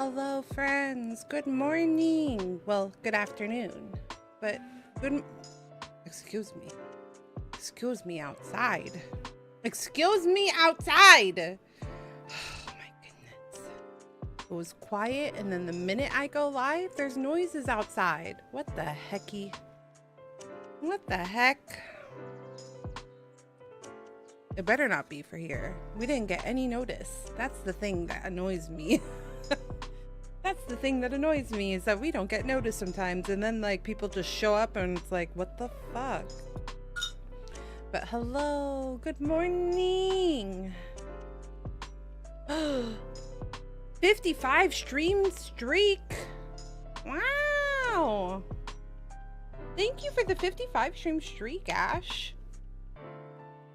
Hello, friends. Good morning. Well, good afternoon. But excuse me. Excuse me outside. Excuse me outside. Oh my goodness. It was quiet, and then the minute I go live, there's noises outside. What the hecky? What the heck? It better not be for here. We didn't get any notice. That's the thing that annoys me. That's the thing that annoys me, is that we don't get notice sometimes, and then like people just show up and it's like, what the fuck? But hello, good morning. 55 stream streak. Wow. Thank you for the 55 stream streak, Ash.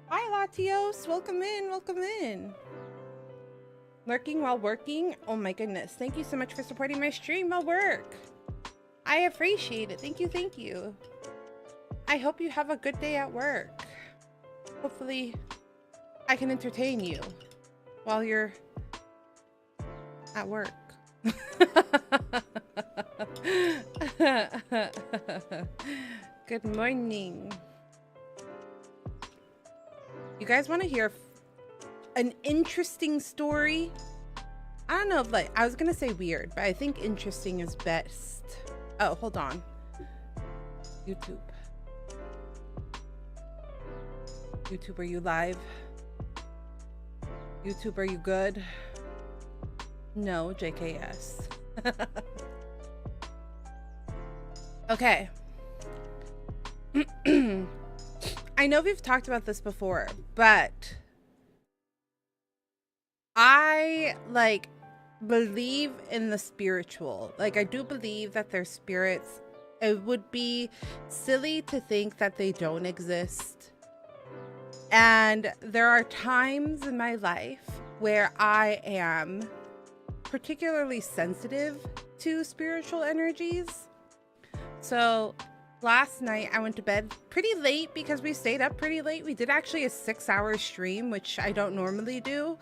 Hi, LOTTIO'S. Welcome in, welcome in. Lurking while working? Oh my goodness. Thank you so much for supporting my stream while work. I appreciate it. Thank you, thank you. I hope you have a good day at work. Hopefully, I can entertain you while you're at work. Good morning. You guys want to hear an interesting story? I don't know if, like, I was gonna say weird, but I think interesting is best. Oh, hold on. YouTube. YouTube, are you live? YouTube, are you good? No, JKS. Okay. I know we've talked about this before, but I believe in the spiritual. Like, I do believe that there's spirits. It would be silly to think that they don't exist. And there are times in my life where I am particularly sensitive to spiritual energies. So last night I went to bed pretty late because we stayed up pretty late. We did actually a 6-hour stream, which I don't normally do.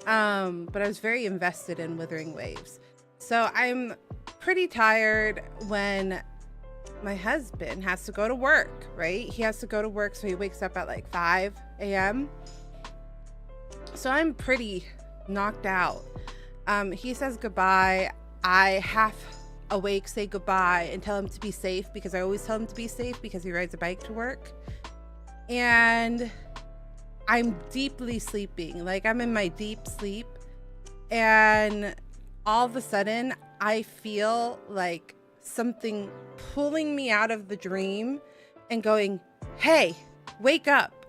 But I was very invested in Withering Waves. So I'm pretty tired when my husband has to go to work, right? He has to go to work, so he wakes up at like 5 a.m. So I'm pretty knocked out. He says goodbye. I half awake say goodbye and tell him to be safe, because I always tell him to be safe because he rides a bike to work. And I'm deeply sleeping, like I'm in my deep sleep, and all of a sudden I feel like something pulling me out of the dream and going, hey, wake up.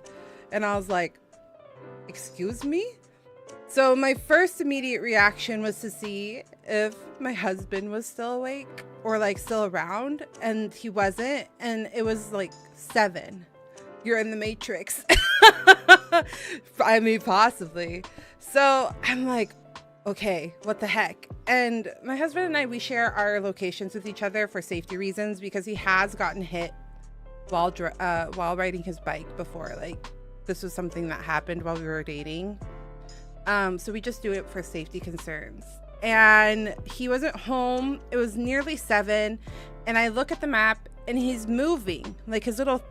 And I was like, excuse me? So my first immediate reaction was to see if my husband was still awake or like still around, and he wasn't. And it was like 7. You're in the Matrix. I mean, possibly. So I'm like, okay, what the heck? And my husband and I, we share our locations with each other for safety reasons, because he has gotten hit while riding his bike before. Like, this was something that happened while we were dating. So we just do it for safety concerns. And he wasn't home. It was nearly 7, and I look at the map and he's moving, like his little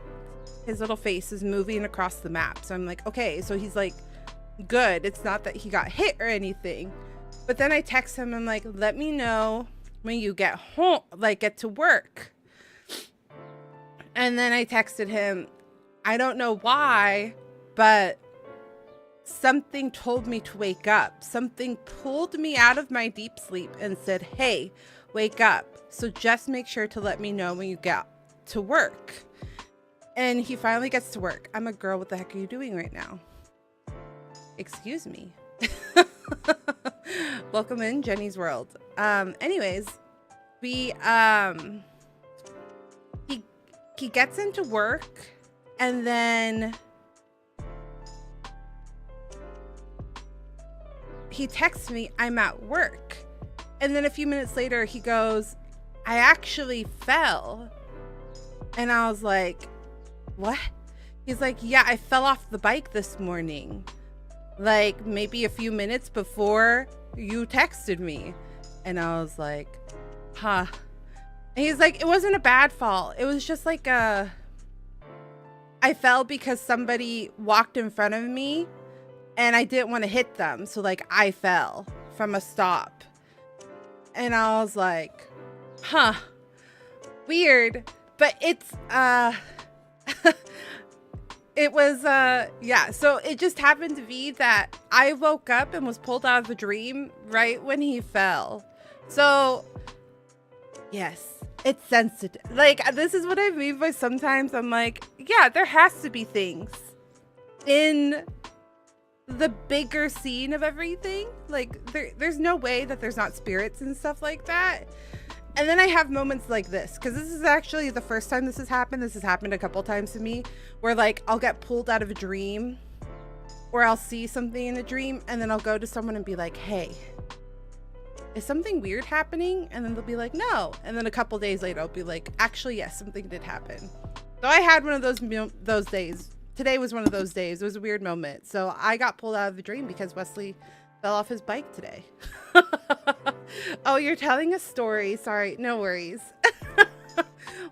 face is moving across the map. So I'm like, okay, so he's like good. It's not that he got hit or anything. But then I text him, I'm like, let me know when you get home, like get to work. And then I texted him, I don't know why, but something told me to wake up. Something pulled me out of my deep sleep and said, hey, wake up. So just make sure to let me know when you get to work. And he finally gets to work. I'm a girl. What the heck are you doing right now? Excuse me. Welcome in Jenny's world. Anyways, we he gets into work, and then he texts me, I'm at work. And then a few minutes later he goes, I actually fell. And I was like, what? He's like, yeah, I fell off the bike this morning, like maybe a few minutes before you texted me. And I was like, huh. And he's like, it wasn't a bad fall. It was just like I fell because somebody walked in front of me and I didn't want to hit them. So like I fell from a stop. And I was like, huh, weird. But it's, it was, yeah. So it just happened to be that I woke up and was pulled out of the dream right when he fell. So yes, it's sensitive. Like, this is what I mean by sometimes I'm like, yeah, there has to be things in the bigger scene of everything. Like there's no way that there's not spirits and stuff like that. And then I have moments like this, because this is actually the first time this has happened. This has happened a couple times to me where like I'll get pulled out of a dream or I'll see something in a dream and then I'll go to someone and be like, hey, is something weird happening? And then they'll be like, no. And then a couple days later I'll be like, actually, yes, something did happen. So I had one of those days. Today was one of those days. It was a weird moment. So I got pulled out of the dream because Wesley fell off his bike today. Oh, you're telling a story. Sorry, no worries.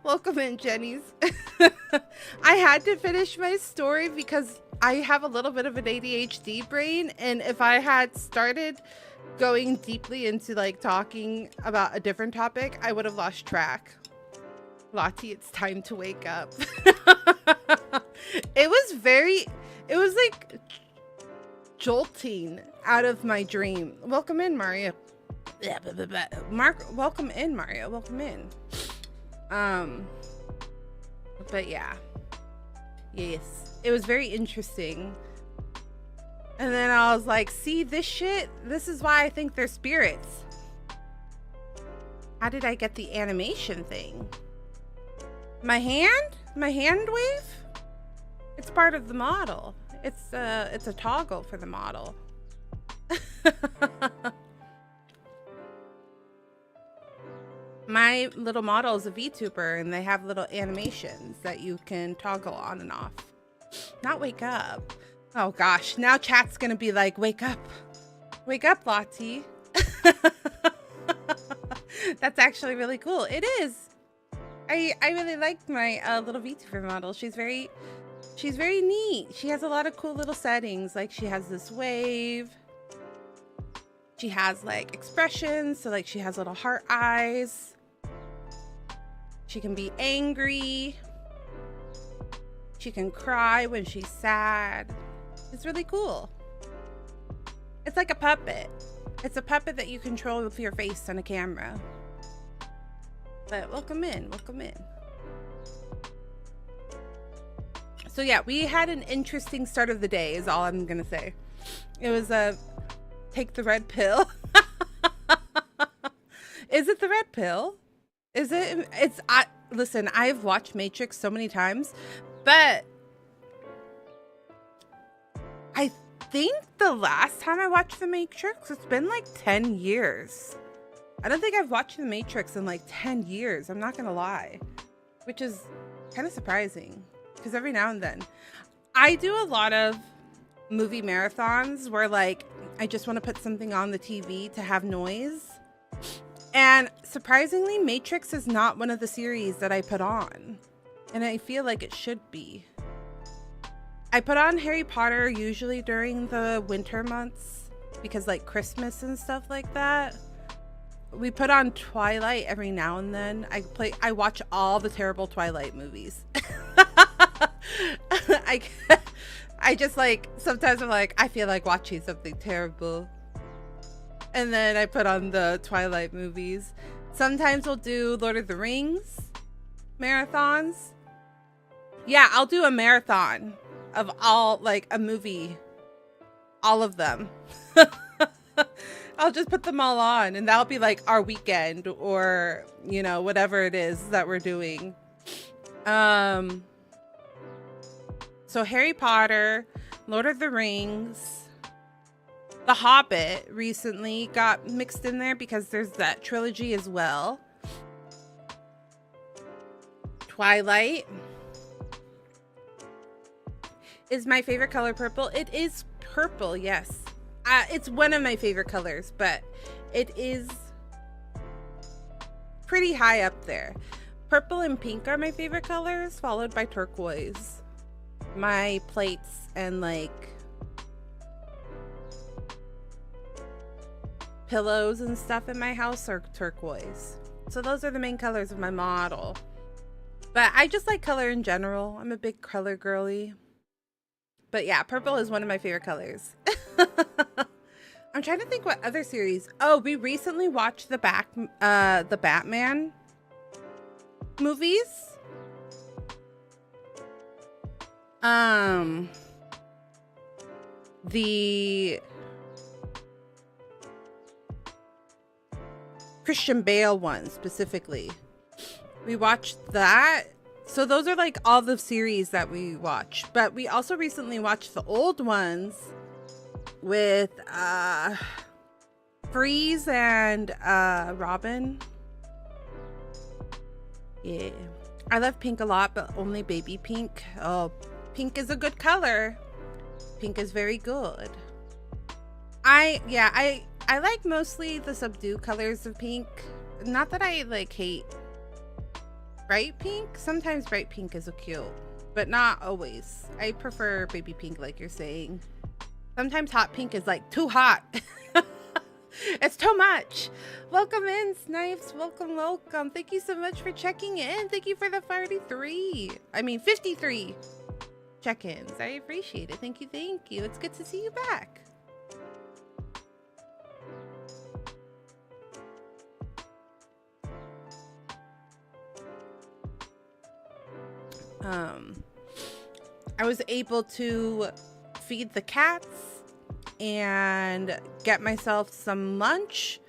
Welcome in, Jenny's. I had to finish my story because I have a little bit of an ADHD brain. And if I had started going deeply into like talking about a different topic, I would have lost track. Lottie, it's time to wake up. It was like jolting out of my dream. Welcome in, Mario. Welcome in, Mario. Welcome in. But yeah. Yes. It was very interesting. And then I was like, see this shit? This is why I think they're spirits. How did I get the animation thing? My hand wave? It's part of the model. It's a toggle for the model. My little model is a VTuber and they have little animations that you can toggle on and off. Not wake up. Oh gosh, now chat's gonna be like, wake up, Lottie. That's actually really cool. It is. I really like my little VTuber model. She's very neat. She has a lot of cool little settings. Like she has this wave. She has like expressions. So like she has little heart eyes. She can be angry. She can cry when she's sad. It's really cool. It's like a puppet. It's a puppet that you control with your face on a camera. But welcome in, welcome in. So yeah, we had an interesting start of the day is all I'm gonna say. It was take the red pill. Is it the red pill? Is it? Listen, I've watched Matrix so many times, but I think the last time I watched The Matrix, it's been like 10 years. I don't think I've watched The Matrix in like 10 years. I'm not gonna lie, which is kind of surprising because every now and then I do a lot of movie marathons where like I just want to put something on the TV to have noise. And surprisingly, Matrix is not one of the series that I put on. And I feel like it should be. I put on Harry Potter usually during the winter months because like Christmas and stuff like that. We put on Twilight every now and then. I watch all the terrible Twilight movies. I just like, sometimes I'm like, I feel like watching something terrible. And then I put on the Twilight movies. Sometimes we'll do Lord of the Rings marathons. Yeah, I'll do a marathon of all, like a movie, all of them. I'll just put them all on and that'll be like our weekend or, you know, whatever it is that we're doing. So Harry Potter, Lord of the Rings, The Hobbit recently got mixed in there because there's that trilogy as well. Twilight is my favorite color. Purple. It is purple, yes. It's one of my favorite colors, but it is pretty high up there. Purple and pink are my favorite colors, followed by turquoise. My plates and like pillows and stuff in my house are turquoise. So those are the main colors of my model. But I just like color in general. I'm a big color girly. But yeah, purple is one of my favorite colors. I'm trying to think what other series. Oh, we recently watched the Batman movies. The Christian Bale one specifically. We watched that. So those are like all the series that we watch. But we also recently watched the old ones with Freeze and Robin. Yeah. I love pink a lot, but only baby pink. Oh, pink is a good color. Pink is very good. I like mostly the subdued colors of pink. Not that I like hate bright pink. Sometimes bright pink is cute, but not always. I prefer baby pink, like you're saying. Sometimes hot pink is like too hot. It's too much. Welcome in, Snipes. Welcome, welcome. Thank you so much for checking in. Thank you for the 53 check-ins. I appreciate it. Thank you, thank you. It's good to see you back. I was able to feed the cats and get myself some lunch.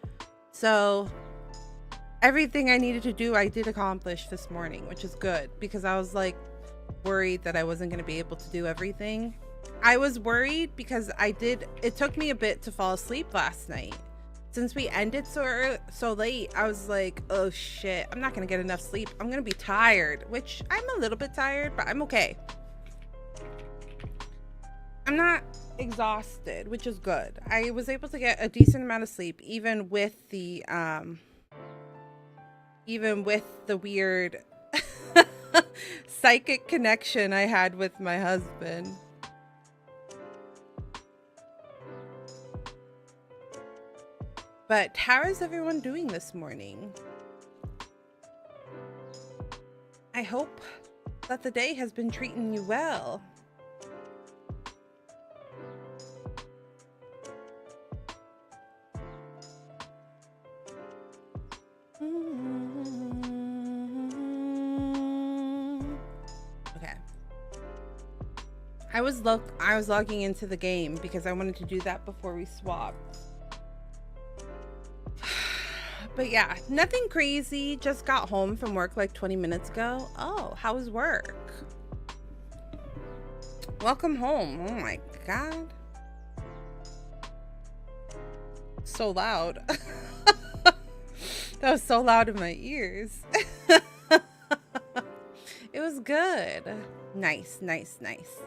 So everything I needed to do, I did accomplish this morning, which is good because I was like worried that I wasn't going to be able to do everything. I was worried because it took me a bit to fall asleep last night. Since we ended so late, I was like, oh shit, I'm not going to get enough sleep. I'm going to be tired, which I'm a little bit tired, but I'm okay. I'm not exhausted, which is good. I was able to get a decent amount of sleep, even with the weird psychic connection I had with my husband. But how is everyone doing this morning? I hope that the day has been treating you well. Okay. I was logging into the game because I wanted to do that before we swapped. But yeah, nothing crazy. Just got home from work like 20 minutes ago. Oh, how was work? Welcome home. Oh my God. So loud. That was so loud in my ears. It was good. Nice, nice, nice.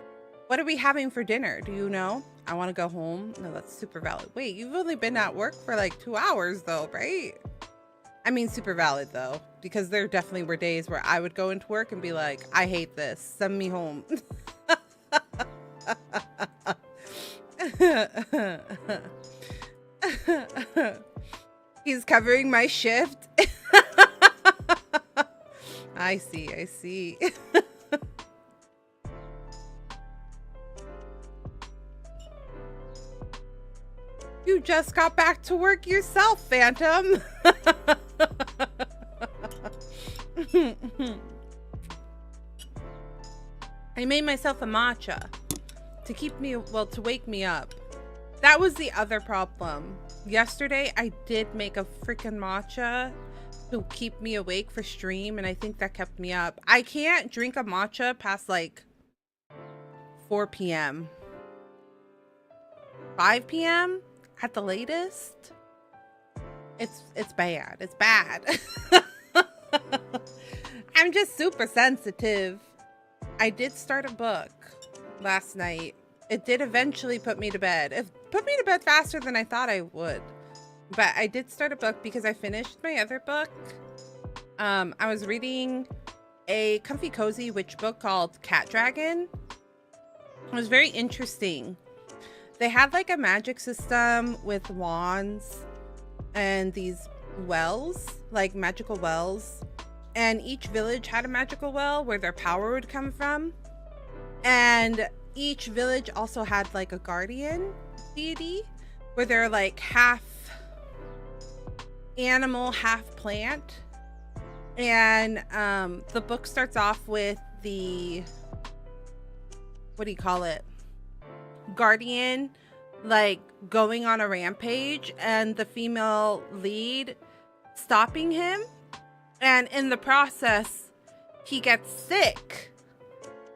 What are we having for dinner? Do you know? I want to go home. No, that's super valid. Wait, you've only been at work for like 2 hours though, right? I mean, super valid though, because there definitely were days where I would go into work and be like, I hate this. Send me home. He's covering my shift. I see, I see. You just got back to work yourself, Phantom. I made myself a matcha to wake me up. That was the other problem. Yesterday, I did make a freaking matcha to keep me awake for stream, and I think that kept me up. I can't drink a matcha past like 4 p.m. 5 p.m. at the latest. It's bad. It's bad. I'm just super sensitive. I did start a book last night. It did eventually put me to bed. It put me to bed faster than I thought I would. But I did start a book because I finished my other book I was reading a comfy cozy witch book called Cat Dragon. It was very interesting. They had like a magic system with wands and these wells, like magical wells, and each village had a magical well where their power would come from, and each village also had like a guardian deity where they're like half animal, half plant. And the book starts off with the, what do you call it, guardian like going on a rampage and the female lead stopping him, and in the process he gets sick.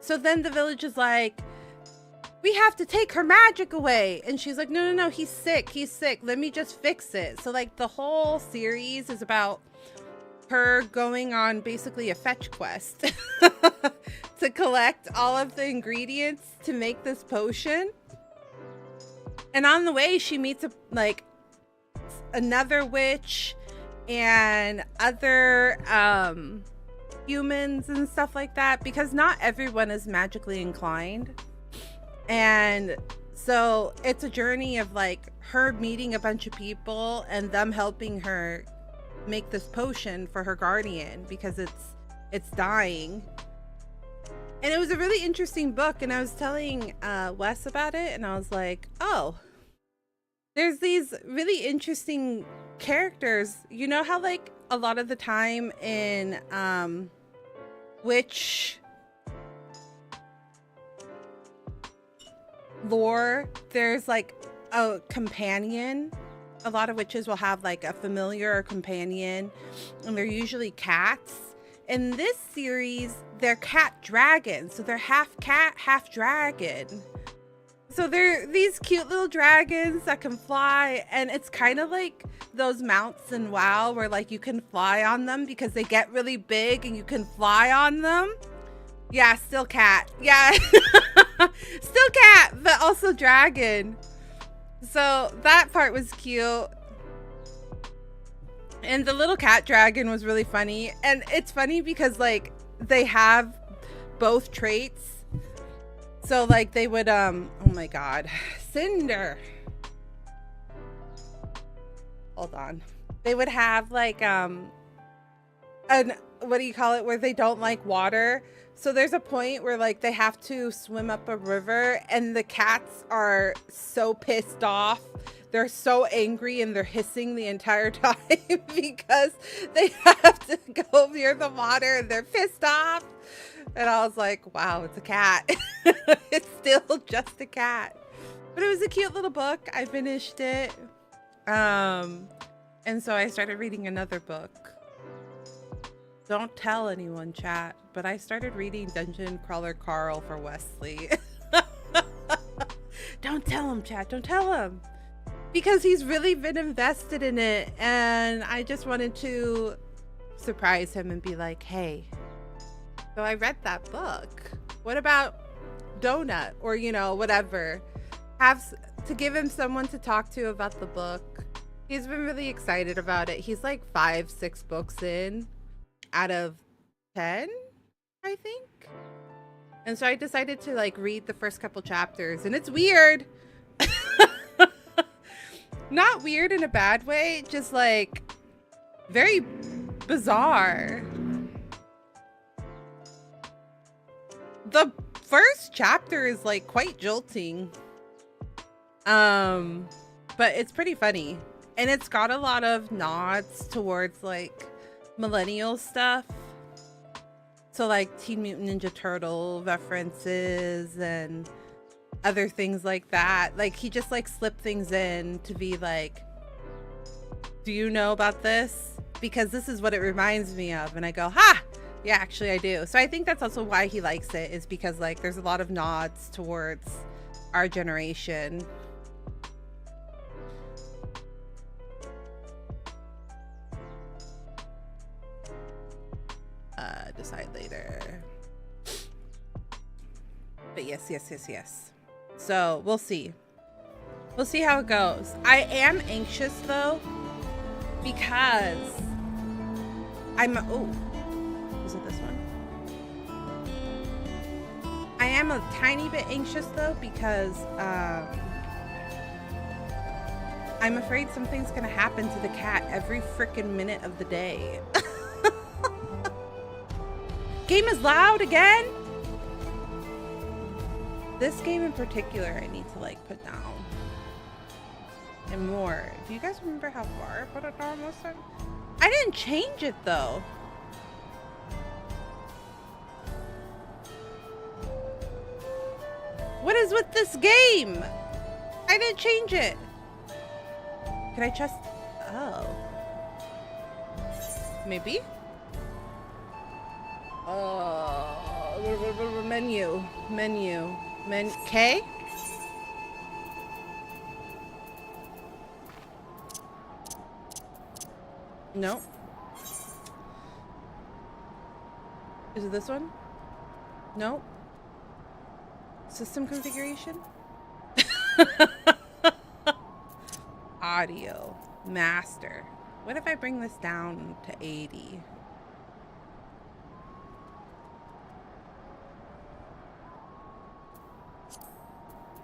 So then the village is like, we have to take her magic away, and she's like, no, he's sick, let me just fix it. So like the whole series is about her going on basically a fetch quest to collect all of the ingredients to make this potion. And on the way she meets another witch and other humans and stuff like that, because not everyone is magically inclined. And so it's a journey of like her meeting a bunch of people and them helping her make this potion for her guardian because it's dying. And it was a really interesting book, and I was telling Wes about it, and I was like, oh, there's these really interesting characters. You know how like a lot of the time in witch lore, there's like a companion. A lot of witches will have like a familiar or companion, and they're usually cats. In this series, they're cat dragons, so they're half cat, half dragon. So they're these cute little dragons that can fly, and it's kind of like those mounts in WoW where like you can fly on them because they get really big and you can fly on them. Yeah, still cat. Yeah, still cat, but also dragon. So that part was cute. And the little cat dragon was really funny. And it's funny because like they have both traits. So like they would oh my god, Cinder, hold on, they would have like an, what do you call it, where they don't like water. So there's a point where like they have to swim up a river, and the cats are so pissed off, they're so angry, and they're hissing the entire time because they have to go near the water and they're pissed off. And I was like, wow, it's a cat. It's still just a cat. But it was a cute little book. I finished it. And so I started reading another book. Don't tell anyone, chat, but I started reading Dungeon Crawler Carl for Wesley. Don't tell him, chat. Don't tell him. Because he's really been invested in it. And I just wanted to surprise him and be like, hey, so I read that book. What about Donut? Or, you know, whatever. Have to give him someone to talk to about the book. He's been really excited about it. He's like 5-6 books in out of 10, I think. And so I decided to like read the first couple chapters, and it's weird. Not weird in a bad way, just like very bizarre. The first chapter is like quite jolting. But it's pretty funny. And it's got a lot of nods towards like millennial stuff. So like Teen Mutant Ninja Turtle references and other things like that. Like he just like slipped things in to be like, do you know about this? Because this is what it reminds me of. And I go, ha! Yeah, actually I do. So I think that's also why he likes it, is because like there's a lot of nods towards our generation. Decide later. But yes. So we'll see. We'll see how it goes. I am anxious though, because Oh, is it this one? I am a tiny bit anxious though because I'm afraid something's gonna happen to the cat every freaking minute of the day. Game is loud again. This game in particular, I need to like put down. And more. Do you guys remember how far I put it down this time? I didn't change it though. What is with this game? I didn't change it. Can I just... Oh. Maybe? Menu. K? No. Is it this one? No. System configuration? Audio. Master. What if I bring this down to 80?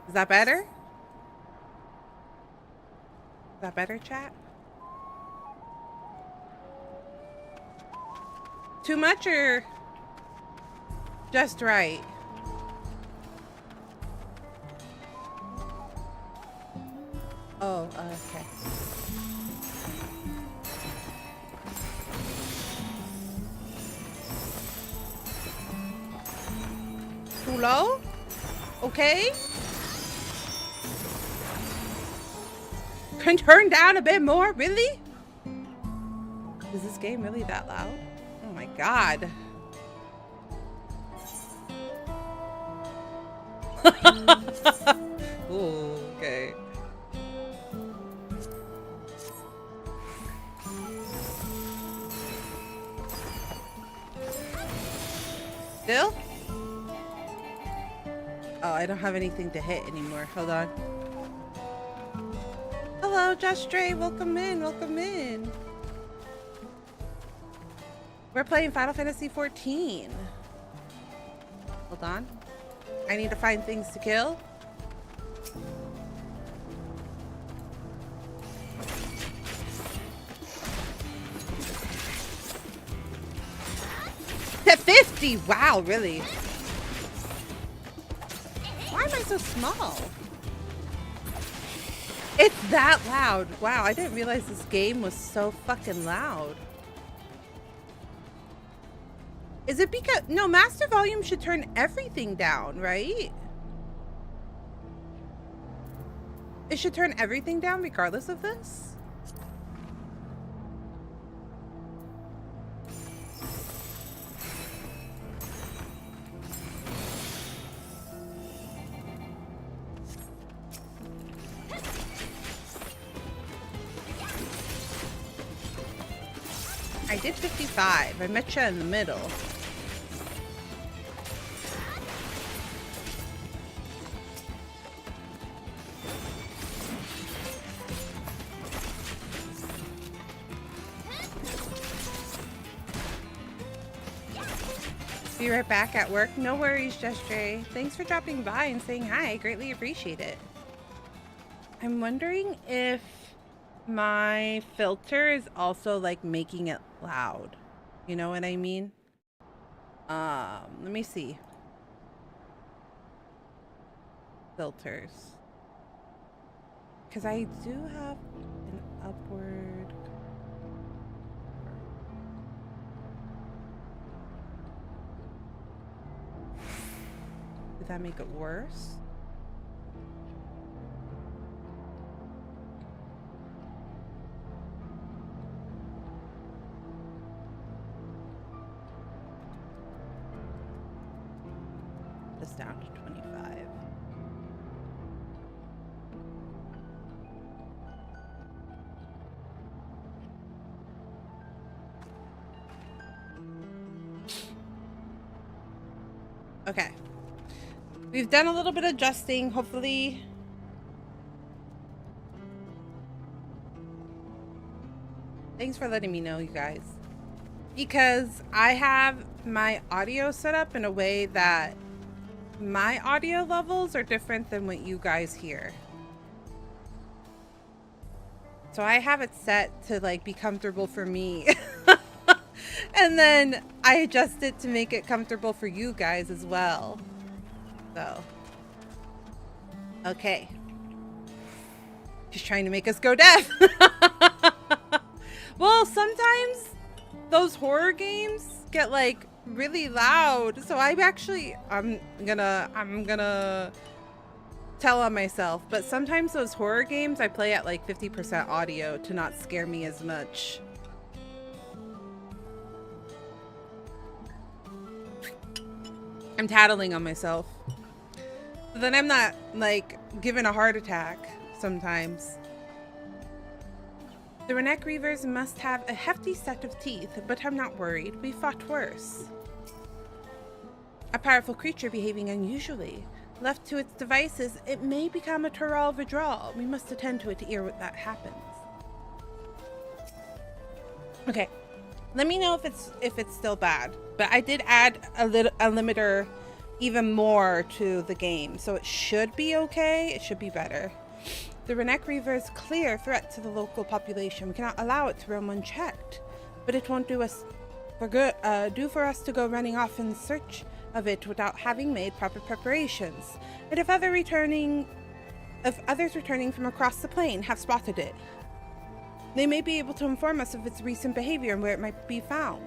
Is that better? Is that better, chat? Too much or just right? Oh, okay. Too low? Okay. Can turn down a bit more? Really? Is this game really that loud? Oh my god. Ooh, okay. Still? Oh, I don't have anything to hit anymore. Hold on. Hello, Josh Stray. Welcome in. Welcome in. We're playing Final Fantasy XIV. Hold on. I need to find things to kill. At 50! Wow, really? Why am I so small? It's that loud. Wow, I didn't realize this game was so fucking loud. Is it because... No, master volume should turn everything down, right? It should turn everything down regardless of this? I did 55. I met you in the middle. Be right back at work. No worries, Jestray. Thanks for dropping by and saying hi. I greatly appreciate it. I'm wondering if my filter is also like making it loud. You know what I mean? Let me see. Filters. Because I do have an upward... Did that make it worse? This down to 25. Okay. We've done a little bit of adjusting, hopefully. Thanks for letting me know, you guys. Because I have my audio set up in a way that my audio levels are different than what you guys hear. So I have it set to like be comfortable for me. And then I adjust it to make it comfortable for you guys as well. So, okay. Just trying to make us go deaf. Well, sometimes those horror games get like really loud. So I'm gonna tell on myself, but sometimes those horror games I play at like 50% audio to not scare me as much. I'm tattling on myself. But then I'm not like given a heart attack sometimes. The Renek Reavers must have a hefty set of teeth, but I'm not worried. We fought worse. A powerful creature behaving unusually. Left to its devices, it may become a Tural Vidral. We must attend to it ere that happens. Okay, let me know if it's still bad. But I did add a limiter even more to the game, so it should be okay. It should be better. The Renek Reaver is a clear threat to the local population. We cannot allow it to roam unchecked, but it won't do us for good. Do for us to go running off in search of it without having made proper preparations. And if others returning from across the plain have spotted it, they may be able to inform us of its recent behavior and where it might be found.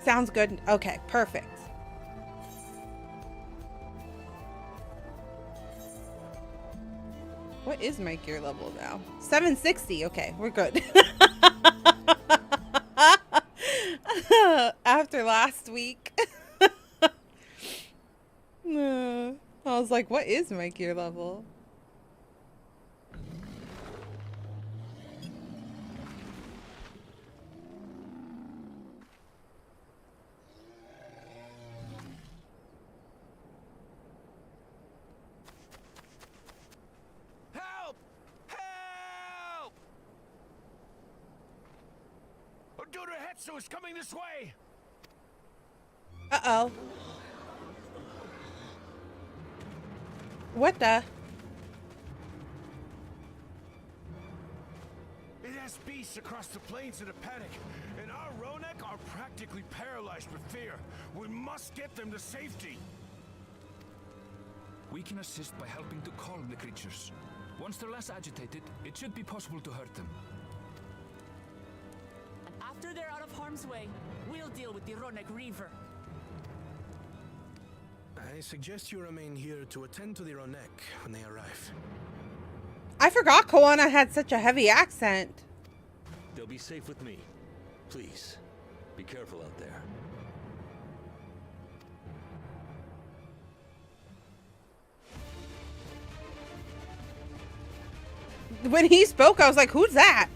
Sounds good. Okay, perfect. What is my gear level now? 760. Okay, we're good. After last week. I was like, what is my gear level? So it's coming this way. Uh-oh. What the? It has beasts across the plains in a panic, and our Ronek are practically paralyzed with fear. We must get them to safety. We can assist by helping to calm the creatures. Once they're less agitated, it should be possible to hurt them. After they're out of harm's way, we'll deal with the Renek Reaver. I suggest you remain here to attend to the Renek when they arrive. I forgot Koana had such a heavy accent. They'll be safe with me. Please, be careful out there. When he spoke, I was like, who's that?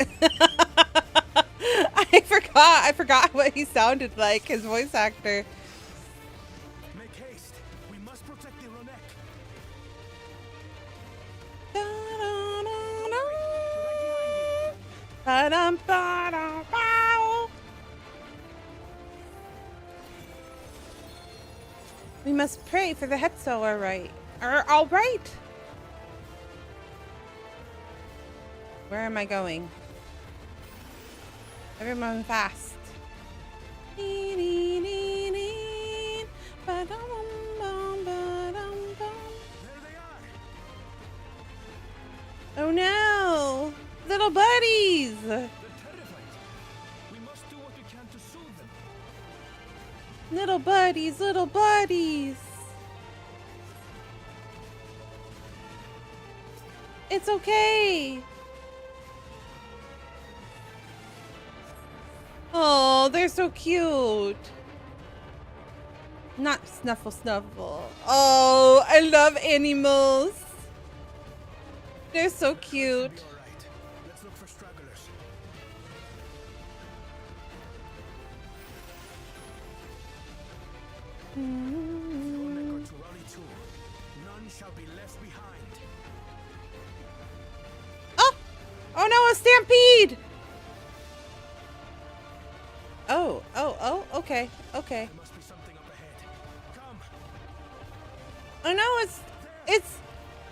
I forgot what he sounded like, his voice actor. Make haste. We must protect the Renek. We must pray for the Hetzo, all right. Where am I going? Everyone fast. There they are. Oh no! Little buddies! They're terrified. We must do what we can to soothe them. Little buddies, little buddies! It's okay! Oh, they're so cute. Not snuffle snuffle. Oh, I love animals. They're so cute. All right. Let's look for stragglers. Renek are to rally too. None shall be left behind. Oh no, a stampede! Oh, okay, okay. There must be something up ahead. Come. Oh no, it's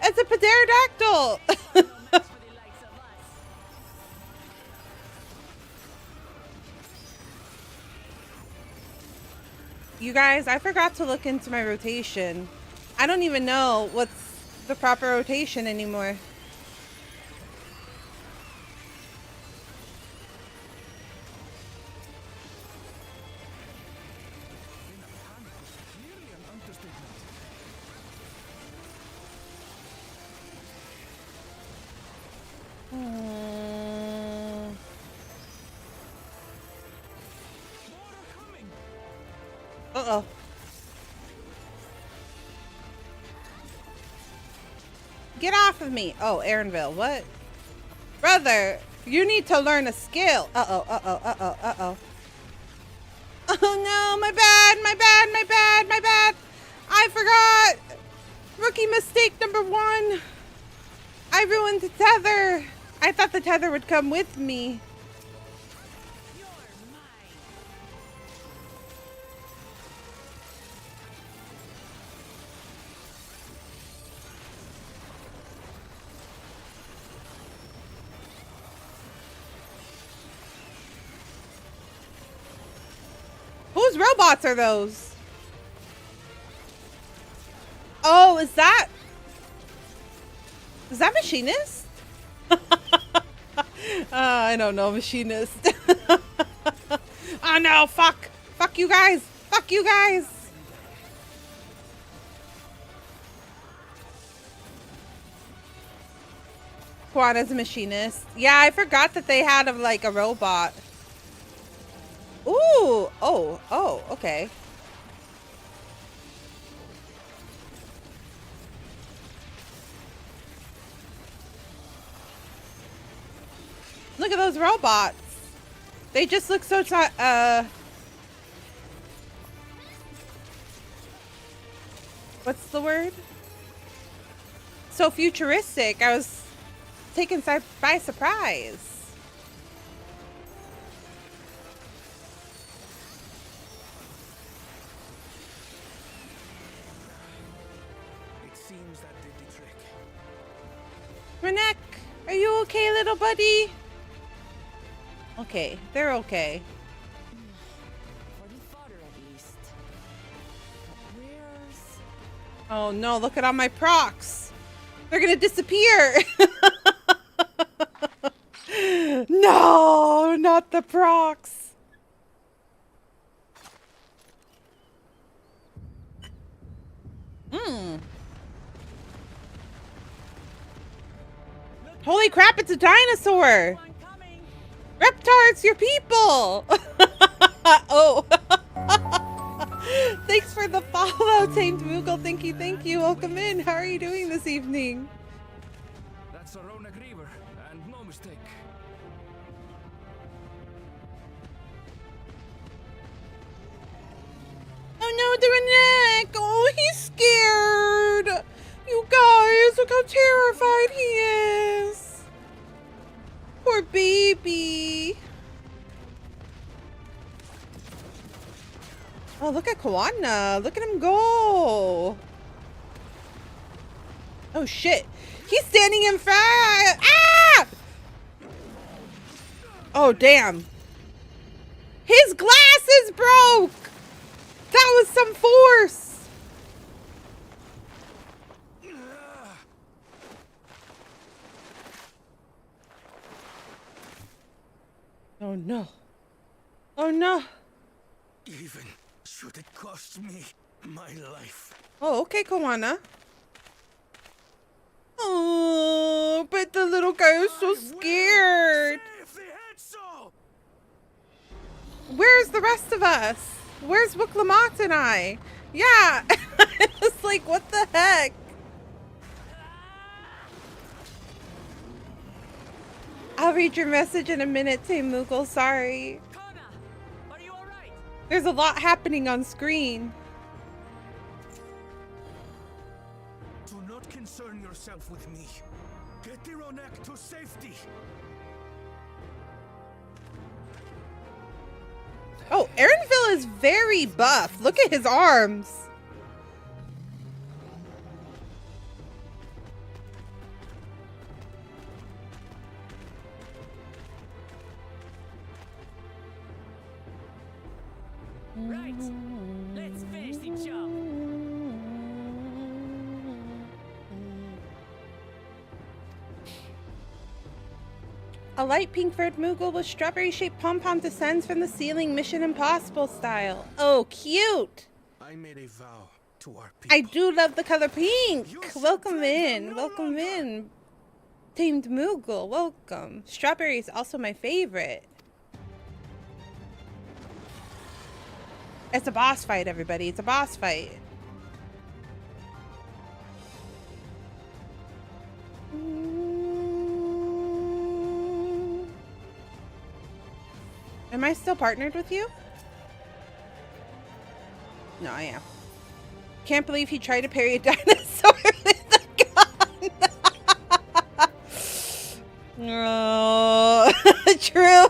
a pterodactyl! No match for the likes of us. You guys, I forgot to look into my rotation. I don't even know what's the proper rotation anymore. Clearly an understatement. More are coming. Uh-oh. Get off of me. Oh, Aaronville, what? Brother, you need to learn a skill. Uh-oh, uh-oh, uh-oh, uh-oh. Oh no, my bad, my bad, my bad, my bad. I forgot. Rookie mistake number 1. I ruined the tether. I thought the tether would come with me. You're mine. Whose robots are those? Oh, is that Machinist? I don't know, Machinist. Oh no, fuck. Fuck you guys. Fuck you guys. Quada's a Machinist. Yeah, I forgot that they had like a robot. Ooh. Oh, okay. Look at those robots. They just look so what's the word? So futuristic. I was taken by surprise. It seems that did the trick. Renek, are you okay, little buddy? Okay, they're okay. For the fodder at least. But where's... Oh no, look at all my procs. They're gonna disappear. No, not the procs. Holy crap, it's a dinosaur. One coming. Reptar, it's your people! Oh. Thanks for the follow, Tamed Moogle. Thank you. Welcome in. How are you doing this evening? That's a Ronak Reaver, and no mistake. Oh no, the Renek! Oh, he's scared! You guys, look how terrified he is! Poor baby! Oh, look at Kawana. Look at him go. Oh, shit. He's standing in front. Ah! Oh, damn. His glasses broke. That was some force. Oh, no. Oh, no. Even should it cost me my life. Oh, okay, Kawana. Oh, but the little guy is so scared. Save the headsaw! Where's the rest of us? Where's Wooklamat and I? Yeah. It's like, what the heck? I'll read your message in a minute, Tame Moogle. Sorry. Kona, are you alright? There's a lot happening on screen. Do not concern yourself with me. Get the Ronak to safety. Oh, Aaronville is very buff. Look at his arms. Right. Let's finish the job. A light pink furred Moogle with strawberry shaped pom pom descends from the ceiling, Mission Impossible style. Oh, cute. I made a vow to our people. I do love the color pink. Welcome in. Welcome in. Tamed Moogle, welcome. Strawberry is also my favorite. It's a boss fight, everybody. It's a boss fight. Am I still partnered with you? No, I am. Can't believe he tried to parry a dinosaur with a gun. Oh, true.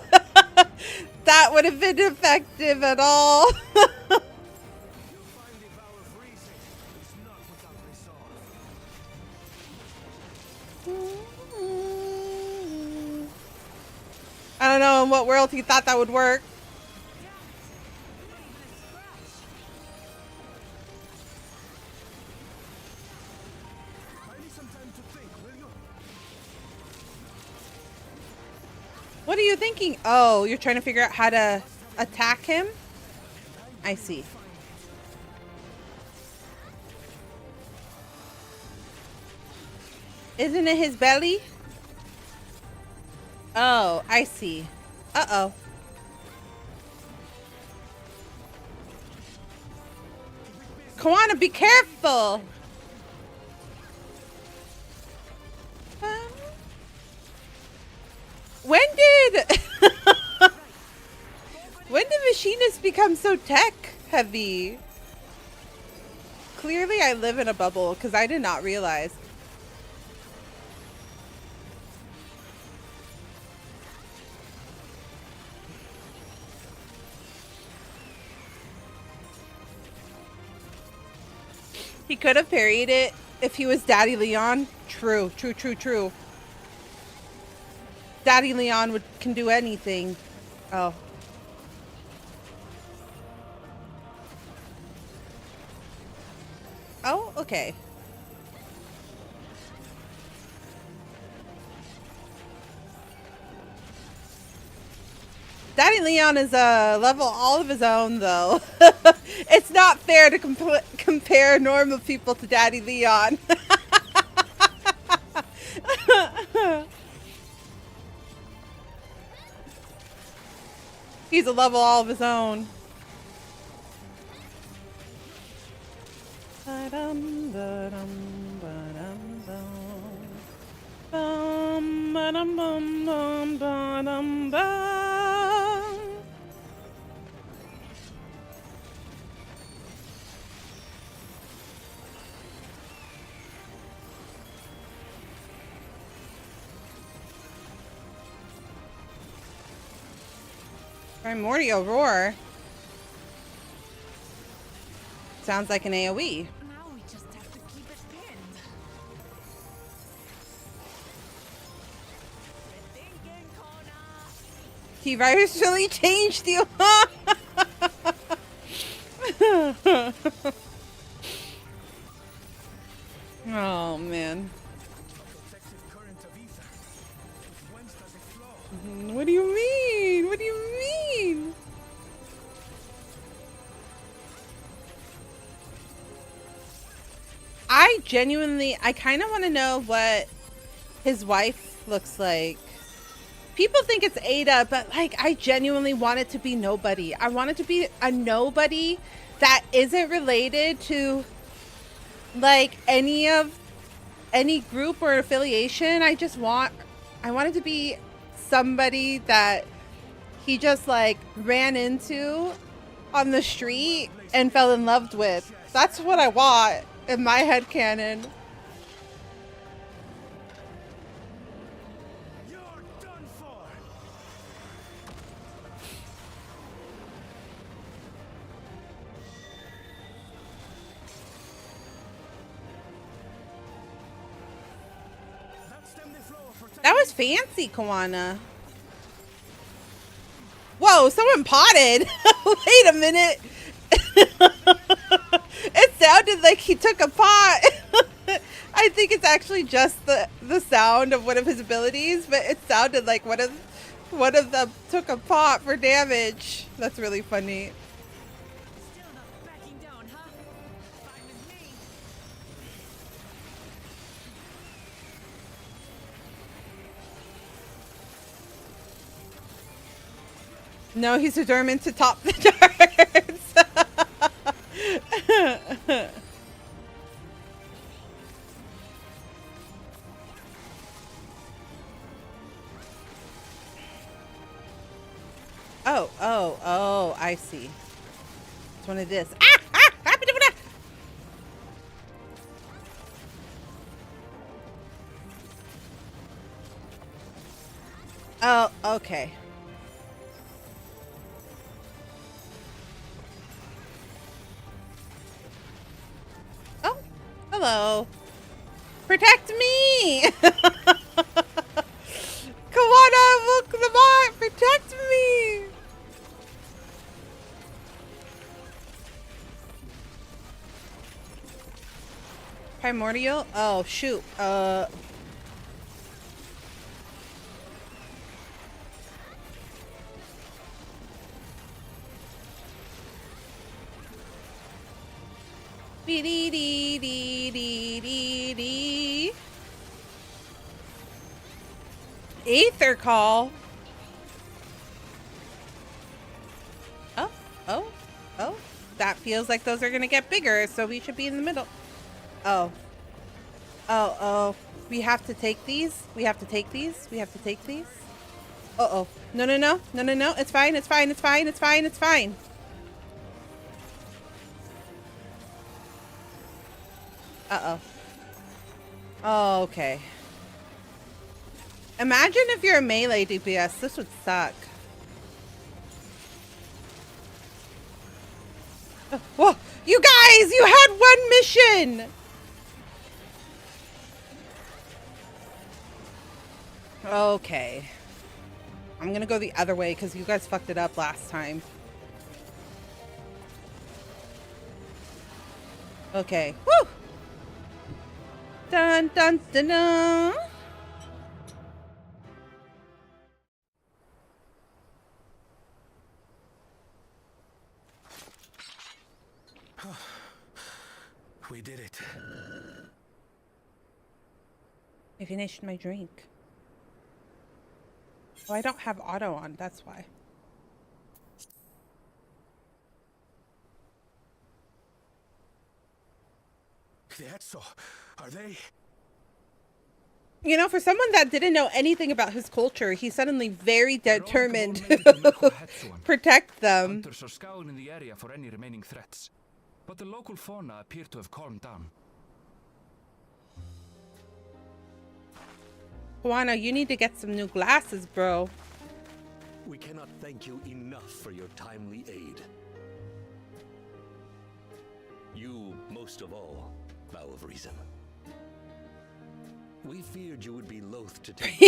That would have been effective at all. You'll find the vow of reason is not without resolve. I don't know in what world he thought that would work. I need some time to think, will you? What are you thinking? Oh, you're trying to figure out how to attack him? I see. Isn't it his belly? Oh, I see. Uh-oh. Kawana, be careful! When did... when did machinists become so tech heavy? Clearly I live in a bubble because I did not realize. He could have parried it if he was Daddy Leon. True, true, true, true. Daddy Leon can do anything. Oh. Oh, okay. Daddy Leon is a level all of his own, though. It's not fair to compare normal people to Daddy Leon. He's a level all of his own. Ba-dum, ba-dum, ba-dum, bum. Bum, ba-dum, bum, bum, ba-dum, bum. Primordial Roar. Sounds like an AoE. Now we just have to keep it pinned. Thinking, Kona. He virtually changed you. Oh man. Protective current of ether. Whence does it flow? What do you mean? What do you mean? I kind of want to know what his wife looks like. People think it's Ada, but like, I genuinely want it to be nobody. I want it to be a nobody that isn't related to like any group or affiliation. I want it to be somebody that he just like ran into on the street and fell in love with. That's what I want in my headcanon. You're done for. That was fancy, Kawana. Whoa, someone potted. Wait a minute. It sounded like he took a pot. I think it's actually just the sound of one of his abilities, but it sounded like one of them took a pot for damage. That's really funny. Still not backing down, huh? Fine with me. No, he's determined to top the charts. Oh, I see. It's one of this. Oh, okay. Oh, hello. Protect me! Kawana, look, the bot! Protect me! Primordial? Oh, shoot. Dee-dee-dee-dee-dee-dee-dee. Aether call. Oh. That feels like those are gonna get bigger, so we should be in the middle. Oh. We have to take these. We have to take these. Uh-oh. No. It's fine. Uh-oh. Oh, okay. Imagine if you're a melee DPS. This would suck. Oh, whoa! You guys! You had one mission! Okay. I'm gonna go the other way because you guys fucked it up last time. Okay. Woo! Dun dun dun dun! We did it. I finished my drink. Oh, I don't have auto on, that's why. The Etso, are they? You know, for someone that didn't know anything about his culture, he's suddenly very determined They're all to Milko Hetsuan. protect them. Hunters are scouring the area for any remaining threats, but the local fauna appear to have calmed down. Juana, you need to get some new glasses, bro. We cannot thank you enough for your timely aid. You, most of all, vow of reason. We feared you would be loath to take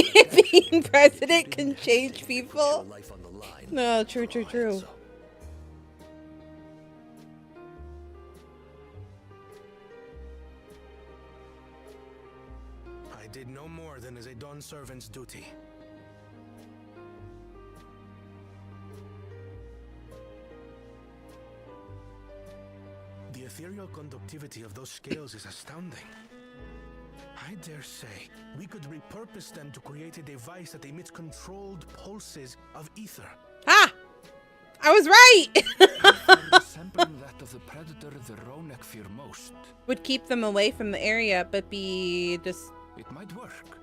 Being president can change people. life on the line. No, true. I did no more than is a Dawn servant's duty. The ethereal conductivity of those scales is astounding. I dare say we could repurpose them to create a device that emits controlled pulses of ether. Ah! I was right! Resembling that of the predator the Ronek fear most. Would keep them away from the area, but be just... It might work.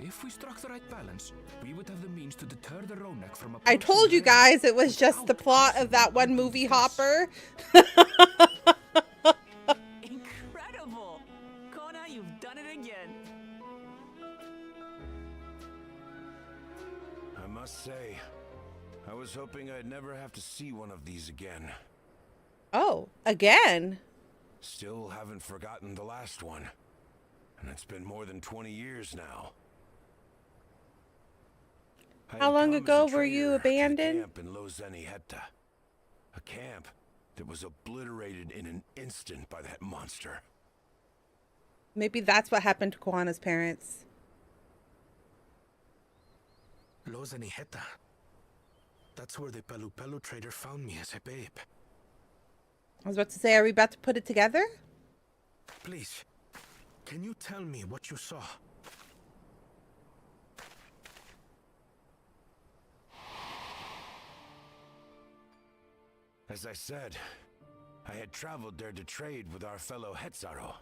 If we struck the right balance, we would have the means to deter the Ronek from I approaching told you the area guys it was just the without plot causing of that one them to movie, lose Hopper. Incredible! Kona, you've done it again. I must say, I was hoping I'd never have to see one of these again. Oh, again? Still haven't forgotten the last one. And it's been more than 20 years now. How long ago were you abandoned? Camp in Lozaniheta. A camp that was obliterated in an instant by that monster. Maybe that's what happened to Koana's parents. Lozaniheta. That's where the Pelu Pelu trader found me as a babe. I was about to say, are we about to put it together? Please, can you tell me what you saw? As I said, I had traveled there to trade with our fellow Hetzaro.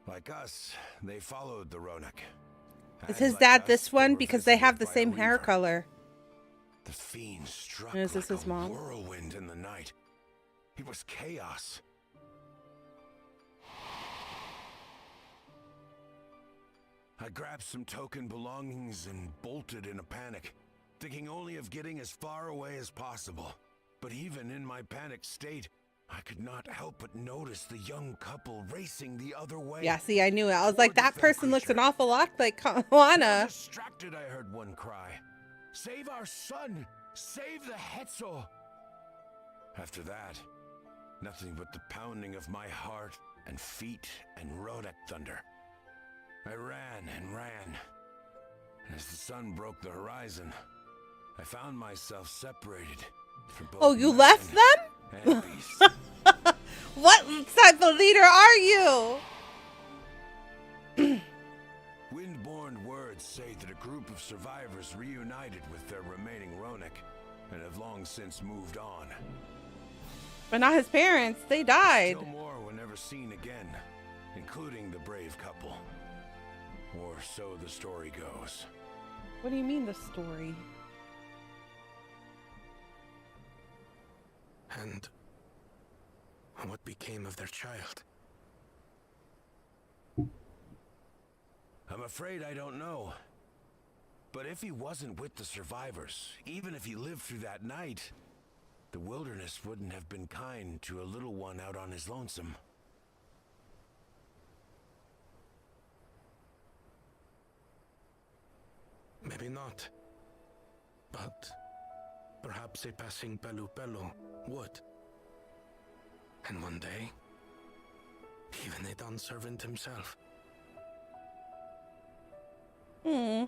Like us, they followed the Ronek. Is And his like dad us, this one? were Because they have the visited by a same hair reaver. color. The fiend struck Is this like his a mom? whirlwind in the night. It was chaos. I grabbed some token belongings and bolted in a panic, thinking only of getting as far away as possible. But even in my panicked state, I could not help but notice the young couple racing the other way. Yeah, see, I knew it. I was like, toward the that fell person looks an creature. awful lot like Now Koana. distracted, I heard one cry. Save our son! Save the Hetzel! After that, nothing but the pounding of my heart and feet and Rodek thunder. I ran and ran. And as the sun broke the horizon, I found myself separated from both Oh, you man left them? and beast. What type of leader are you? Windborne words say that a group of survivors reunited with their remaining Ronek and have long since moved on. But not his parents. They died. Still more were never seen again, including the brave couple. Or so the story goes. What do you mean, the story? And what became of their child? I'm afraid I don't know. But if he wasn't with the survivors, even if he lived through that night, the wilderness wouldn't have been kind to a little one out on his lonesome. Maybe not. But perhaps a passing Pelu Pelu would. And one day, even a Dawn servant himself. Hmm.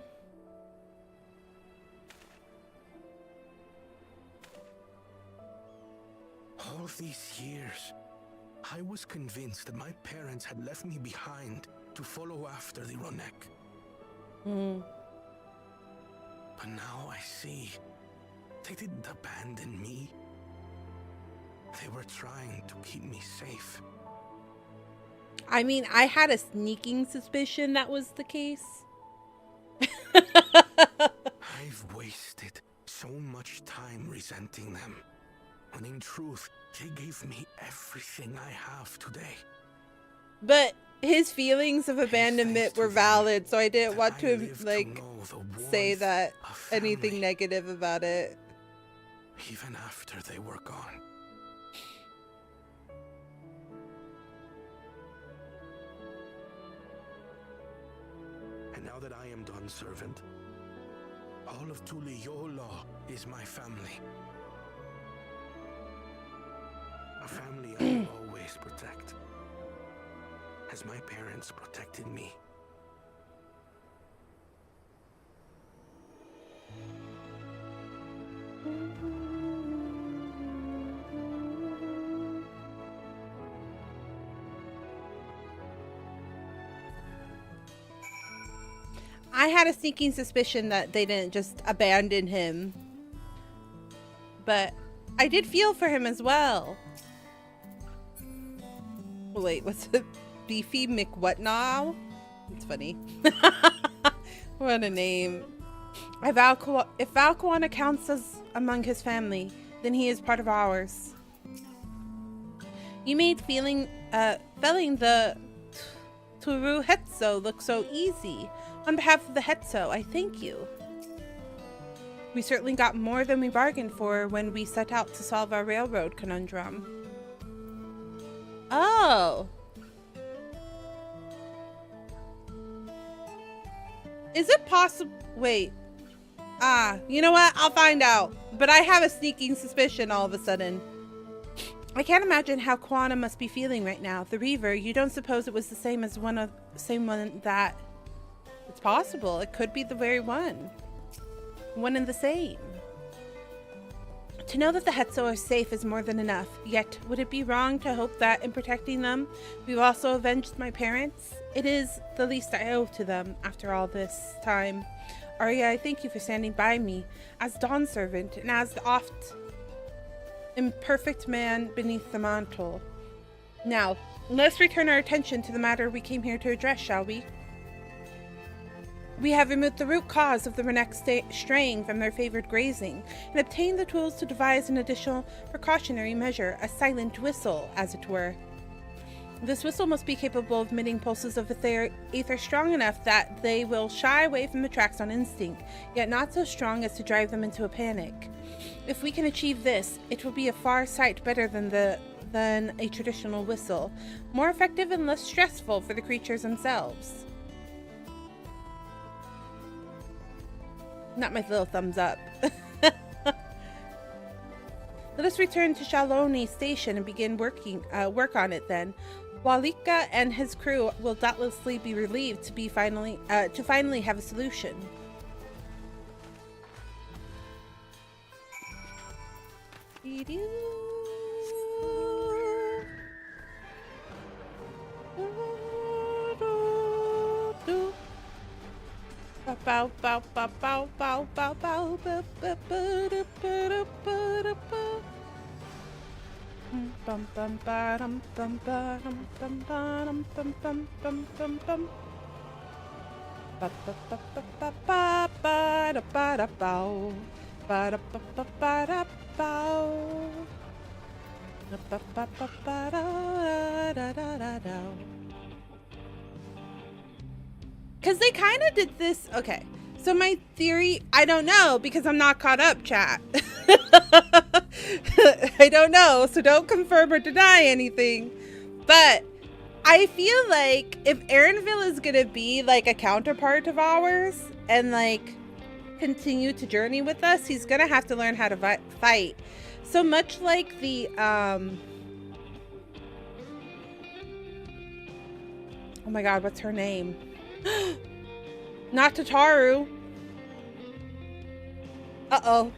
All these years, I was convinced that my parents had left me behind to follow after the Ronek. Hmm. But now I see, they didn't abandon me. They were trying to keep me safe. I mean, I had a sneaking suspicion that was the case. I've wasted so much time resenting them, when in truth, they gave me everything I have today. But his feelings of abandonment were valid, so I didn't want to, live like, know the say warmth that of anything family, negative about it. even after they were gone. And now that I am Dawn's servant, all of Tuliyola is my family. A family I will always protect, as my parents protected me. I had a sneaking suspicion that they didn't just abandon him. But I did feel for him as well. Wait, what's it? Beefy McWhat now? It's funny. What a name. If Valkoana counts as among his family, then he is part of ours. You made felling the Turu Hetzo look so easy. On behalf of the Hetzo, I thank you. We certainly got more than we bargained for when we set out to solve our railroad conundrum. Oh. Is it possible? Wait. You know what? I'll find out. But I have a sneaking suspicion all of a sudden. I can't imagine how Kwana must be feeling right now. The Reaver, you don't suppose it was the same as same one that... It's possible. It could be the very one. One and the same. To know that the Hetzo are safe is more than enough. Yet, would it be wrong to hope that in protecting them, we've also avenged my parents? It is the least I owe to them after all this time. Arya, I thank you for standing by me as Dawn servant and as the oft imperfect man beneath the mantle. Now, let's return our attention to the matter we came here to address, shall we? We have removed the root cause of the Renek straying from their favored grazing and obtained the tools to devise an additional precautionary measure, a silent whistle, as it were. This whistle must be capable of emitting pulses of ether strong enough that they will shy away from the tracks on instinct, yet not so strong as to drive them into a panic. If we can achieve this, it will be a far sight better than a traditional whistle, more effective and less stressful for the creatures themselves. Not my little thumbs up. Let us return to Shaloni Station and begin work on it then. Walika and his crew will doubtlessly be relieved to finally have a solution. Bow bow bow bow bow bow bow bow bow bum bum bum bum bum bum bum bum bum bum bum bum ba ba ba ba ba ba da ba da bow ba da ba ba ba da bow da ba ba ba ba da da da da. Because they kind of did this. Okay, so my theory, I don't know because I'm not caught up, chat. I don't know, so don't confirm or deny anything. But I feel like if Erenville is going to be like a counterpart of ours and like continue to journey with us, he's going to have to learn how to fight. So much like the, oh my God, what's her name? Not Tataru. Uh-oh.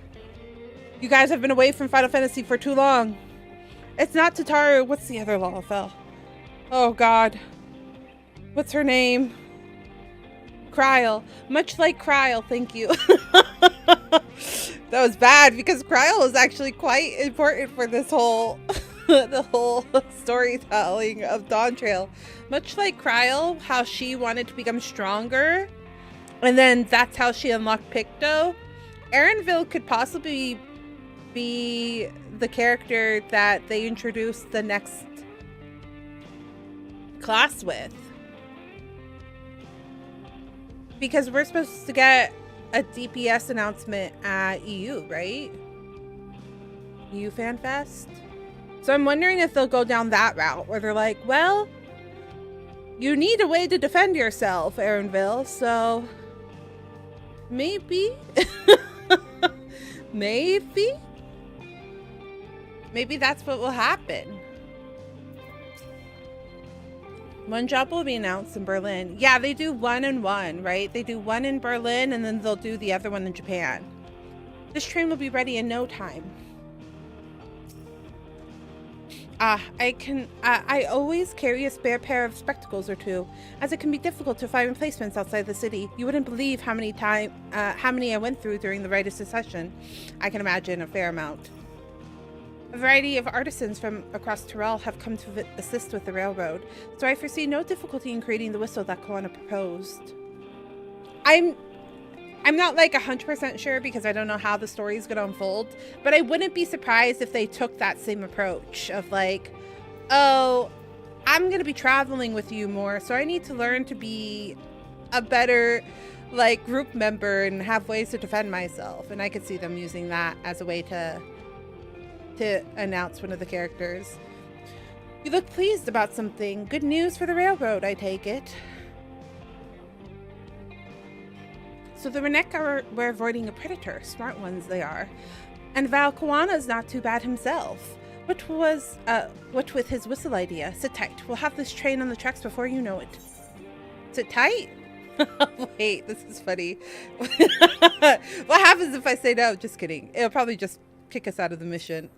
You guys have been away from Final Fantasy for too long. It's not Tataru. What's the other Lalafell? Oh God. What's her name? Kryl. Much like Kryl, thank you. That was bad because Kryl was actually quite important for this whole the whole storytelling of Dawntrail. Much like Kryl, how she wanted to become stronger, and then that's how she unlocked Picto. Erenville could possibly be the character that they introduce the next class with. Because we're supposed to get a DPS announcement at EU, right? EU Fan Fest? So I'm wondering if they'll go down that route where they're like, well, you need a way to defend yourself, Erenville, so maybe, maybe that's what will happen. One job will be announced in Berlin. Yeah, they do 1 and 1, right? They do one in Berlin and then they'll do the other one in Japan. This train will be ready in no time. I always carry a spare pair of spectacles or two, as it can be difficult to find replacements outside the city. You wouldn't believe how many I went through during the rite of succession. I can imagine a fair amount. A variety of artisans from across Tyrell have come to assist with the railroad, so I foresee no difficulty in creating the whistle that Koana proposed. I'm not like 100% sure because I don't know how the story is going to unfold, but I wouldn't be surprised if they took that same approach of like, oh, I'm going to be traveling with you more, so I need to learn to be a better like group member and have ways to defend myself. And I could see them using that as a way to announce one of the characters. You look pleased about something. Good news for the railroad, I take it. So the Reneka were avoiding a predator. Smart ones they are. And Valkoana's not too bad himself. What with his whistle idea? Sit tight. We'll have this train on the tracks before you know it. Sit tight? Wait, this is funny. What happens if I say no? Just kidding. It'll probably just kick us out of the mission.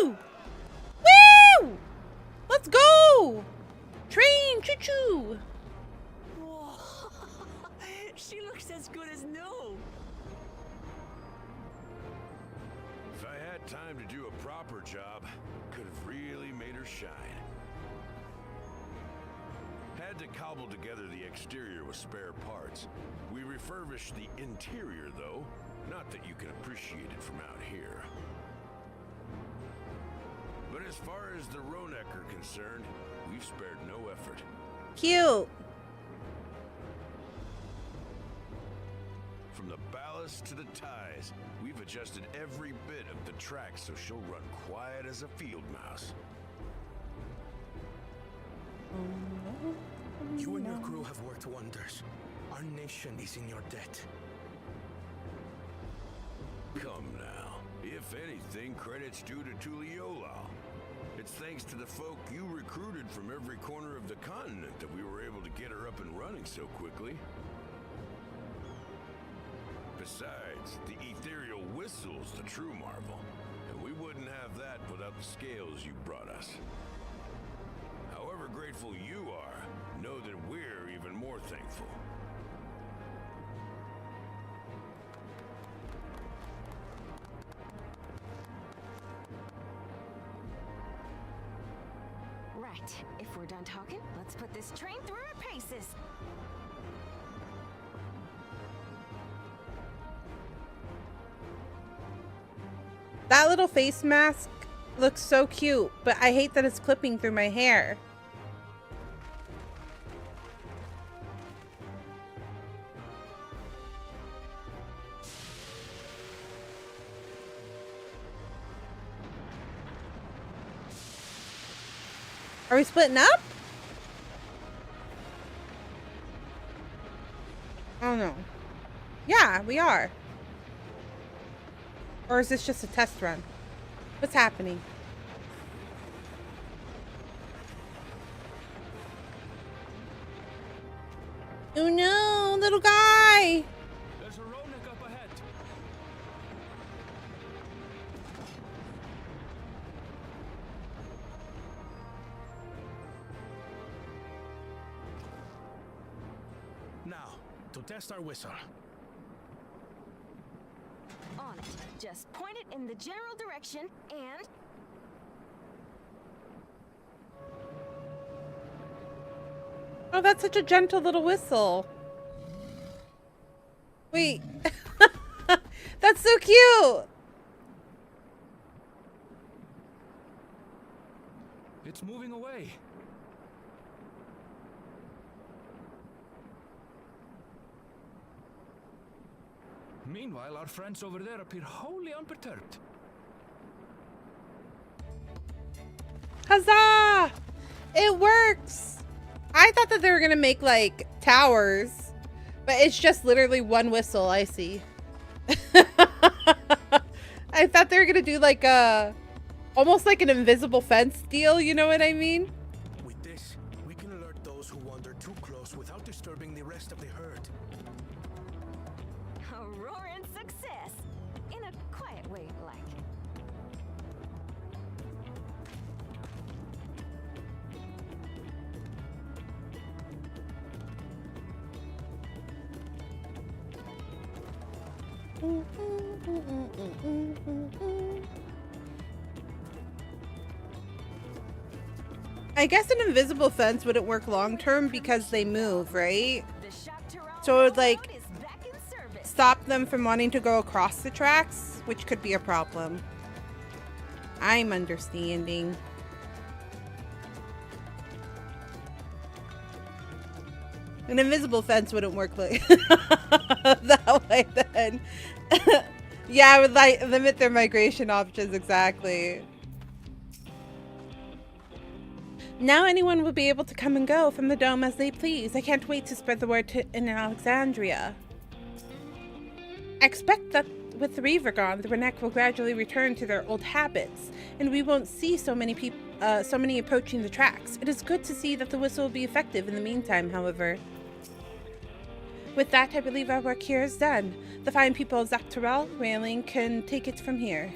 Woo! Woo! Let's go! Train, choo-choo! Whoa. She looks as good as new. If I had time to do a proper job, could have really made her shine. Had to cobble together the exterior with spare parts. We refurbished the interior, though. Not that you can appreciate it from out here. But as far as the Ronek are concerned, we've spared no effort. Cute. From the ballast to the ties, we've adjusted every bit of the track so she'll run quiet as a field mouse. You and your crew have worked wonders. Our nation is in your debt. Come now. If anything, credit's due to Tuliolal. It's thanks to the folk you recruited from every corner of the continent that we were able to get her up and running so quickly. Besides, the ethereal whistle's the true marvel, and we wouldn't have that without the scales you brought us. However grateful you are, know that we're even more thankful. Right, if we're done talking, let's put this train through our paces. That little face mask looks so cute, but I hate that it's clipping through my hair. Are we splitting up? Oh no. Yeah, we are. Or is this just a test run? What's happening? Oh no, little guy! There's a Ronek up ahead. Now, to test our whistle. On it. Just point it in the general direction and... Oh, that's such a gentle little whistle. Wait. That's so cute! It's moving away. Meanwhile, our friends over there appear wholly unperturbed. Huzzah! It works! I thought that they were gonna make like towers, but it's just literally one whistle. I see. I thought they were gonna do like a almost like an invisible fence deal, you know what I mean? With this, we can alert those who wander too close without disturbing the rest of the herd. a roaring success. In a quiet way, like. I guess an invisible fence wouldn't work long term because they move, right? The shoutout So it would like is back in service. stop them from wanting to go across the tracks, which could be a problem. I'm understanding. An invisible fence wouldn't work like that way then. Yeah, I would like limit their migration options exactly. Now anyone will be able to come and go from the dome as they please. I can't wait to spread the word in Alexandria. I expect that with the Reaver gone, the Renek will gradually return to their old habits, and we won't see so many people, so many approaching the tracks. It is good to see that the whistle will be effective in the meantime, however. With that, I believe our work here is done. The fine people of Dawntrail Railing can take it from here.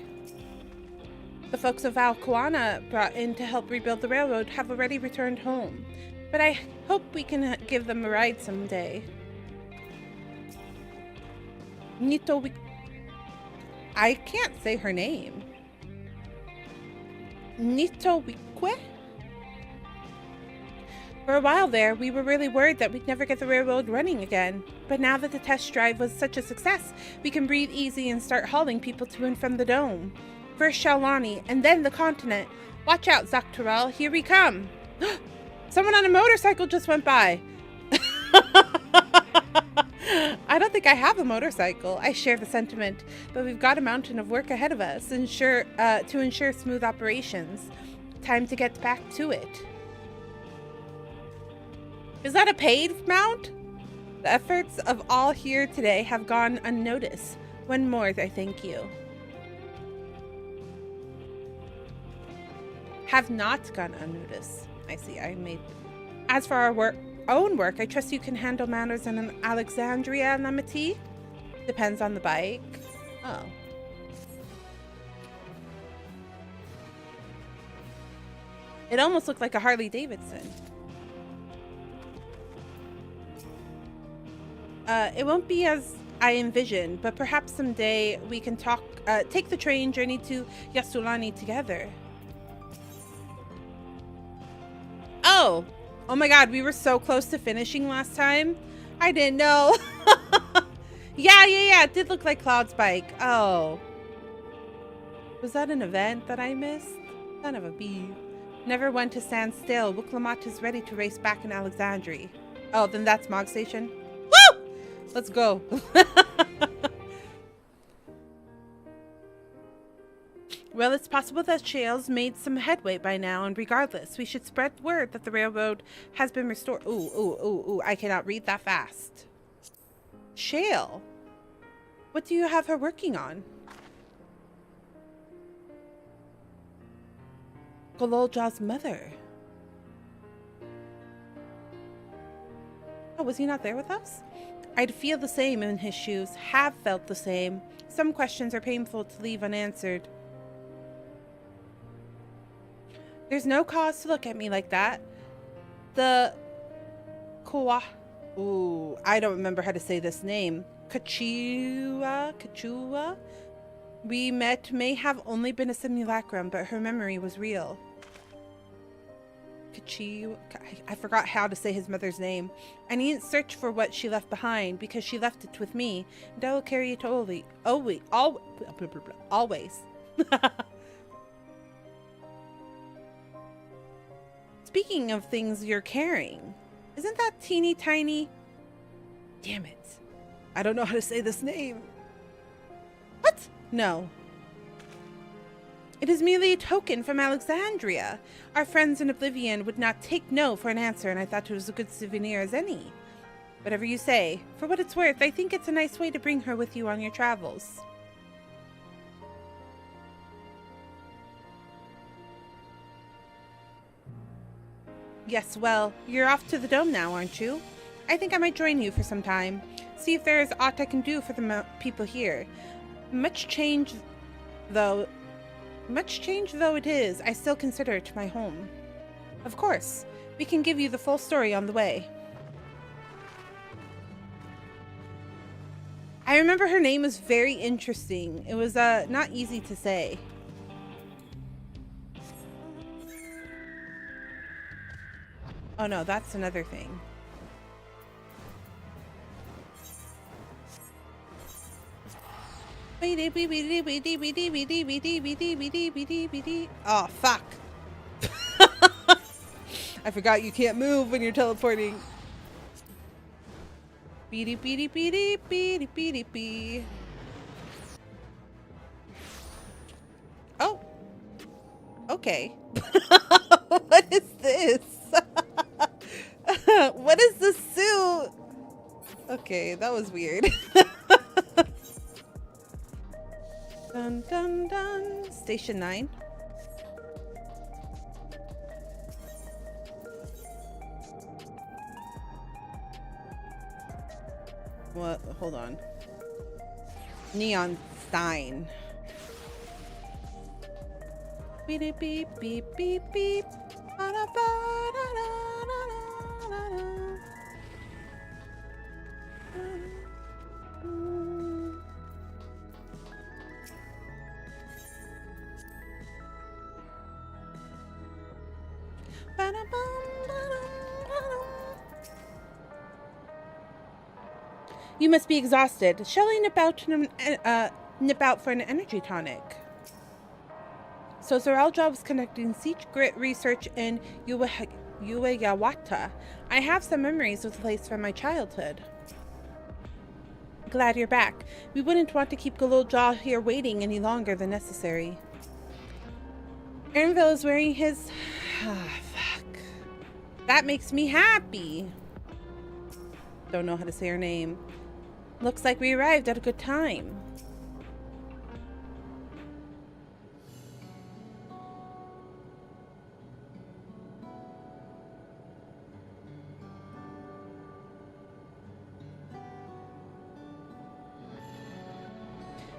The folks of Alcoana brought in to help rebuild the railroad have already returned home, but I hope we can give them a ride someday. I can't say her name. Nitowique? For a while there, we were really worried that we'd never get the railroad running again. But now that the test drive was such a success, we can breathe easy and start hauling people to and from the dome. First Shaolani, and then the continent. Watch out, Dawntrail, here we come. Someone on a motorcycle just went by. I don't think I have a motorcycle. I share the sentiment, but we've got a mountain of work ahead of us to ensure smooth operations. Time to get back to it. Is that a paid mount? The efforts of all here today have gone unnoticed. One more, I thank you. Have not gone unnoticed. I see, I made... As for our own work, I trust you can handle matters in an Alexandria, Namati? Depends on the bike. Oh. It almost looked like a Harley Davidson. It won't be as I envisioned, but perhaps someday we can take the train journey to Yasulani together. Oh! Oh my god, we were so close to finishing last time. I didn't know. Yeah, it did look like Cloud's bike. Oh. Was that an event that I missed? Son of a bee. Never one to stand still. Wuklamat is ready to race back in Alexandria. Oh, then that's Mog Station. Woo! Let's go. Well, it's possible that Shale's made some headway by now, and regardless, we should spread word that the railroad has been restored. Ooh, I cannot read that fast. Shale? What do you have her working on? Gololja's mother. Oh, was he not there with us? I'd feel the same in his shoes, have felt the same. Some questions are painful to leave unanswered. There's no cause to look at me like that. The Kawa... Ooh, I don't remember how to say this name. Kachua? We met may have only been a simulacrum, but her memory was real. I forgot how to say his mother's name. I needn't search for what she left behind, because she left it with me, and I will carry it always. Speaking of things you're carrying, isn't that teeny tiny? Damn it. I don't know how to say this name. What? No. It is merely a token from Alexandria. Our friends in Oblivion would not take no for an answer, and I thought it was a good souvenir as any. Whatever you say. For what it's worth, I think it's a nice way to bring her with you on your travels. Yes, well, you're off to the dome now, aren't you? I think I might join you for some time. See if there is aught I can do for the people here. Much change though it is, I still consider it my home. Of course, we can give you the full story on the way. I remember her name was very interesting. It was not easy to say. Oh no, that's another thing. Oh, fuck. I forgot you can't move when you're teleporting. Beady beady beady beady beady bee. Oh. Okay. What is this? What is the suit? Okay, that was weird. Dun dun dun. Station 9. What? Hold on. Neon sign. Beep beep beep beep beep. You must be exhausted. Shall I nip out for an energy tonic? So Zoraljov was conducting secret research in Ueyawata. I have some memories of the place from my childhood. Glad you're back. We wouldn't want to keep Zoraljov here waiting any longer than necessary. Ernville is wearing his... fuck. That makes me happy. Don't know how to say her name. Looks like we arrived at a good time.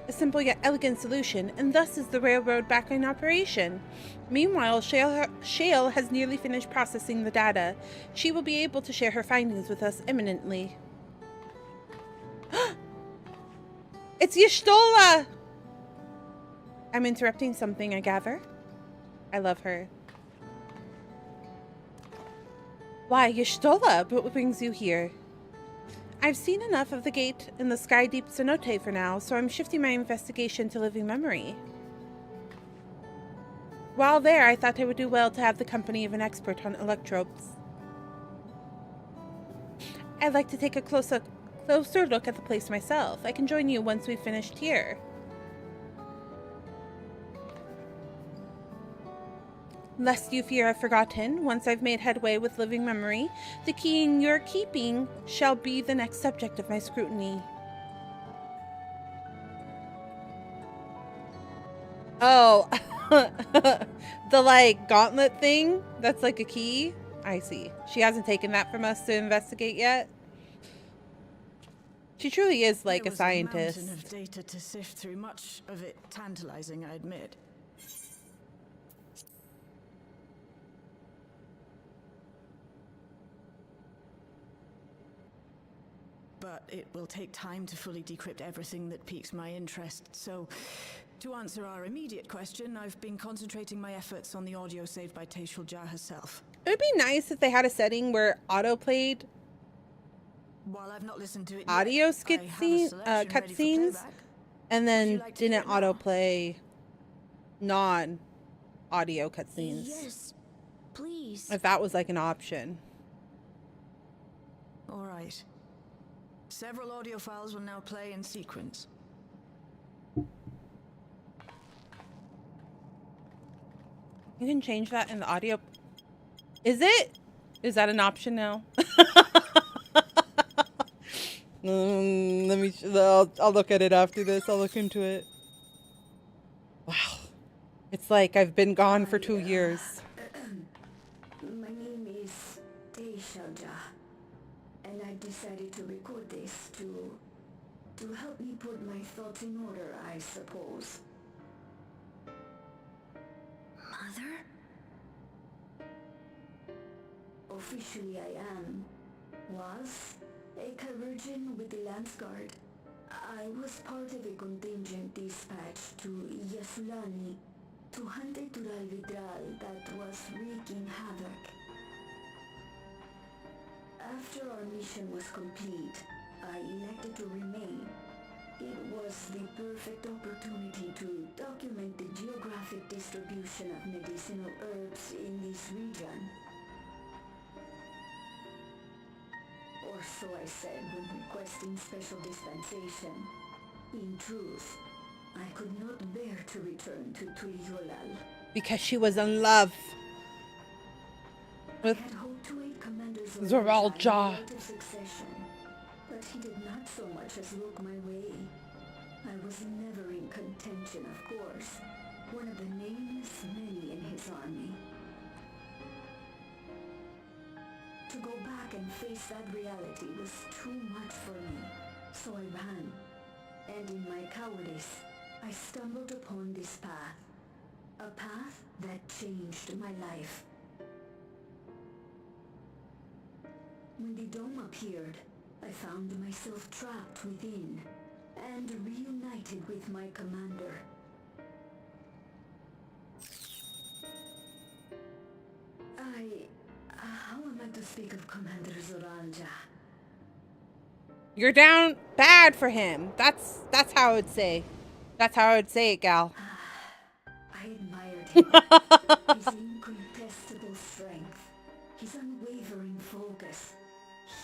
A simple yet elegant solution, and thus is the railroad back in operation. Meanwhile, Shale has nearly finished processing the data. She will be able to share her findings with us imminently. It's Y'shtola! I'm interrupting something, I gather. I love her. Why, Y'shtola, what brings you here? I've seen enough of the gate in the Sky Deep cenote for now, so I'm shifting my investigation to living memory. While there, I thought I would do well to have the company of an expert on electropes. I'd like to take a closer look at the place myself. I can join you once we've finished here. Lest you fear I've forgotten, once I've made headway with living memory, the key in your keeping shall be the next subject of my scrutiny. Oh, the like gauntlet thing? That's like a key? I see. She hasn't taken that from us to investigate yet. She truly is like a scientist. There was a mountain of data to sift through, much of it tantalizing, I admit. But it will take time to fully decrypt everything that piques my interest. So, to answer our immediate question, I've been concentrating my efforts on the audio saved by Teishulja herself. It would be nice if they had a setting where auto-played While I've not listened to it audio yet, I have a selection ready for cutscenes, playback. and then Would you like to hear didn't it now? auto-play non-audio cutscenes. Yes, please. If that was like an option. All right. Several audio files will now play in sequence. You can change that in the audio. Is it? Is that an option now? Let me. I'll look at it after this. I'll look into it. Wow. It's like I've been gone for 2 years. My name is Teishulja, and I decided to record this to help me put my thoughts in order, I suppose. Mother? Officially I was a Virgin with the Lance Guard. I was part of a contingent dispatched to Yasulani to hunt a Tural Vidral that was wreaking havoc. After our mission was complete, I elected to remain. It was the perfect opportunity to document the geographic distribution of medicinal herbs in this region. Or so I said when requesting special dispensation. In truth, I could not bear to return to Tuliolal. Because she was in love with I had hoped to aid Commander Zoral Jah. in the succession, but he did not so much as look my way. I was never in contention, of course. One of the nameless many in his army. To go back and face that reality was too much for me, so I ran. And in my cowardice, I stumbled upon this path. A path that changed my life. When the dome appeared, I found myself trapped within and reunited with my commander. How am I to speak of Commander Zoral Jah? You're down bad for him. That's how I would say. That's how I would say it, gal. I admired him. His incontestable strength. His unwavering focus.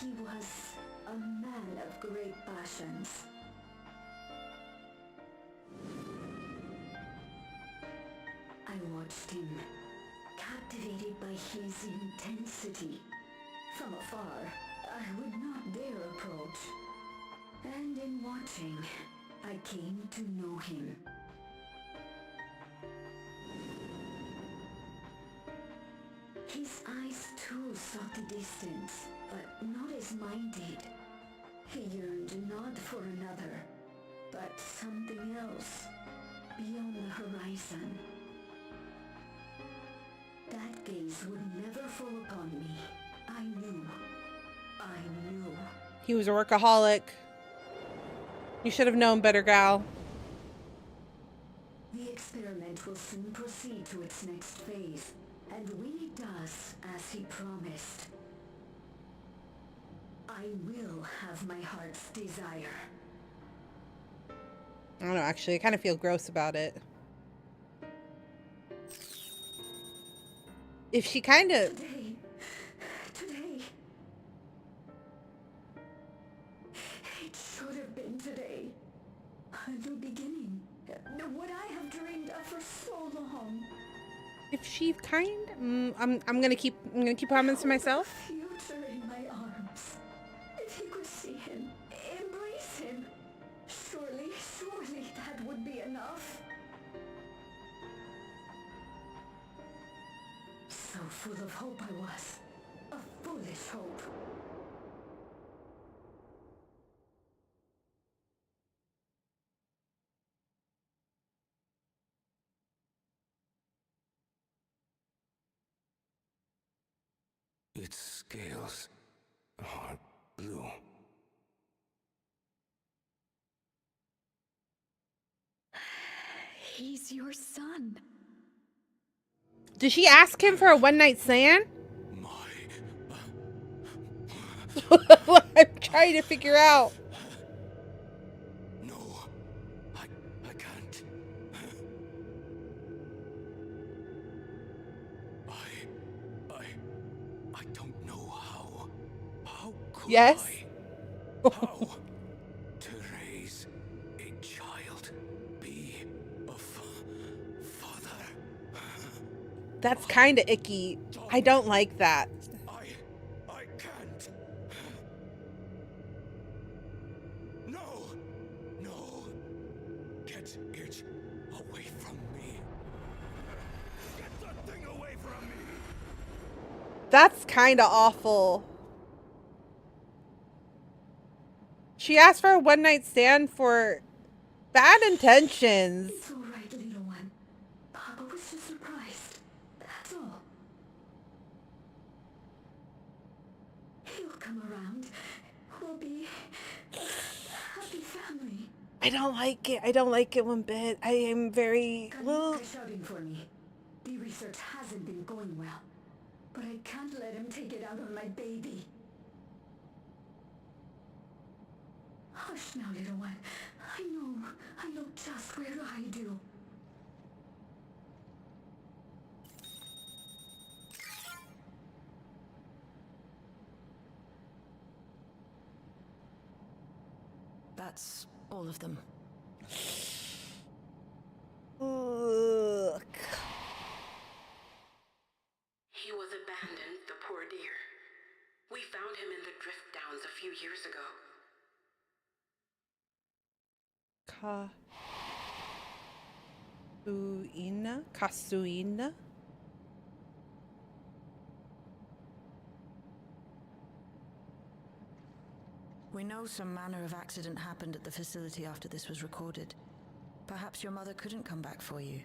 He was a man of great passions. I watched him, captivated by his intensity. From afar, I would not dare approach. And in watching, I came to know him. His eyes too sought the distance, but not as mine did. He yearned not for another, but something else, beyond the horizon. That gaze would never fall upon me. I knew. He was a workaholic. You should have known better, gal. The experiment will soon proceed to its next phase, and when it does, as he promised, I will have my heart's desire. I don't know, actually. I kind of feel gross about it. If she kind of... Today. It should have been today. A new beginning. What I have dreamed of for so long. If she kind... I'm gonna keep comments to myself. Future in my arms. If he could see him, embrace him. Surely that would be enough. So full of hope I was. A foolish hope. Its scales are blue. He's your son. Did she ask him for a one-night stand? I'm trying to figure out. No, I can't. I don't know how. How could Yes? I? How to raise a child, be a father? That's kind of icky. I don't like that. I can't. No. Get it away from me. Get that thing away from me. That's kind of awful. She asked for a one-night stand for bad intentions. It's all right, little one. Papa was just surprised. That's all. He'll come around. We'll be a happy family. I don't like it. I don't like it one bit. I am very... Kanika shouting for me. The research hasn't been going well. But I can't let him take it out on my baby. Hush now, little one. I know just where I do. That's all of them. Ugh. He was abandoned, the poor dear. We found him in the drift downs a few years ago. Kasuina? We know some manner of accident happened at the facility after this was recorded. Perhaps your mother couldn't come back for you.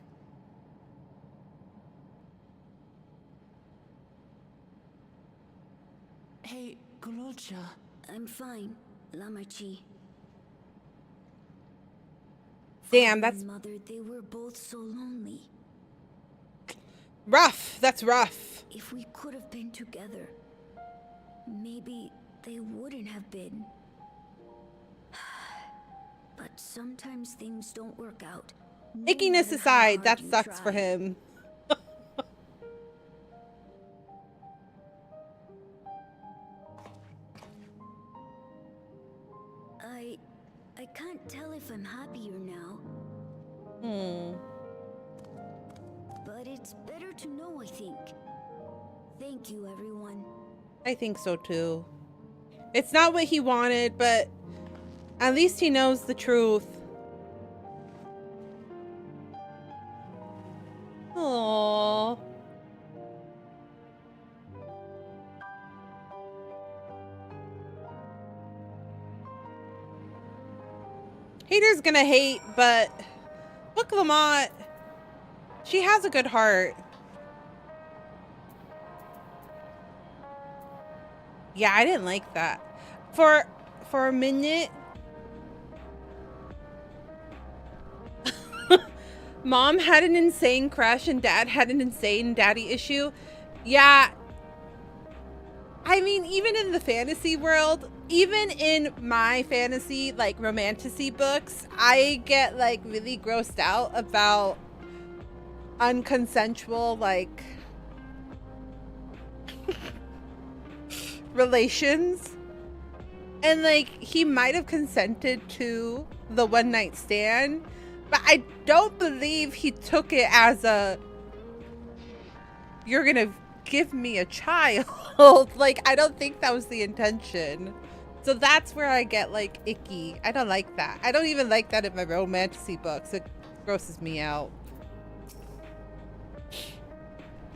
Hey, Gulolcha. I'm fine, Lamarchi. Damn, Father that's and mother, they were both so lonely. rough. That's rough. If we could have been together, maybe they wouldn't have been. But sometimes things don't work out. No Ickiness matter how aside, hard that you sucks for try. him. I can't tell if I'm happier now. But it's better to know, I think. Thank you, everyone. I think so too. It's not what he wanted, but at least he knows the truth. Aww. Haters gonna hate, but look, Lamont. She has a good heart. Yeah, I didn't like that. For a minute. Mom had an insane crush and dad had an insane daddy issue. Yeah. I mean, even in the fantasy world, even in my fantasy, like, romantasy books, I get, like, really grossed out about unconsensual, like, relations. And, like, he might have consented to the one night stand, but I don't believe he took it as a, you're gonna give me a child. Like, I don't think that was the intention. So that's where I get, like, icky. I don't like that. I don't even like that in my romantasy books. It grosses me out.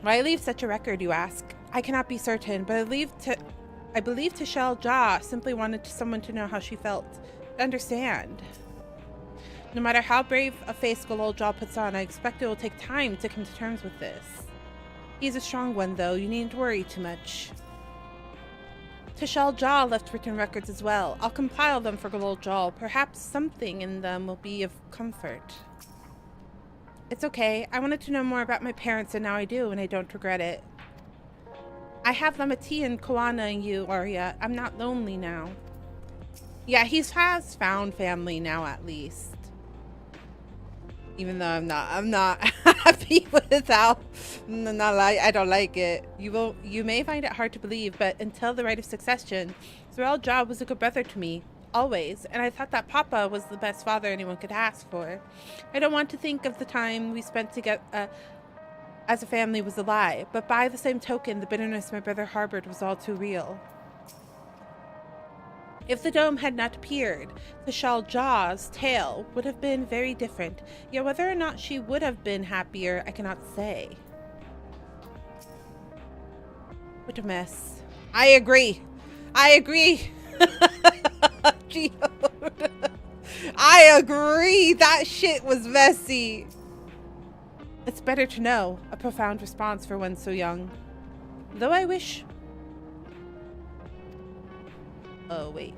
Why leave such a record, you ask? I cannot be certain, but I believe Tashel Ja simply wanted someone to know how she felt. To understand. No matter how brave a face Golol Ja puts on, I expect it will take time to come to terms with this. He's a strong one, though. You needn't worry too much. Tashel Ja left written records as well. I'll compile them for Golol Ja. Perhaps something in them will be of comfort. It's okay. I wanted to know more about my parents, and now I do, and I don't regret it. I have Lamati and Koana and you, Arya. I'm not lonely now. Yeah, he has found family now, at least. Even though I'm not happy with how, I don't like it. You may find it hard to believe, but until the rite of succession, Zorel Ja was a good brother to me, always, and I thought that Papa was the best father anyone could ask for. I don't want to think of the time we spent together as a family was a lie, but by the same token, the bitterness my brother harbored was all too real. If the dome had not appeared, Tashel Ja's tale would have been very different. Yet whether or not she would have been happier, I cannot say. What a mess. I agree. Geode. I agree. That shit was messy. It's better to know. A profound response for one so young. Though I wish... Oh, wait.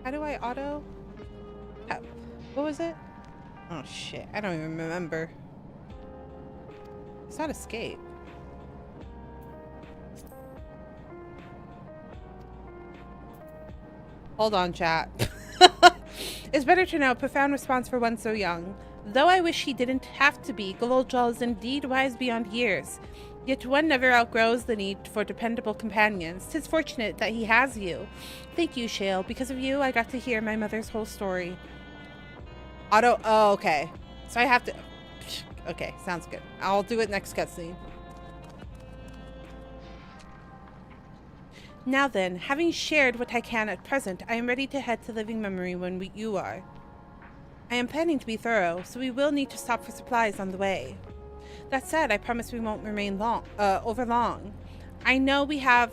How do I auto? What was it? Oh, shit. I don't even remember. It's not escape. Hold on, chat. It's better to know. A profound response for one so young. Though I wish he didn't have to be, Golol Ja is indeed wise beyond years. Yet one never outgrows the need for dependable companions. 'Tis fortunate that he has you. Thank you, Shale. Because of you, I got to hear my mother's whole story. Oh, okay. So I have to... Okay, sounds good. I'll do it next cutscene. Now then, having shared what I can at present, I am ready to head to Living Memory when you are. I am planning to be thorough, so we will need to stop for supplies on the way. That said, I promise we won't remain over long. I know we have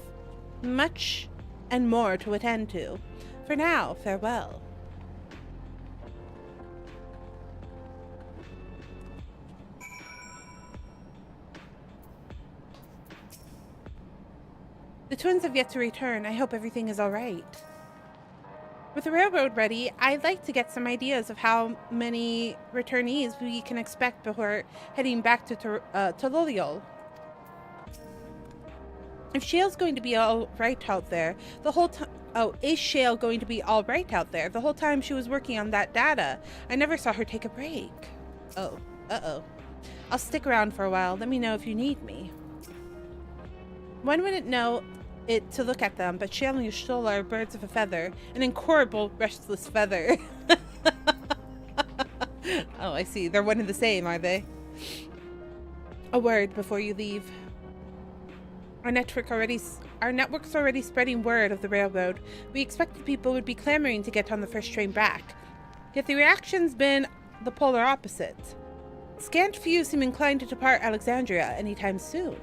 much and more to attend to. For now, farewell. The twins have yet to return. I hope everything is all right. With the railroad ready, I'd like to get some ideas of how many returnees we can expect before heading back to Tololiol. If Shale's going to be all right out there the whole time... Oh, is Shale going to be all right out there the whole time she was working on that data? I never saw her take a break. Oh, uh-oh. I'll stick around for a while. Let me know if you need me. One wouldn't know it to look at them, but Shale and Yushul are birds of a feather. An incorrigible, restless feather. Oh, I see. They're one and the same, are they? A word before you leave. Our network's already spreading word of the railroad. We expected people would be clamoring to get on the first train back. Yet the reaction's been the polar opposite. Scant few seem inclined to depart Alexandria anytime soon.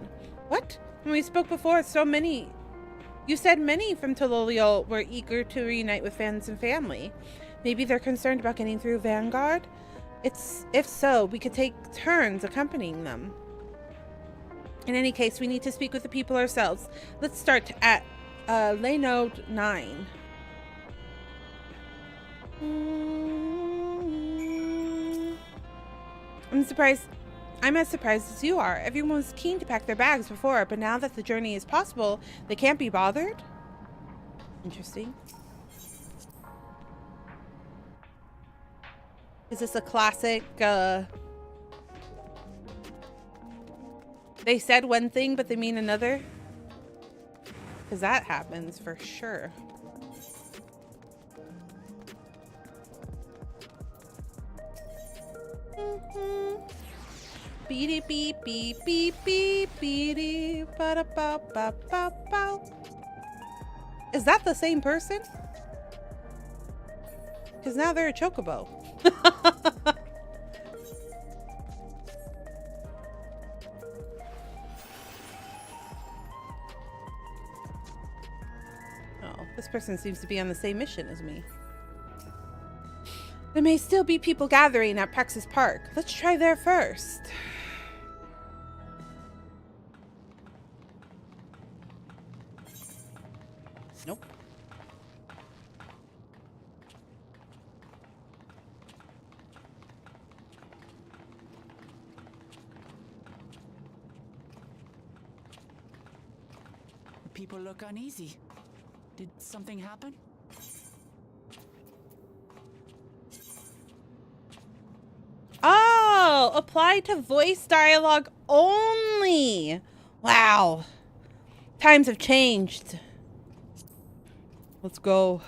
What? When we spoke before, so many... You said many from Tololiol were eager to reunite with fans and family. Maybe they're concerned about getting through Vanguard? If so, we could take turns accompanying them. In any case, we need to speak with the people ourselves. Let's start at Laynode 9. I'm as surprised as you are. Everyone was keen to pack their bags before, but now that the journey is possible, they can't be bothered? Interesting. Is this a classic, they said one thing, but they mean another? Because that happens for sure. Beep beep beep beep beep beep ba da ba ba ba ba. Is that the same person? Because now they're a chocobo. Oh, this person seems to be on the same mission as me. There may still be people gathering at Praxis Park. Let's try there first. Nope. People look uneasy. Did something happen? Oh, apply to voice dialogue only. Wow. Times have changed. Let's go.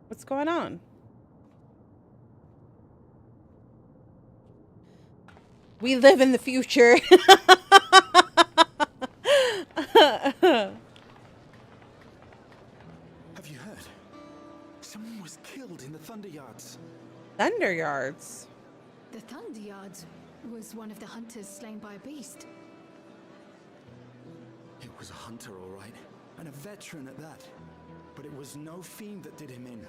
What's going on? We live in the future. Have you heard? Someone was killed in the Thunder Yards. Thunder Yards? The Thunder Yards was one of the hunters slain by a beast. It was a hunter, all right, and a veteran at that. But it was no fiend that did him in.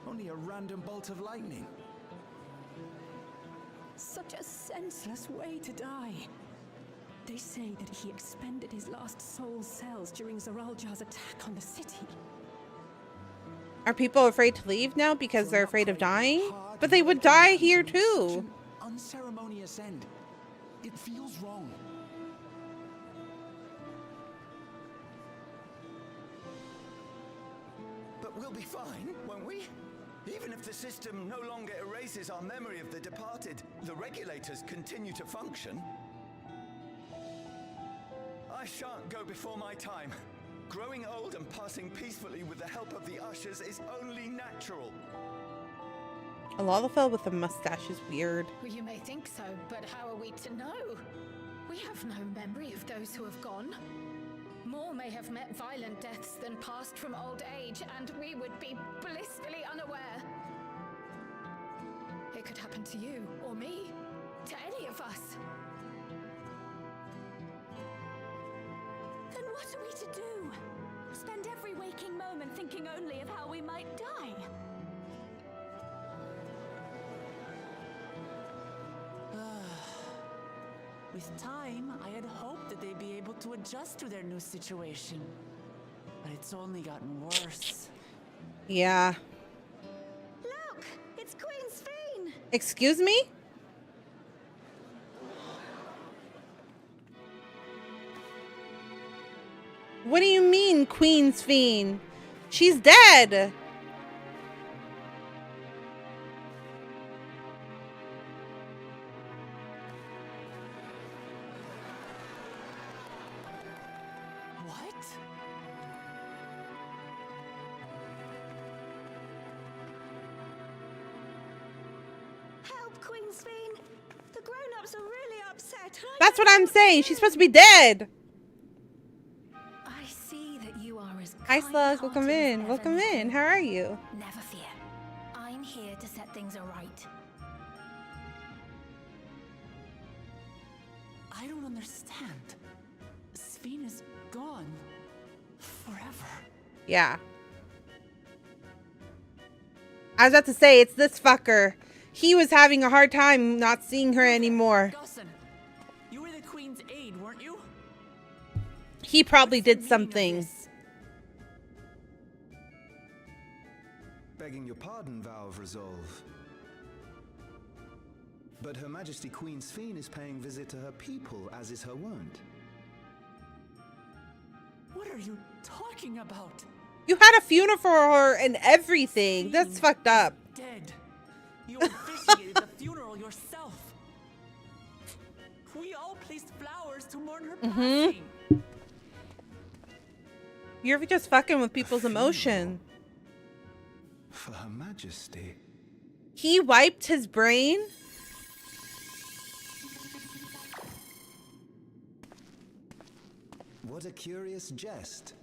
Only a random bolt of lightning. Such a senseless way to die. They say that he expended his last soul cells during Zaraljar's attack on the city. Are people afraid to leave now because they're afraid of dying? But they would die here too. Unceremonious end. It feels wrong. But we'll be fine, won't we? Even if the system no longer erases our memory of the departed, the regulators continue to function. I shan't go before my time. Growing old and passing peacefully with the help of the ushers is only natural. A Lalafell with a mustache is weird. Well, you may think so, but how are we to know? We have no memory of those who have gone. More may have met violent deaths than passed from old age, and we would be blissfully unaware. It could happen to you, or me, to any of us. Then what are we to do? Spend every waking moment thinking only of how we might die? With time, I had hoped that they'd be able to adjust to their new situation. But it's only gotten worse. Yeah. Look! It's Queen Sphene! Excuse me? What do you mean, Queen Sphene? She's dead! Queen Sphene, the grown-ups are really upset. That's what I'm saying. She's supposed to be dead. I see that you are as Hi, Slug. Welcome in. Welcome in. How are you? Never fear. I'm here to set things aright. I don't understand. Sphene is gone. Forever. Yeah. I was about to say, it's this fucker. He was having a hard time not seeing her anymore. Gusson, you were the Queen's aide, weren't you? He probably did something. Begging your pardon, Vow of Resolve. But Her Majesty Queen Sphene is paying visit to her people, as is her wont. What are you talking about? You had a funeral for her and everything. That's fucked up. Dead. You officiated the funeral yourself. We all placed flowers to mourn her passing. You're just fucking with people's emotion. For Her Majesty. He wiped his brain? What a curious jest.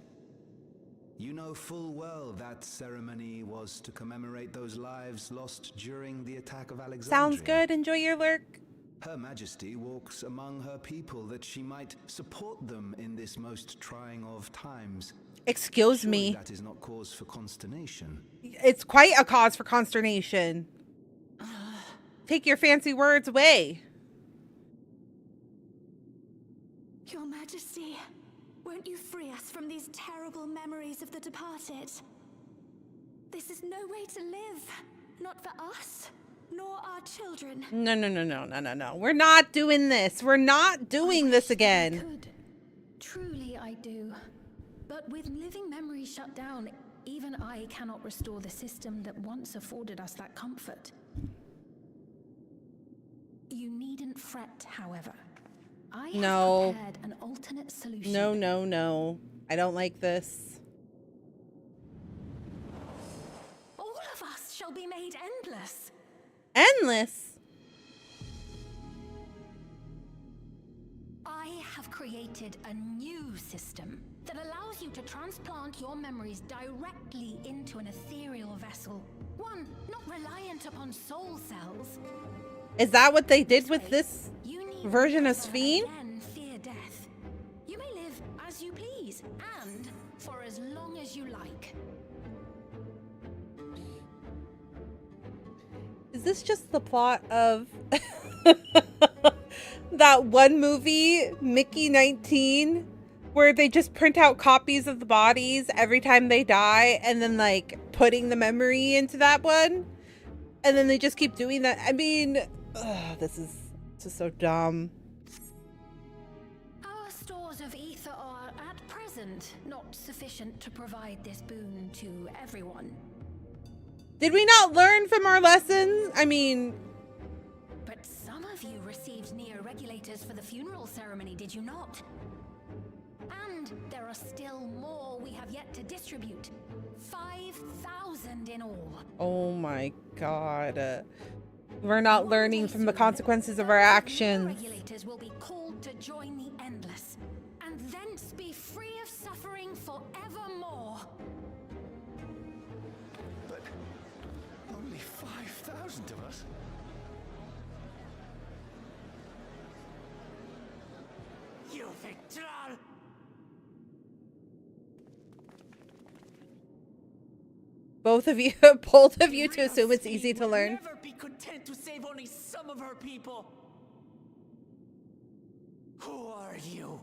You know full well that ceremony was to commemorate those lives lost during the attack of Alexandria. Sounds good. Enjoy your lurk. Her Majesty walks among her people that she might support them in this most trying of times. Excuse me. That is not cause for consternation. It's quite a cause for consternation. Take your fancy words away. Your Majesty, won't you free us from these terrible memories of the departed? This is no way to live. Not for us, nor our children. No. We're not doing this. We're not doing this again. I could. Truly, I do. But with living memory shut down, even I cannot restore the system that once afforded us that comfort. You needn't fret, however. I have prepared an alternate solution. No. I don't like this. All of us shall be made endless. Endless? I have created a new system that allows you to transplant your memories directly into an ethereal vessel. One not reliant upon soul cells. Is that what they did with this version of Sphene? Fear death. You may live as you please and for as long as you like. Is this just the plot of that one movie, Mickey 19, where they just print out copies of the bodies every time they die and then like putting the memory into that one? And then they just keep doing that. I mean, this is just so dumb. Our stores of ether are at present not sufficient to provide this boon to everyone. Did we not learn from our lessons? I mean... But some of you received neo-regulators for the funeral ceremony, did you not? And there are still more we have yet to distribute. 5,000 in all. Oh my god. We're not learning from the consequences of our actions. Regulators will be called to join the Endless, and thence be free of suffering forevermore. But only 5,000 of us? You victor! Both of you to assume it's easy to learn. Never be content to save only some of her people. Who are you?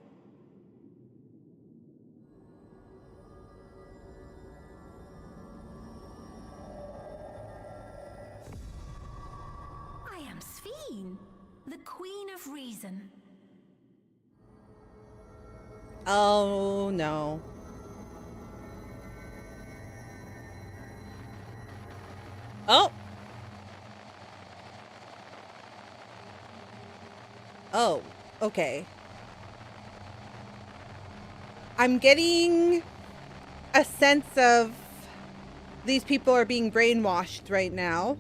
I am Sphene, the Queen of Reason. Oh no. Oh. Oh, okay. I'm getting a sense of these people are being brainwashed right now.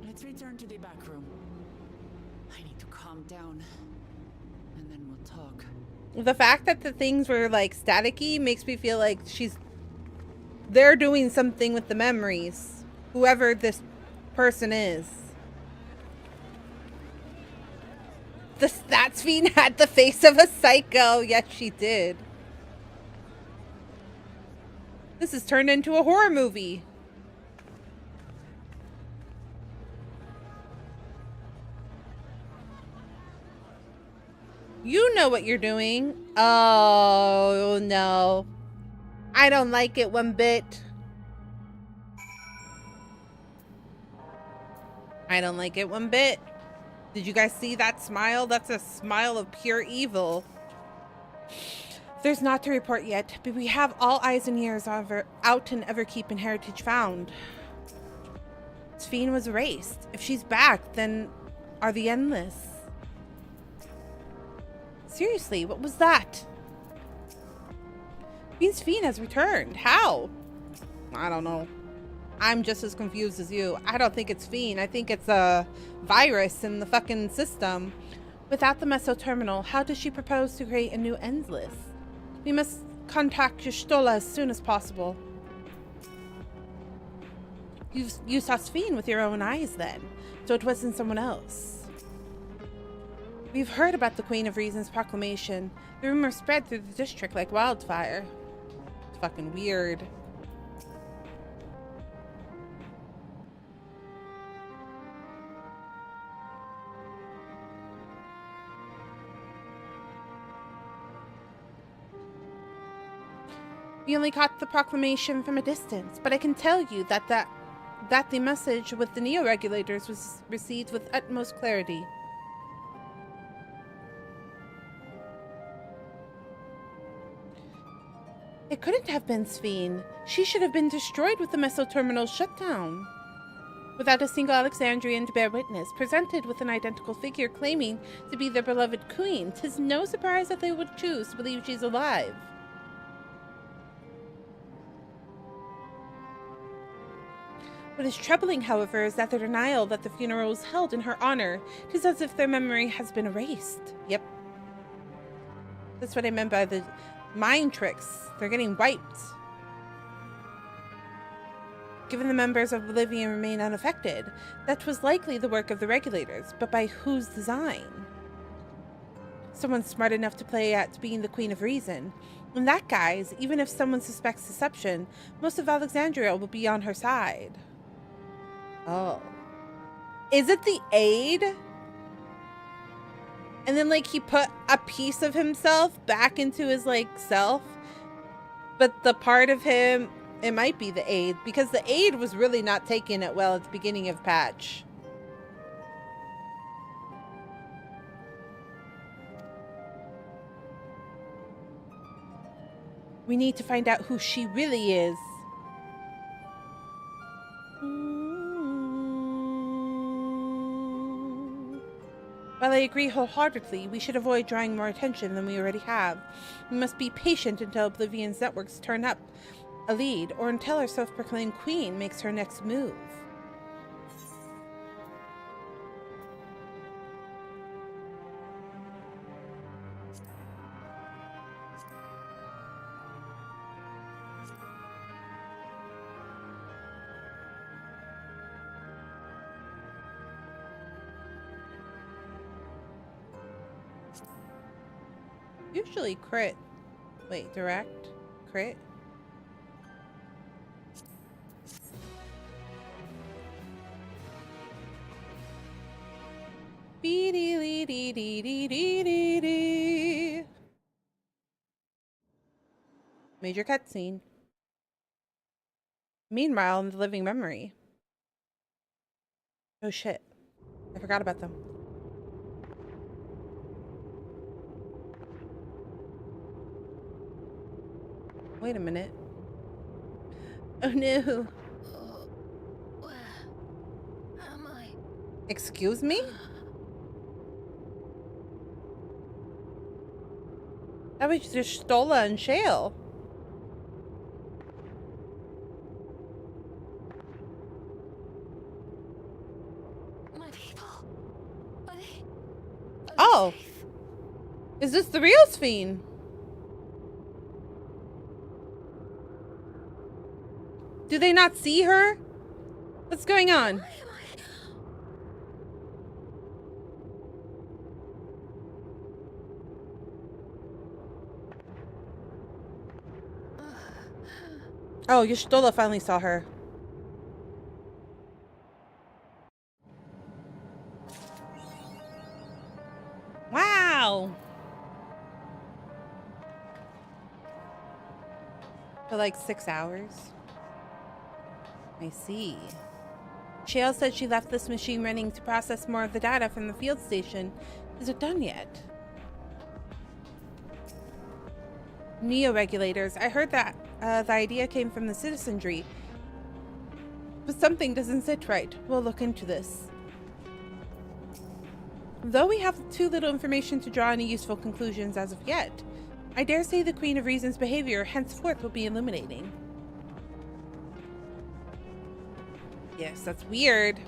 Let's return to the back room. I need to calm down, and then we'll talk. The fact that the things were like staticky makes me feel like they're doing something with the memories, whoever this person is. That Sphene had the face of a psycho. Yes, she did. This has turned into a horror movie. You know what you're doing. Oh, no. I don't like it one bit. I don't like it one bit. Did you guys see that smile? That's a smile of pure evil. There's not to report yet, but we have all eyes and ears out in Everkeep and Heritage found. Sphene was erased. If she's back, then are the Endless. Seriously, what was that? Sphene has returned. How? I don't know. I'm just as confused as you. I don't think it's Sphene. I think it's a virus in the fucking system. Without the Meso Terminal, how does she propose to create a new Endless? We must contact Y'shtola as soon as possible. You saw Sphene with your own eyes then, so it wasn't someone else. We've heard about the Queen of Reason's proclamation. The rumor spread through the district like wildfire. It's fucking weird. We only caught the proclamation from a distance, but I can tell you that the message with the Neo-Regulators was received with utmost clarity. It couldn't have been Sphene. She should have been destroyed with the Meso Terminal shut down. Without a single Alexandrian to bear witness, presented with an identical figure claiming to be their beloved queen, 'tis no surprise that they would choose to believe she's alive. What is troubling, however, is that the denial that the funeral was held in her honor. 'Tis as if their memory has been erased. Yep. That's what I meant by the mind tricks. They're getting wiped. Given the members of Oblivion remain unaffected, that was likely the work of the Regulators, but by whose design? Someone smart enough to play at being the Queen of Reason. In that guise, even if someone suspects deception, most of Alexandria will be on her side. Oh. Is it the aid? And then, like, he put a piece of himself back into his, like, self. But the part of him, it might be the aid. Because the aid was really not taking it well at the beginning of patch. We need to find out who she really is. While I agree wholeheartedly, we should avoid drawing more attention than we already have. We must be patient until Oblivion's networks turn up a lead, or until our self-proclaimed queen makes her next move. Usually crit. Wait, direct? Crit? Bee-dee-lee-dee-dee-dee-dee-dee. Major cutscene. Meanwhile, in the living memory. Oh shit. I forgot about them. Wait a minute. Oh no. Where am I? Excuse me? That was just Stola and Shale. My people. Are they Oh. safe? Is this the real Sphene? Do they not see her? What's going on? Why am Oh, Y'shtola finally saw her. Wow! For like 6 hours. I see. Shale said she left this machine running to process more of the data from the field station. Is it done yet? Neo-regulators. I heard that the idea came from the citizenry. But something doesn't sit right. We'll look into this. Though we have too little information to draw any useful conclusions as of yet, I dare say the Queen of Reason's behavior henceforth will be illuminating. Yes, that's weird.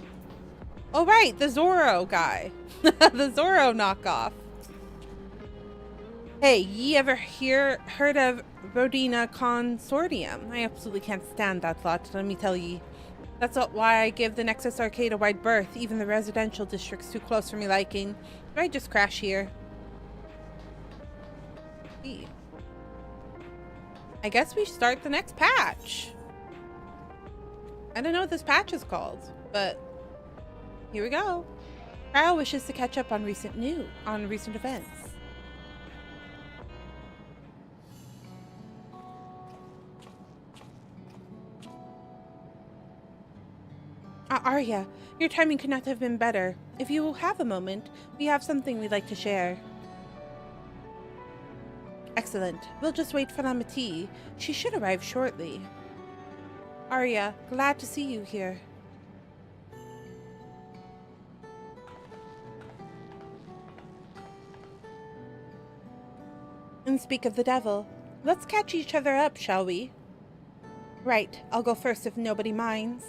Oh right, the Zorro guy. The Zorro knockoff. Hey, ye ever heard of Rodina Consortium? I absolutely can't stand that lot, let me tell ye. That's why I give the Nexus Arcade a wide berth. Even the residential district's too close for me liking. I just crash here. I guess we start the next patch. I don't know what this patch is called, but here we go. Kyle wishes to catch up on recent events. Arya, your timing could not have been better. If you will have a moment, we have something we'd like to share. Excellent. We'll just wait for Lamati. She should arrive shortly. Arya, glad to see you here. And speak of the devil, let's catch each other up, shall we? Right, I'll go first if nobody minds.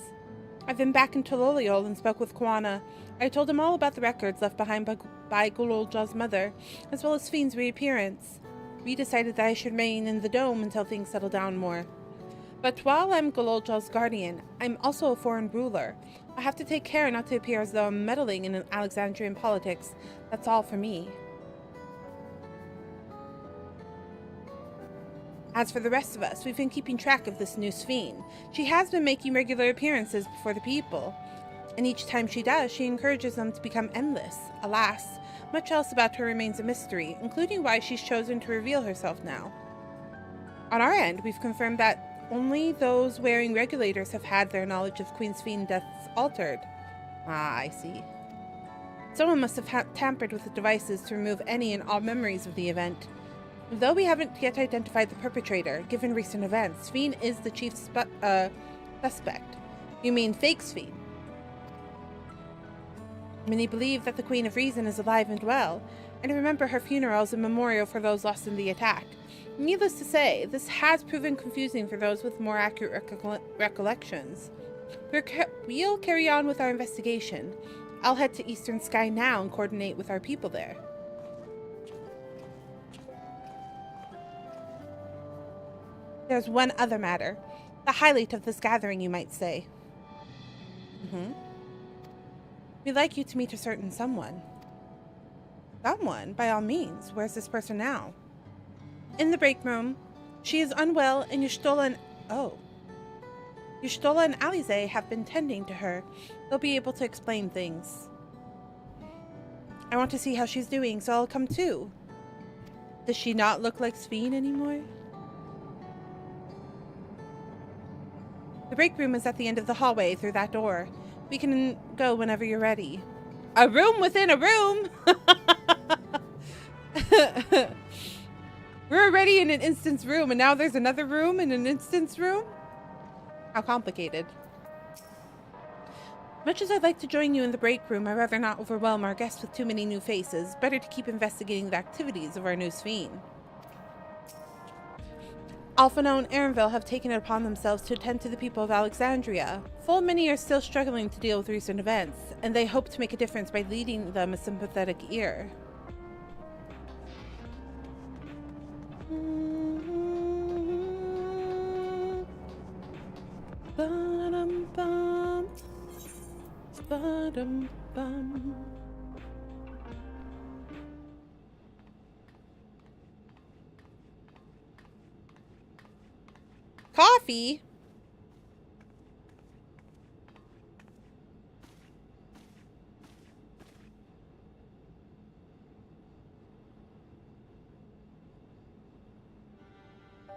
I've been back in Tololiol and spoke with Kwana. I told him all about the records left behind by Gulolja's mother, as well as Sphene's reappearance. We decided that I should remain in the dome until things settle down more. But while I'm Gulolja's guardian, I'm also a foreign ruler. I have to take care not to appear as though I'm meddling in Alexandrian politics. That's all for me. As for the rest of us, we've been keeping track of this new Sphene. She has been making regular appearances before the people, and each time she does, she encourages them to become endless. Alas, much else about her remains a mystery, including why she's chosen to reveal herself now. On our end, we've confirmed that only those wearing regulators have had their knowledge of Queen Sphene deaths altered. Ah, I see. Someone must have tampered with the devices to remove any and all memories of the event. Though we haven't yet identified the perpetrator, given recent events, Sphene is the chief suspect. You mean fake Sphene? Many believe that the Queen of Reason is alive and well, and remember her funeral as a memorial for those lost in the attack. Needless to say, this has proven confusing for those with more accurate recollections. We'll carry on with our investigation. I'll head to Eastern Sky now and coordinate with our people there. There's one other matter. The highlight of this gathering, you might say. We'd like you to meet a certain someone. Someone? By all means. Where's this person now? In the break room. She is unwell, and Y'shtola and Alize have been tending to her. They'll be able to explain things. I want to see how she's doing, so I'll come too. Does she not look like Sphene anymore? The break room is at the end of the hallway through that door. We can go whenever you're ready. A room within a room? We're already in an instance room, and now there's another room in an instance room? How complicated. Much as I'd like to join you in the break room, I'd rather not overwhelm our guests with too many new faces. Better to keep investigating the activities of our new Sphene. Alphinaud and Erenville have taken it upon themselves to attend to the people of Alexandria. Full many are still struggling to deal with recent events, and they hope to make a difference by leading them a sympathetic ear. Ba-dum-bum. Ba-dum-bum. Coffee?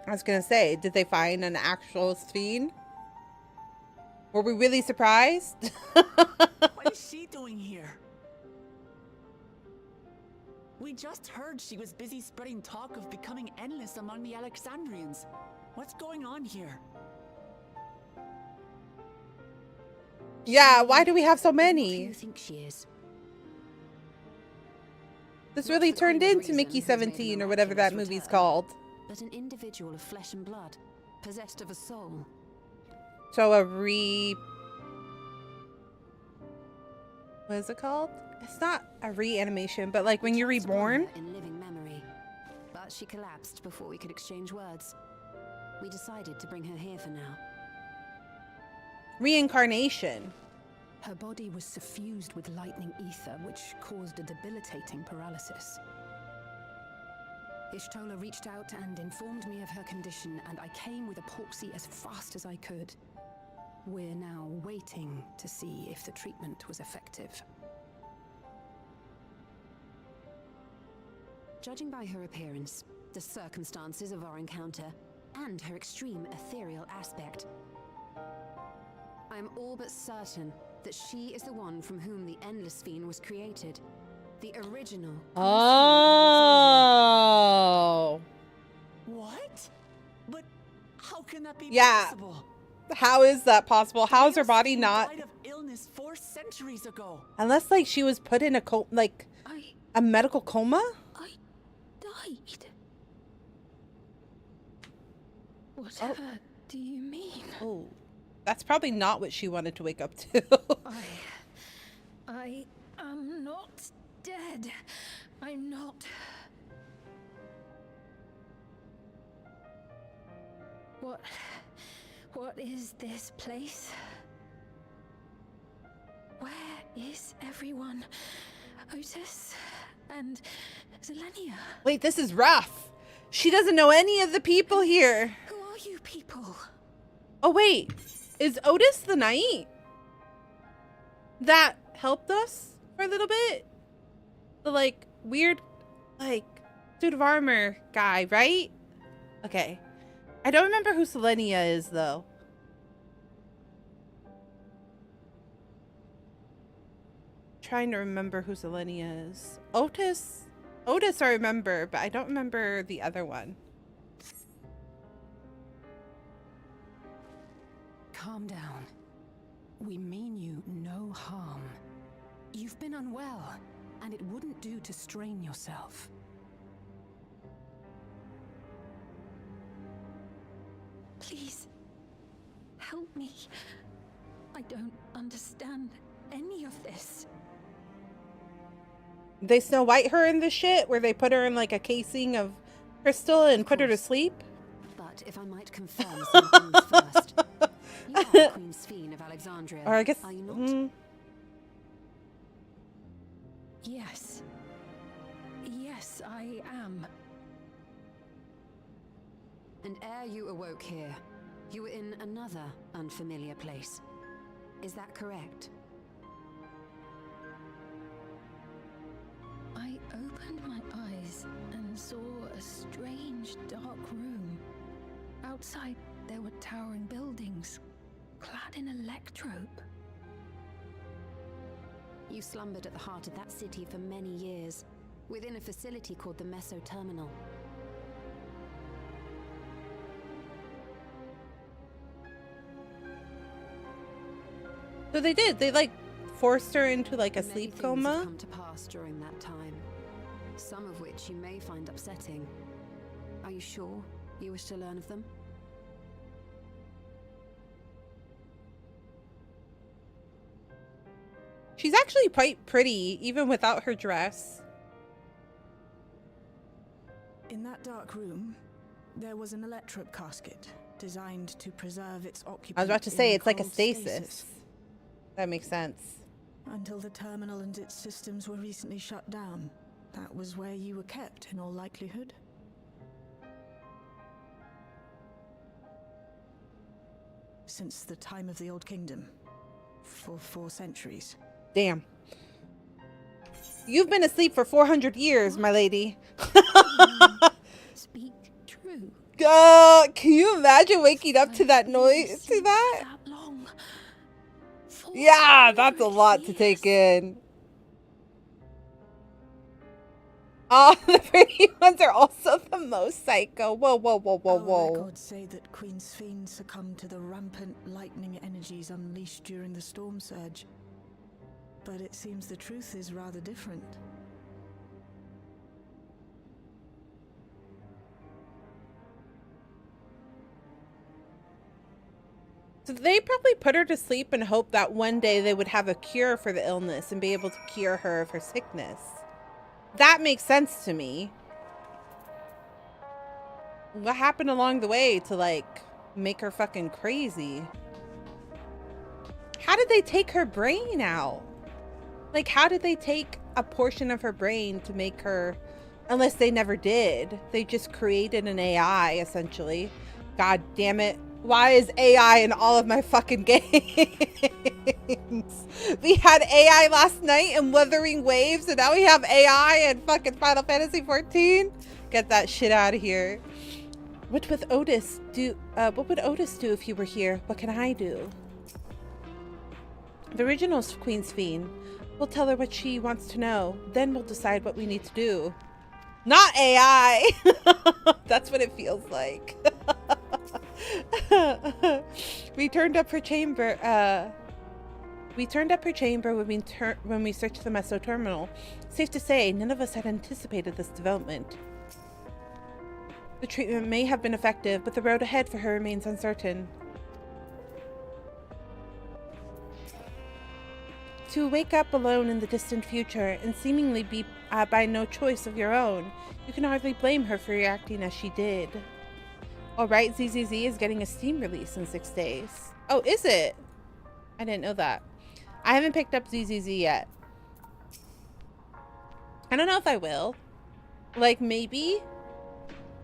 I was gonna say, did they find an actual Sphene? Were we really surprised? What is she doing here? We just heard she was busy spreading talk of becoming endless among the Alexandrians. What's going on here? Yeah, why do we have so many? Who do you think she is? This really turned into Mickey 17 or whatever that movie's called. But an individual of flesh and blood, possessed of a soul. So what is it called? It's not a reanimation, but like when you're reborn. In living memory, but she collapsed before we could exchange words. We decided to bring her here for now. Reincarnation. Her body was suffused with lightning ether, which caused a debilitating paralysis. Y'shtola reached out and informed me of her condition, and I came with a proxy as fast as I could. We're now waiting to see if the treatment was effective. Judging by her appearance, the circumstances of our encounter, and her extreme ethereal aspect, I am all but certain that she is the one from whom the Endless Sphene was created. The original. Oh. What? But how can that be possible? How is that possible? How is her body not? Died of illness 4 centuries ago. Unless like she was put in a a medical coma? I died. Whatever do you mean? Oh. That's probably not what she wanted to wake up to. I am not dead. I'm not. What is this place? Where is everyone? Otis and Zelenia. Wait, this is rough. She doesn't know any of the people here. Who are you people? Oh wait, is Otis the knight that helped us for a little bit? The like weird suit of armor guy, right? Okay. I don't remember who Zelenia is though. Trying to remember who Zelenia is. Otis Otis I remember, but I don't remember the other one. Calm down. We mean you no harm. You've been unwell, and it wouldn't do to strain yourself. Please, help me. I don't understand any of this. They Snow White her in the shit where they put her in like a casing of crystal and put her to sleep. But if I might confirm some things first. You are Queen Sphene of Alexandria, Or I guess, are you not? Yes. Yes, I am. And ere you awoke here, you were in another unfamiliar place. Is that correct? I opened my eyes and saw a strange dark room. Outside, there were towering buildings, clad in electrope. You slumbered at the heart of that city for many years, within a facility called the Meso Terminal. So they did. They like forced her into like a Many sleep things coma. have come to pass during that time, some of which you may find upsetting. Are you sure you wish to learn of them? She's actually quite pretty, even without her dress. In that dark room, there was an electrope casket designed to preserve its occupant. I was about to say, in it's like a cold stasis. That makes sense. Until the terminal and its systems were recently shut down. That was where you were kept, in all likelihood. Since the time of the Old Kingdom. For 4 centuries. Damn. You've been asleep for 400 years, my lady. Speak true. Can you imagine waking up to that noise? To that? Yeah, that's a lot to take in. Oh, the pretty ones are also the most psycho. Whoa, whoa, whoa, whoa, whoa. Our records say that Queen Sphene succumbed to the rampant lightning energies unleashed during the storm surge. But it seems the truth is rather different. So they probably put her to sleep and hope that one day they would have a cure for the illness and be able to cure her of her sickness. That makes sense to me. What happened along the way to like make her fucking crazy? How did they take her brain out? Like, how did they take a portion of her brain to make her, unless they never did. They just created an AI, essentially. God damn it. Why is AI in all of my fucking games? We had AI last night in Wuthering Waves, and now we have AI in fucking Final Fantasy 14? Get that shit out of here. What would Otis do? What would Otis do if you were here? What can I do? The original Queen Sphene. We'll tell her what she wants to know. Then we'll decide what we need to do. Not AI. That's what it feels like. We turned up her chamber when we searched the Meso Terminal. Safe to say, none of us had anticipated this development. The treatment may have been effective, but the road ahead for her remains uncertain. To wake up alone in the distant future and seemingly be by no choice of your own, you can hardly blame her for reacting as she did. Alright, XIV is getting a Steam release in 6 days. Oh, is it? I didn't know that. I haven't picked up XIV yet. I don't know if I will. Like, maybe.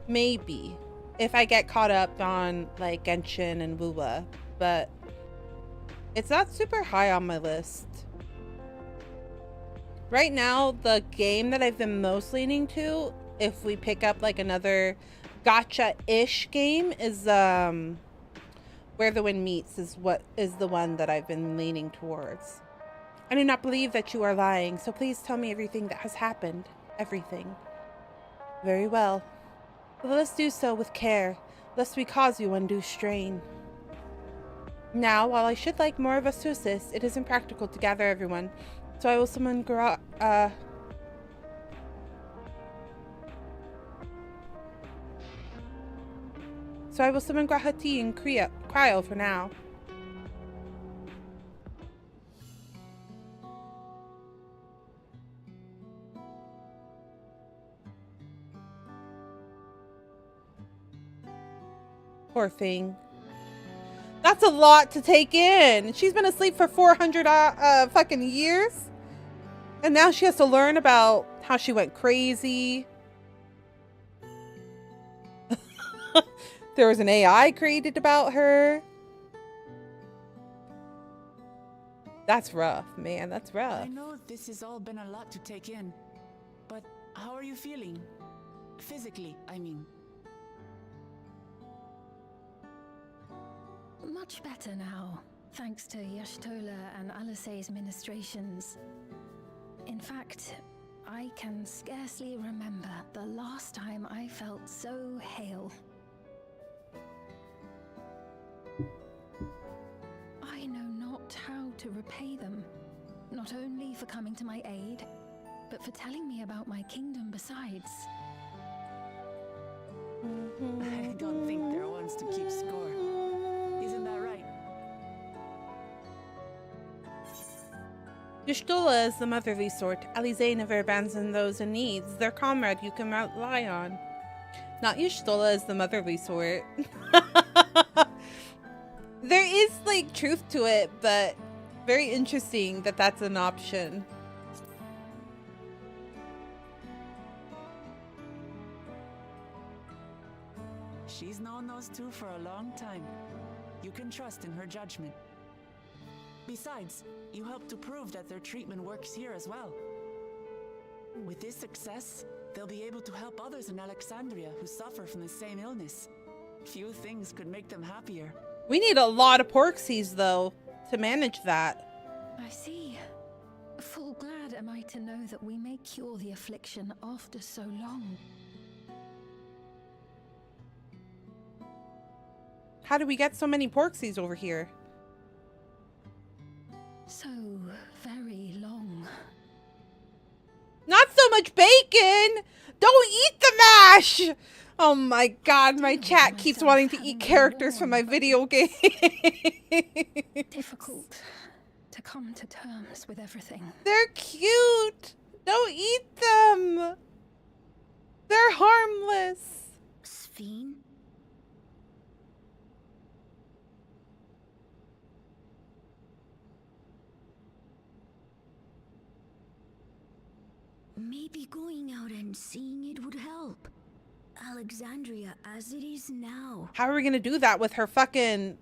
Maybe. If I get caught up on, like, Genshin and WoWa. But it's not super high on my list. Right now, the game that I've been most leaning to, if we pick up, like, another gacha-ish game, is Where the Wind Meets is the one that I've been leaning towards. I do not believe that you are lying, so please tell me everything that has happened. Everything. Very well. But let us do so with care, lest we cause you undue strain. Now, while I should like more of us to assist, it isn't practical to gather everyone, so I will summon Grahati and Cryo for now. Poor thing. That's a lot to take in. She's been asleep for 400 fucking years. And now she has to learn about how she went crazy. There was an AI created about her. That's rough, man. That's rough. I know this has all been a lot to take in, but how are you feeling? Physically, I mean. Much better now, thanks to Y'shtola and Alisei's ministrations. In fact, I can scarcely remember the last time I felt so hale. I know not how to repay them, not only for coming to my aid, but for telling me about my kingdom besides. I don't think they're ones to keep score. Isn't that right? Y'shtola is the motherly sort. Alizé never abandons those in need. Their comrade you can rely on. Not Y'shtola is the motherly sort. There is, like, truth to it, but very interesting that that's an option. She's known those two for a long time. You can trust in her judgment. Besides, you helped to prove that their treatment works here as well. With this success, they'll be able to help others in Alexandria who suffer from the same illness. Few things could make them happier. We need a lot of porksies, though, to manage that. I see. Full glad am I to know that we may cure the affliction after so long. How do we get so many porksies over here? So very long. Not so much bacon! Don't eat the mash! Oh my god, my chat keeps wanting to eat characters from my video game. Difficult to come to terms with everything. They're cute! Don't eat them! They're harmless. Sphene? Maybe going out and seeing it would help. Alexandria as it is now. How are we gonna do that with her fucking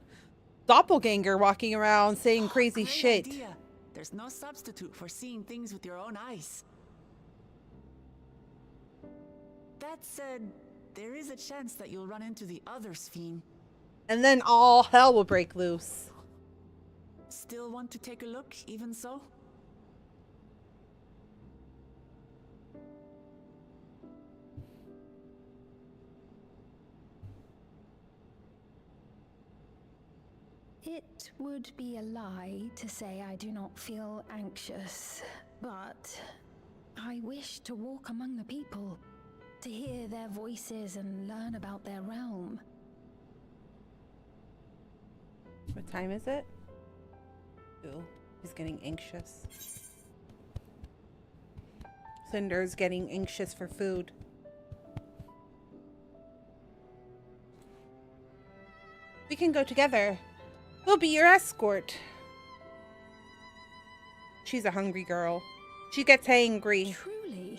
doppelganger walking around saying crazy Great shit? idea. There's no substitute for seeing things with your own eyes. That said, there is a chance that you'll run into the other Sphene. And then all hell will break loose. Still want to take a look, even so? It would be a lie to say I do not feel anxious, but I wish to walk among the people, to hear their voices and learn about their realm. What time is it? Ooh, he's getting anxious. Cinder's getting anxious for food. We can go together. We'll be your escort. She's a hungry girl. She gets angry. Truly,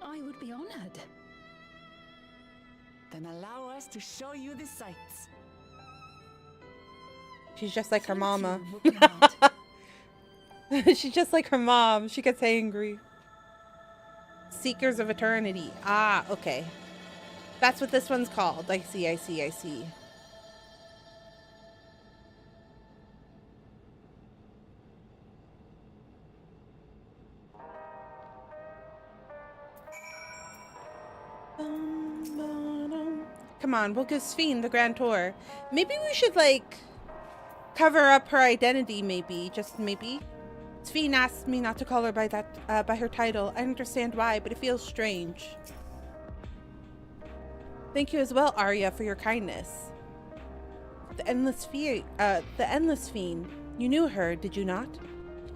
I would be honored. Then allow us to show you the sights. She's just like her mama. She's just like her mom. She gets angry. Seekers of Eternity. Ah, okay. That's what this one's called. I see, I see, I see. Come on, we'll give Sphene the grand tour. Maybe we should, like, cover up her identity, maybe. Just maybe. Sphene asked me not to call her by that, by her title. I understand why, but it feels strange. Thank you as well, Arya, for your kindness. The Endless Fiend. You knew her, did you not?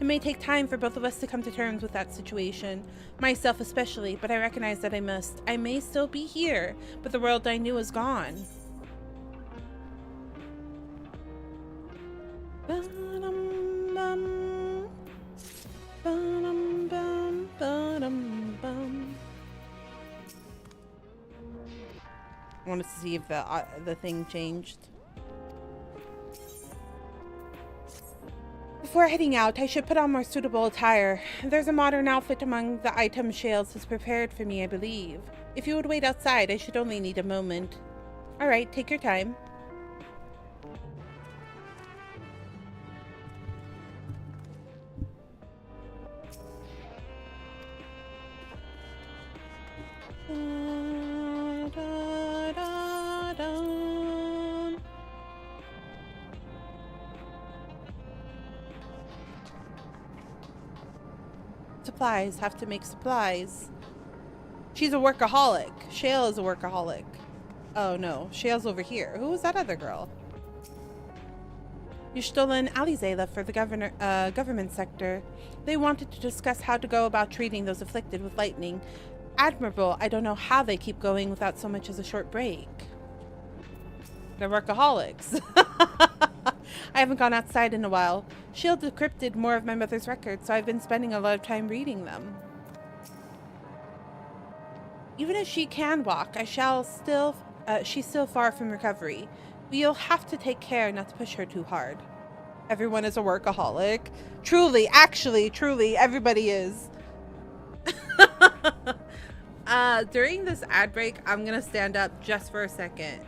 It may take time for both of us to come to terms with that situation, myself especially, but I recognize that I must. I may still be here, but the world I knew is gone. Ba-dum-bum. Ba-dum-bum. Ba-dum-bum. I wanted to see if the thing changed. Before heading out, I should put on more suitable attire. There's a modern outfit among the items Shales has prepared for me, I believe. If you would wait outside, I should only need a moment. Alright, take your time. Supplies. Have to make supplies. She's a workaholic. Shale is a workaholic. Oh no, Shale's over here. Who was that other girl? You stolen Alize left for the government sector. They wanted to discuss how to go about treating those afflicted with lightning. Admirable. I don't know how they keep going without so much as a short break. They're workaholics. I haven't gone outside in a while. Shield decrypted more of my mother's records, so I've been spending a lot of time reading them. Even if she can walk, she's still far from recovery. But you'll have to take care not to push her too hard. Everyone is a workaholic. Truly, actually, truly, everybody is. During this ad break, I'm gonna stand up just for a second.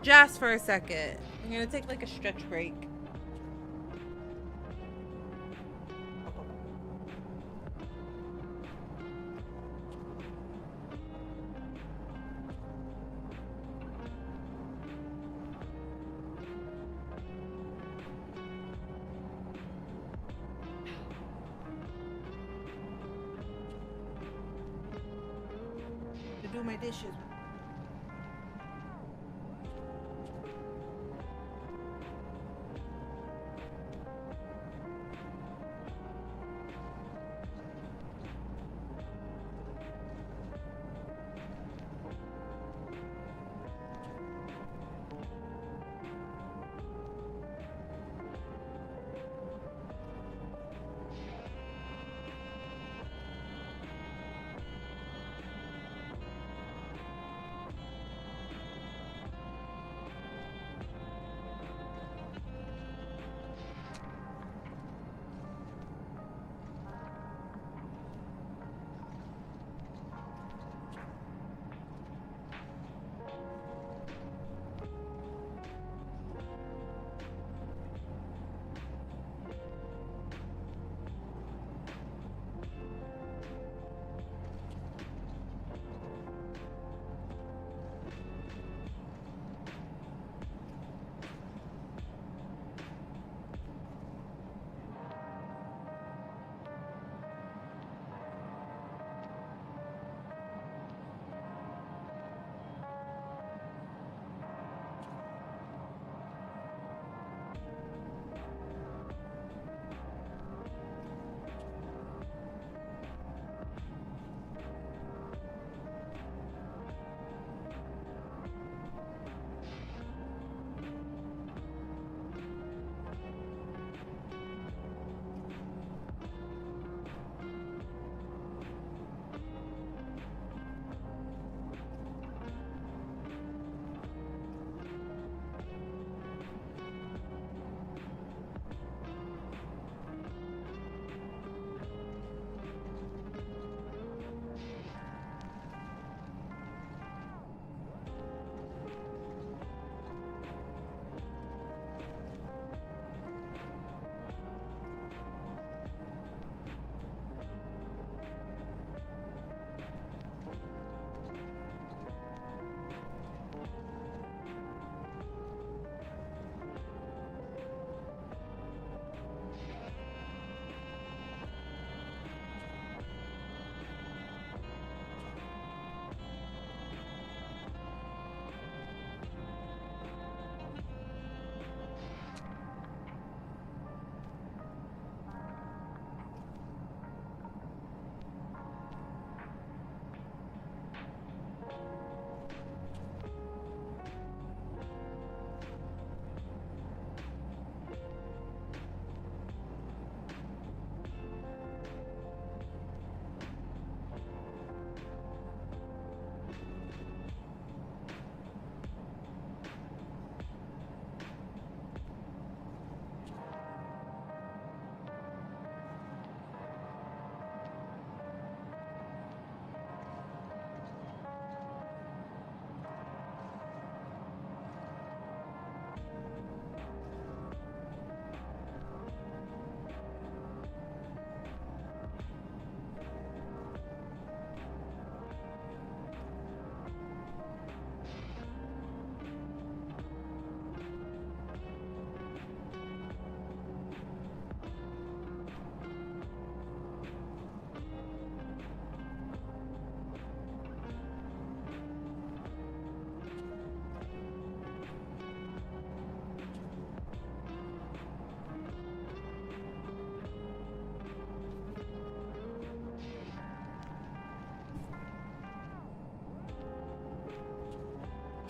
Just for a second. I'm gonna take like a stretch break. To do my dishes.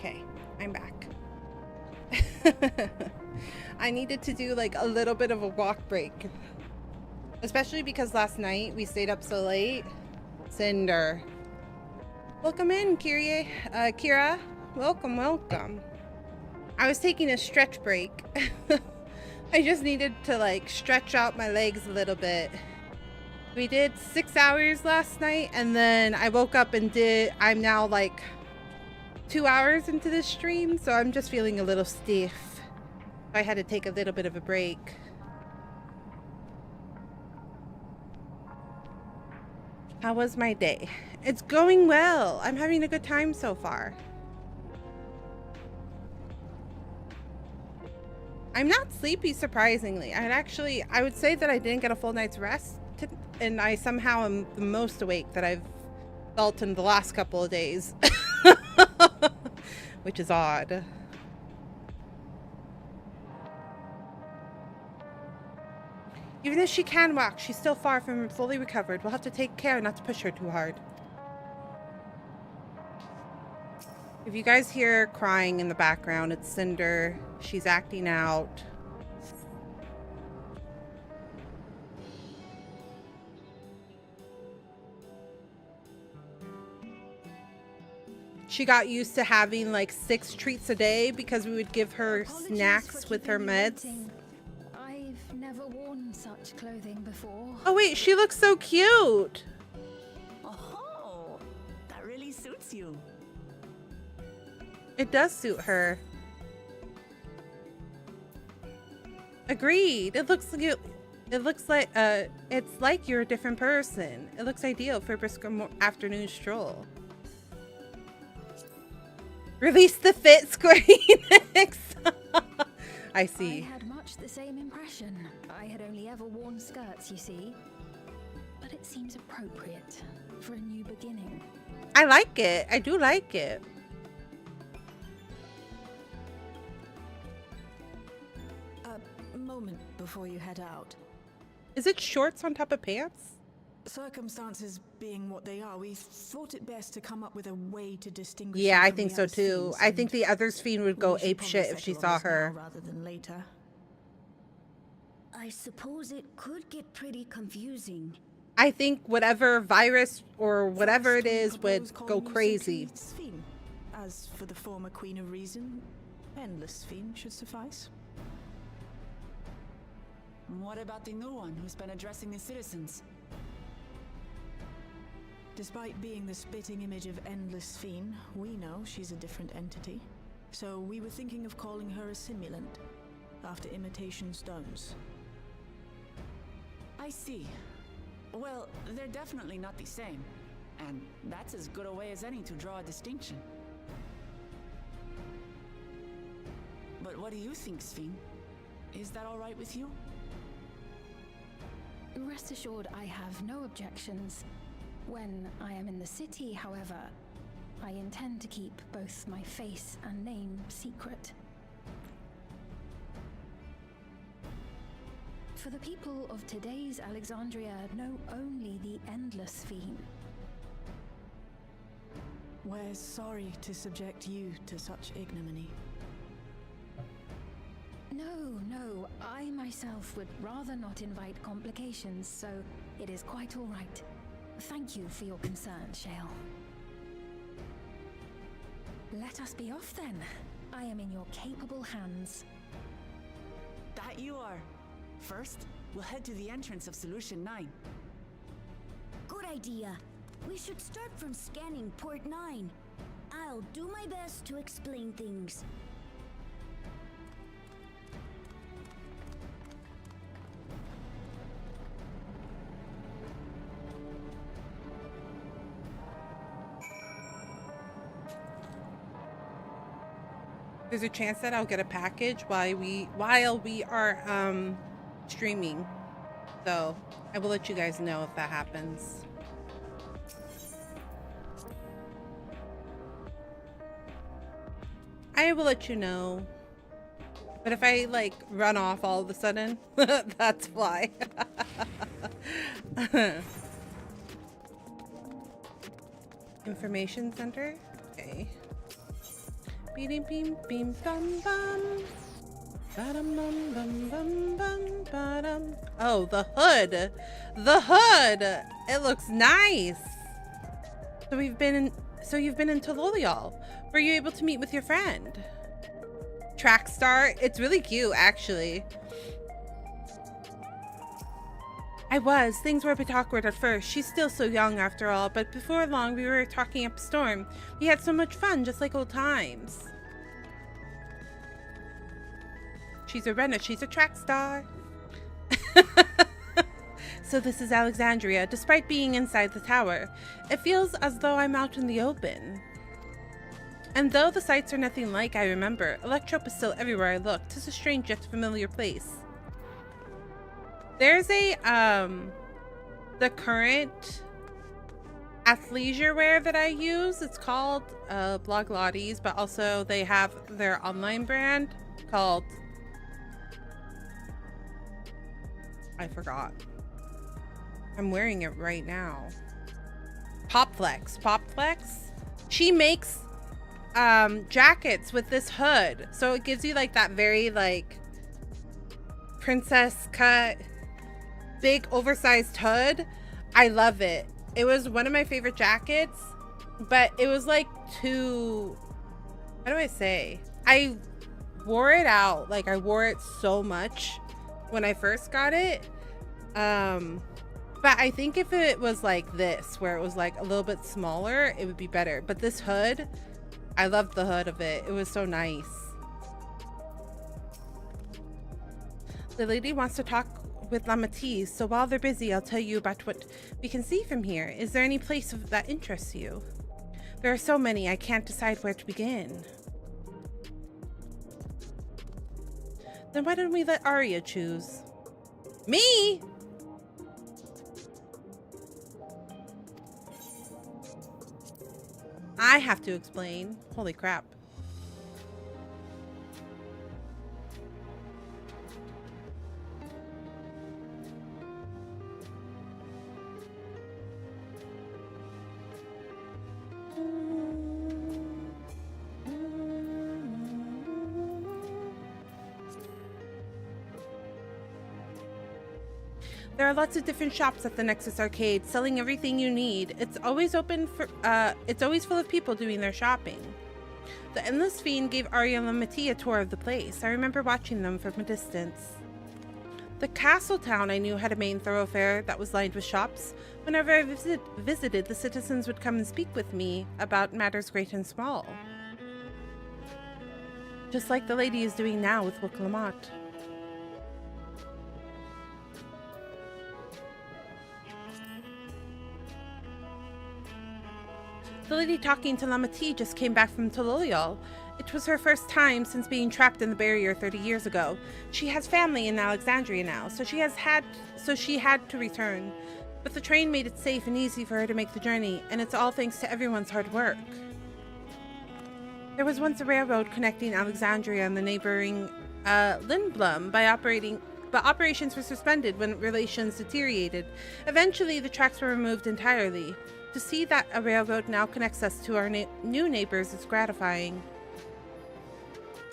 Okay, I'm back. I needed to do like a little bit of a walk break. Especially because last night we stayed up so late. Cinder. Welcome in, Kira. Welcome, welcome. I was taking a stretch break. I just needed to like stretch out my legs a little bit. We did 6 hours last night, and then I woke up and I'm now like 2 hours into this stream, so I'm just feeling a little stiff. I had to take a little bit of a break. How was my day? It's going well. I'm having a good time so far. I'm not sleepy, surprisingly. I would say that I didn't get a full night's rest, and I somehow am the most awake that I've felt in the last couple of days. Which is odd. Even if she can walk, she's still far from fully recovered. We'll have to take care not to push her too hard. If you guys hear crying in the background, it's Cinder. She's acting out. She got used to having like 6 treats a day because we would give her snacks with her meds. I've never worn such clothing before. Oh wait, she looks so cute. Oh, that really suits you. It does suit her. Agreed. It looks like it's like you're a different person. It looks ideal for a brisk afternoon stroll. Release the fit, Square Enix. I see. I had much the same impression. I had only ever worn skirts, you see. But it seems appropriate for a new beginning. I like it. I do like it. A moment before you head out. Is it shorts on top of pants? Circumstances being what they are, we thought it best to come up with a way to distinguish. Yeah, I think so too. I think the other fiend would go apeshit if she saw her. Rather than later. I suppose it could get pretty confusing. I think whatever virus or whatever it is would go crazy. Sphinx. As for the former Queen of Reason, Endless Sphinx should suffice. What about the new one who's been addressing the citizens? Despite being the spitting image of Endless Fiend, we know she's a different entity. So we were thinking of calling her a simulant, after imitation stones. I see. Well, they're definitely not the same. And that's as good a way as any to draw a distinction. But what do you think, Sphene? Is that all right with you? Rest assured, I have no objections. When I am in the city, however, I intend to keep both my face and name secret. For the people of today's Alexandria know only the Endless Fiend. We're sorry to subject you to such ignominy. No, I myself would rather not invite complications, so it is quite all right. Thank you for your concern, Shale. Let us be off then. I am in your capable hands. That you are. First, we'll head to the entrance of Solution 9. Good idea. We should start from scanning Port 9. I'll do my best to explain things. There's a chance that I'll get a package while we are streaming. So I will let you guys know if that happens. I will let you know. But if I like run off all of a sudden, that's why. Information center? Okay. Beam beam beam bum bum. Ba-dum bum bum bum bum ba-dum. Oh, the hood. The hood. It looks nice. So you've been in Tololial. Were you able to meet with your friend? Track star. It's really cute, actually. I was. Things were a bit awkward at first. She's still so young after all, but before long we were talking up a storm. We had so much fun, just like old times. She's a runner. She's a track star. So this is Alexandria. Despite being inside the tower, it feels as though I'm out in the open. And though the sights are nothing like I remember, Electrope is still everywhere I look. 'Tis a strange yet familiar place. There's a, the current athleisure wear that I use. It's called, Blog Lottie's, but also they have their online brand called, I forgot. I'm wearing it right now. Popflex. She makes, jackets with this hood. So it gives you like that very like princess cut, big oversized hood. I love it. It was one of my favorite jackets, but it was like too, how do I say? I wore it out. Like I wore it so much when I first got it. But I think if it was like this, where it was like a little bit smaller, it would be better. But this hood, I loved the hood of it. It was so nice. The lady wants to talk with Lamatis, so while they're busy, I'll tell you about what we can see from here. Is there any place that interests you? There are so many, I can't decide where to begin. Then why don't we let Arya choose? Me? I have to explain. Holy crap. There are lots of different shops at the Nexus Arcade selling everything you need. It's always open for, it's always full of people doing their shopping. The Endless Fiend gave Arya and Lamati a tour of the place. I remember watching them from a distance. The castle town I knew had a main thoroughfare that was lined with shops. Whenever I visited, the citizens would come and speak with me about matters great and small. Just like the lady is doing now with Wuklamot. The lady talking to Lamati just came back from Tololial. It was her first time since being trapped in the barrier 30 years ago. She has family in Alexandria now, so she had to return. But the train made it safe and easy for her to make the journey, and it's all thanks to everyone's hard work. There was once a railroad connecting Alexandria and the neighboring Lindblum but operations were suspended when relations deteriorated. Eventually, the tracks were removed entirely. To see that a railroad now connects us to our new neighbors is gratifying.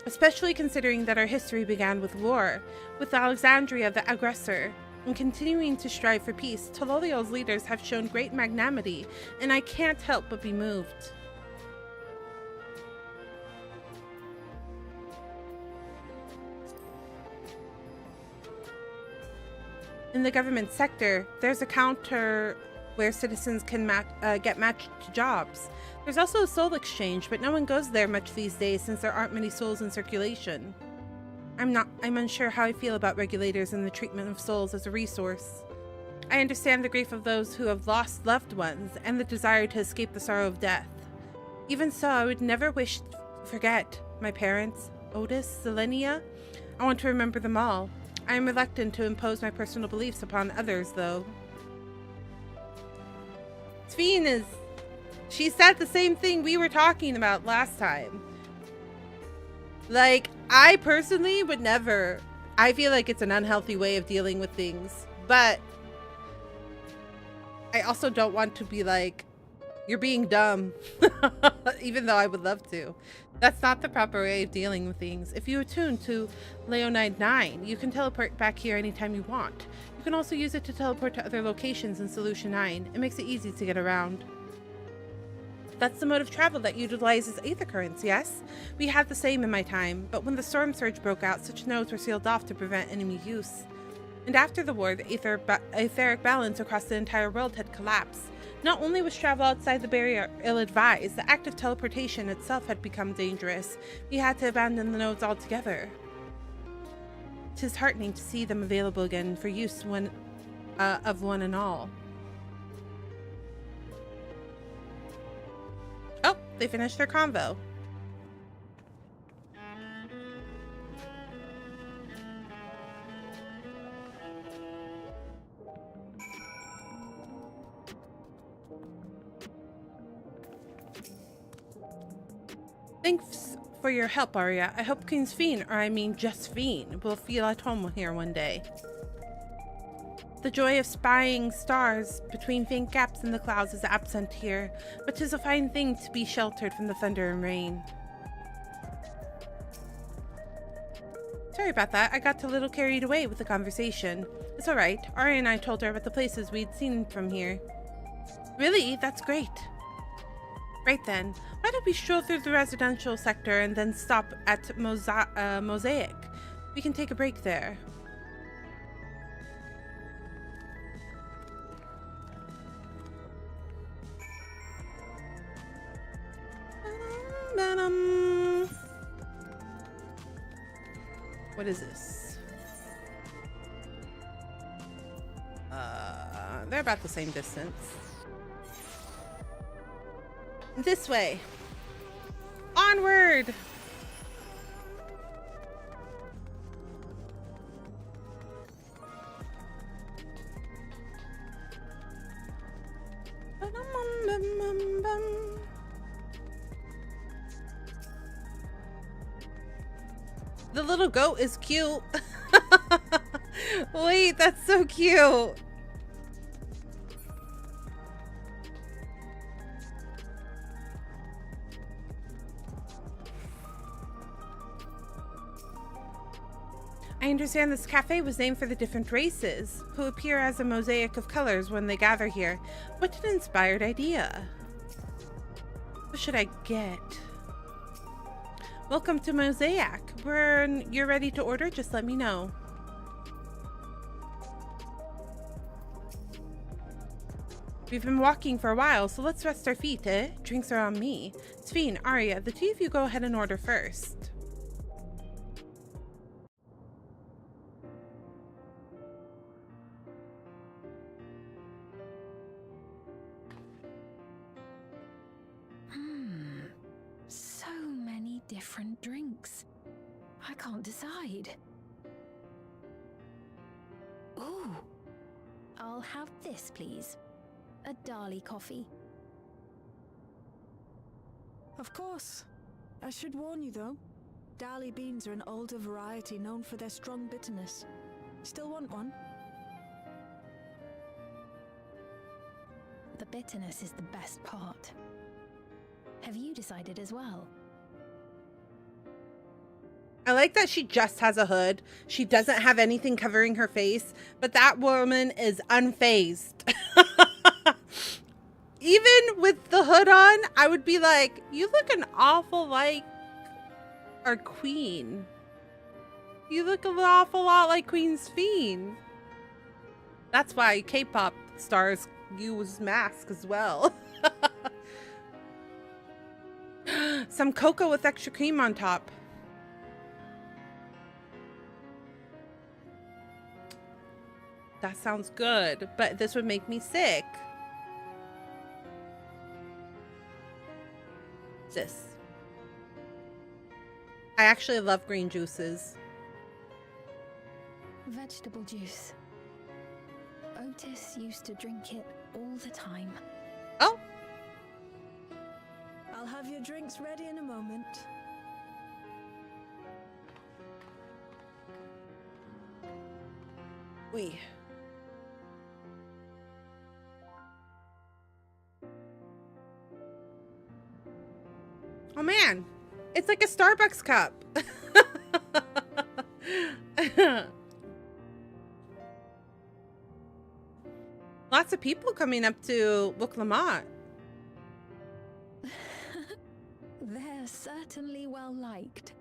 Especially considering that our history began with war, with Alexandria the aggressor. In continuing to strive for peace, Tololial's leaders have shown great magnanimity, and I can't help but be moved. In the government sector, there's a counter where citizens can get matched to jobs. There's also a soul exchange, but no one goes there much these days since there aren't many souls in circulation. I'm unsure how I feel about regulators and the treatment of souls as a resource. I understand the grief of those who have lost loved ones and the desire to escape the sorrow of death. Even so, I would never wish to forget my parents, Otis, Selenia. I want to remember them all. I am reluctant to impose my personal beliefs upon others, though. She said the same thing we were talking about last time. Like, I personally would never, I feel like it's an unhealthy way of dealing with things, but I also don't want to be like You're being dumb. Even though I would love to. That's not the proper way of dealing with things. If you attune to Leonide 9, you can teleport back here anytime you want. You can also use it to teleport to other locations in Solution 9. It makes it easy to get around. That's the mode of travel that utilizes aether currents, yes? We had the same in my time, but when the storm surge broke out, such nodes were sealed off to prevent enemy use. And after the war, the etheric balance across the entire world had collapsed. Not only was travel outside the barrier ill-advised, the act of teleportation itself had become dangerous. We had to abandon the nodes altogether. 'Tis heartening to see them available again for use of one and all. Oh, they finished their convo. Thanks for your help, Arya. I hope Queen's Fiend, or I mean just Fiend, will feel at home here one day. The joy of spying stars between faint gaps in the clouds is absent here, but 'tis a fine thing to be sheltered from the thunder and rain. Sorry about that. I got a little carried away with the conversation. It's alright. Arya and I told her about the places we'd seen from here. Really? That's great. Right then, why don't we stroll through the residential sector and then stop at Mosaic? We can take a break there. What is this? They're about the same distance. This way. Onward! The little goat is cute. Wait, that's so cute. I understand this cafe was named for the different races, who appear as a mosaic of colors when they gather here. What an inspired idea. What should I get? Welcome to Mosaic. When you're ready to order, just let me know. We've been walking for a while, so let's rest our feet, eh? Drinks are on me. Sphene, Arya, the two of you go ahead and order first. Different drinks. I can't decide. Ooh. I'll have this, please. A Dali coffee. Of course. I should warn you though. Dali beans are an older variety known for their strong bitterness. Still want one? The bitterness is the best part. Have you decided as well? I like that she just has a hood. She doesn't have anything covering her face, but that woman is unfazed. Even with the hood on, I would be like, you look an awful like our queen. You look an awful lot like Queen Sphene. That's why K-pop stars use masks as well. Some cocoa with extra cream on top. That sounds good, but this would make me sick. This. I actually love green juices. Vegetable juice. Otis used to drink it all the time. Oh. I'll have your drinks ready in a moment. Oui. Oh man, it's like a Starbucks cup. Lots of people coming up to Book Lamont. They're certainly well liked.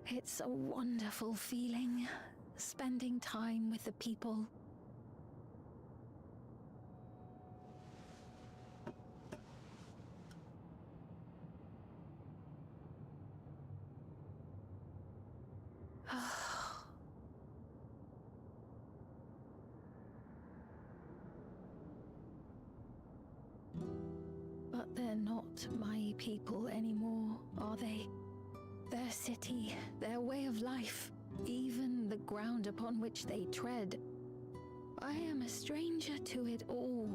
It's a wonderful feeling, spending time with the people. But they're not my people anymore, are they? Their city, their way of life, even the ground upon which they tread. I am a stranger to it all.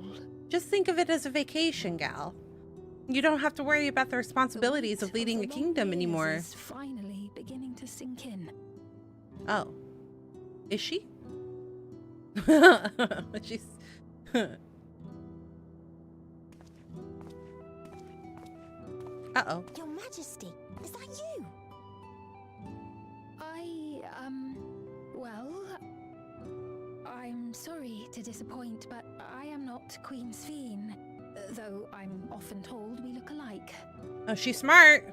Just think of it as a vacation, gal. You don't have to worry about the responsibilities of leading a kingdom anymore. Is finally beginning to sink in. Oh. Is she? She's... Uh-oh. Your Majesty, is that you? Well, I'm sorry to disappoint, but I am not Queen Sphene, though I'm often told we look alike. Oh, she's smart.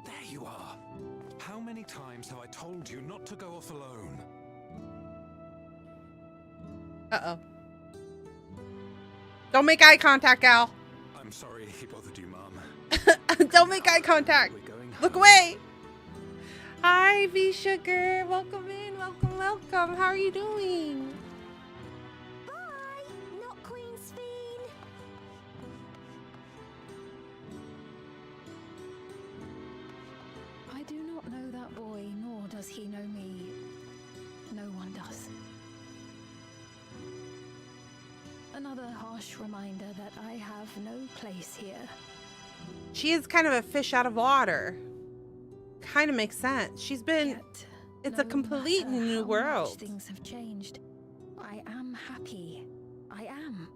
There you are. How many times have I told you not to go off alone? Uh-oh. Don't make eye contact, gal. I'm sorry he bothered you, Mom. Don't make eye contact. Look away. Hi, V Sugar. Welcome in. Welcome, welcome. How are you doing? Bye, not Queen Sphene. I do not know that boy, nor does he know me. No one does. Another harsh reminder that I have no place here. She is kind of a fish out of water. Kind of makes sense. She's been... It's a complete new world. Things have changed. I am happy. I am.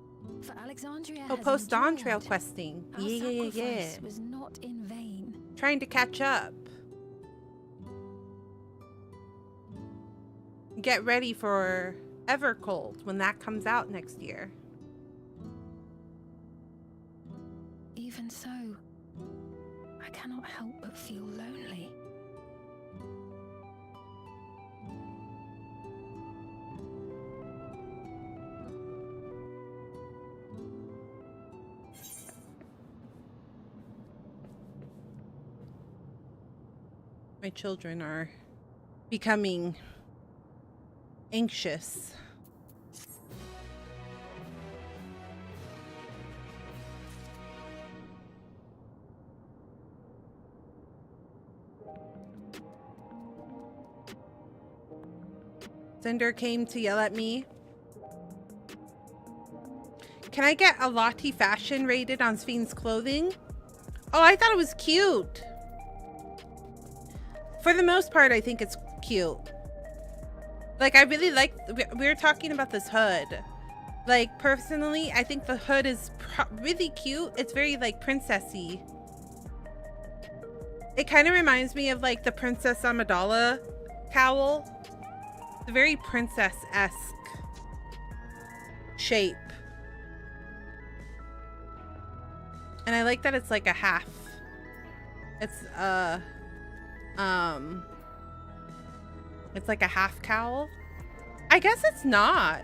For Alexandria. Oh, post Dawntrail questing. Yeah. Was not in vain. Trying to catch up. Get ready for Evercold when that comes out next year. Even so, I cannot help but feel lonely. My children are becoming anxious. Cinder came to yell at me. Can I get a Lottie fashion rated on Sphene's clothing? Oh, I thought it was cute. For the most part, I think it's cute. Like, I really like... We were talking about this hood. Like, personally, I think the hood is really cute. It's very, like, princessy. It kind of reminds me of, like, the Princess Amidala cowl. It's a very princess-esque shape. And I like that it's, like, a half. It's like a half cowl. I guess it's not.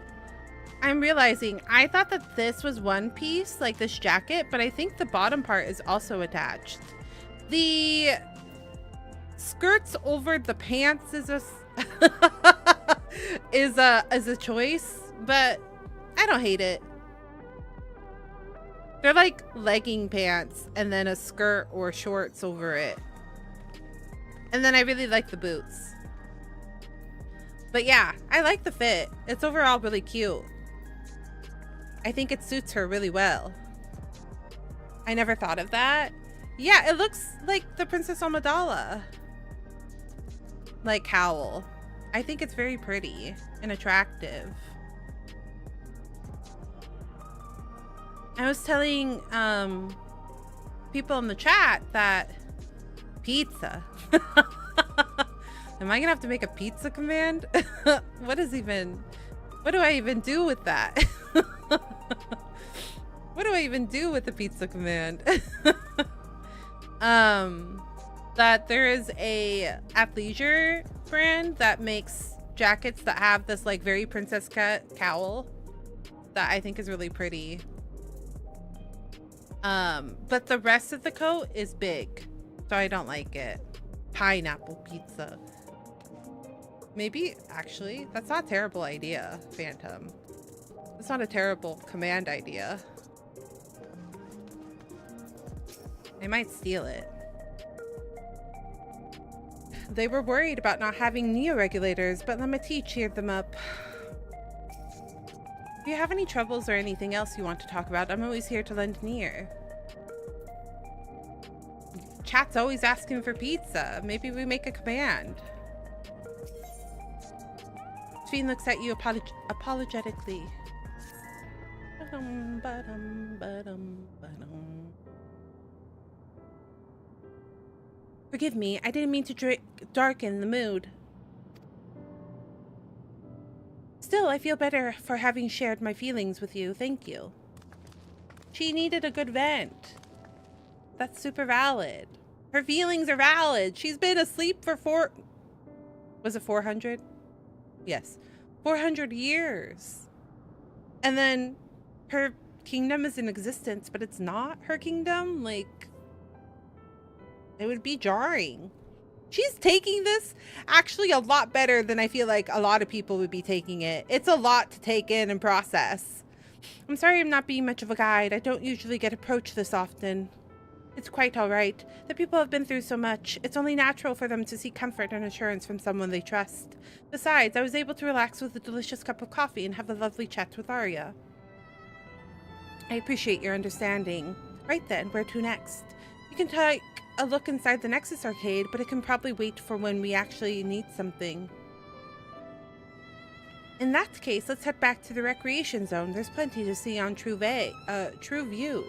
I'm realizing I thought that this was one piece, like this jacket, but I think the bottom part is also attached. The skirts over the pants is a is a choice, but I don't hate it. They're like legging pants and then a skirt or shorts over it. And then I really like the boots. But yeah, I like the fit. It's overall really cute. I think it suits her really well. I never thought of that. Yeah, it looks like the Princess Amidala. Like cowl. I think it's very pretty and attractive. I was telling people in the chat that pizza. Am I gonna have to make a pizza command? What do I even do with that? What do I even do with the pizza command? That there is a athleisure brand that makes jackets that have this like very princess cut cowl that I think is really pretty. But the rest of the coat is big, so I don't like it. Pineapple pizza. Maybe, actually, that's not a terrible idea, Phantom. It's not a terrible command idea. I might steal it. They were worried about not having neo-regulators, but Lemati cheered them up. If you have any troubles or anything else you want to talk about, I'm always here to lend an ear. Chat's always asking for pizza. Maybe we make a command. Fiend looks at you apologetically. Forgive me, I didn't mean to darken the mood. Still, I feel better for having shared my feelings with you. Thank you. She needed a good vent. That's super valid. Her feelings are valid. She's been asleep for was it 400? Yes. 400 years. And then her kingdom is in existence, but it's not her kingdom. Like, it would be jarring. She's taking this actually a lot better than I feel like a lot of people would be taking it. It's a lot to take in and process. I'm sorry I'm not being much of a guide. I don't usually get approached this often. It's quite all right. The people have been through so much. It's only natural for them to seek comfort and assurance from someone they trust. Besides, I was able to relax with a delicious cup of coffee and have a lovely chat with Arya. I appreciate your understanding. Right then, where to next? You can take a look inside the Nexus Arcade, but it can probably wait for when we actually need something. In that case, let's head back to the recreation zone. There's plenty to see on True View.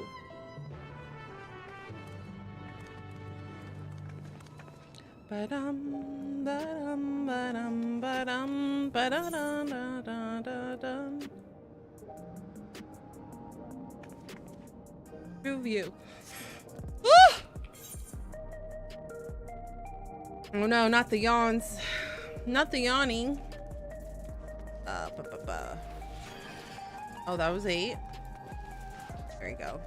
Ba-dum, ba-dum, ba-dum, ba-dum, ba-da-dum-da-da-da-dum. True View. Oh no, not the yawns. Not the yawning. Oh, that was 8. There you go.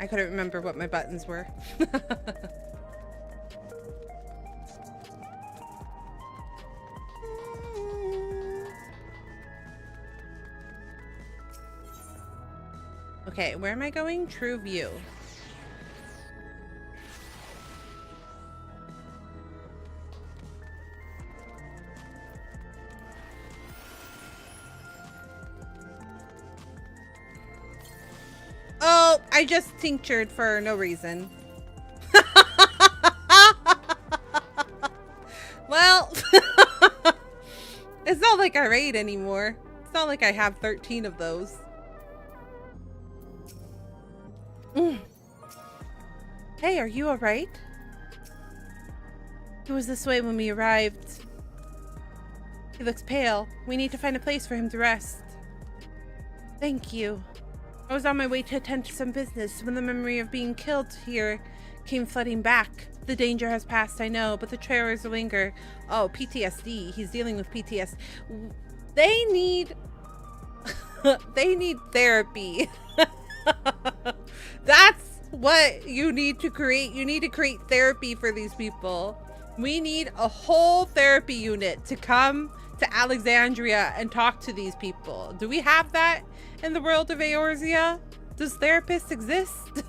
I couldn't remember what my buttons were. Okay, where am I going? True View. Oh, I just tinctured for no reason. Well, it's not like I raid anymore. It's not like I have 13 of those. Hey, are you alright? He was this way when we arrived. He looks pale. We need to find a place for him to rest. Thank you. I was on my way to attend to some business when the memory of being killed here came flooding back. The danger has passed, I know, but the terrors linger. Oh, PTSD. He's dealing with PTSD. They need... they need therapy. That's what you need to create. You need to create therapy for these people. We need a whole therapy unit to come to Alexandria and talk to these people. Do we have that in the world of Eorzea? Does therapists exist?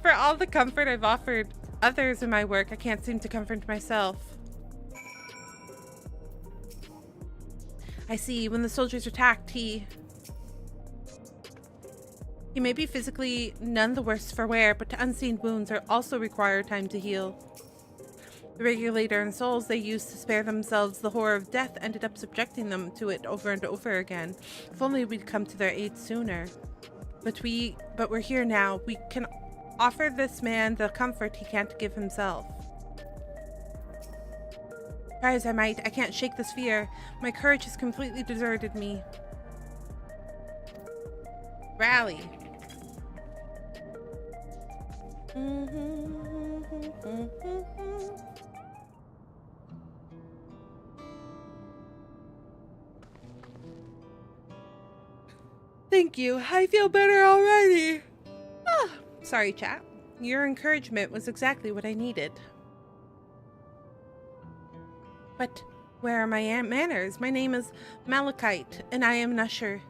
For all the comfort I've offered others in my work, I can't seem to comfort myself. I see. When the soldiers attacked, he may be physically none the worse for wear, but unseen wounds are also require time to heal. The regulator and souls they used to spare themselves the horror of death ended up subjecting them to it over and over again. If only we'd come to their aid sooner. But we're here now. We can offer this man the comfort he can't give himself. Try as I might, I can't shake this fear. My courage has completely deserted me. Rally. Thank you. I feel better already. Sorry, chat. Your encouragement was exactly what I needed. But where are my manners? My name is Malachite, and I am an usher.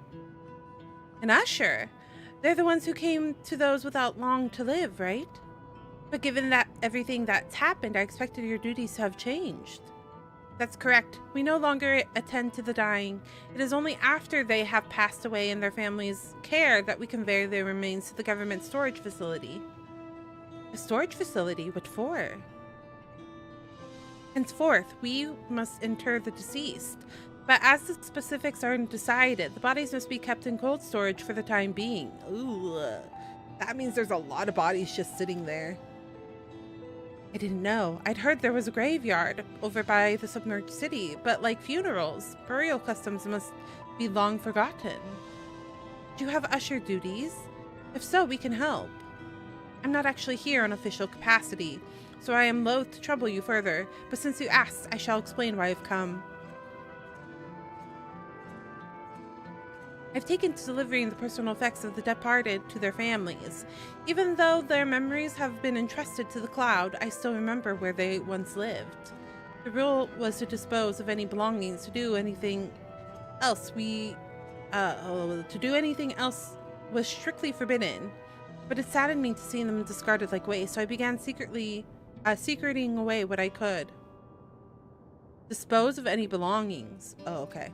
An usher? They're the ones who came to those without long to live, right? But given that everything that's happened, I expected your duties to have changed. That's correct. We no longer attend to the dying. It is only after they have passed away in their families' care that we convey their remains to the government storage facility. A storage facility? What for? Henceforth, we must inter the deceased. But as the specifics aren't decided, the bodies must be kept in cold storage for the time being. Ooh, that means there's a lot of bodies just sitting there. I didn't know. I'd heard there was a graveyard over by the submerged city, but like funerals, burial customs must be long forgotten. Do you have usher duties? If so, we can help. I'm not actually here in official capacity, so I am loath to trouble you further, but since you asked, I shall explain why I've come. I've taken to delivering the personal effects of the departed to their families. Even though their memories have been entrusted to the cloud, I still remember where they once lived. The rule was to dispose of any belongings. To do anything else was strictly forbidden. But it saddened me to see them discarded like waste, so I began secreting away what I could. Dispose of any belongings. Oh, okay.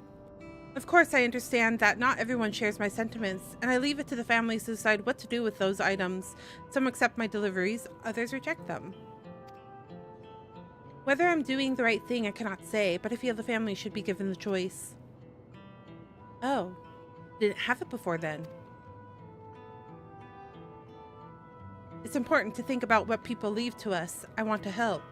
Of course, I understand that not everyone shares my sentiments, and I leave it to the families to decide what to do with those items. Some accept my deliveries, others reject them. Whether I'm doing the right thing, I cannot say, but I feel the family should be given the choice. Oh, didn't have it before then. It's important to think about what people leave to us. I want to help.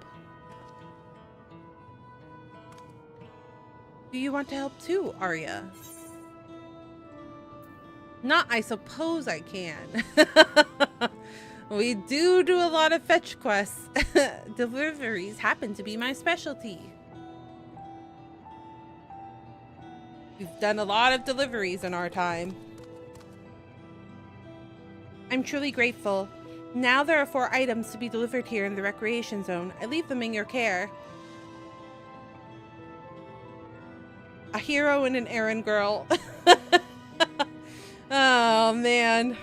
Do you want to help too, Arya? Not, I suppose I can. We do a lot of fetch quests. Deliveries happen to be my specialty. We've done a lot of deliveries in our time. I'm truly grateful. Now there are 4 items to be delivered here in the recreation zone. I leave them in your care. A hero and an errand girl. Oh, man.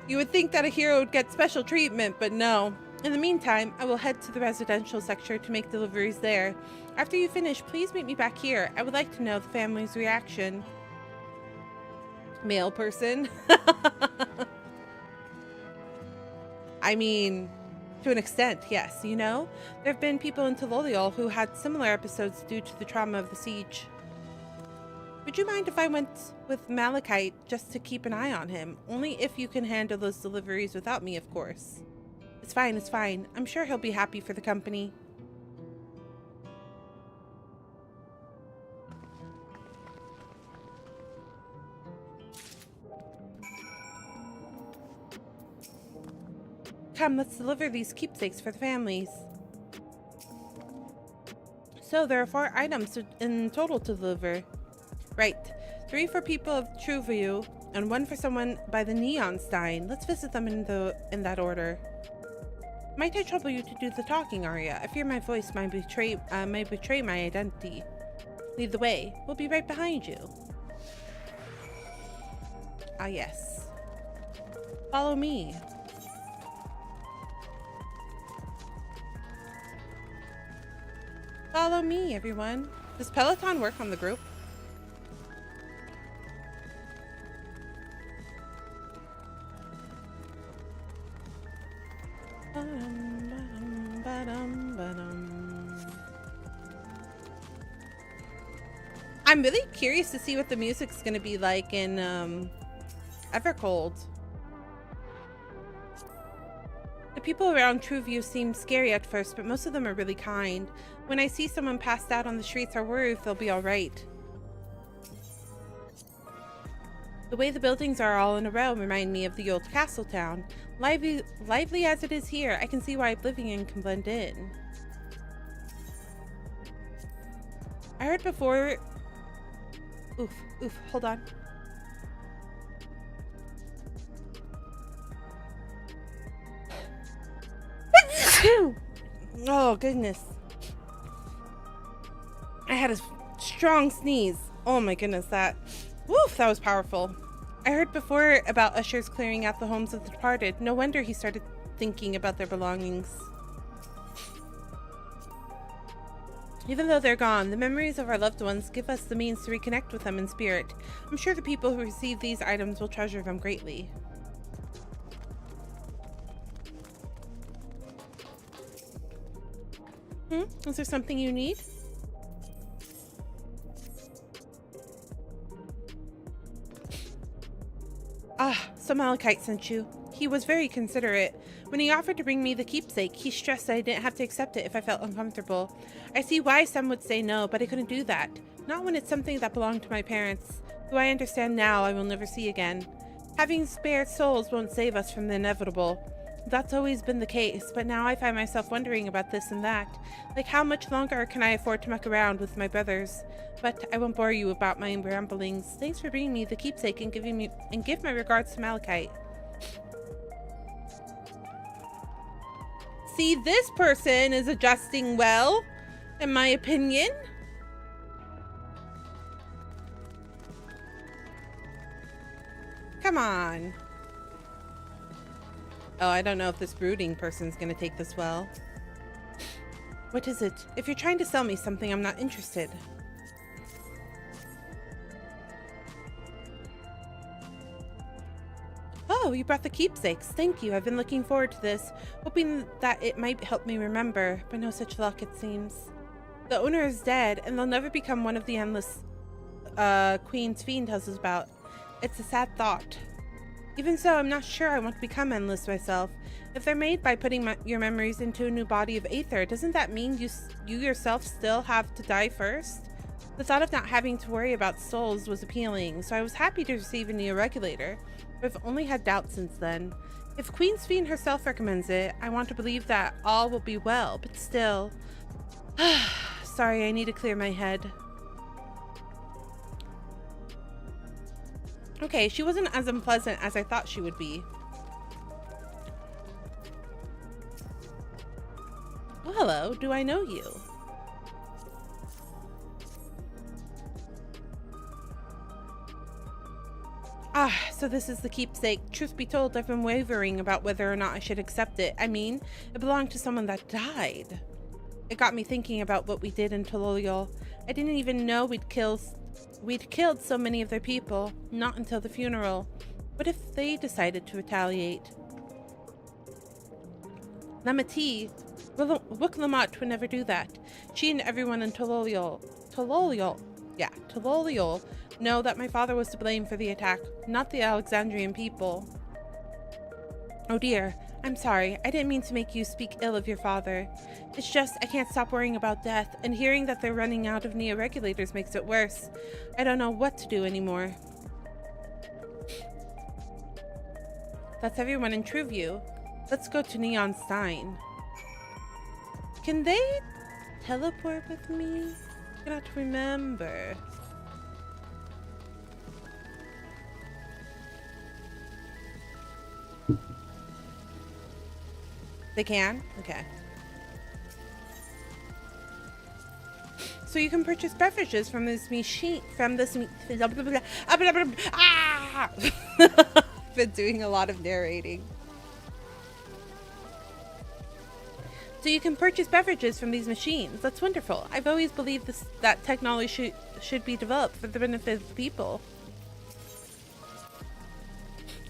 You would think that a hero would get special treatment, but no. In the meantime, I will head to the residential sector to make deliveries there. After you finish, please meet me back here. I would like to know the family's reaction. Male person. I mean, to an extent, yes. You know, there have been people in LOTTIO who had similar episodes due to the trauma of the siege. Would you mind if I went with Malachite just to keep an eye on him? Only if you can handle those deliveries without me, of course. It's fine, it's fine. I'm sure he'll be happy for the company. Come, let's deliver these keepsakes for the families. So there are 4 items in total to deliver. Right. 3 for people of Truview, and 1 for someone by the Neonstein. Let's visit them in that order. Might I trouble you to do the talking, Arya? I fear my voice might betray my identity. Lead the way. We'll be right behind you. Ah, yes. Follow me. Follow me, everyone. Does Peloton work on the group? I'm really curious to see what the music's gonna be like in Evercold. The people around Trueview seem scary at first, but most of them are really kind. When I see someone passed out on the streets, I worry if they'll be alright. The way the buildings are all in a row remind me of the old castle town. Lively as it is here, I can see why Oblivion can blend in. I heard before... Oof, hold on. Oh, goodness. I had a strong sneeze. Oh my goodness, that was powerful. I heard before about ushers clearing out the homes of the departed. No wonder he started thinking about their belongings. Even though they're gone, the memories of our loved ones give us the means to reconnect with them in spirit. I'm sure the people who receive these items will treasure them greatly. Is there something you need? So Malachite sent you. He was very considerate. When he offered to bring me the keepsake, he stressed that I didn't have to accept it if I felt uncomfortable. I see why some would say no, but I couldn't do that. Not when it's something that belonged to my parents, who I understand now I will never see again. Having spared souls won't save us from the inevitable. That's always been the case, but now I find myself wondering about this and that. Like, how much longer can I afford to muck around with my brothers? But I won't bore you about my ramblings. Thanks for bringing me the keepsake and give my regards to Malachite. See, this person is adjusting well, in my opinion. Come on. Oh, I don't know if this brooding person's gonna take this well. What is it? If you're trying to sell me something, I'm not interested. Oh, you brought the keepsakes. Thank you. I've been looking forward to this, hoping that it might help me remember, but no such luck, it seems. The owner is dead, and they'll never become one of the endless Queen's Fiend tells us about. It's a sad thought. Even so, I'm not sure I want to become endless myself. If they're made by putting your memories into a new body of aether, doesn't that mean you yourself still have to die first? The thought of not having to worry about souls was appealing, so I was happy to receive a neo-regulator. I've only had doubts since then. If Queen's Fiend herself recommends it, I want to believe that all will be well, but still... Sorry, I need to clear my head. Okay, she wasn't as unpleasant as I thought she would be. Well, hello, do I know you? So this is the keepsake. Truth be told, I've been wavering about whether or not I should accept it. I mean, it belonged to someone that died. It got me thinking about what we did in Tololiol. I didn't even know we'd killed so many of their people, not until the funeral. What if they decided to retaliate? Lamati, Rook Lamont would never do that. She and everyone in Tololiol know that my father was to blame for the attack, not the Alexandrian people. Oh dear, I'm sorry. I didn't mean to make you speak ill of your father. It's just I can't stop worrying about death, and hearing that they're running out of neo-regulators makes it worse. I don't know what to do anymore. That's everyone in Trueview. Let's go to Neon Stein. Can they teleport with me? I cannot remember. They can? Okay. So you can purchase beverages from this machine, I've been doing a lot of narrating. So you can purchase beverages from these machines. That's wonderful. I've always believed that technology should be developed for the benefit of the people.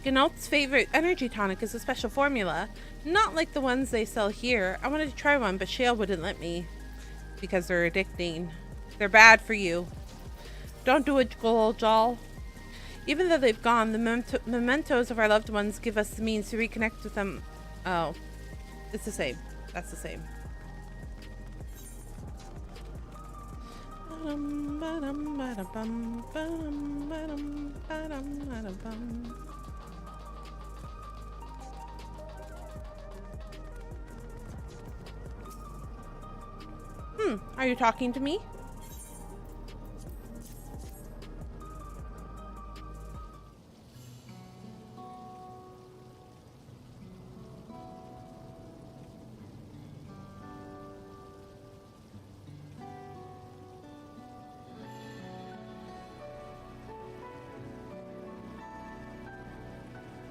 Gnault's favorite energy tonic is a special formula, not like the ones they sell here. I wanted to try one, but Shale wouldn't let me because they're addicting. They're bad for you. Don't do it, Joel. Even though they've gone, the mementos of our loved ones give us the means to reconnect with them. Oh, it's the same. That's the same. Are you talking to me?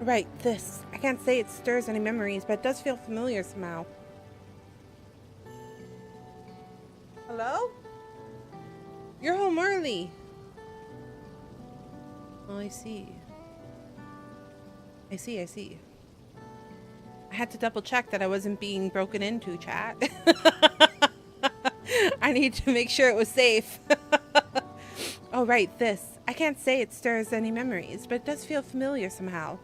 Right, this. I can't say it stirs any memories, but it does feel familiar somehow. Hello? You're home early. Oh, I see. I see. I had to double check that I wasn't being broken into, chat. I need to make sure it was safe. Oh, right, this. I can't say it stirs any memories, but it does feel familiar somehow.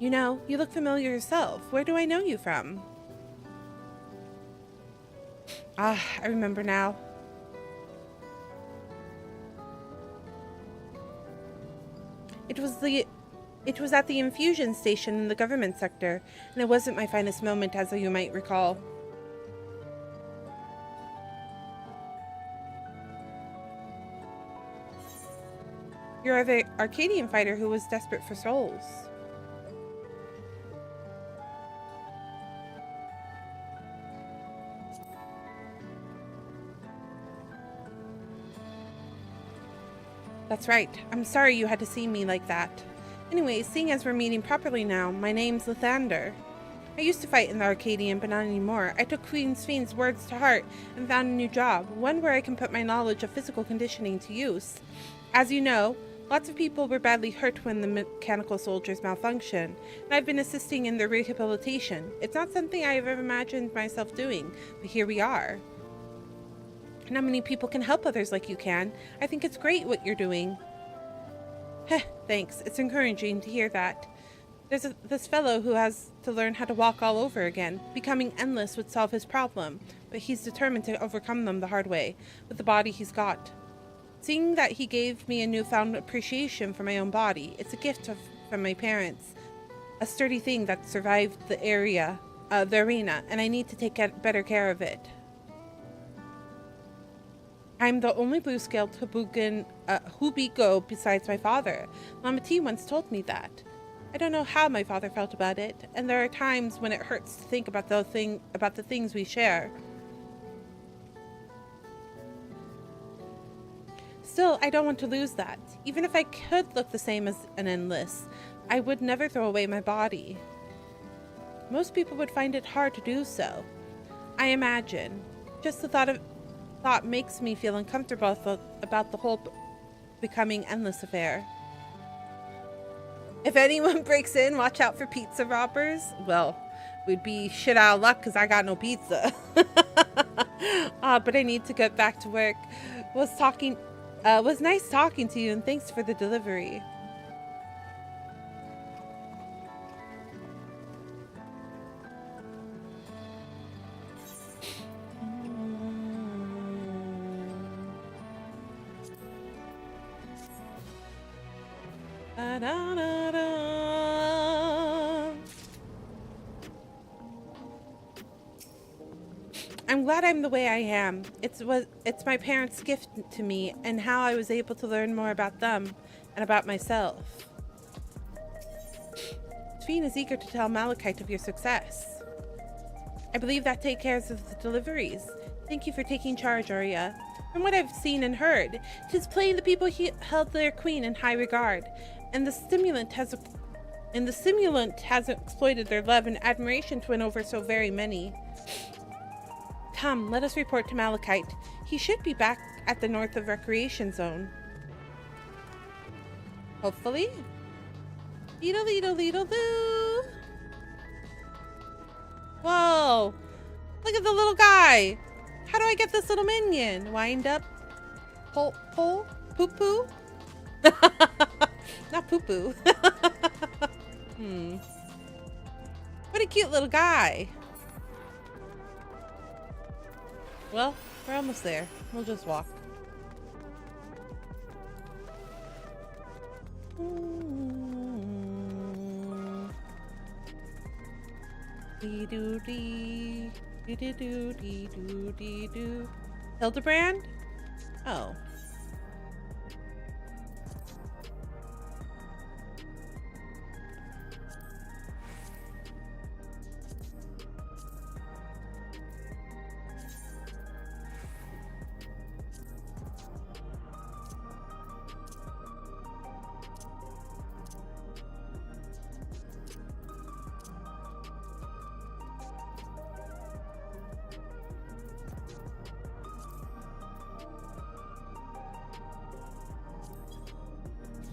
You know, you look familiar yourself. Where do I know you from? Ah, I remember now. It was at the infusion station in the government sector, and it wasn't my finest moment, as you might recall. You're the Arcadian fighter who was desperate for souls. That's right. I'm sorry you had to see me like that. Anyways, seeing as we're meeting properly now, my name's Lathander. I used to fight in the Arcadian, but not anymore. I took Queen Sphne's words to heart and found a new job, one where I can put my knowledge of physical conditioning to use. As you know, lots of people were badly hurt when the mechanical soldiers malfunctioned, and I've been assisting in their rehabilitation. It's not something I've ever imagined myself doing, but here we are. Not many people can help others like you can. I think it's great what you're doing. Heh, thanks. It's encouraging to hear that. There's this fellow who has to learn how to walk all over again. Becoming endless would solve his problem, but he's determined to overcome them the hard way, with the body he's got. Seeing that he gave me a newfound appreciation for my own body, it's a gift from my parents. A sturdy thing that survived the arena, and I need to take better care of it. I'm the only blue-scaled Hubiko besides my father. Mama T once told me that. I don't know how my father felt about it, and there are times when it hurts to think about the things we share. Still, I don't want to lose that. Even if I could look the same as an endless, I would never throw away my body. Most people would find it hard to do so. I imagine. Just the thought makes me feel uncomfortable about the whole becoming endless affair. If anyone breaks in, watch out for pizza robbers. Well, we'd be shit out of luck because I got no pizza. But I need to get back to work. Was nice talking to you, and thanks for the delivery. I'm glad I'm the way I am. It's my parents' gift to me, and how I was able to learn more about them and about myself. Sphene is eager to tell Malachite of your success. I believe that takes care of the deliveries. Thank you for taking charge, Arya. From what I've seen and heard, 'tis plain the people held their queen in high regard, and the stimulant has exploited their love and admiration to win over so very many. Come, let us report to Malachite. He should be back at the north of Recreation Zone. Hopefully. Leedle-leedle-leedle-doo. Whoa! Look at the little guy! How do I get this little minion? Wind up. Poo poo? Not poo poo. What a cute little guy. Well, we're almost there. We'll just walk. Hildebrand? Oh.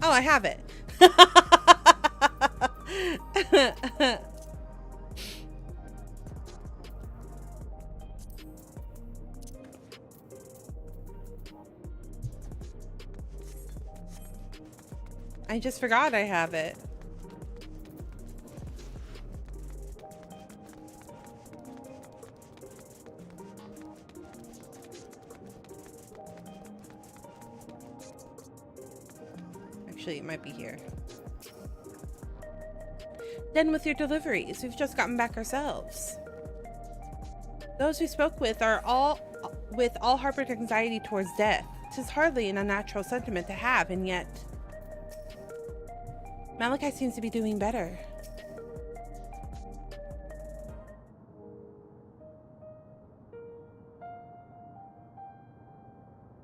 Oh, I have it. I just forgot I have it. Actually, it might be here. Done with your deliveries. We've just gotten back ourselves. Those we spoke with are all harbored anxiety towards death. 'Tis hardly an unnatural sentiment to have, and yet Malachi seems to be doing better.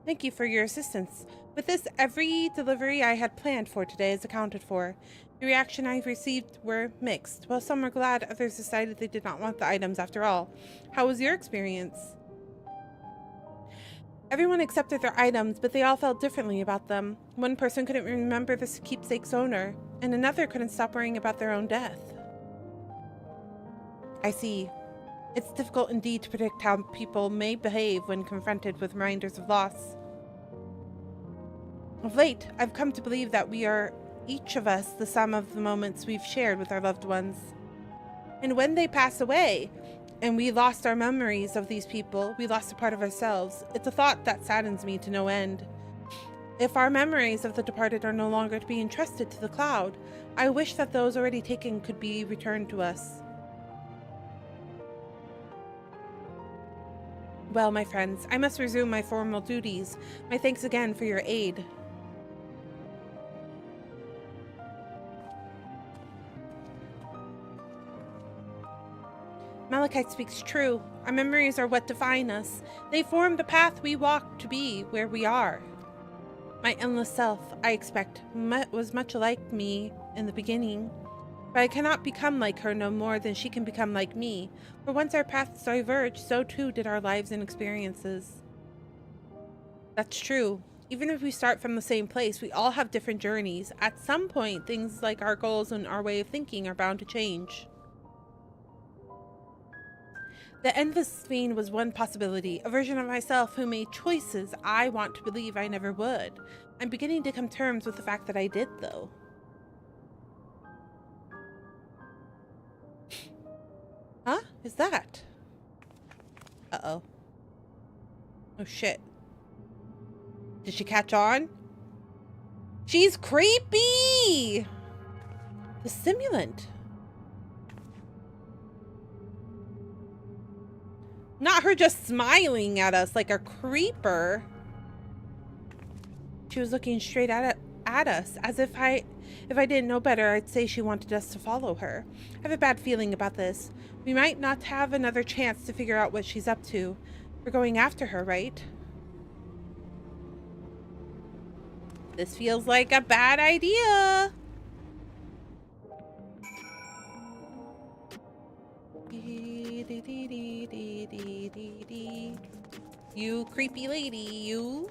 Thank you for your assistance. With this, every delivery I had planned for today is accounted for. The reaction I received were mixed. While some were glad, others decided they did not want the items after all. How was your experience? Everyone accepted their items, but they all felt differently about them. One person couldn't remember the keepsake's owner, and another couldn't stop worrying about their own death. I see. It's difficult indeed to predict how people may behave when confronted with reminders of loss. Of late, I've come to believe that we are, each of us, the sum of the moments we've shared with our loved ones. And when they pass away, and we lost our memories of these people, we lost a part of ourselves. It's a thought that saddens me to no end. If our memories of the departed are no longer to be entrusted to the cloud, I wish that those already taken could be returned to us. Well, my friends, I must resume my formal duties. My thanks again for your aid. Malachite speaks true. Our memories are what define us. They form the path we walk to be where we are. My endless self, I expect, was much like me in the beginning. But I cannot become like her no more than she can become like me. For once our paths diverged, so too did our lives and experiences. That's true. Even if we start from the same place, we all have different journeys. At some point, things like our goals and our way of thinking are bound to change. The endless fiend was one possibility, a version of myself who made choices I want to believe I never would. I'm beginning to come to terms with the fact that I did, though. Huh? Is that? Uh-oh. Oh, shit. Did she catch on? She's creepy! The simulant. Not her just smiling at us like a creeper. She was looking straight at us, as if I didn't know better, I'd say she wanted us to follow her. I have a bad feeling about this. We might not have another chance to figure out what she's up to. We're going after her, right? This feels like a bad idea. You creepy lady, you.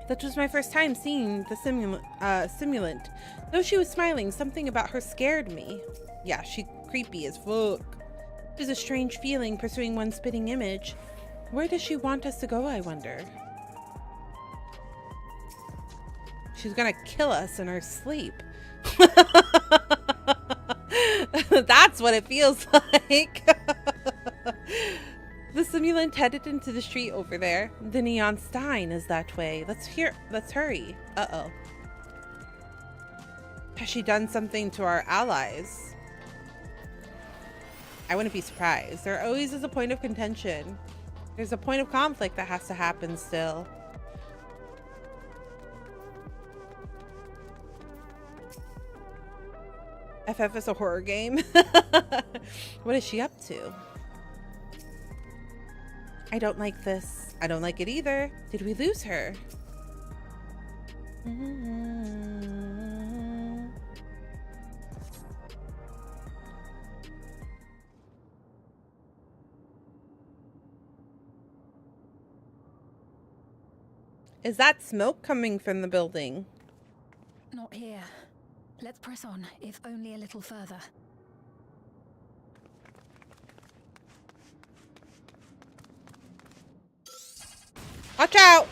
That was my first time seeing the simulant. Though she was smiling, something about her scared me. Yeah, she creepy as fuck. It was a strange feeling pursuing one spitting image. Where does she want us to go, I wonder? She's gonna kill us in her sleep. That's what it feels like. The simulant headed into the street over there. The neon sign is that way. Let's hurry. Uh-oh. Has she done something to our allies? I wouldn't be surprised. There always is a point of contention. There's a point of conflict that has to happen still. FF is a horror game. What is she up to? I don't like this. I don't like it either. Did we lose her? Is that smoke coming from the building? Not here. Let's press on, if only a little further. Watch out!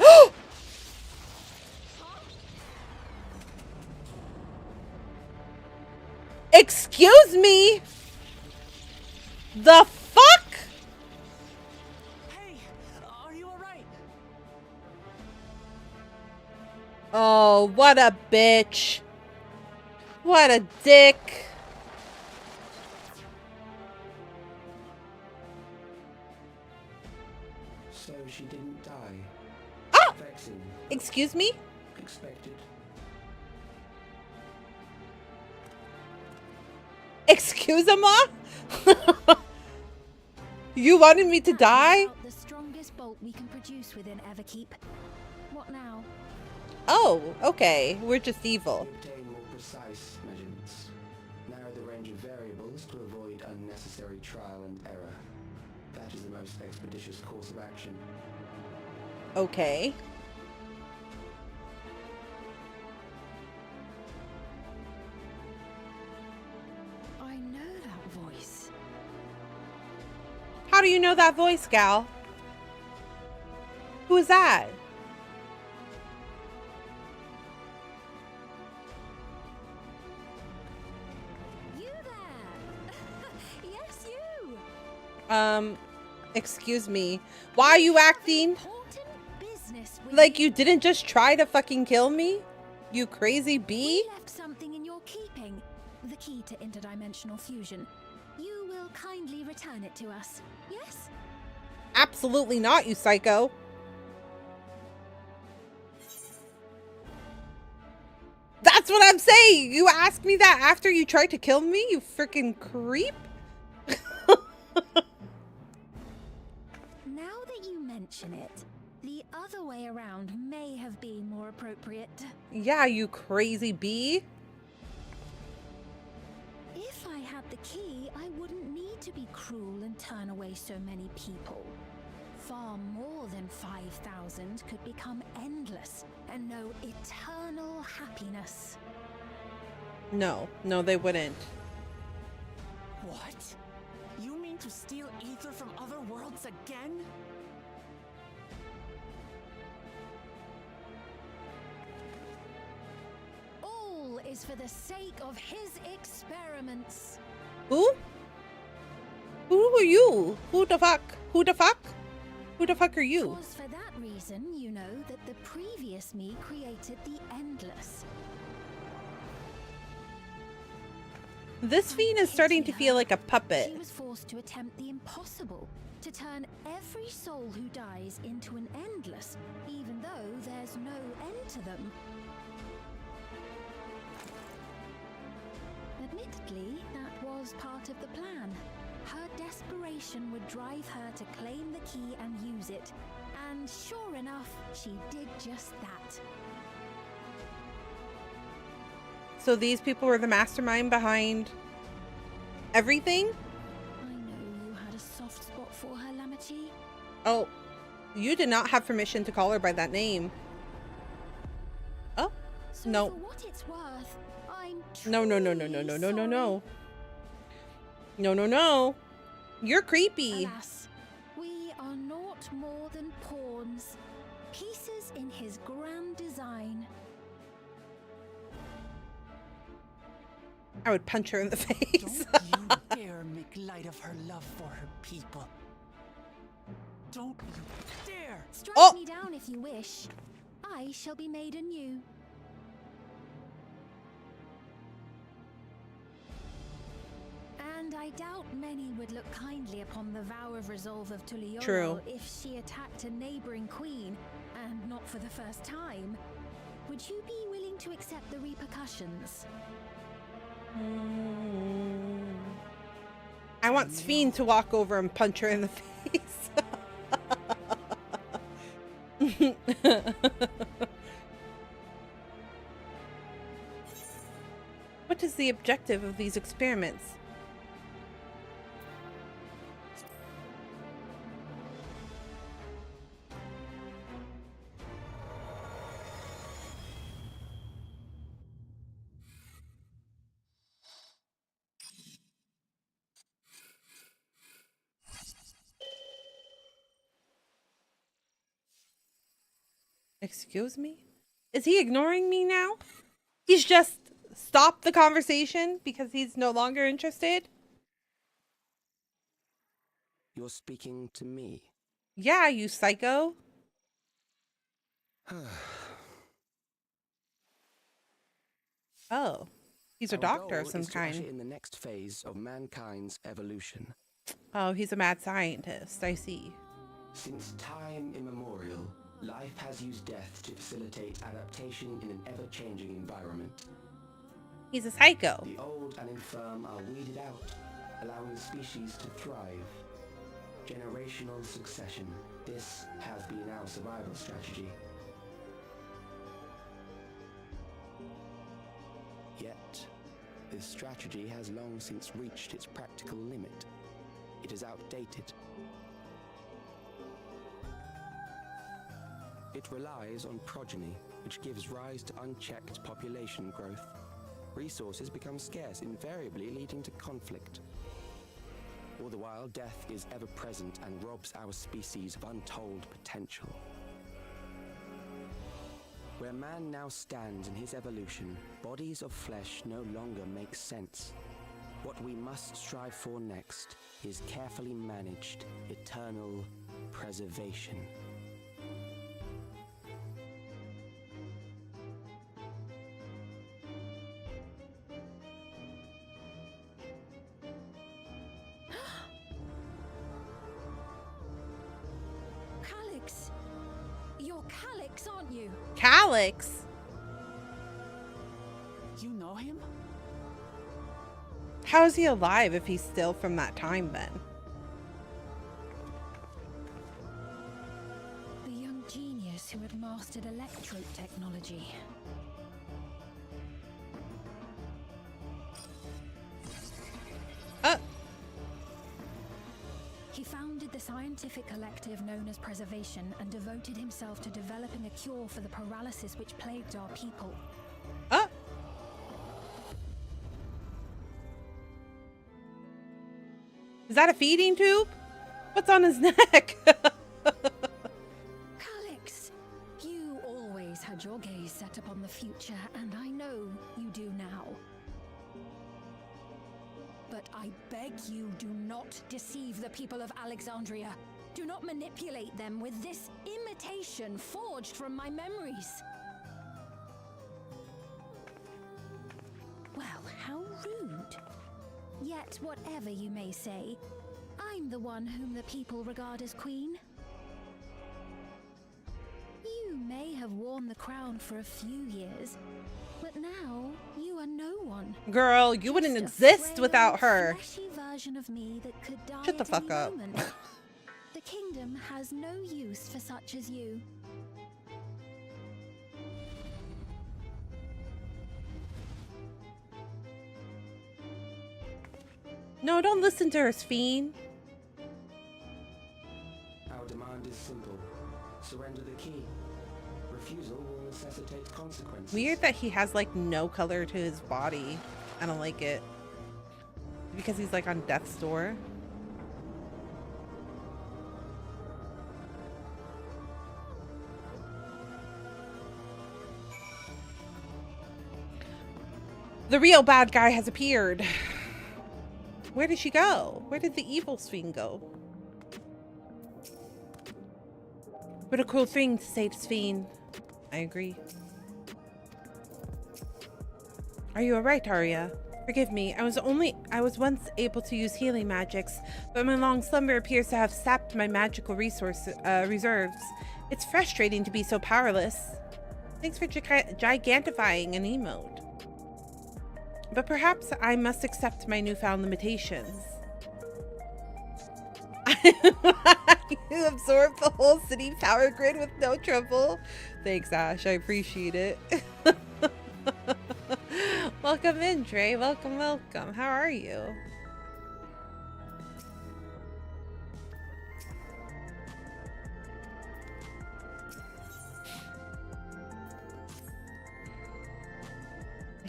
Excuse me? The fuck? Hey, are you alright? Oh, what a bitch. What a dick. So she didn't die. Ah! Vexing. Excuse me? Expected. Excuse-ma? You wanted me to die? The strongest bolt we can produce within Everkeep. What now? Oh, okay. We're just evil. Obtain more precise measurements. Narrow the range of variables to avoid unnecessary trial and error. That is the most expeditious course of action. Okay. I know that voice. How do you know that voice, gal? Who is that? You there! Yes, you! Excuse me. Why are you acting like you didn't just try to fucking kill me? You crazy bee? We left something in your keeping. The key to interdimensional fusion. You will kindly return it to us, yes? Absolutely not, you psycho. That's what I'm saying. You asked me that after you tried to kill me, you freaking creep. Now that you mention it, the other way around may have been more appropriate. Yeah, you crazy bee. If I had the key, I wouldn't need to be cruel and turn away so many people. Far more than 5,000 could become endless and know eternal happiness. No, they wouldn't. What? You mean to steal ether from other worlds again? All is for the sake of his experiments. Who? Who are you? Who the fuck? Who the fuck? Who the fuck are you? 'Twas for that reason, you know, that the previous me created the endless. This fiend is starting to feel like a puppet. She was forced to attempt the impossible, to turn every soul who dies into an endless, even though there's no end to them. Admittedly, that was part of the plan. Her desperation would drive her to claim the key and use it. And sure enough, she did just that. So these people were the mastermind behind everything? I know you had a soft spot for her, Lamachi. Oh, you did not have permission to call her by that name. Oh, So No. for what it's worth, I'm No. No. You're creepy. Alas, we are naught more than pawns, pieces in his grand design. I would punch her in the face. Don't you dare make light of her love for her people. Don't you dare! Strike me down if you wish. I shall be made anew. And I doubt many would look kindly upon the vow of resolve of Tuliolo True. if she attacked a neighboring queen, and not for the first time. Would you be willing to accept the repercussions? I want Sphene to walk over and punch her in the face. What is the objective of these experiments? Excuse me? Is he ignoring me now? He's just stopped the conversation because he's no longer interested? You're speaking to me. Yeah, you psycho. Oh, he's a doctor of some kind. In the next phase of mankind's evolution. Oh, he's a mad scientist. I see. Since time immemorial, life has used death to facilitate adaptation in an ever-changing environment. He's a psycho. The old and infirm are weeded out, allowing the species to thrive. Generational succession. This has been our survival strategy. Yet, this strategy has long since reached its practical limit. It is outdated. It relies on progeny, which gives rise to unchecked population growth. Resources become scarce, invariably leading to conflict. All the while, death is ever present and robs our species of untold potential. Where man now stands in his evolution, bodies of flesh no longer make sense. What we must strive for next is carefully managed, eternal preservation. Calyx! You're Calyx, aren't you? Calyx? You know him? How is he alive if he's still from that time then? The young genius who had mastered electrode technology. He founded the scientific collective known as Preservation and devoted himself to developing a cure for the paralysis which plagued our people. Is that a feeding tube? What's on his neck? Calyx, you always had your gaze set upon the future, and I know you do now. But I beg you, do not deceive the people of Alexandria. Do not manipulate them with this imitation forged from my memories. Well, how rude. Yet, whatever you may say, I'm the one whom the people regard as queen. You may have worn the crown for a few years, but now you are no one. Girl, you wouldn't exist without her. Fleshy version of me that could die Shut the at fuck any up. moment. The kingdom has no use for such as you. No, don't listen to her, Sphene. Our demand is simple. Surrender the key. refusal will necessitate consequences. Weird that he has like no color to his body. I don't like it. Because he's like on death's door. The real bad guy has appeared. Where did she go? Where did the evil Sphene go? What a cruel thing to say to Sphene. I agree. Are you alright, Arya? Forgive me, I was once able to use healing magics, but my long slumber appears to have sapped my magical reserves. It's frustrating to be so powerless. Thanks for gigantifying an emote. But perhaps I must accept my newfound limitations. You absorbed the whole city power grid with no trouble. Thanks, Ash. I appreciate it. Welcome in, Trey. Welcome, welcome. How are you?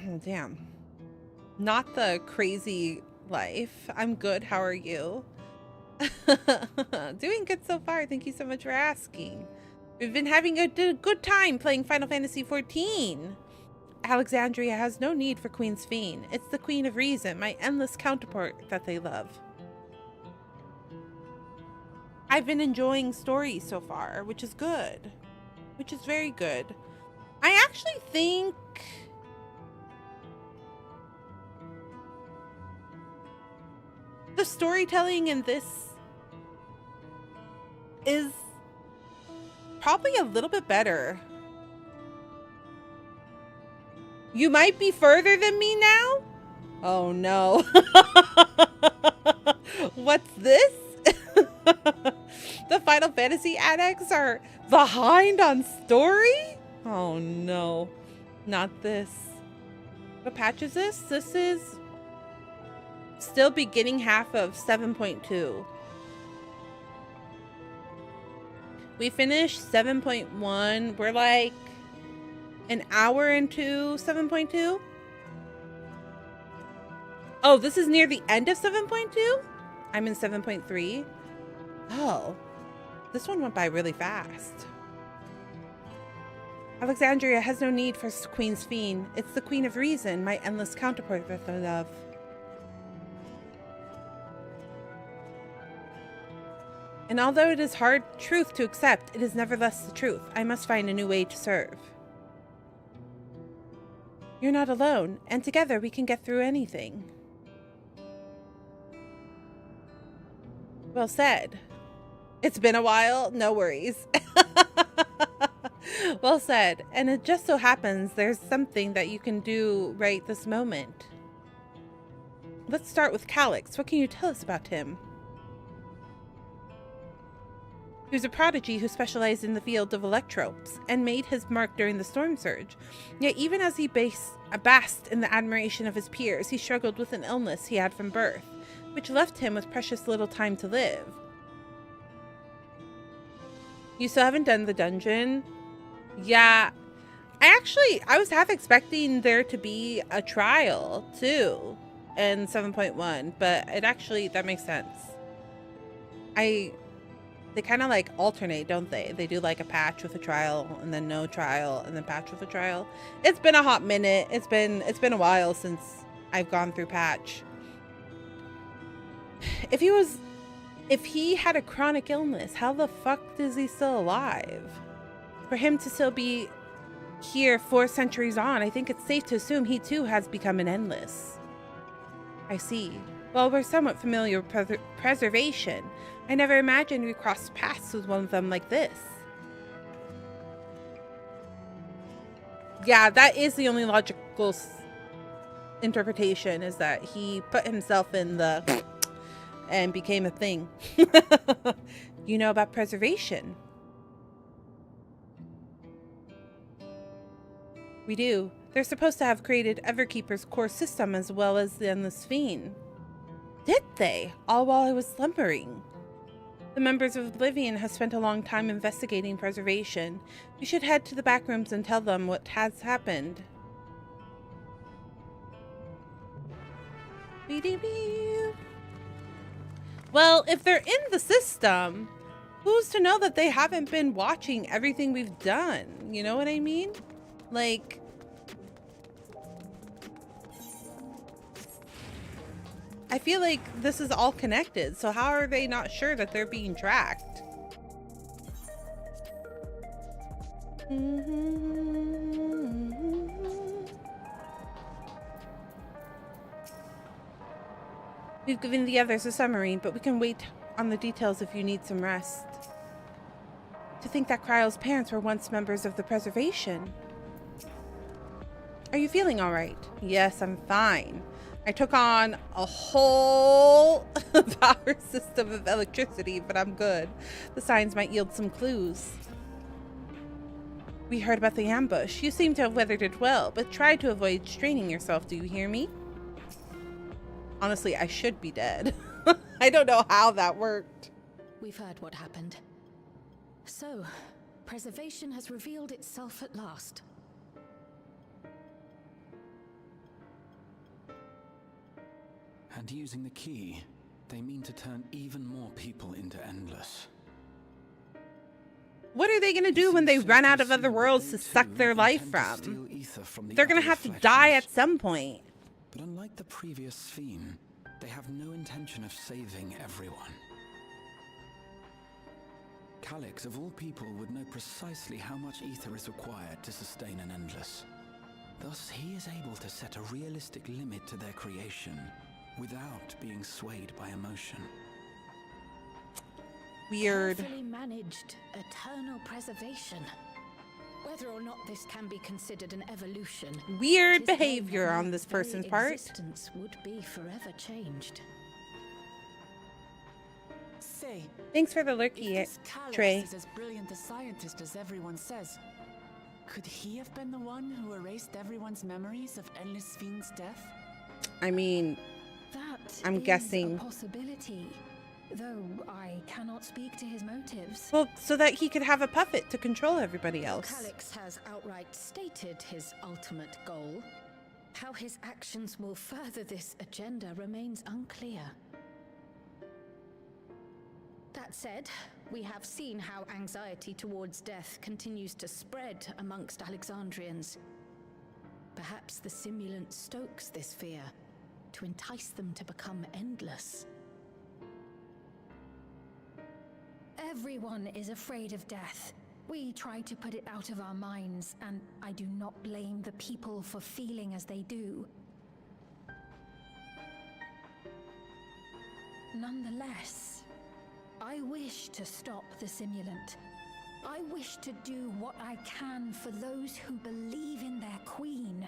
Oh, damn. Not the crazy life. I'm good. How are you? Doing good so far. Thank you so much for asking. We've been having a good time playing Final Fantasy XIV. Alexandria has no need for Queen Sphene. It's the Queen of Reason, my endless counterpart, that they love. I've been enjoying stories so far, which is good. Which is very good. I actually think... the storytelling in this is probably a little bit better. You might be further than me now? Oh no. What's this? The Final Fantasy addicts are behind on story? Oh no. Not this. What patch is this? This is still beginning half of 7.2. We finished 7.1. We're like an hour into 7.2. Oh, this is near the end of 7.2? I'm in 7.3. Oh, this one went by really fast. Alexandria has no need for Queen Sphene. It's the Queen of Reason, my endless counterpart that I love. And although it is hard truth to accept, it is nevertheless the truth. I must find a new way to serve. You're not alone, and together we can get through anything. Well said. It's been a while, no worries. Well said. And it just so happens there's something that you can do right this moment. Let's start with Calyx. What can you tell us about him? He was a prodigy who specialized in the field of electropes and made his mark during the Storm Surge. Yet even as he basked in the admiration of his peers, he struggled with an illness he had from birth, which left him with precious little time to live. You still haven't done the dungeon? Yeah. I was half expecting there to be a trial, too, in 7.1, but that makes sense. They kind of like alternate, don't they? They do like a patch with a trial and then no trial and then patch with a trial. It's been a hot minute. It's been a while since I've gone through patch. If he had a chronic illness, how the fuck is he still alive? For him to still be here 4 centuries on, I think it's safe to assume he too has become an endless. I see. Well, we're somewhat familiar with preservation. I never imagined we crossed paths with one of them like this. Yeah, that is the only logical interpretation, is that he put himself in the and became a thing. You know about preservation? We do. They're supposed to have created Everkeeper's core system as well as the Sphene. Did they? All while I was slumbering. The members of Oblivion have spent a long time investigating preservation. You should head to the back rooms and tell them what has happened. Well, if they're in the system, who's to know that they haven't been watching everything we've done? You know what I mean? Like, I feel like this is all connected, so how are they not sure that they're being tracked? We've given the others a summary, but we can wait on the details if you need some rest. To think that Cryo's parents were once members of the Preservation. Are you feeling all right? Yes, I'm fine. I took on a whole power system of electricity, but I'm good. The signs might yield some clues. We heard about the ambush. You seem to have weathered it well, but try to avoid straining yourself. Do you hear me? Honestly, I should be dead. I don't know how that worked. We've heard what happened. So, preservation has revealed itself at last. And using the key, they mean to turn even more people into Endless. What are they going to do when they run out of other worlds to suck their life from? They're going to have to die at some point. But unlike the previous Fiend, they have no intention of saving everyone. Calyx, of all people, would know precisely how much ether is required to sustain an Endless. Thus, he is able to set a realistic limit to their creation without being swayed by emotion. Weird. Carefully managed eternal preservation. Whether or not this can be considered an evolution. Weird behavior on this person's part. Existence would be forever changed. Say, thanks for the lurky, Trey. Is as brilliant a scientist as everyone says. Could he have been the one who erased everyone's memories of Endless Fiend's death? I mean, I'm guessing. A possibility, though I cannot speak to his motives. Well, so that he could have a puppet to control everybody else. Calyx has outright stated his ultimate goal. How his actions will further this agenda remains unclear. That said, we have seen how anxiety towards death continues to spread amongst Alexandrians. Perhaps the simulant stokes this fear to entice them to become endless. Everyone is afraid of death. We try to put it out of our minds, and I do not blame the people for feeling as they do. Nonetheless, I wish to stop the simulant. I wish to do what I can for those who believe in their queen.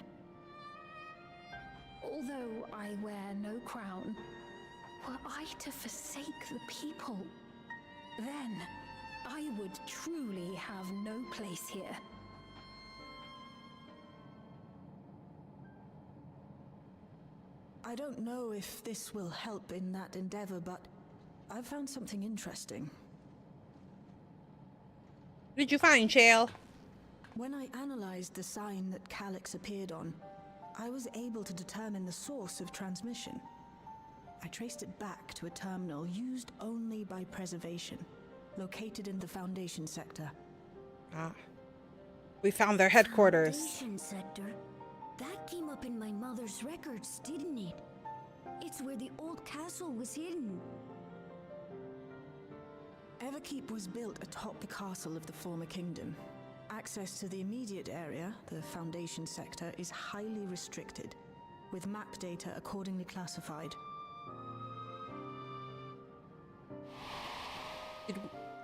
Although I wear no crown, were I to forsake the people, then I would truly have no place here. I don't know if this will help in that endeavor, but I've found something interesting. What did you find, Shale? When I analyzed the sign that Calyx appeared on, I was able to determine the source of transmission. I traced it back to a terminal used only by preservation, located in the Foundation sector. Ah. We found their headquarters. Foundation sector? That came up in my mother's records, didn't it? It's where the old castle was hidden. Everkeep was built atop the castle of the former kingdom. Access to the immediate area, the Foundation sector, is highly restricted, with map data accordingly classified.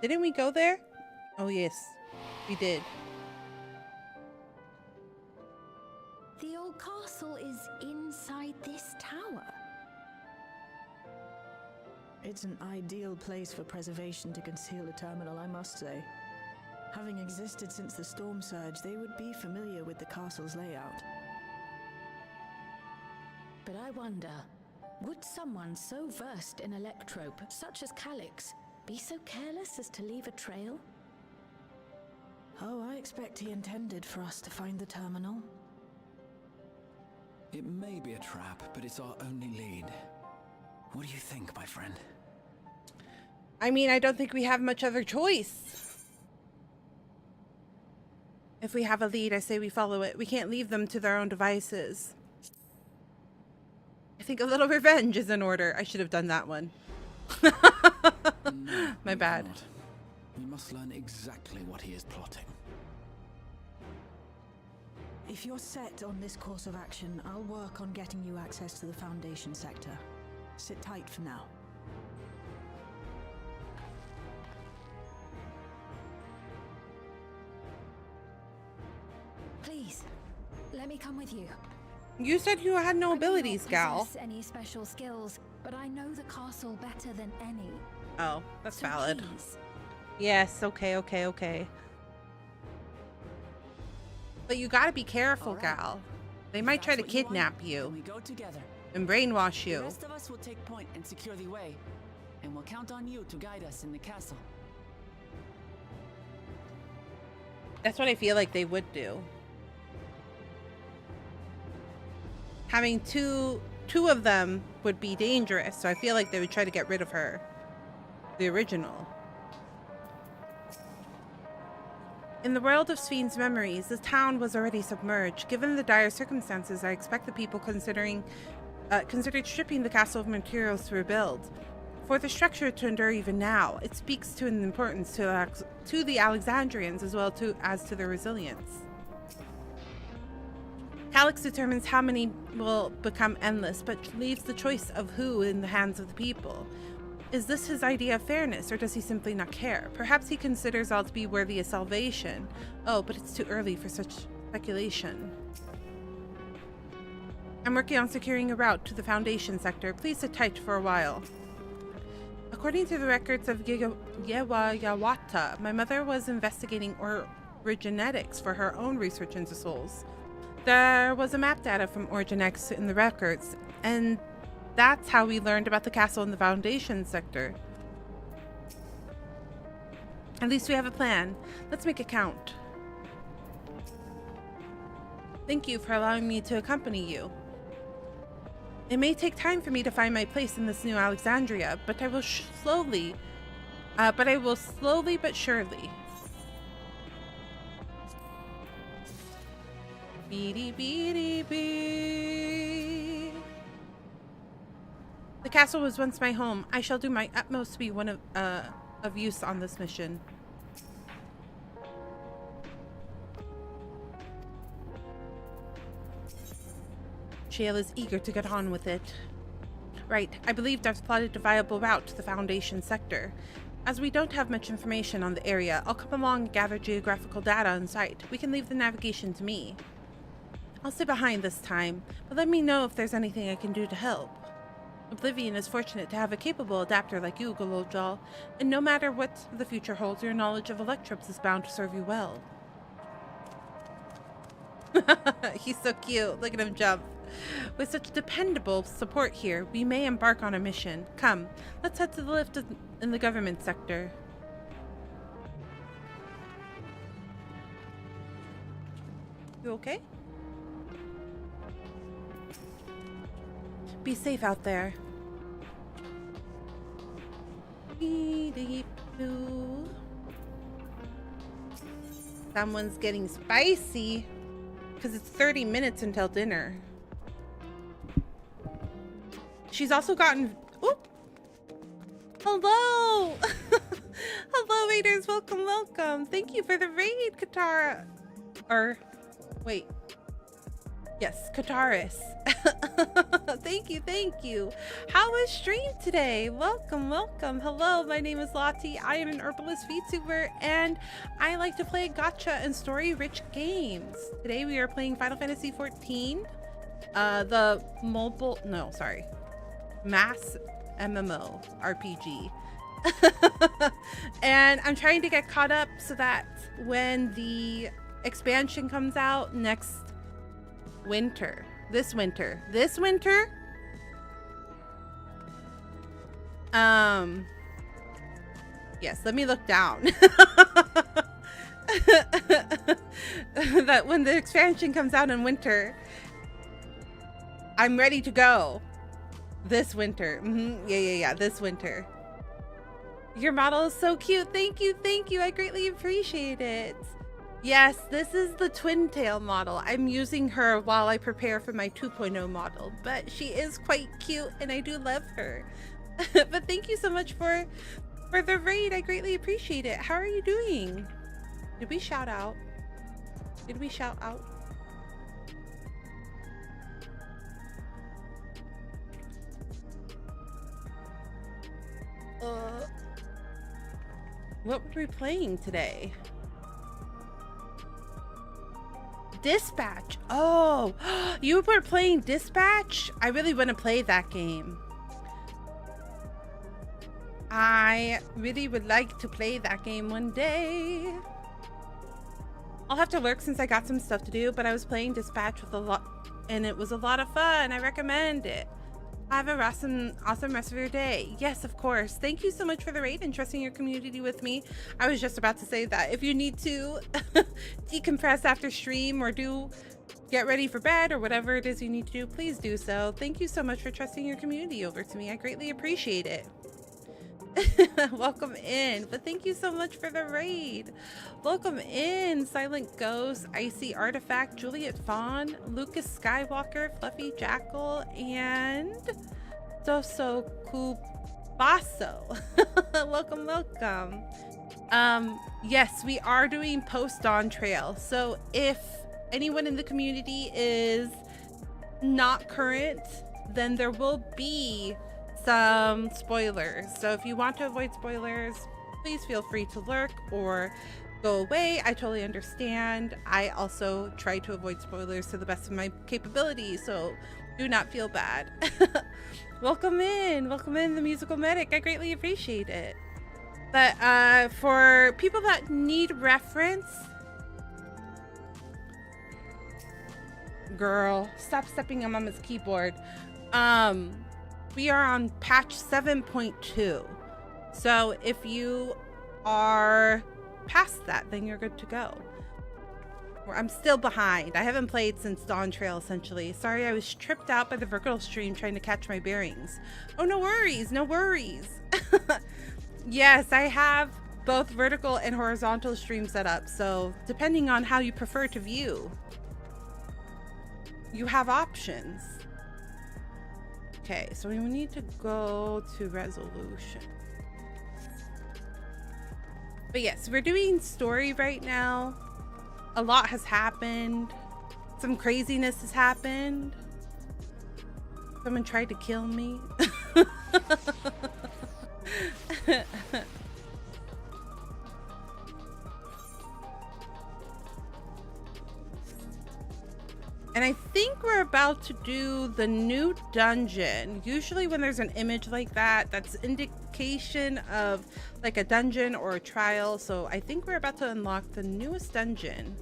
Didn't we go there? Oh yes, we did. The old castle is inside this tower. It's an ideal place for preservation to conceal a terminal, I must say. Having existed since the storm surge, they would be familiar with the castle's layout. But I wonder, would someone so versed in electrope, such as Calyx, be so careless as to leave a trail? Oh, I expect he intended for us to find the terminal. It may be a trap, but it's our only lead. What do you think, my friend? I mean, I don't think we have much other choice. If we have a lead, I say we follow it. We can't leave them to their own devices. I think a little revenge is in order. I should have done that one. No, my bad. Not. We must learn exactly what he is plotting. If you're set on this course of action, I'll work on getting you access to the Foundation sector. Sit tight for now. Please, let me come with you. You said you had no abilities, gal. I don't possess any special skills, but I know the castle better than any. Oh, that's So valid. please. Yes, okay. But you gotta be careful, gal. They might try to kidnap you We go together. and brainwash The you. rest of us will take point and secure the way, and we'll count on you to guide us in the castle. That's what I feel like they would do. Having two of them would be dangerous, so I feel like they would try to get rid of her. The original. In the world of Sven's memories, the town was already submerged. Given the dire circumstances, I expect the people considered stripping the castle of materials to rebuild. For the structure to endure even now, it speaks to an importance to the Alexandrians as well as to their resilience. Calix determines how many will become endless, but leaves the choice of who in the hands of the people. Is this his idea of fairness, or does he simply not care? Perhaps he considers all to be worthy of salvation. Oh, but it's too early for such speculation. I'm working on securing a route to the Foundation sector. Please sit tight for a while. According to the records of Yawata, my mother was investigating origenetics for her own research into souls. There was a map data from Origenex in the records, and that's how we learned about the castle in the Foundation sector. At least we have a plan. Let's make it count. Thank you for allowing me to accompany you. It may take time for me to find my place in this new Alexandria, but I will slowly but surely. Beady beady bee. The castle was once my home. I shall do my utmost to be one of use on this mission. Shale is eager to get on with it. Right, I believed I've plotted a viable route to the Foundation sector. As we don't have much information on the area, I'll come along and gather geographical data on site. We can leave the navigation to me. I'll stay behind this time, but let me know if there's anything I can do to help. Oblivion is fortunate to have a capable adapter like you, Golojal, and no matter what the future holds, your knowledge of electropes is bound to serve you well. He's so cute. Look at him jump. With such dependable support here, we may embark on a mission. Come, let's head to the lift in the government sector. You okay? Be safe out there. Someone's getting spicy because it's 30 minutes until dinner. She's also gotten... Oop! Hello! Hello, raiders. Welcome, welcome. Thank you for the raid, Katara. Or, wait. Yes, Kataris. Thank you, thank you. How was stream today? Welcome, welcome. Hello, my name is Lottie. I am an herbalist VTuber, and I like to play gacha and story-rich games. Today we are playing Final Fantasy XIV, the mobile... No, sorry. Mass MMO RPG. And I'm trying to get caught up so that when the expansion comes out next winter, this winter, Yes, let me look down. That when the expansion comes out in winter, I'm ready to go. This winter. Yeah, this winter. Your model is so cute. Thank you. I greatly appreciate it. Yes, this is the twin tail model. I'm using her while I prepare for my 2.0 model, but she is quite cute and I do love her. But thank you so much for the raid. I greatly appreciate it. How are you doing? Did we shout out? Did we shout out? What were we playing today? Dispatch. Oh, you were playing Dispatch? I really want to play that game. I really would like to play that game one day. I'll have to work since I got some stuff to do, but I was playing Dispatch with a lot, and it was a lot of fun. I recommend it. Have a awesome rest of your day. Yes, of course. Thank you so much for the raid and trusting your community with me. I was just about to say that if you need to decompress after stream or get ready for bed or whatever it is you need to do, please do so. Thank you so much for trusting your community over to me. I greatly appreciate it. Welcome in, but thank you so much for the raid. Welcome in, Silent Ghost, Icy Artifact, Juliet Fawn, Lucas Skywalker, Fluffy Jackal, and Doso Kubaso. welcome. Yes, we are doing post Dawntrail, so if anyone in the community is not current, then there will be some spoilers. So if you want to avoid spoilers, please feel free to lurk or go away. I totally understand. I also try to avoid spoilers to the best of my capability, so do not feel bad. Welcome in, the musical medic. I greatly appreciate it. But for people that need reference, girl, stop stepping on Mama's keyboard. We are on patch 7.2. So if you are past that, then you're good to go. I'm still behind. I haven't played since Dawntrail, essentially. Sorry, I was tripped out by the vertical stream trying to catch my bearings. Oh, no worries. Yes, I have both vertical and horizontal stream set up. So depending on how you prefer to view, you have options. Okay, so we need to go to resolution. But yes, we're doing story right now. A lot has happened. Some craziness has happened. Someone tried to kill me. And I think we're about to do the new dungeon. Usually when there's an image like that, that's indication of like a dungeon or a trial. So I think we're about to unlock the newest dungeon.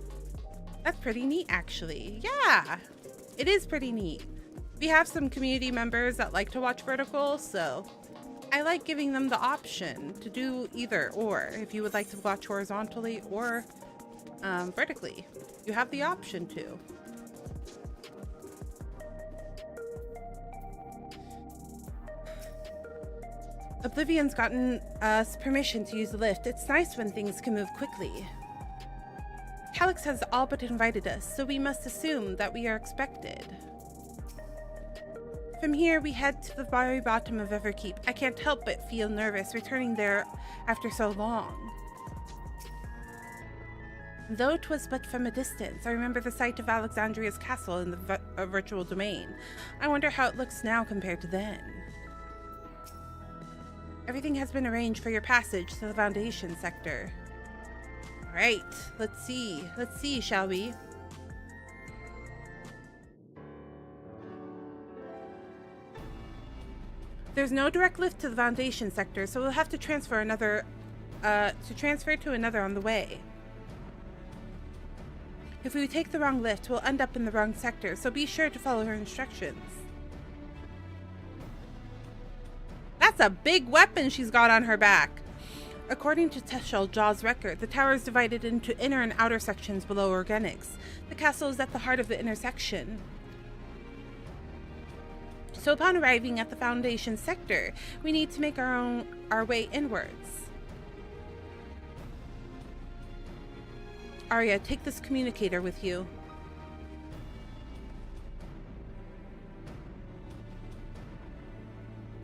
That's pretty neat, actually. Yeah, it is pretty neat. We have some community members that like to watch vertical, so I like giving them the option to do either or. If you would like to watch horizontally or vertically, you have the option to. Oblivion's gotten us permission to use the lift. It's nice when things can move quickly. Calyx has all but invited us, so we must assume that we are expected. From here, we head to the very bottom of Everkeep. I can't help but feel nervous returning there after so long. Though 'twas but from a distance, I remember the sight of Alexandria's castle in the virtual domain. I wonder how it looks now compared to then. Everything has been arranged for your passage to the Foundation sector. All right, let's see, shall we? There's no direct lift to the Foundation sector, so we'll have to transfer to another on the way. If we take the wrong lift, we'll end up in the wrong sector, so be sure to follow her instructions. That's a big weapon she's got on her back. According to Teschel Jaw's record, the tower is divided into inner and outer sections below organics. The castle is at the heart of the intersection. So upon arriving at the Foundation sector, we need to make our way inwards. Arya, take this communicator with you.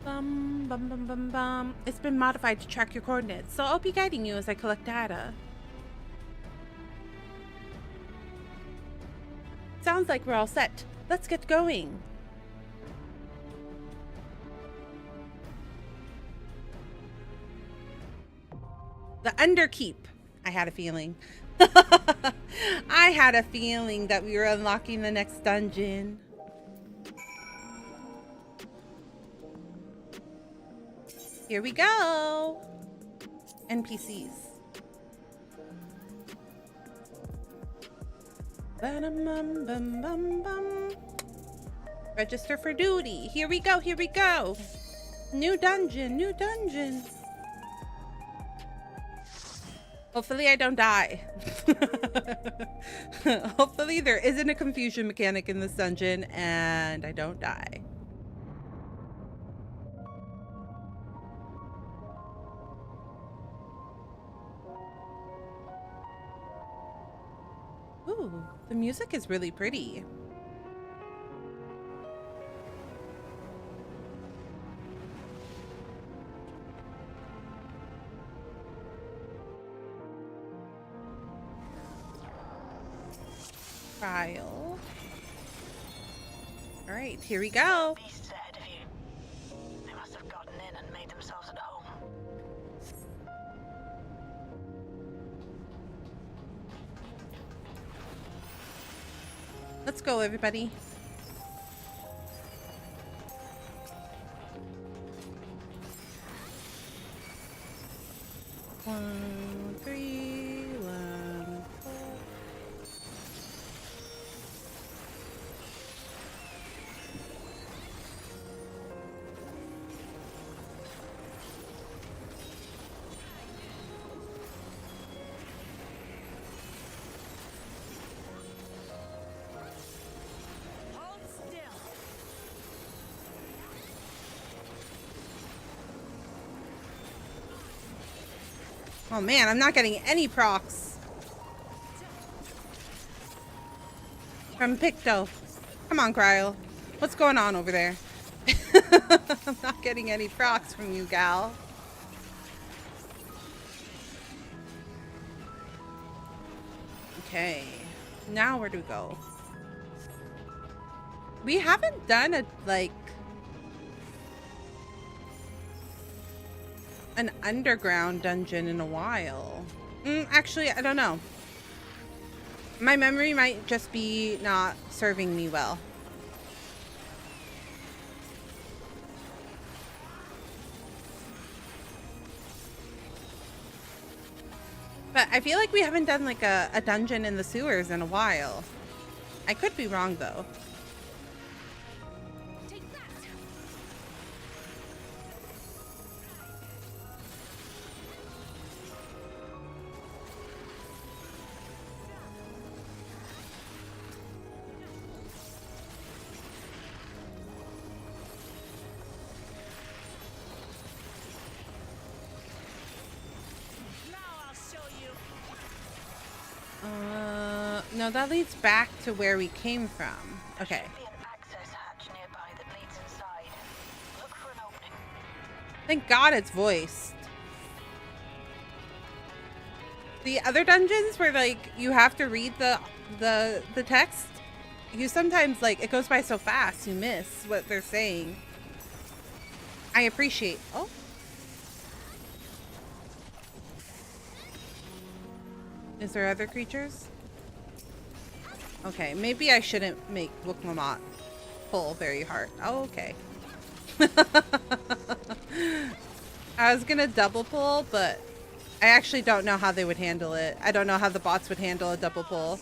Bum, bum, bum, bum, bum. It's been modified to track your coordinates, so I'll be guiding you as I collect data. Sounds like we're all set. Let's get going. The Underkeep. I had a feeling. I had a feeling that we were unlocking the next dungeon. Here we go. NPCs. Ba-dum-bum-bum-bum-bum. Register for duty. Here we go. Here we go. New dungeon. New dungeon. Hopefully I don't die. Hopefully there isn't a confusion mechanic in this dungeon and I don't die. Ooh, the music is really pretty. Trial. All right, here we go. Beasts ahead of you. They must have gotten in and made themselves at home. Let's go, everybody. One, three, one, four. Oh man, I'm not getting any procs from Picto. Come on, Cryle. What's going on over there? I'm not getting any procs from you, gal. Okay, now where do we go? We haven't done a, like, an underground dungeon in a while. Actually, I don't know. My memory might just be not serving me well. But I feel like we haven't done like a dungeon in the sewers in a while. I could be wrong though. No, that leads back to where we came from. Okay. Thank God it's voiced. The other dungeons where like you have to read the text, you sometimes like it goes by so fast you miss what they're saying. I appreciate. Oh. Is there other creatures? Okay, maybe I shouldn't make Wukmamat pull very hard. Oh, okay. I was gonna double pull, but I actually don't know how they would handle it. I don't know how the bots would handle a double pull.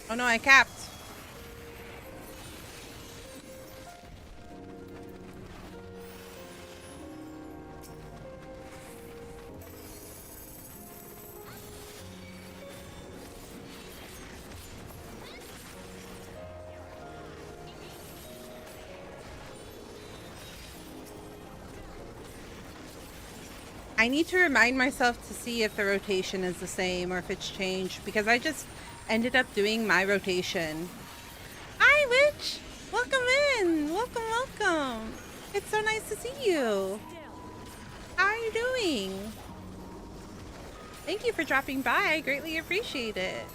Oh no, I capped. I need to remind myself to see if the rotation is the same or if it's changed, because I just ended up doing my rotation. Hi, Witch! Welcome in! Welcome, welcome! It's so nice to see you! How are you doing? Thank you for dropping by. I greatly appreciate it.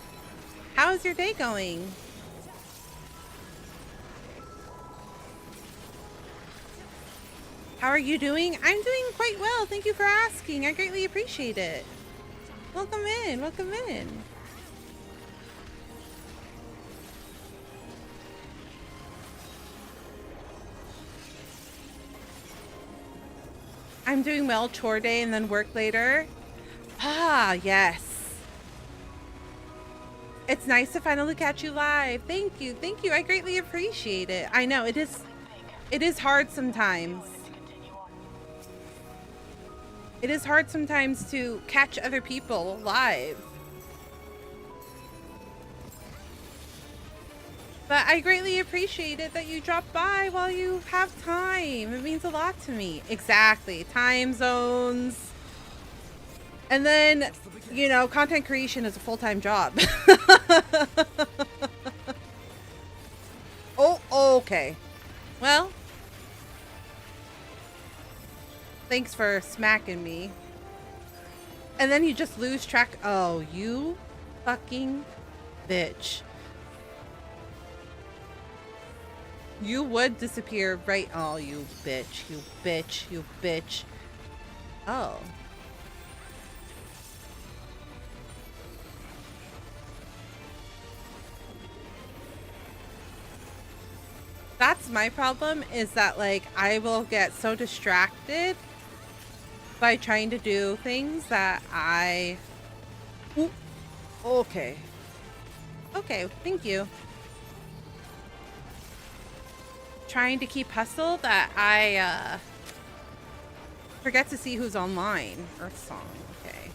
How is your day going? How are you doing? I'm doing quite well. Thank you for asking. I greatly appreciate it. Welcome in. Welcome in. I'm doing well. Chore day and then work later. Ah, yes. It's nice to finally catch you live. Thank you. Thank you. I greatly appreciate it. I know it is hard sometimes. It is hard sometimes to catch other people live. But I greatly appreciate it that you drop by while you have time. It means a lot to me. Exactly. Time zones. And then, you know, content creation is a full-time job. Oh, okay. Well, thanks for smacking me. And then you just lose track. Oh, you fucking bitch. You would disappear right. Oh, you bitch. You bitch. You bitch. Oh. That's my problem, is that like I will get so distracted by trying to do things that I... Ooh. Okay. Okay, thank you. Trying to keep hustle that I forget to see who's online. Earth Song, okay.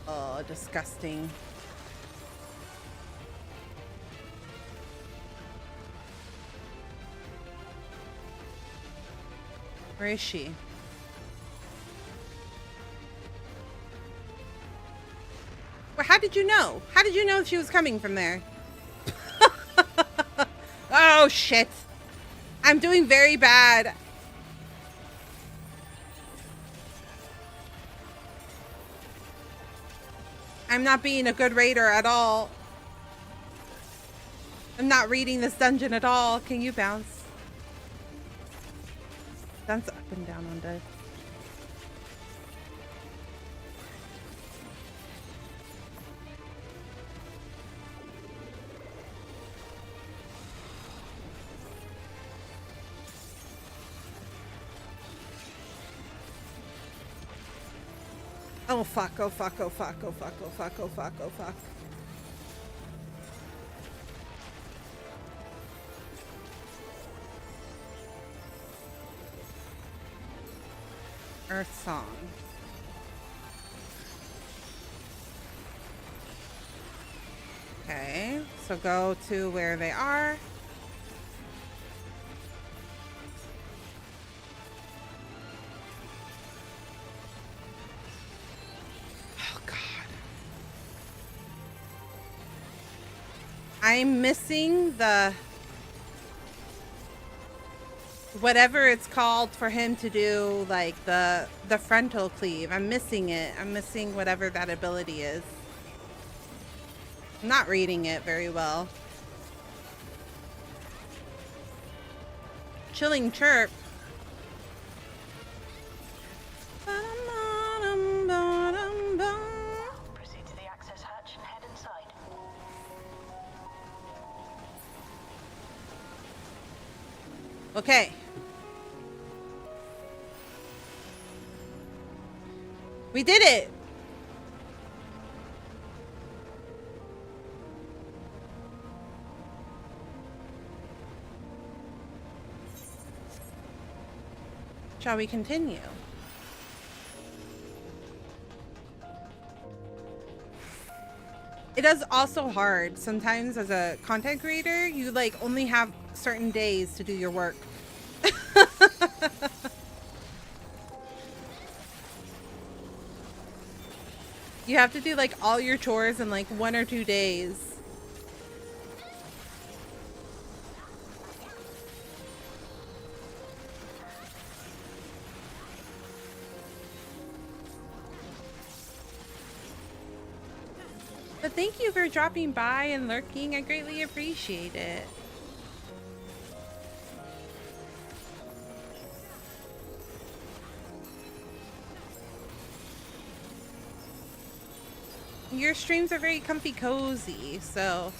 Oh, disgusting. Where is she? Well, how did you know? How did you know she was coming from there? Oh, shit. I'm doing very bad. I'm not being a good raider at all. I'm not reading this dungeon at all. Can you bounce? Bounce up and down on dead. Oh fuck, oh fuck, oh fuck, oh fuck, oh fuck, oh fuck, oh fuck. Earth Song. Okay, so go to where they are. Oh God. I'm missing the... whatever it's called for him to do, like the frontal cleave. I'm missing it. I'm missing whatever that ability is. I'm not reading it very well. Chilling Chirp. Proceed to the access hatch and head inside. Okay. We did it! Shall we continue? It is also hard. Sometimes as a content creator, you like only have certain days to do your work. You have to do like all your chores in like 1 or 2 days. But thank you for dropping by and lurking. I greatly appreciate it. Your streams are very comfy cozy, so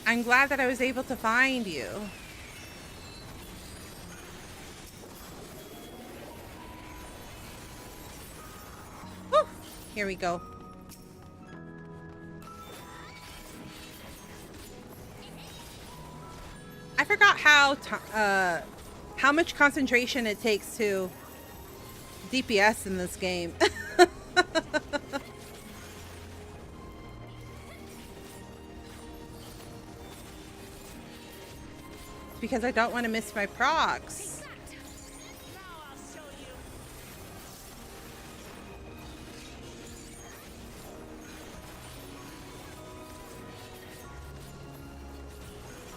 I'm glad that I was able to find you. Woo! Here we go. I forgot how much concentration it takes to DPS in this game. Because I don't want to miss my procs.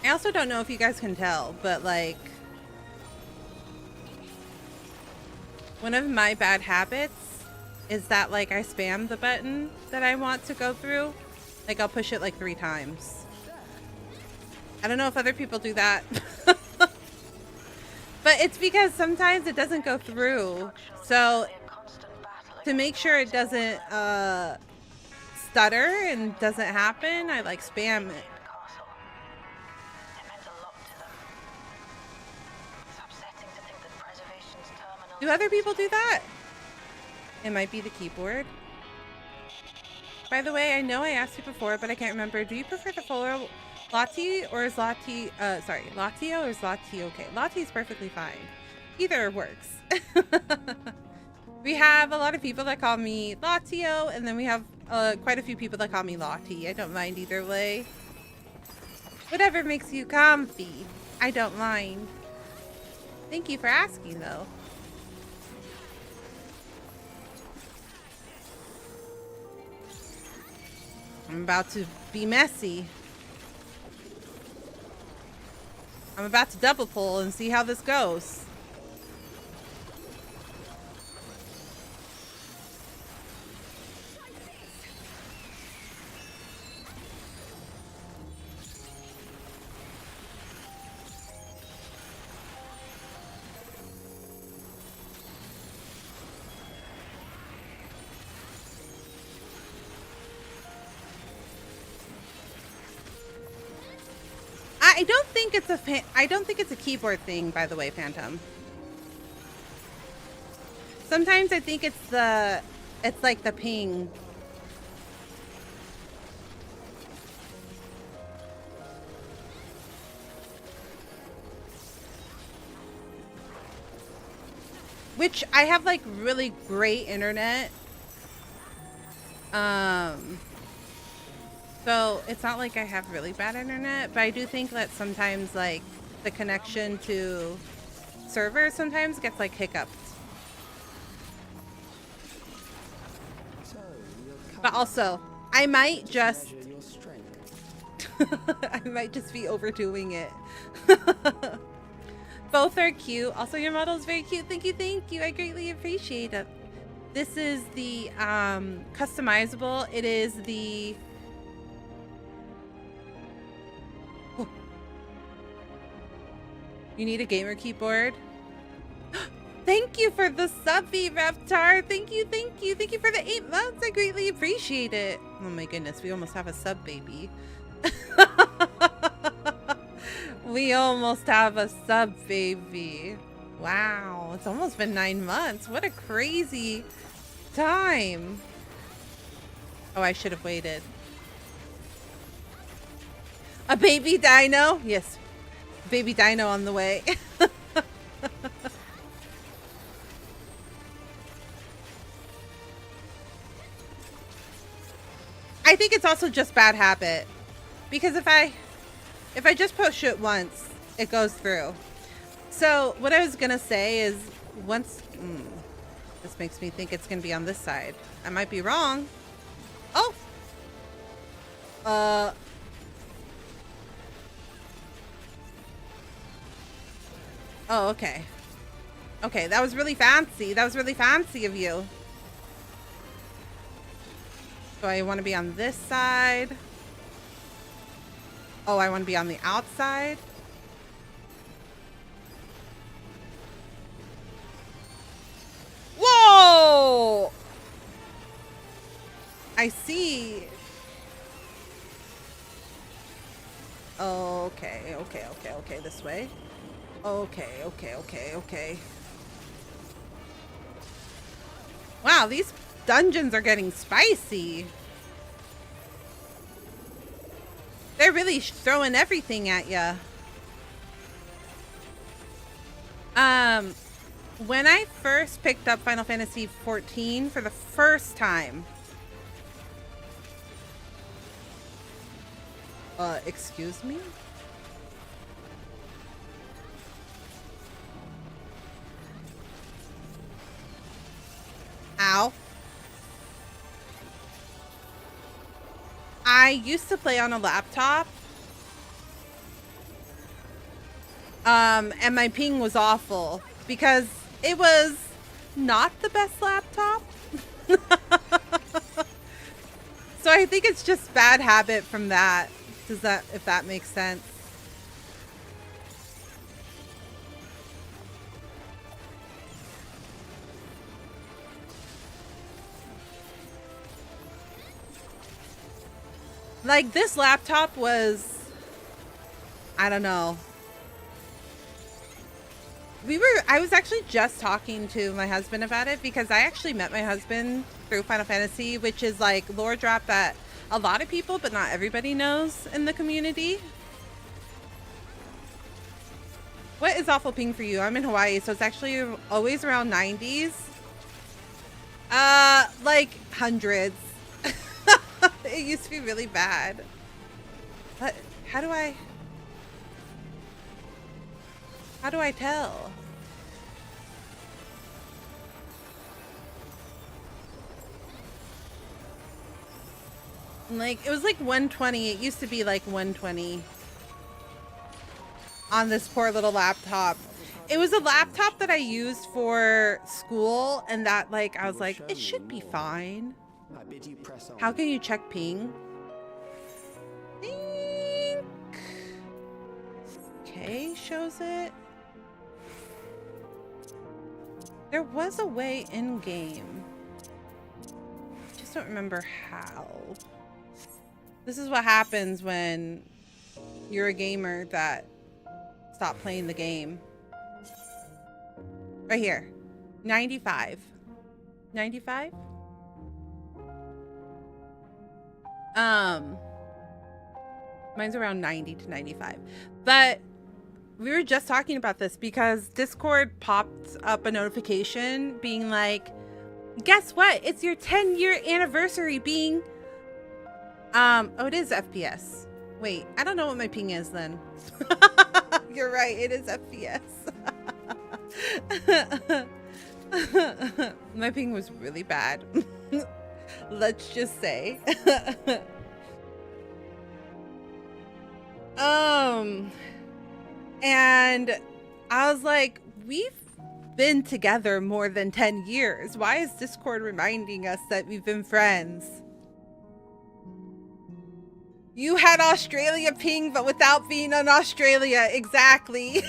I also don't know if you guys can tell, but like one of my bad habits is that like I spam the button that I want to go through. Like I'll push it like 3 times. I don't know if other people do that. But it's because sometimes it doesn't go through. So to make sure it doesn't stutter and doesn't happen, I like spam it. Do other people do that? It might be the keyboard. By the way, I know I asked you before, but I can't remember. Do you prefer the full Lottie or is Lottie, sorry, Lottio or is Lottie okay? Lottie is perfectly fine. Either works. We have a lot of people that call me Lottio, and then we have quite a few people that call me Lottie. I don't mind either way. Whatever makes you comfy. I don't mind. Thank you for asking, though. I'm about to be messy. I'm about to double pull and see how this goes. I don't think it's a keyboard thing, by the way, Phantom. Sometimes I think it's like the ping. Which I have like really great internet. So it's not like I have really bad internet, but I do think that sometimes like the connection to servers sometimes gets like hiccuped. But also, I might just I might just be overdoing it. Both are cute. Also, your model is very cute. Thank you, thank you. I greatly appreciate it. This is the customizable. It is the You need a gamer keyboard. Thank you for the subby, Reptar. Thank you, thank you. Thank you for the 8 months. I greatly appreciate it. Oh my goodness, we almost have a sub baby. We almost have a sub baby. Wow, it's almost been 9 months. What a crazy time. Oh, I should have waited. A baby dino? Yes. Baby dino on the way. I think it's also just bad habit. Because if I just push it once, it goes through. So what I was gonna say is once this makes me think it's gonna be on this side. I might be wrong. Oh! Oh, okay. Okay, that was really fancy. That was really fancy of you. So I want to be on this side. Oh, I want to be on the outside. Whoa! I see. Okay, okay, okay, okay, this way. Okay, okay, okay, okay. Wow, these dungeons are getting spicy. They're really throwing everything at ya. When I first picked up Final Fantasy XIV for the first time. Excuse me? Ow. I used to play on a laptop. And my ping was awful because it was not the best laptop. So I think it's just bad habit from that. If that makes sense. Like this laptop was, I don't know. I was actually just talking to my husband about it because I actually met my husband through Final Fantasy, which is like lore drop that a lot of people, but not everybody knows in the community. What is awful ping for you? I'm in Hawaii, so it's actually always around 90s. Like hundreds. It used to be really bad. But how do I tell? Like, it was like 120. It used to be like 120 on this poor little laptop. It was a laptop that I used for school, and that, like, I was like, it should be fine. How can you check ping? Okay, shows it. There was a way in game. Just don't remember how. This is what happens when you're a gamer that stopped playing the game. Right here. 95. 95? Mine's around 90 to 95. But we were just talking about this because Discord popped up a notification being like, guess what? It's your 10-year anniversary being... Oh, it is FPS. Wait, I don't know what my ping is then. You're right, it is FPS. My ping was really bad. Let's just say. And I was like, we've been together more than 10 years. Why is Discord reminding us that we've been friends? You had Australia ping, but without being in Australia. Exactly.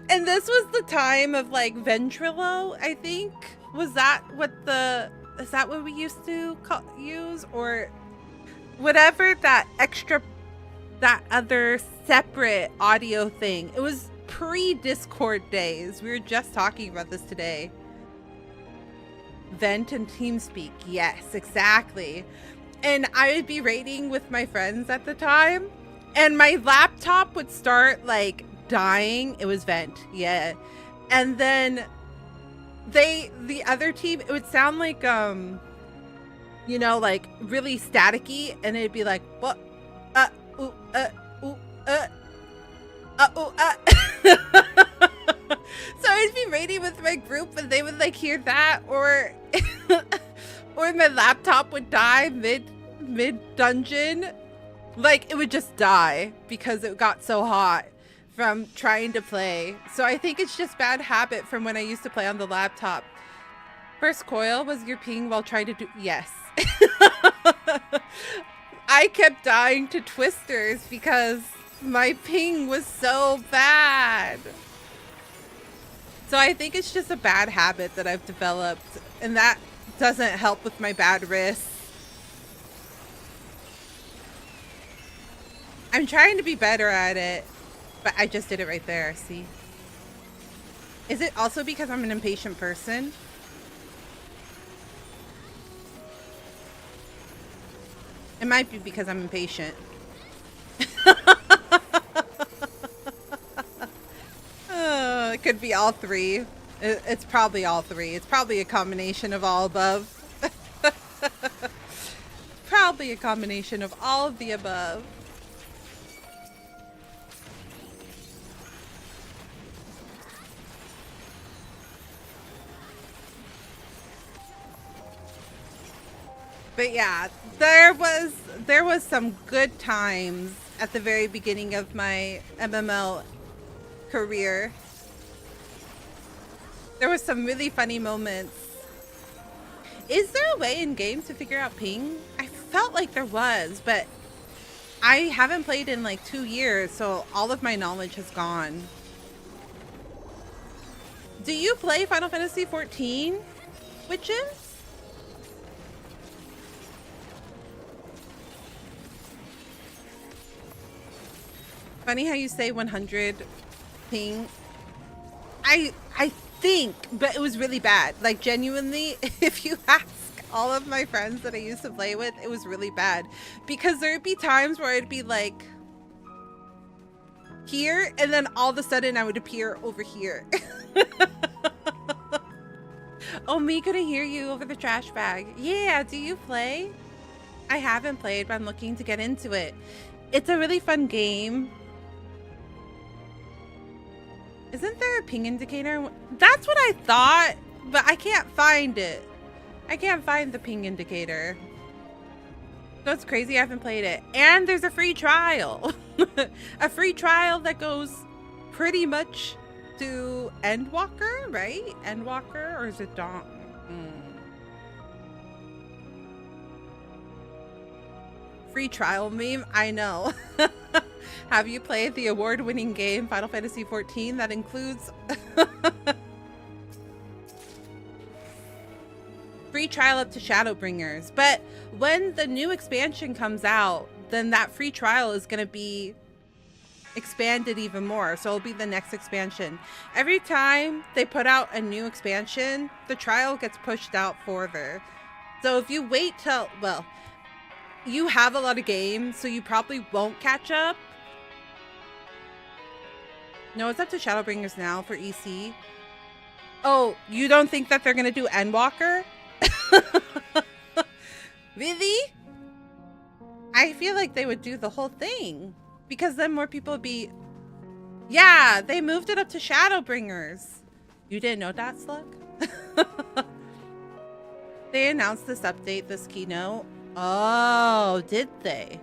And this was the time of like Ventrilo, I think. Was that what is that what we used to use? Or whatever that other separate audio thing. It was pre-Discord days. We were just talking about this today. Vent and TeamSpeak. Yes, exactly. And I would be raiding with my friends at the time, and my laptop would start like dying. It was Vent, yeah. And then the other team, it would sound like you know, like really staticky, and it'd be like, what? So I'd be raiding with my group, and they would like hear that, or or my laptop would die mid dungeon. Like it would just die because it got so hot from trying to play. So I think it's just bad habit from when I used to play on the laptop. First coil was your ping while trying to do, yes. I kept dying to twisters because my ping was so bad. So I think it's just a bad habit that I've developed, and that doesn't help with my bad wrists. I'm trying to be better at it, but I just did it right there, see? Is it also because I'm an impatient person? It might be because I'm impatient. It could be all three. It's probably all three. It's probably a combination of all above. Probably a combination of all of the above. But yeah, there was some good times at the very beginning of my MML career. There was some really funny moments. Is there a way in game to figure out ping? I felt like there was, but I haven't played in like 2 years, so all of my knowledge has gone. Do you play Final Fantasy 14, witches? Funny how you say 100 ping. I think, but it was really bad. Like genuinely, if you ask all of my friends that I used to play with, it was really bad. Because there would be times where I'd be like here, and then all of a sudden I would appear over here. Oh, me couldn't hear you over the trash bag. Yeah, do you play? I haven't played, but I'm looking to get into it. It's a really fun game. Isn't there a ping indicator? That's what I thought, but I can't find it. I can't find the ping indicator. That's crazy. I haven't played it. And there's a free trial. A free trial that goes pretty much to Endwalker, right? Endwalker, or is it Dawn? Free trial meme? I know. Have you played the award-winning game Final Fantasy XIV that includes free trial up to Shadowbringers? But when the new expansion comes out, then that free trial is going to be expanded even more. So it'll be the next expansion. Every time they put out a new expansion, the trial gets pushed out further. So if you wait till, well, you have a lot of games, so you probably won't catch up. No, it's up to Shadowbringers now for EC. Oh, you don't think that they're going to do Endwalker? Really? I feel like they would do the whole thing. Because then more people would be... Yeah, they moved it up to Shadowbringers. You didn't know that, Slug? They announced this update, this keynote. Oh, did they?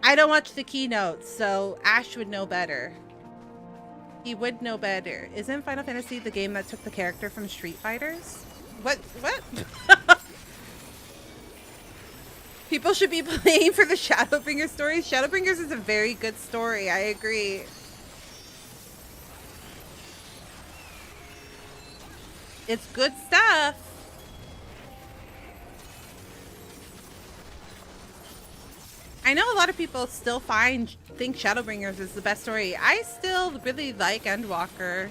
I don't watch the keynotes, so Ash would know better. He would know better. Isn't Final Fantasy the game that took the character from Street Fighters? What? People should be playing for the Shadowbringers story. Shadowbringers is a very good story. I agree. It's good stuff. I know a lot of people still think Shadowbringers is the best story. I still really like Endwalker.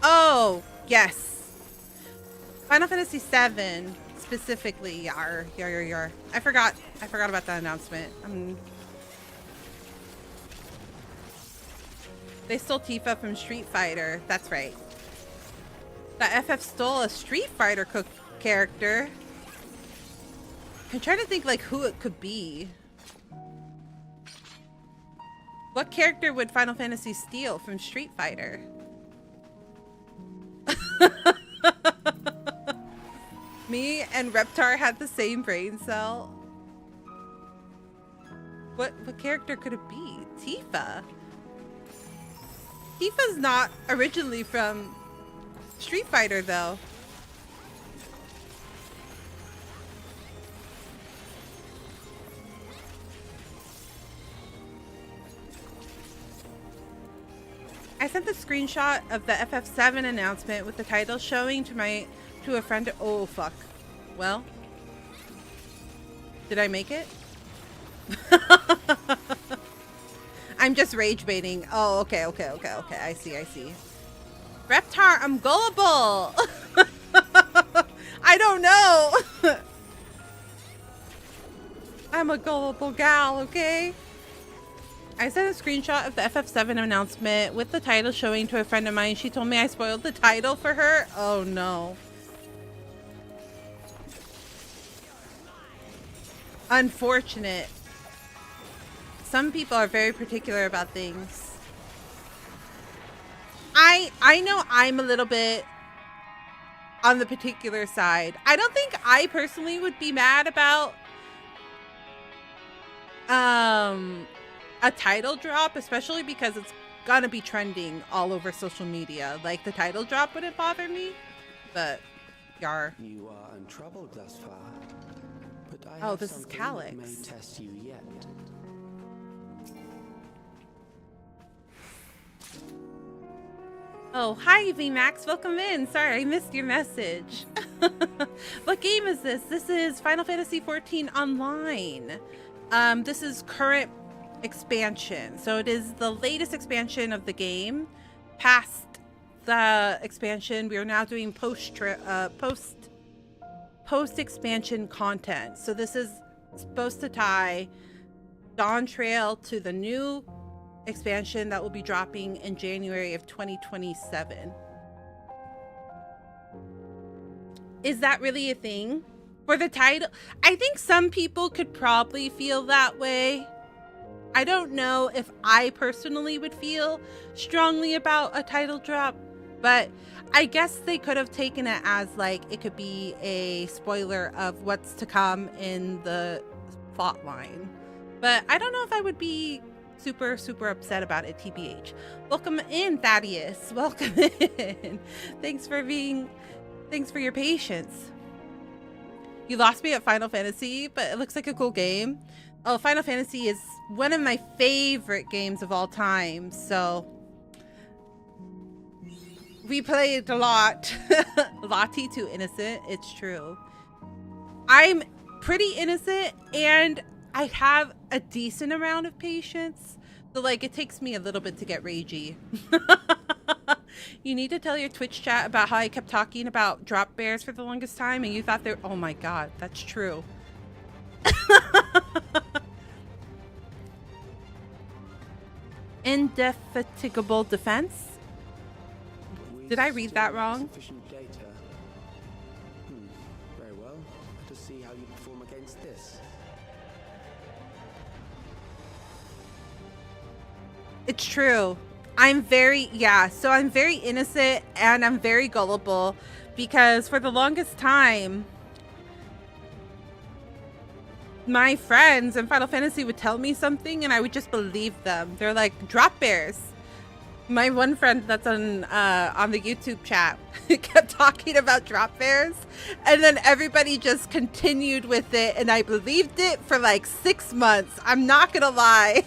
Oh, yes. Final Fantasy VII specifically. Yar. I forgot about that announcement. They stole Tifa from Street Fighter. That's right. The FF stole a Street Fighter character. I'm trying to think like who it could be. What character would Final Fantasy steal from Street Fighter? Me and Reptar had the same brain cell. What character could it be? Tifa. Tifa's not originally from Street Fighter though. I sent the screenshot of the FF7 announcement with the title showing to a friend. Oh fuck. Well, did I make it? I'm just rage baiting. Oh, okay. I see. Reptar, I'm gullible. I don't know. I'm a gullible gal, okay? I sent a screenshot of the FF7 announcement with the title showing to a friend of mine. She told me I spoiled the title for her. Oh no. Unfortunate. Some people are very particular about things. I know I'm a little bit on the particular side. I don't think I personally would be mad about a title drop, especially because it's gonna be trending all over social media. Like the title drop wouldn't bother me, but yar. You are untroubled thus far, but I oh, this is Calyx. May test you yet. Oh, hi VMAX, welcome in. Sorry, I missed your message. What game is this? This is Final Fantasy XIV Online. This is current expansion. So it is the latest expansion of the game. Past the expansion, we are now doing post expansion content. So this is supposed to tie Dawntrail to the new expansion that will be dropping in January of 2027. Is that really a thing for the title? I think some people could probably feel that way. I don't know if I personally would feel strongly about a title drop, but I guess they could have taken it as like it could be a spoiler of what's to come in the plot line. But I don't know if I would be super upset about it, TBH. Welcome in, Thaddeus. Welcome in. Thanks for your patience. You lost me at Final Fantasy, but it looks like a cool game. Oh, Final Fantasy is one of my favorite games of all time, so we played a lot. Lottie too innocent, it's true. I'm pretty innocent and I have a decent amount of patience. So like it takes me a little bit to get ragey. You need to tell your Twitch chat about how I kept talking about drop bears for the longest time and you thought they're, oh my god, that's true. Indefatigable defense? Did I read that wrong? Very well. Let us see how you perform against this. It's true. I'm very innocent and I'm very gullible because for the longest time, my friends in Final Fantasy would tell me something and I would just believe them. They're like, drop bears. My one friend that's on the YouTube chat kept talking about drop bears and then everybody just continued with it and I believed it for like 6 months. I'm not gonna lie.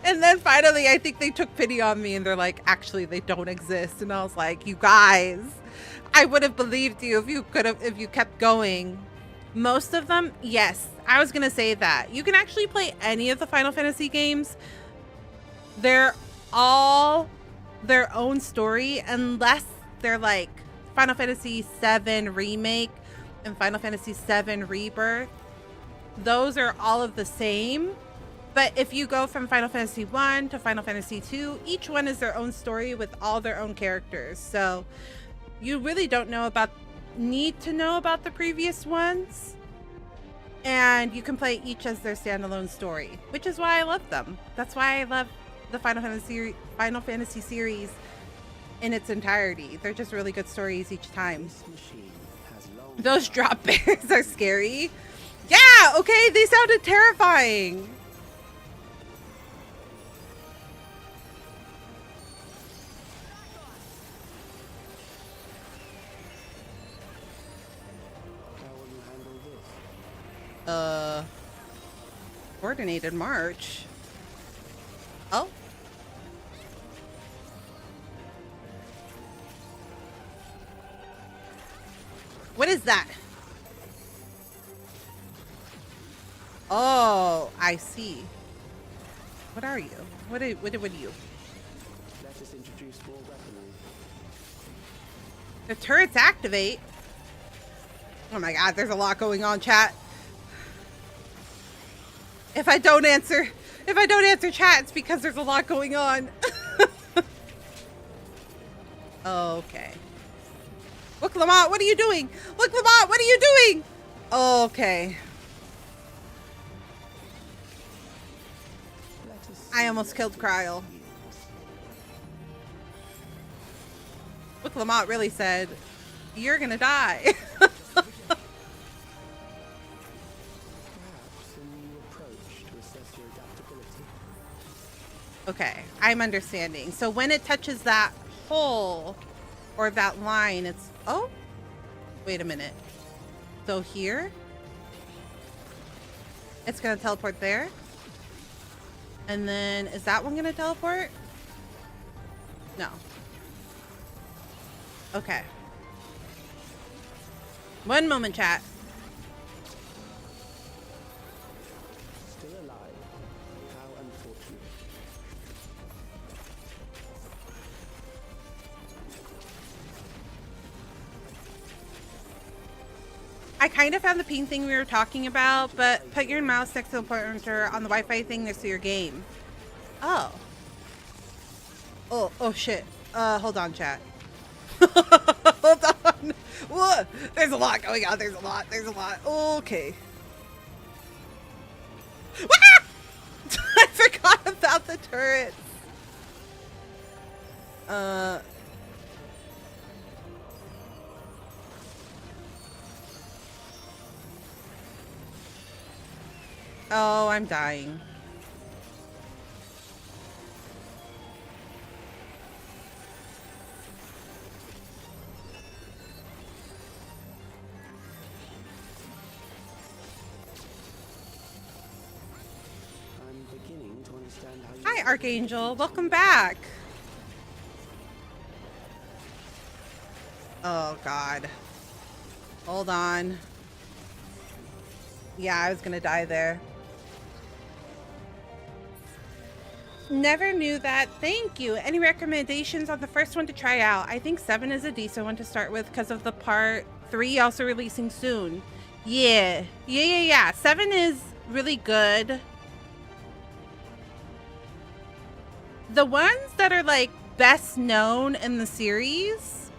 And then finally I think they took pity on me and they're like, actually they don't exist. And I was like, you guys, I would have believed you if you kept going. Most of them, yes. I was gonna say that. You can actually play any of the Final Fantasy games. They're all their own story, unless they're like Final Fantasy VII Remake and Final Fantasy VII Rebirth. Those are all of the same. But if you go from Final Fantasy 1 to Final Fantasy 2, each one is their own story with all their own characters. So you really don't need to know about the previous ones. And you can play each as their standalone story, which is why I love them. That's why I love the Final Fantasy series in its entirety. They're just really good stories each time. Those drop bears are scary. Yeah, okay, they sounded terrifying. Coordinated march. Oh. What is that? Oh, I see. What are you? What are you? Let us introduce more weaponry. The turrets activate. Oh my god, there's a lot going on, chat. If I don't answer chat, it's because there's a lot going on. Okay. Look, Lamont, what are you doing? Look, Lamont, what are you doing? Okay. I almost killed Kryl. Look, Lamont really said, you're gonna die. Okay, I'm understanding. So when it touches that hole or that line, it's... Oh, wait a minute. So here, it's gonna teleport there. And then, is that one gonna teleport? No. Okay. One moment, chat. Still alive. How unfortunate. I kind of found the ping thing we were talking about, but put your mouse next to the pointer on the Wi-Fi thing next to your game. Oh. Oh shit. Hold on, chat. Hold on. Whoa. There's a lot going on. There's a lot. Okay. I forgot about the turrets. Oh, I'm dying. I'm beginning to understand how you... Hi, Archangel. Welcome back. Oh, God. Hold on. Yeah, I was gonna die there. Never knew that. Thank you. Any recommendations on the first one to try out? I think 7 is a decent one to start with because of the part 3 also releasing soon. Yeah. 7 is really good. The ones that are like best known in the series,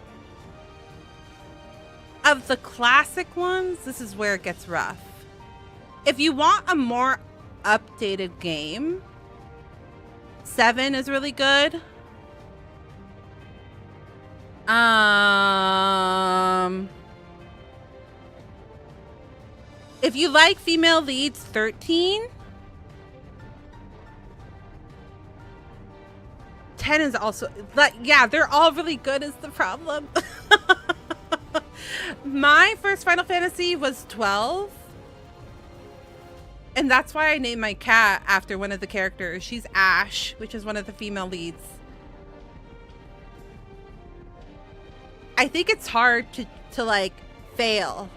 of the classic ones, this is where it gets rough. If you want a more updated game, 7 is really good. If you like female leads, 13. 10 is also, yeah, they're all really good is the problem. My first Final Fantasy was 12. And that's why I named my cat after one of the characters. She's Ash, which is one of the female leads. I think it's hard to like fail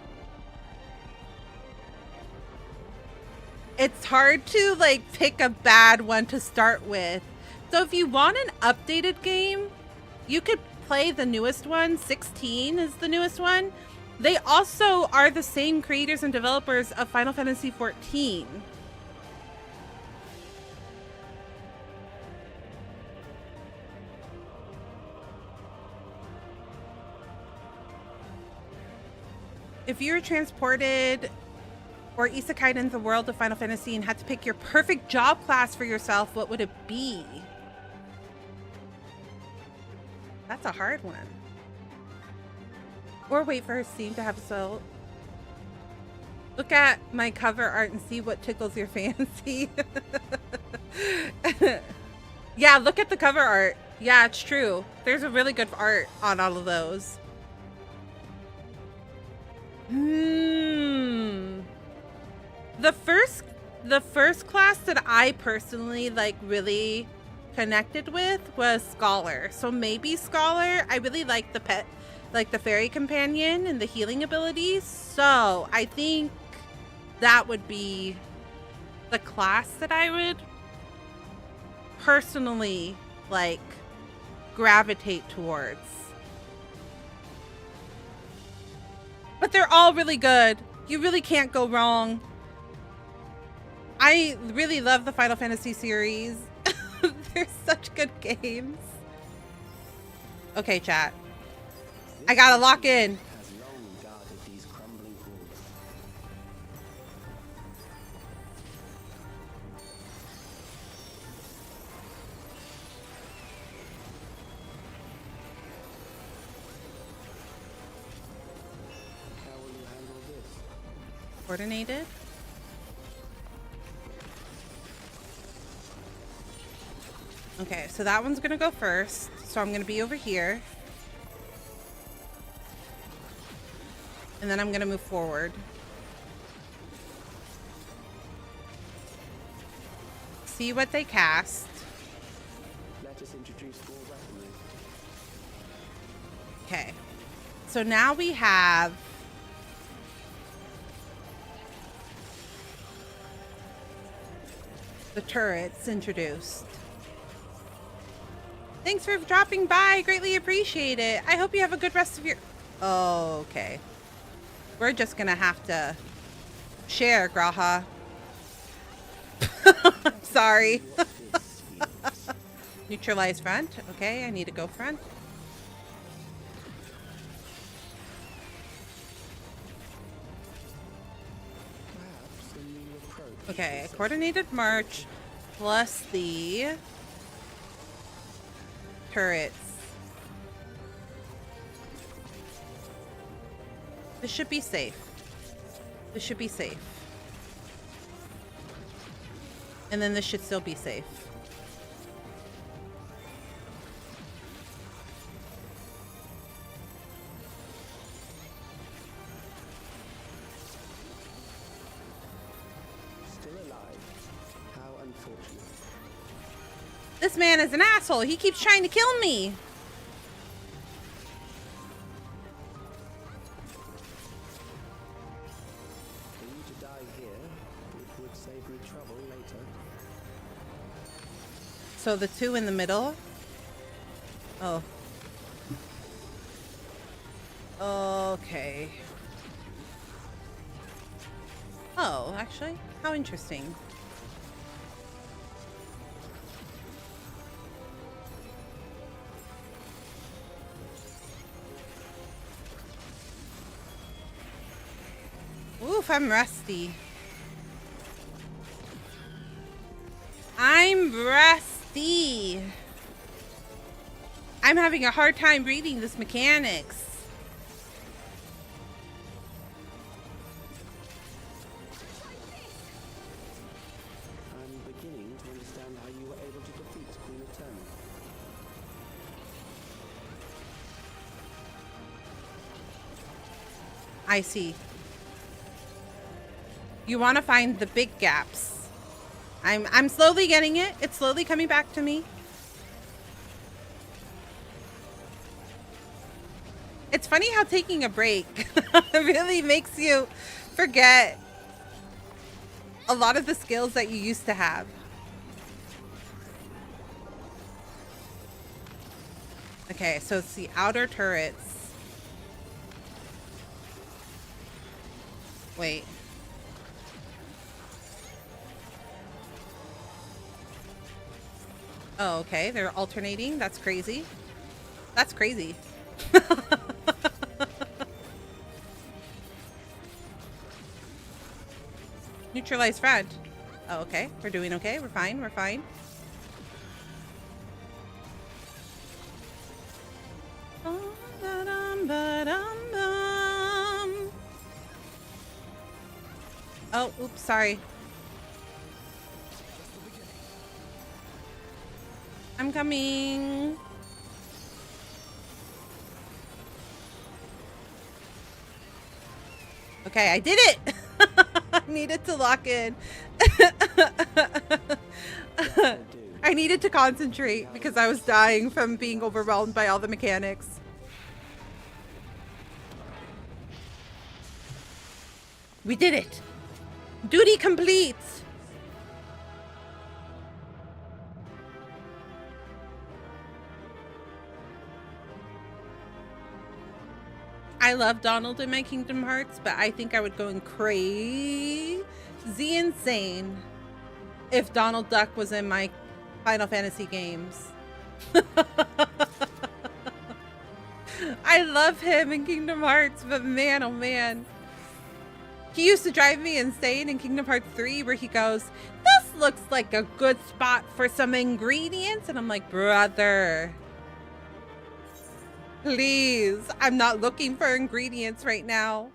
it's hard to like pick a bad one to start with. So if you want an updated game, you could play the newest one. 16 is the newest one. They also are the same creators and developers of Final Fantasy 14. If you were transported or isekai'd into the world of Final Fantasy and had to pick your perfect job class for yourself, what would it be? That's a hard one. Or wait for her Steam to have so. Look at my cover art and see what tickles your fancy. Yeah, look at the cover art. Yeah, it's true. There's a really good art on all of those. The first class that I personally like really connected with was Scholar. So maybe Scholar. I really like the pet, like the fairy companion and the healing abilities. So I think that would be the class that I would personally like gravitate towards. But they're all really good. You really can't go wrong. I really love the Final Fantasy series. They're such good games. Okay, chat. I gotta lock in. Coordinated. Okay, so that one's gonna go first. So I'm gonna be over here. And then I'm gonna move forward. See what they cast. Let us introduce more weaponry. Okay. So now we have the turrets introduced. Thanks for dropping by. Greatly appreciate it. I hope you have a good rest of your... Oh, okay. We're just gonna have to share, Graha. Sorry. Neutralize front. Okay, I need to go front. Okay, a coordinated march plus the turrets. This should be safe. This should be safe. And then this should still be safe. Still alive. How unfortunate. This man is an asshole. He keeps trying to kill me. For you to die here, it would save me trouble later. So the two in the middle. Oh. Okay. Oh, actually, how interesting. Oof, I'm rusty. I'm rusty. I'm having a hard time reading this mechanics. I'm beginning to understand how you were able to defeat Queen Eternal. I see. You want to find the big gaps. I'm slowly getting it. It's slowly coming back to me. It's funny how taking a break really makes you forget a lot of the skills that you used to have. Okay, so it's the outer turrets. Wait. Oh, okay. They're alternating. That's crazy. That's crazy. Neutralize friend. Oh, okay. We're doing okay. We're fine. We're fine. Oh, oops, sorry. I'm coming. Okay, I did it. I needed to lock in. I needed to concentrate because I was dying from being overwhelmed by all the mechanics. We did it. Duty complete. I love Donald in my Kingdom Hearts, but I think I would go crazy insane if Donald Duck was in my Final Fantasy games. I love him in Kingdom Hearts, but man, oh man. He used to drive me insane in Kingdom Hearts 3 where he goes, "This looks like a good spot for some ingredients." And I'm like, brother, please, I'm not looking for ingredients right now.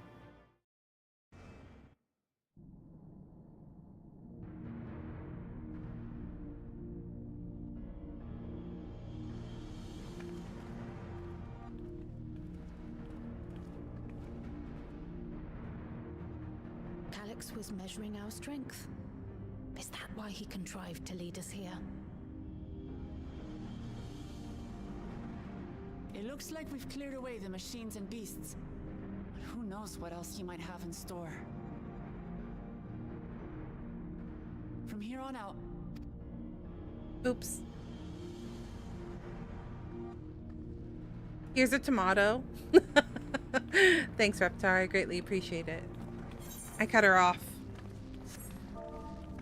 Alex was measuring our strength. Is that why he contrived to lead us here? It looks like we've cleared away the machines and beasts. But who knows what else he might have in store. From here on out... Oops. Here's a tomato. Thanks, Reptar. I greatly appreciate it. I cut her off.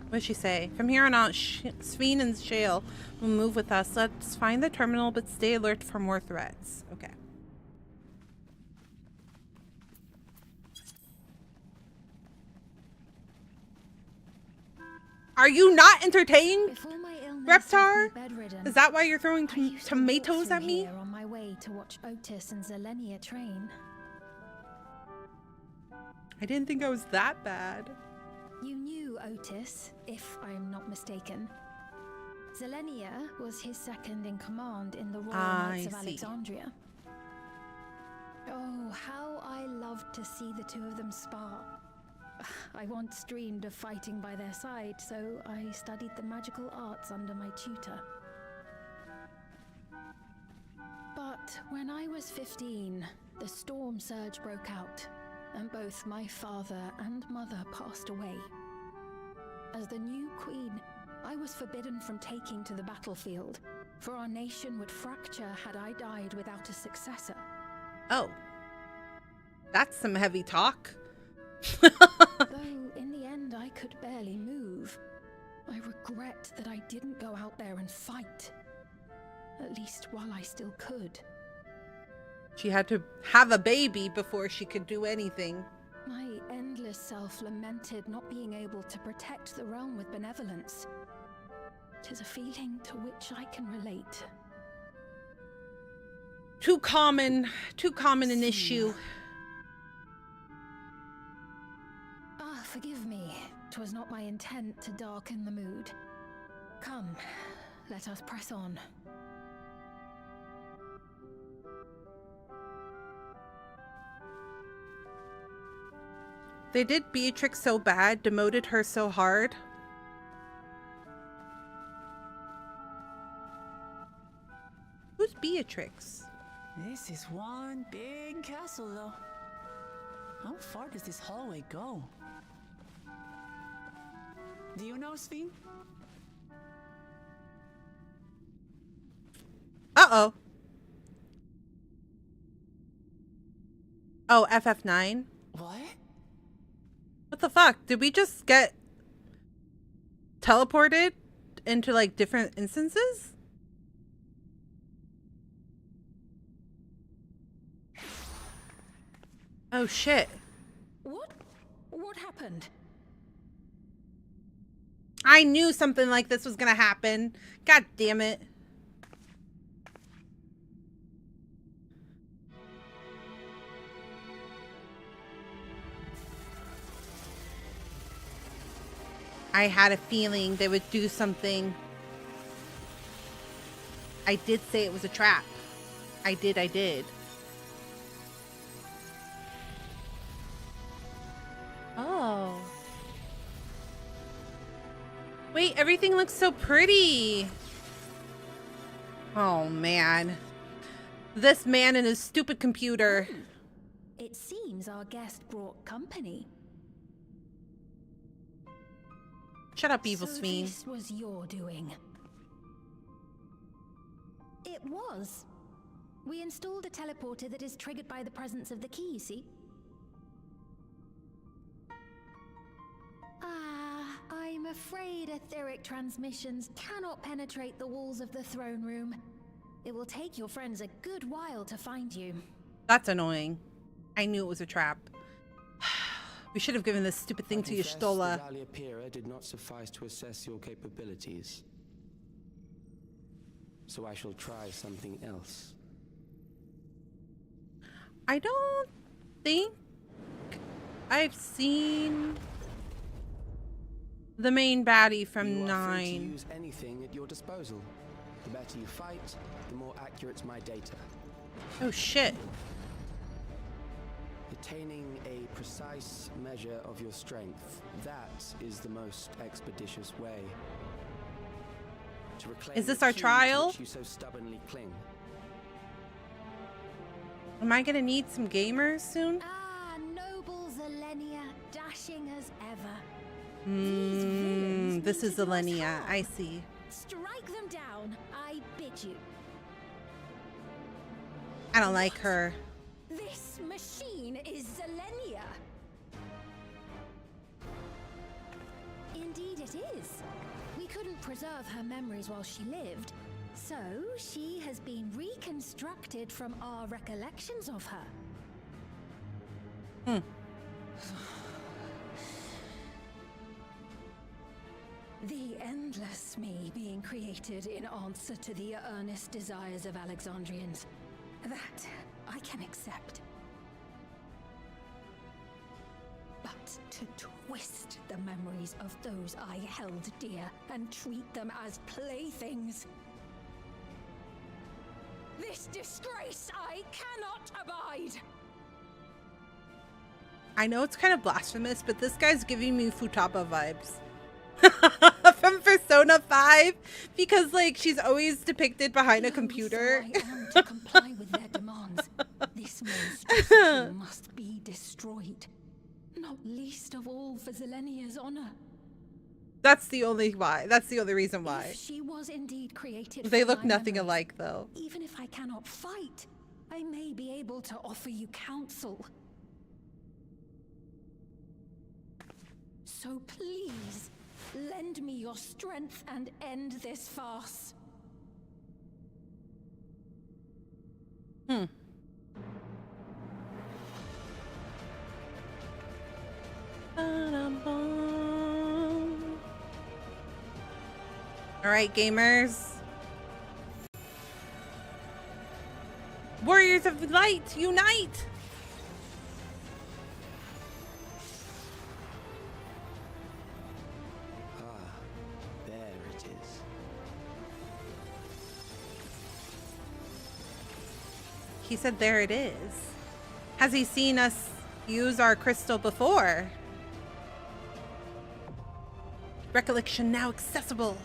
What did she say? From here on out, Sveen and Shale will move with us. Let's find the terminal, but stay alert for more threats. Okay. Are you not entertained, Reptar? Is that why you're throwing tomatoes at me? On my way to watch Otis and Zelenia train. I didn't think I was that bad. You knew Otis, if I'm not mistaken. Zelenia was his second in command in the Royal Knights of Alexandria. Oh, how I loved to see the two of them spar. I once dreamed of fighting by their side, so I studied the magical arts under my tutor. But when I was 15, the storm surge broke out, and both my father and mother passed away. As the new queen, I was forbidden from taking to the battlefield, for our nation would fracture had I died without a successor. Oh. That's some heavy talk. Though in the end I could barely move, I regret that I didn't go out there and fight. At least while I still could. She had to have a baby before she could do anything. My endless self lamented not being able to protect the realm with benevolence. 'Tis a feeling to which I can relate. Too common an issue. Ah, forgive me. 'Twas not my intent to darken the mood. Come, let us press on. They did Beatrix so bad, demoted her so hard. Who's Beatrix? This is one big castle, though. How far does this hallway go? Do you know Sven? Uh-oh. Oh, FF9? What? What the fuck? Did we just get teleported into, like, different instances? Oh, shit. What happened? I knew something like this was gonna happen. God damn it. I had a feeling they would do something. I did say it was a trap. I did. Oh. Wait, everything looks so pretty. Oh, man. This man and his stupid computer. It seems our guest brought company. Shut up, evil Sven. This was your doing. It was. We installed a teleporter that is triggered by the presence of the key, you see? I'm afraid etheric transmissions cannot penetrate the walls of the throne room. It will take your friends a good while to find you. That's annoying. I knew it was a trap. We should have given this stupid thing to Y'shtola. The Pira did not suffice to assess your capabilities. So I shall try something else. I don't think I've seen the main baddie from 9. You are free to use anything at your disposal. The better you fight, the more accurate my data. Oh shit. Attaining a precise measure of your strength, that is the most expeditious way. To reclaim Is this the our key to trial? which you so stubbornly cling. Am I gonna need some gamers soon? Ah, noble Zelenia, dashing as ever. This is Zelenia. I see. Strike them down, I bid you. I don't like her. This machine is Zelenia. Indeed it is. We couldn't preserve her memories while she lived, so she has been reconstructed from our recollections of her. The endless me being created in answer to the earnest desires of Alexandrians. That I can accept. But to twist the memories of those I held dear and treat them as playthings. This disgrace I cannot abide! I know it's kind of blasphemous, but this guy's giving me Futaba vibes. From Persona 5, because like she's always depicted behind a computer. So I am to comply with their demands. This monstrosity must be destroyed, not least of all for Zelenia's honor. That's the only why. That's the only reason why. If she was indeed created, They from look my nothing memories, alike, though. Even if I cannot fight, I may be able to offer you counsel. So please, lend me your strength and end this farce. All right, gamers. Warriors of Light, unite! There it is. He said there it is. Has he seen us use our crystal before? Recollection now accessible.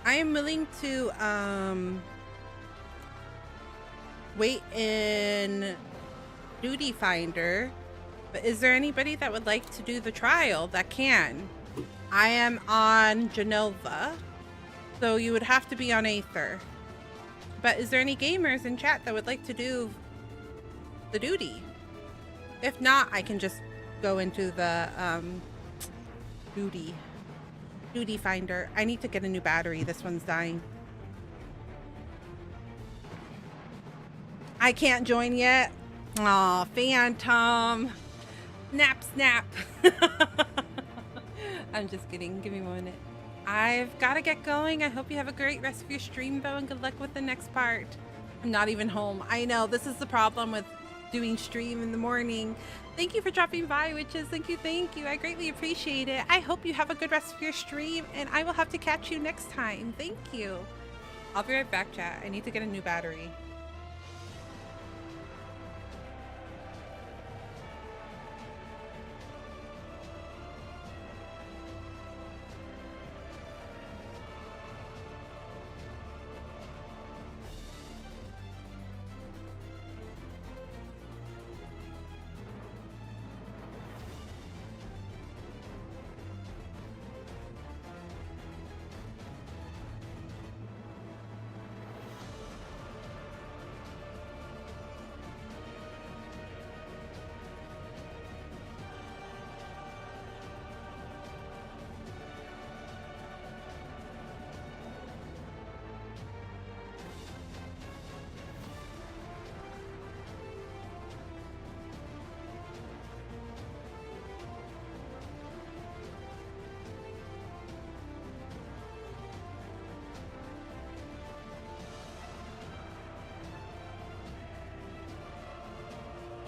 I am willing to wait in duty finder, but is there anybody that would like to do the trial that can? I am on Genova, so you would have to be on Aether. But is there any gamers in chat that would like to do the duty? If not, I can just go into the duty finder. I need to get a new battery. This one's dying. I can't join yet. Aw, Phantom. Snap. I'm just kidding. Give me 1 minute. I've got to get going. I hope you have a great rest of your stream, though, and good luck with the next part. I'm not even home. I know. This is the problem with doing stream in the morning. Thank you for dropping by, witches. Thank you. I greatly appreciate it. I hope you have a good rest of your stream, and I will have to catch you next time. Thank you. I'll be right back, chat. I need to get a new battery.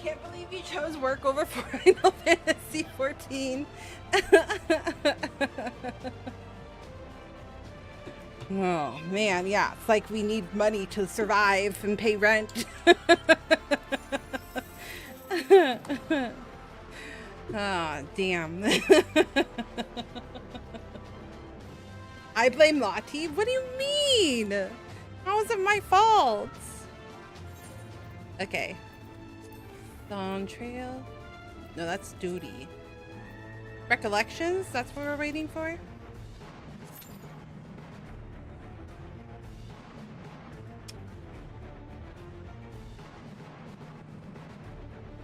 Can't believe you chose work over Final Fantasy 14. Oh man, yeah, it's like we need money to survive and pay rent. Oh, damn. I blame Lottie? What do you mean? How is it my fault? Okay. Dawntrail? No, that's duty. Recollections? That's what we're waiting for?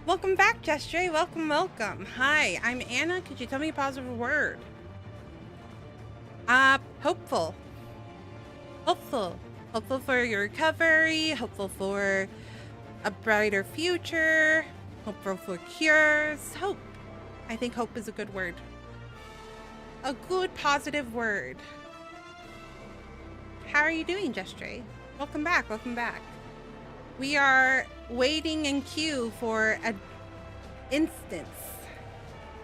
Welcome back, Gesture. Welcome, welcome. Hi, I'm Anna. Could you tell me a positive word? Hopeful. Hopeful. Hopeful for your recovery. Hopeful for a brighter future. Hopeful for cures. Hope. I think hope is a good word. A good positive word. How are you doing, Gesture? Welcome back. Welcome back. We are waiting in queue for an instance.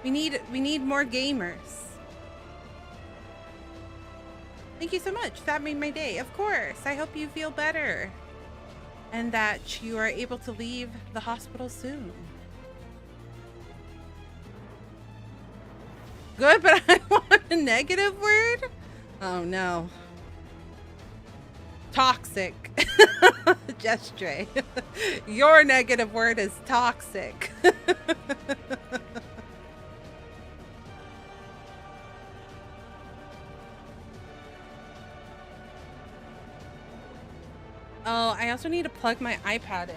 We need more gamers. Thank you so much. That made my day. Of course. I hope you feel better and that you are able to leave the hospital soon. Good, but I want a negative word? Oh no. Toxic. Gesture. Your negative word is toxic. Oh, I also need to plug my iPad in.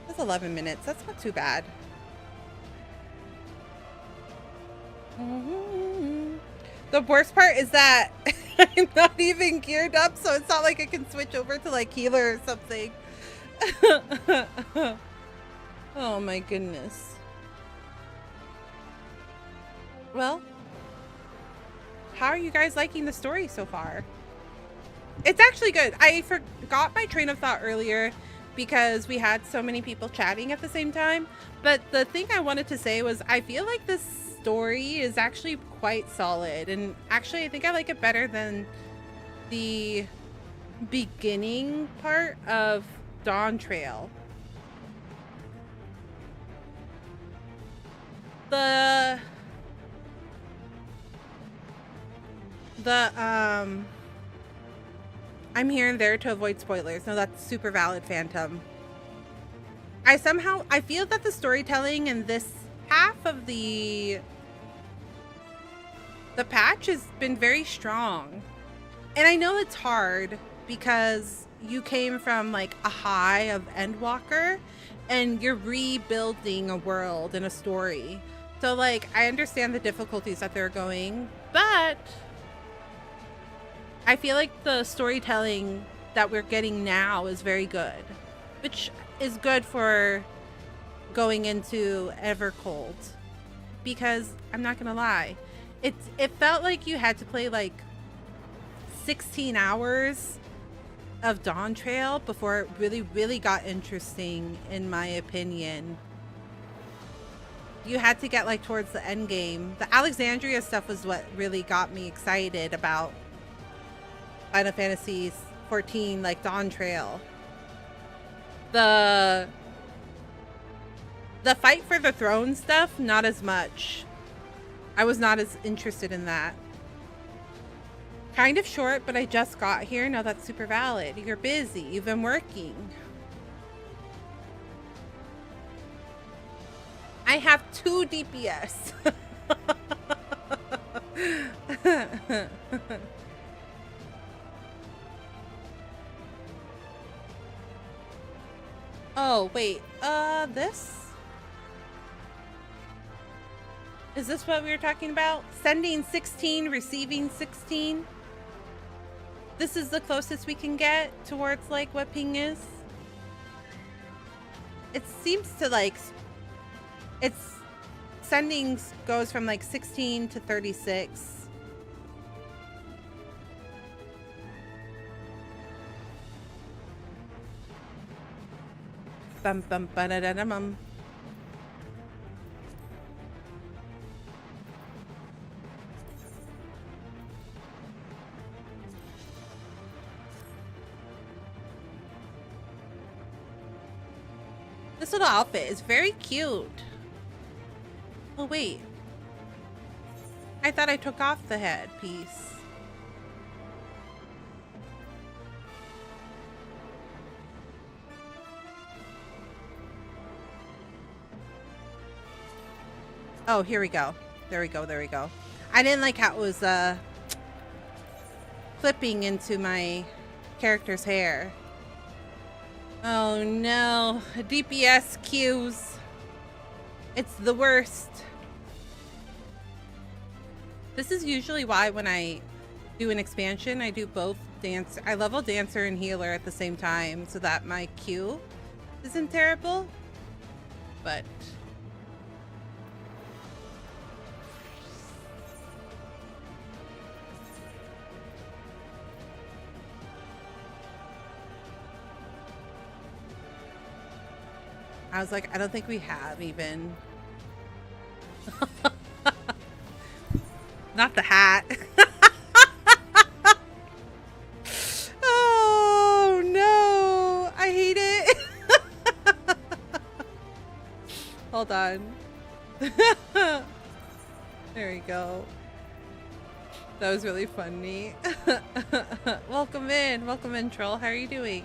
That's 11 minutes. That's not too bad. The worst part is that I'm not even geared up, so it's not like I can switch over to like healer or something. Oh my goodness. Well, how are you guys liking the story so far? It's actually good. I forgot my train of thought earlier because we had so many people chatting at the same time. But the thing I wanted to say was I feel like this story is actually quite solid. And actually, I think I like it better than the beginning part of Dawntrail. I'm here and there to avoid spoilers. No, that's super valid, Phantom. I feel that the storytelling in this half of the patch has been very strong. And I know it's hard because you came from like a high of Endwalker and you're rebuilding a world and a story. So like, I understand the difficulties that they're going, but I feel like the storytelling that we're getting now is very good, which is good for going into Evercold, because I'm not gonna lie, it felt like you had to play like 16 hours of Dawntrail before it really got interesting, in my opinion. You had to get like towards the end game. The Alexandria stuff was what really got me excited about Final Fantasy XIV, like Dawntrail. The fight for the throne stuff, not as much. I was not as interested in that. Kind of short, but I just got here. No, that's super valid. You're busy. You've been working. I have 2 DPS. Oh, wait. This? Is this what we were talking about? Sending 16, receiving 16? This is the closest we can get towards, like, what ping is? It seems to, like... It's... Sending goes from, like, 16 to 36. Bum bum ba da da da bum. This little outfit is very cute. Oh wait, I thought I took off the headpiece. Oh, here we go. There we go. There we go. I didn't like how it was flipping into my character's hair. Oh no. DPS queues. It's the worst. This is usually why when I do an expansion, I do both dance. I level dancer and healer at the same time so that my queue isn't terrible. But I was like, I don't think we have even. Not the hat. Oh no, I hate it. Hold on. There we go. That was really funny. Welcome in, troll. How are you doing?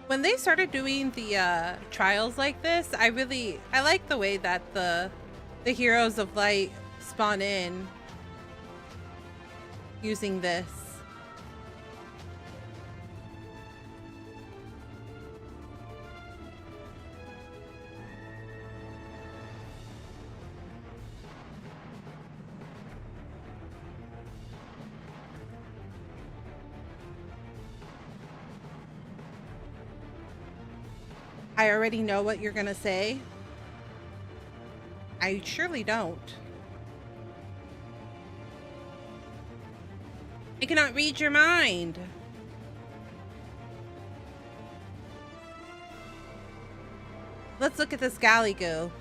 When they started doing the trials like this, I like the way that the heroes of light spawn in using this. I already know what you're gonna say. I surely don't. I cannot read your mind. Let's look at this galley goo.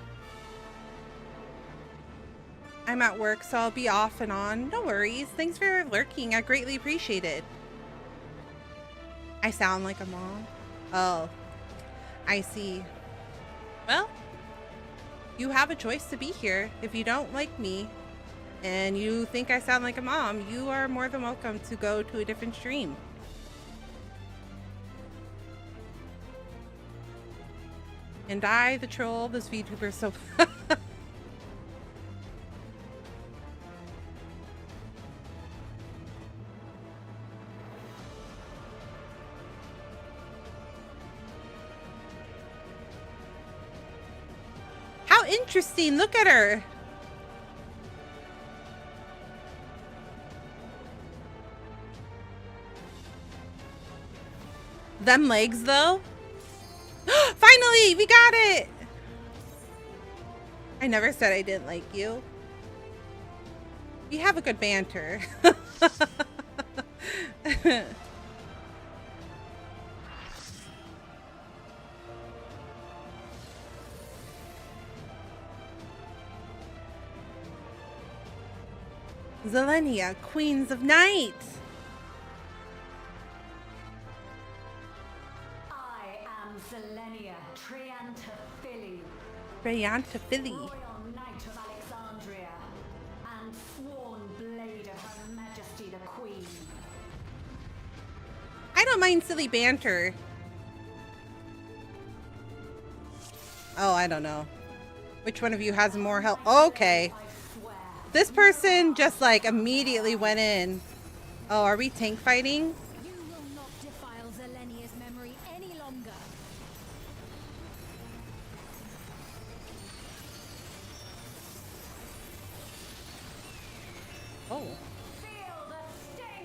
I'm at work, so I'll be off and on. No worries. Thanks for lurking. I greatly appreciate it. I sound like a mom? Oh, I see. Well, you have a choice to be here. If you don't like me and you think I sound like a mom, you are more than welcome to go to a different stream. And I, the troll, this VTuber, so... How interesting! Look at her! Them legs, though? Finally! We got it! I never said I didn't like you. We have a good banter. Zelenia, Queens of Night! I am Zelenia Triantaphili, Triantaphili. Royal Knight of Alexandria, and sworn blade of Her Majesty the Queen. I don't mind silly banter. Oh, I don't know. Which one of you has more health? Okay. This person just like immediately went in. Oh, are we tank fighting? You will not defile Zelenia's memory any longer. Oh.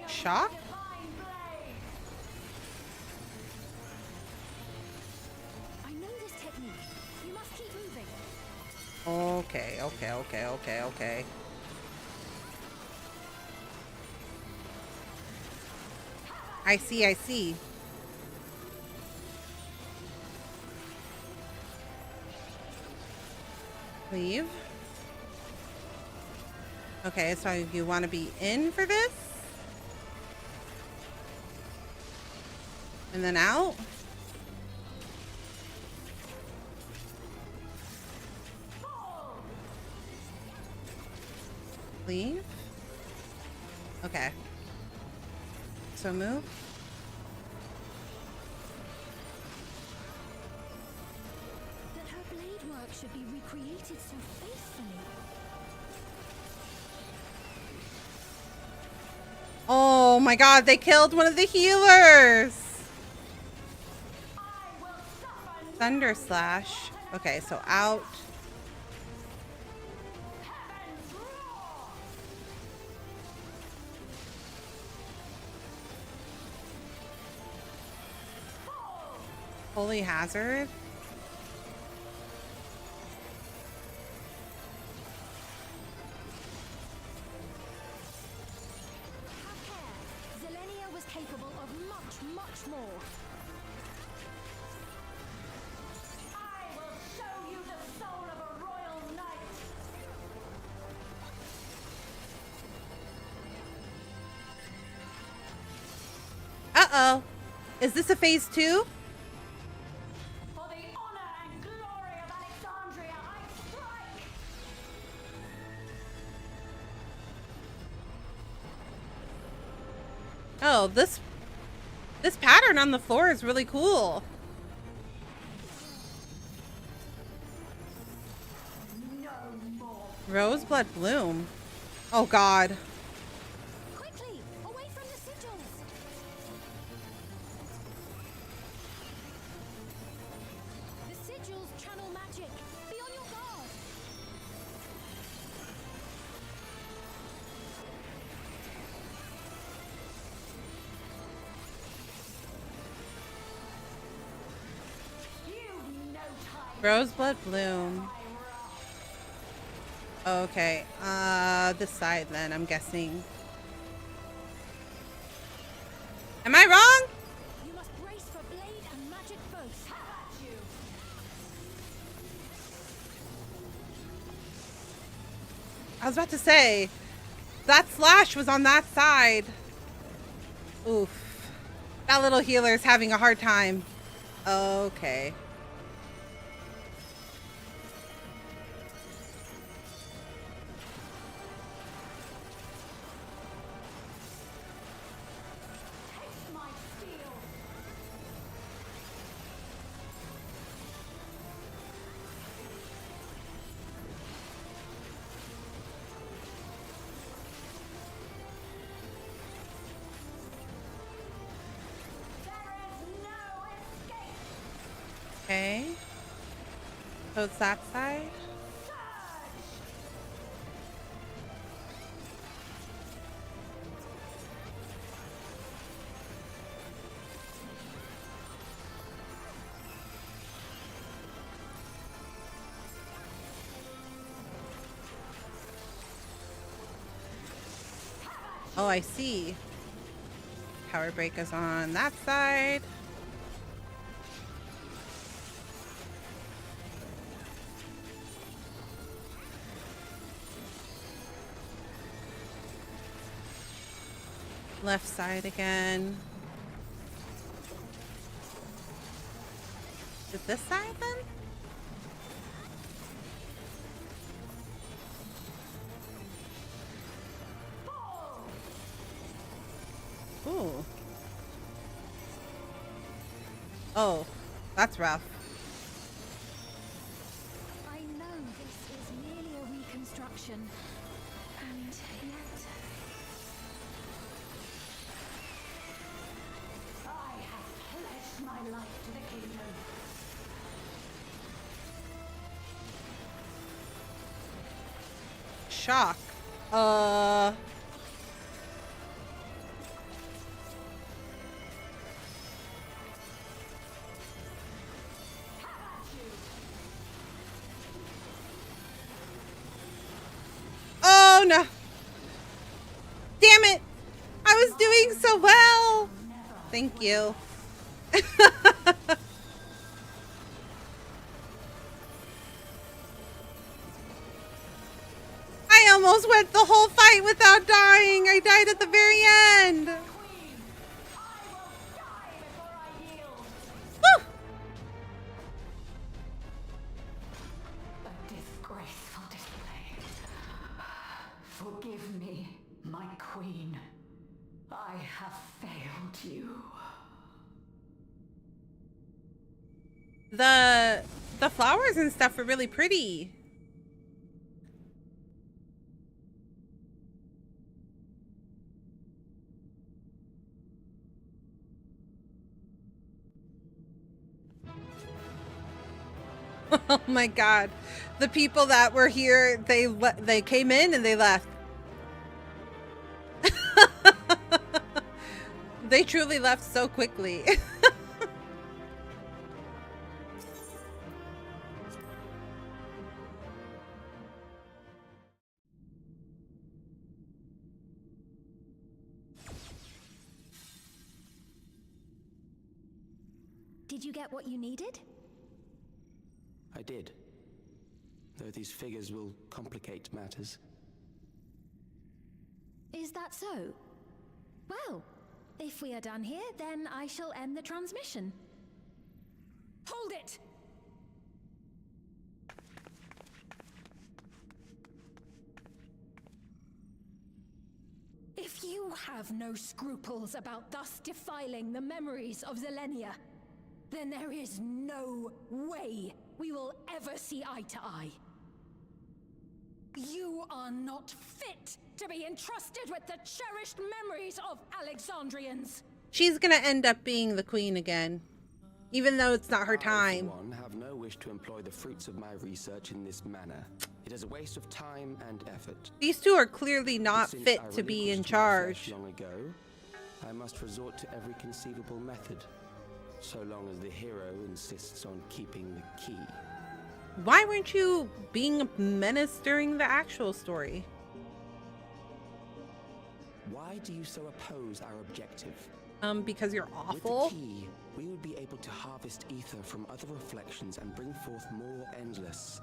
Shock? I know this technique. You must keep moving. Okay. I see. Leave. Okay, so you want to be in for this? And then out? Leave? Okay. So move. That her blade work should be recreated so faithfully. Oh my god, they killed one of the healers! Thunder Slash. Okay, so out. Holy Hazard. Zelenia was capable of much more. I will show you the soul of a royal knight. Uh-oh. Is this a phase 2? For the honor and glory of Alexandria, I strike! Oh, this pattern on the floor is really cool. No more. Roseblood Bloom. Oh god. Quickly, away from the sigils. The sigils channel magic. Be on your guard. Roseblood Bloom. Okay, this side then, I'm guessing. Am I wrong? You must brace for blade and magic both. Have at you. I was about to say, that slash was on that side. Oof. That little healer's having a hard time. Okay. Okay. So it's that side. Oh, I see. Power break is on that side. Left side again. Is it this side then? Ooh. Oh, that's rough. I know this is merely a reconstruction, and yet I have pledged my life to the kingdom. Shock. Oh no. Damn it. I was doing so well. Thank you. I almost went the whole fight without dying. I died at the very end. Woo! A disgraceful display. Forgive me, my queen. I have failed you. The flowers and stuff are really pretty. Oh my god. The people that were here, they came in and they left. They truly left so quickly. did you get what you needed? I did. Though these figures will complicate matters. Is that so? Well, if we are done here, then I shall end the transmission. Hold it! If you have no scruples about thus defiling the memories of Zilenia, then there is no way we will ever see eye to eye. You are not fit to be entrusted with the cherished memories of Alexandrians. She's gonna end up being the queen again, even though it's not her time. I, for one, have no wish to employ the fruits of my research in this manner. It is a waste of time and effort. These two are clearly not Since fit I to be in relinquished my charge. flesh long ago, I must resort to every conceivable method, so long as the hero insists on keeping the key. Why weren't you being a menace during the actual story? Why do you so oppose our objective? Because you're awful. With the key, we would be able to harvest ether from other reflections and bring forth more endless.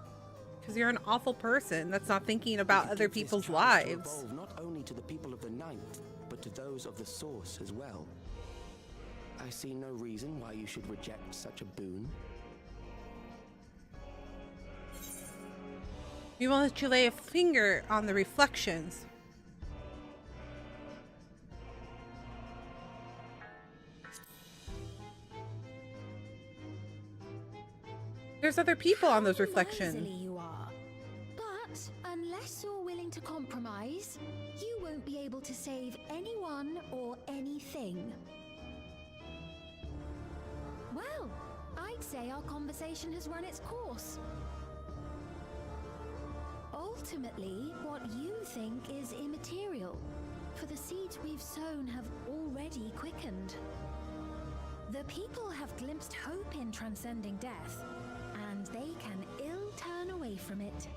Because you're an awful person that's not thinking about other people's lives. Not only to the people of the Ninth, but to those of the Source as well. I see no reason why you should reject such a boon. We will let you lay a finger on the reflections. There's other people on those reflections. Easily you are. But unless you're willing to compromise, you won't be able to save anyone or anything. Well, I'd say our conversation has run its course. Ultimately, what you think is immaterial, for the seeds we've sown have already quickened. The people have glimpsed hope in transcending death, and they can ill turn away from it.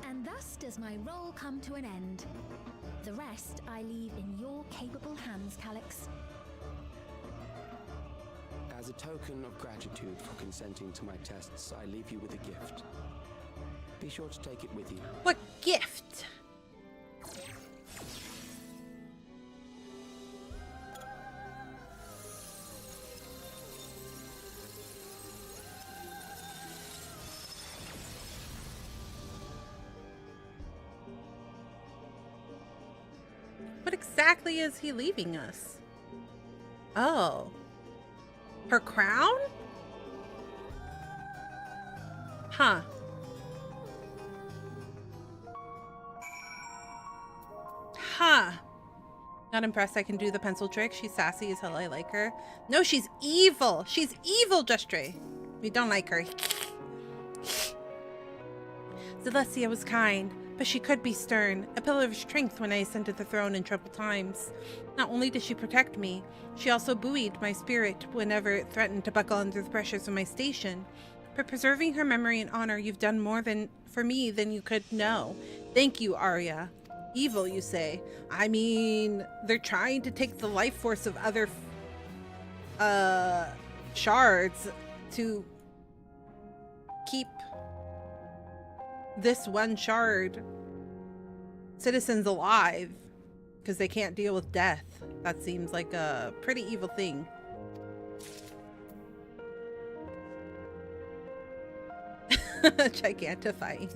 And thus does my role come to an end. The rest I leave in your capable hands, Calyx. As a token of gratitude for consenting to my tests, I leave you with a gift. Be sure to take it with you. What gift? What exactly is he leaving us? Oh. Her crown? Huh. Huh. Not impressed I can do the pencil trick. She's sassy as hell. I like her. No, she's evil. She's evil, Justre. We don't like her. Celestia was kind, but she could be stern, a pillar of strength when I ascended the throne in troubled times. Not only did she protect me, she also buoyed my spirit whenever it threatened to buckle under the pressures of my station. For preserving her memory and honor, you've done more for me than you could know. Thank you, Arya. Evil, you say? I mean, they're trying to take the life force of other shards to keep this one shard citizens alive because they can't deal with death. That seems like a pretty evil thing. Gigantifying.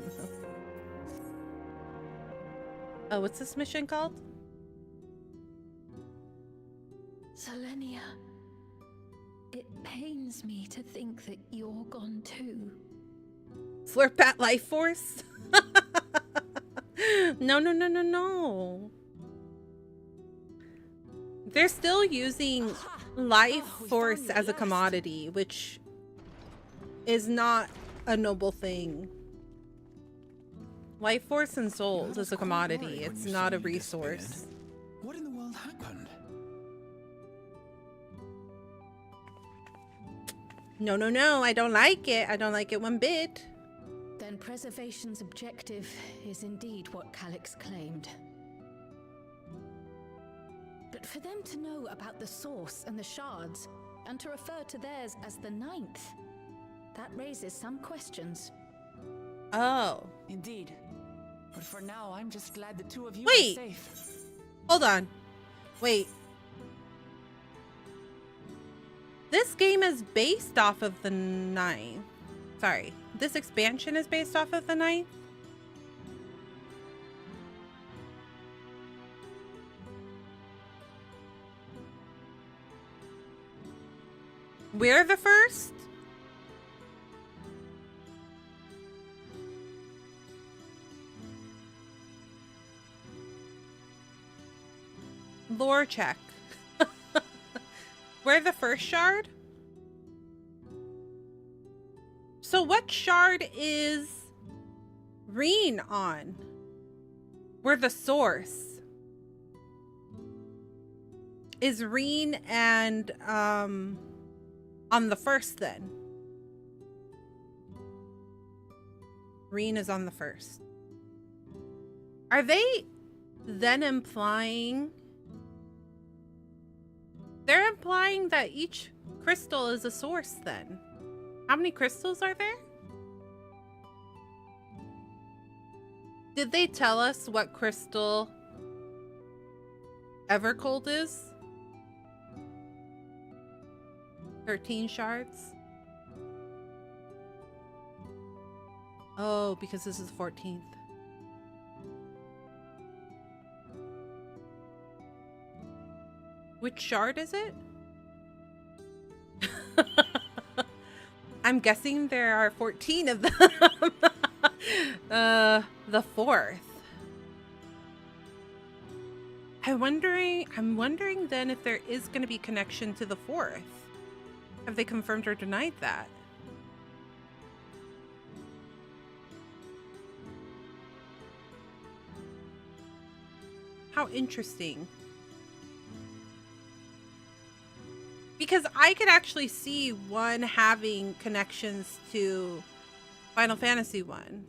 Oh, what's this mission called? Selenia, it pains me to think that you're gone too. Slurp that life force? No, no, no, no, no. They're still using life force as a commodity, which is not a noble thing. Life force and souls is a commodity. It's not a resource. What in the world happened? No, no, no. I don't like it. I don't like it one bit. Then preservation's objective is indeed what Calyx claimed. But for them to know about the source and the shards, and to refer to theirs as the Ninth, that raises some questions. Oh. Indeed. But for now, I'm just glad the two of you Wait. are safe. Hold on. Wait. This game is based off of the Ninth. Sorry. This expansion is based off of the Ninth? We're the first? Lore check. We're the first shard? So what shard is Reen on? We're the source. Is Reen and on the first then? Reen is on the first. Are they then implying? They're implying that each crystal is a source then. How many crystals are there? Did they tell us what crystal Evercold is? 13 shards. Oh, because this is the 14th. Which shard is it? I'm guessing there are 14 of them. The 4th. I'm wondering then if there is going to be connection to the 4th. Have they confirmed or denied that? How interesting. Because I could actually see one having connections to Final Fantasy 1.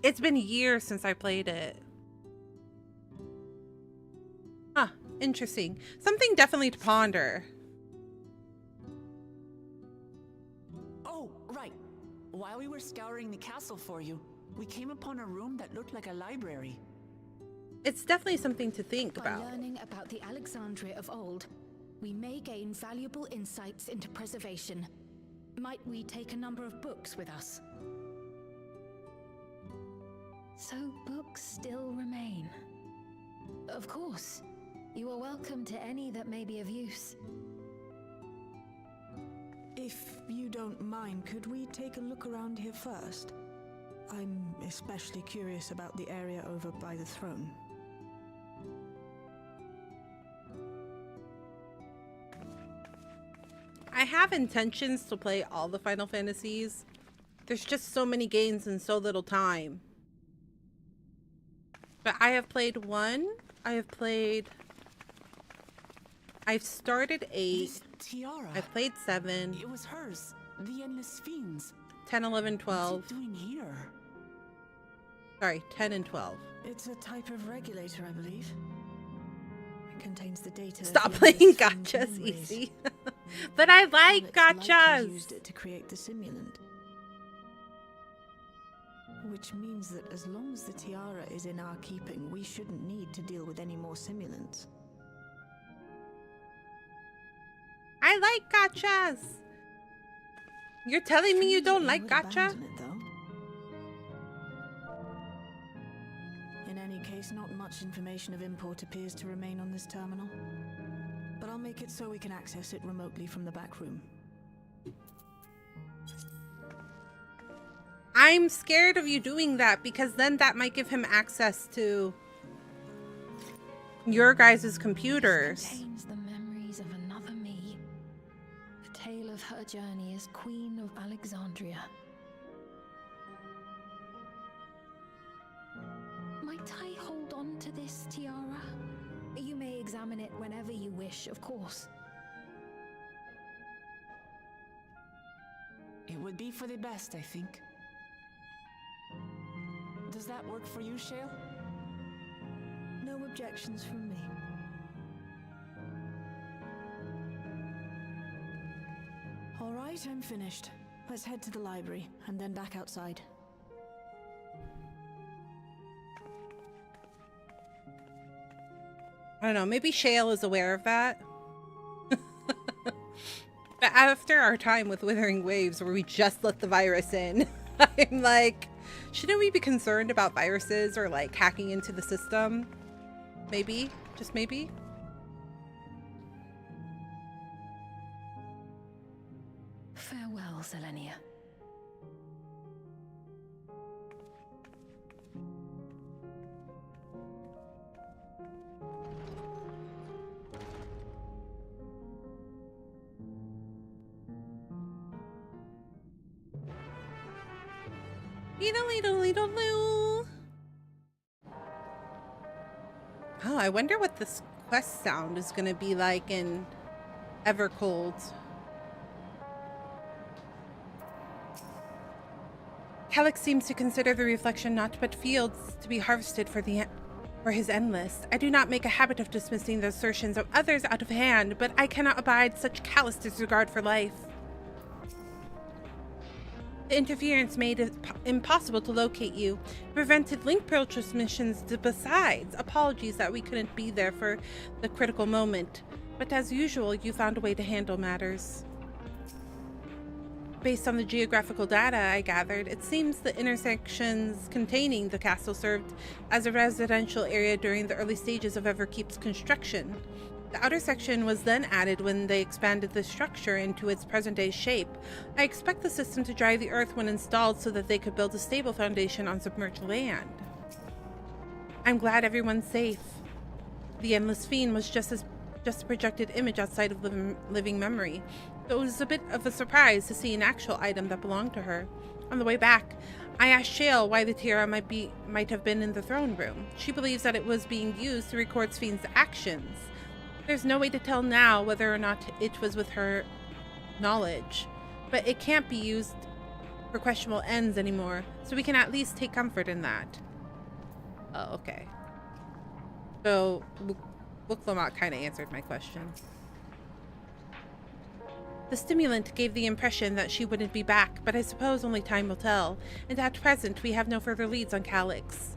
It's been years since I played it. Huh, interesting. Something definitely to ponder. Oh, right. While we were scouring the castle for you, we came upon a room that looked like a library. It's definitely something to think about. By learning about the Alexandria of old, we may gain valuable insights into preservation. Might we take a number of books with us? So books still remain. Of course. You are welcome to any that may be of use. If you don't mind, could we take a look around here first? I'm especially curious about the area over by the throne. I have intentions to play all the Final Fantasies. There's just so many games and so little time. But I have played 1. I've started 8. This tiara. I've played 7. It was hers. The Endless Fiends. 10, 11, 12. What's it doing here? Sorry, 10 and 12. It's a type of regulator, I believe. It contains the data. Stop playing gotchas, easy. But I like gotchas. Used it to create the simulant. Which means that as long as the tiara is in our keeping, we shouldn't need to deal with any more simulants. I like gotchas. You're telling me you don't like gacha? In any case, not much information of import appears to remain on this terminal. But I'll make it so we can access it remotely from the back room. I'm scared of you doing that because then that might give him access to your guys' computers. This contains the memories of another me. The tale of her journey as Queen of Alexandria. Might I hold on to this tiara? You may examine it whenever you wish, of course. It would be for the best, I think. Does that work for you, Shale? No objections from me. All right, I'm finished. Let's head to the library and then back outside. I don't know, maybe Shale is aware of that. But after our time with Withering Waves where we just let the virus in, I'm like, shouldn't we be concerned about viruses or like hacking into the system? Maybe, just maybe. Farewell, Selenia. Oh, I wonder what this quest sound is going to be like in Evercold. Calyx seems to consider the reflection not but fields to be harvested for the For his endless. I do not make a habit of dismissing the assertions of others out of hand, but I cannot abide such callous disregard for life. The interference made it impossible to locate you, prevented link pearl transmissions besides. Apologies that we couldn't be there for the critical moment, but as usual, you found a way to handle matters. Based on the geographical data I gathered, it seems the intersections containing the castle served as a residential area during the early stages of Everkeep's construction. The outer section was then added when they expanded the structure into its present-day shape. I expect the system to dry the earth when installed so that they could build a stable foundation on submerged land. I'm glad everyone's safe. The Endless Fiend was just a projected image outside of living memory. So it was a bit of a surprise to see an actual item that belonged to her. On the way back, I asked Shale why the tiara might have been in the throne room. She believes that it was being used to record Fiend's actions. There's no way to tell now whether or not it was with her knowledge, but it can't be used for questionable ends anymore, so we can at least take comfort in that. Oh, okay. So, Book-Lamont kind of answered my question. The stimulant gave the impression that she wouldn't be back, but I suppose only time will tell, and at present we have no further leads on Calyx.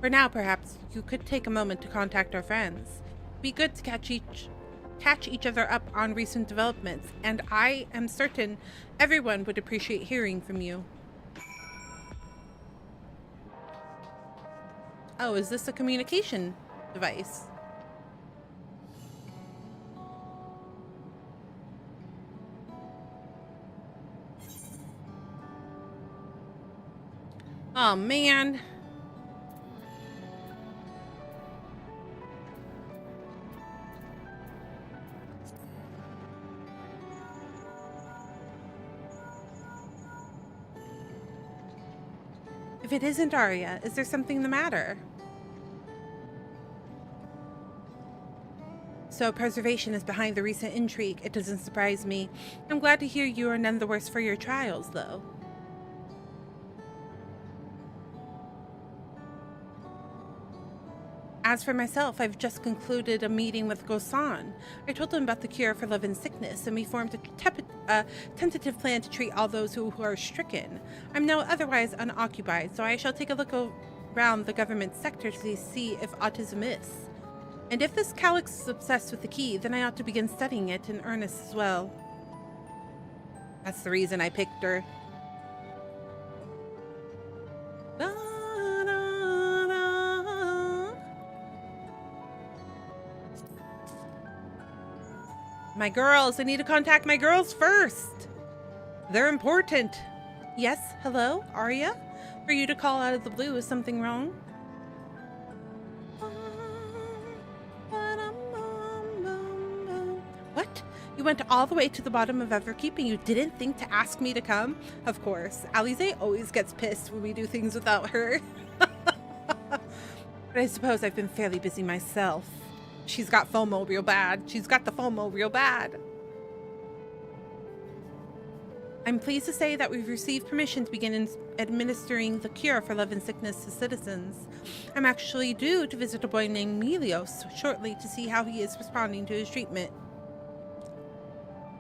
For now, perhaps, you could take a moment to contact our friends. Be good to catch each other up on recent developments, and I am certain everyone would appreciate hearing from you. Oh, is this a communication device? Oh, man. If it isn't Arya, is there something the matter? So preservation is behind the recent intrigue. It doesn't surprise me. I'm glad to hear you are none the worse for your trials, though. As for myself, I've just concluded a meeting with Gosan. I told him about the cure for love and sickness, and we formed a tentative plan to treat all those who are stricken. I'm now otherwise unoccupied, so I shall take a look around the government sector to see if aught is amiss. And if this Calyx is obsessed with the key, then I ought to begin studying it in earnest as well. That's the reason I picked her. My girls, I need to contact my girls first. They're important. Yes, hello, Arya? For you to call out of the blue, is something wrong? What? You went all the way to the bottom of Everkeep and you didn't think to ask me to come? Of course, Alize always gets pissed when we do things without her. But I suppose I've been fairly busy myself. She's got FOMO real bad. She's got the FOMO real bad. I'm pleased to say that we've received permission to begin administering the cure for love and sickness to citizens. I'm actually due to visit a boy named Melios shortly to see how he is responding to his treatment.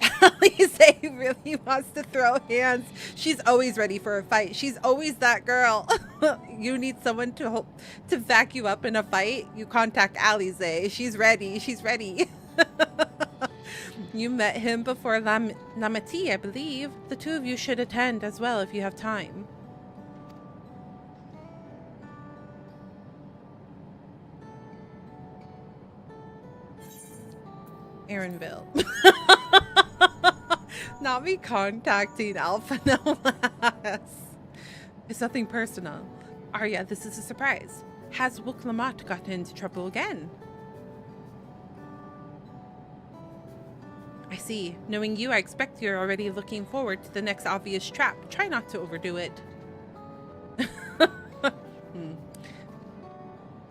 Alize really wants to throw hands. She's always ready for a fight. She's always that girl. You need someone to back you up in a fight? You contact Alize. She's ready. She's ready. You met him before Lamati, I believe. The two of you should attend as well if you have time. Aaronville. Not me contacting Alpha Nolas. It's nothing personal. Arya, this is a surprise. Has Book-Lamont gotten into trouble again? I see. Knowing you, I expect you're already looking forward to the next obvious trap. Try not to overdo it.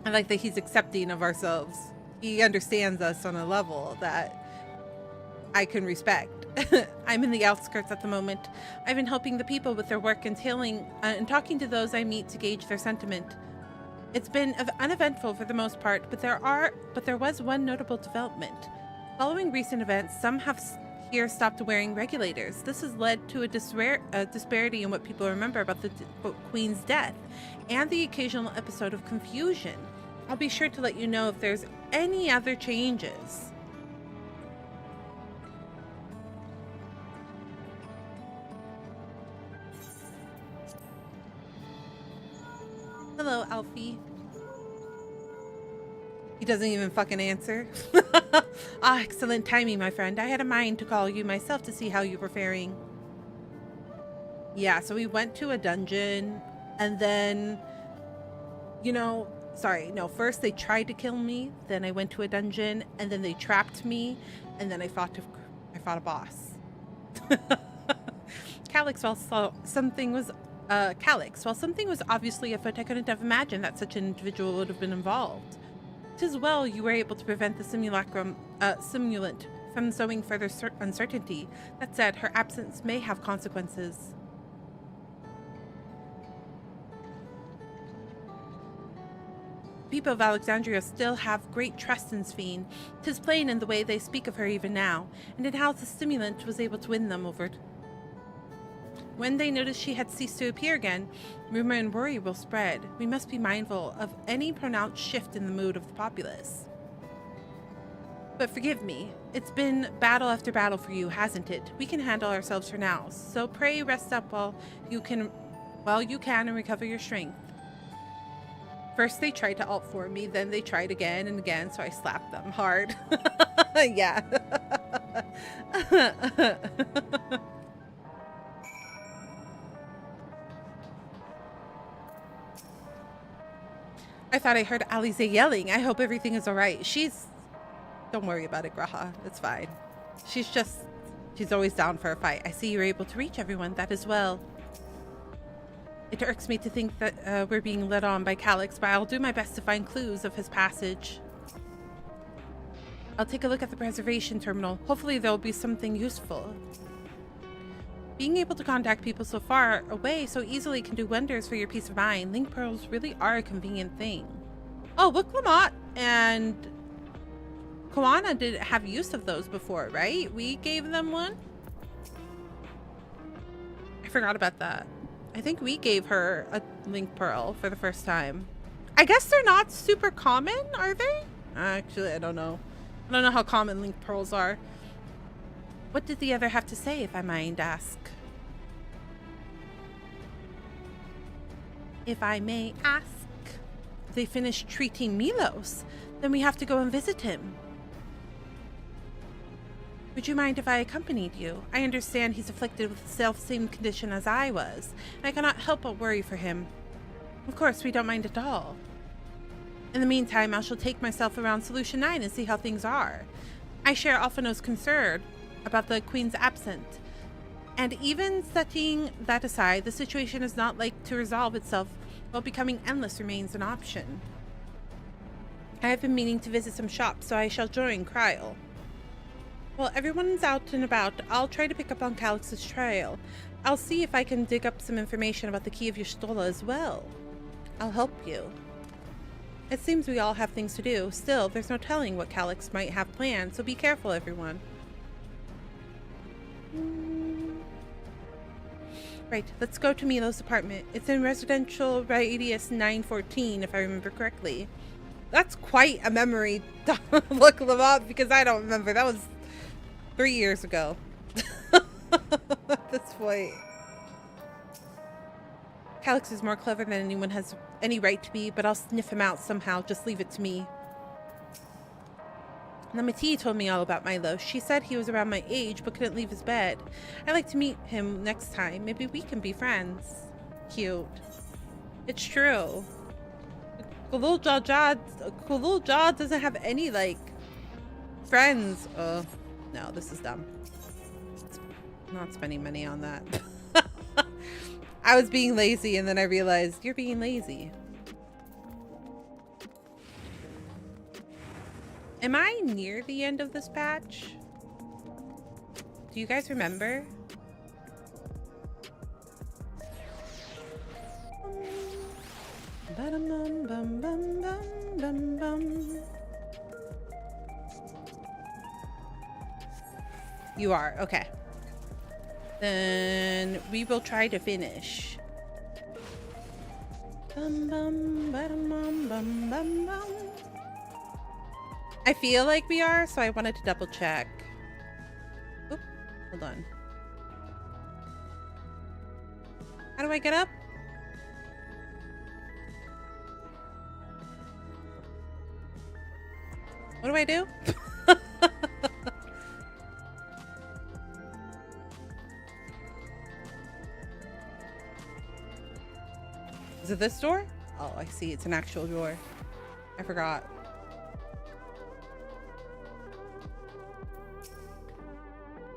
I like that he's accepting of ourselves. He understands us on a level that I can respect. I'm in the outskirts at the moment. I've been helping the people with their work and talking to those I meet to gauge their sentiment. It's been uneventful for the most part, but there was one notable development. Following recent events, some have here stopped wearing regulators. This has led to a disparity in what people remember about the Queen's death, and the occasional episode of confusion. I'll be sure to let you know if there's any other changes. Hello, Alfie. He doesn't even fucking answer. Ah, excellent timing, my friend. I had a mind to call you myself to see how you were faring. Yeah, so we went to a dungeon, and then, you know, sorry, no, first they tried to kill me, then I went to a dungeon, and then they trapped me, and then I fought a boss. Calyx, while something was obviously afoot, I couldn't have imagined that such an individual would have been involved. 'Tis well you were able to prevent the simulant from sowing further uncertainty. That said, her absence may have consequences. People of Alexandria still have great trust in Sphene. 'Tis plain in the way they speak of her even now, and in how the stimulant was able to win them over. When they notice she had ceased to appear again, rumor and worry will spread. We must be mindful of any pronounced shift in the mood of the populace. But forgive me, it's been battle after battle for you, hasn't it? We can handle ourselves for now, so pray rest up while you can and recover your strength. First they tried to alt for me, then they tried again and again, so I slapped them hard. Yeah. I thought I heard Alize yelling. I hope everything is alright. Don't worry about it, Graha. It's fine. She's always down for a fight. I see you're able to reach everyone. That as well. It irks me to think that we're being led on by Calyx, but I'll do my best to find clues of his passage. I'll take a look at the preservation terminal. Hopefully there'll be something useful. Being able to contact people so far away so easily can do wonders for your peace of mind. Link pearls really are a convenient thing. Oh, look, Lamont and Koana did have use of those before, right? We gave them one? I forgot about that. I think we gave her a link pearl for the first time. I guess they're not super common, are they? Actually, I don't know. I don't know how common link pearls are. What did the other have to say, if I might ask? If I may ask. They finished treating Milos. Then we have to go and visit him. Would you mind if I accompanied you? I understand he's afflicted with the self-same condition as I was, and I cannot help but worry for him. Of course, we don't mind at all. In the meantime, I shall take myself around Solution 9 and see how things are. I share Alphino's concern about the Queen's absence, and even setting that aside, the situation is not like to resolve itself while becoming endless remains an option. I have been meaning to visit some shops, so I shall join Kryl. While everyone's out and about, I'll try to pick up on Calyx's trail. I'll see if I can dig up some information about the key of Y'shtola as well. I'll help you. It seems we all have things to do. Still, there's no telling what Calyx might have planned, so be careful, everyone. Right, let's go to Milo's apartment. It's in residential radius 914, if I remember correctly. That's quite a memory to look them up, because I don't remember. That was 3 years ago. At this point. Calyx is more clever than anyone has any right to be, but I'll sniff him out somehow. Just leave it to me. Namati told me all about Milo. She said he was around my age, but couldn't leave his bed. I'd like to meet him next time. Maybe we can be friends. Cute. It's true. Kulul Jaw doesn't have any, like, friends. Oh, no, this is dumb. Not spending money on that. I was being lazy, and then I realized you're being lazy. Am I near the end of this patch? Do you guys remember? Ba-dum, bum, bum, bum, bum, bum. You are, okay. Then we will try to finish. Bum, bum, ba-dum, bum, bum, bum, bum. I feel like we are, so I wanted to double check. Oop, hold on. How do I get up? What do I do? Is it this door? Oh, I see. It's an actual door. I forgot.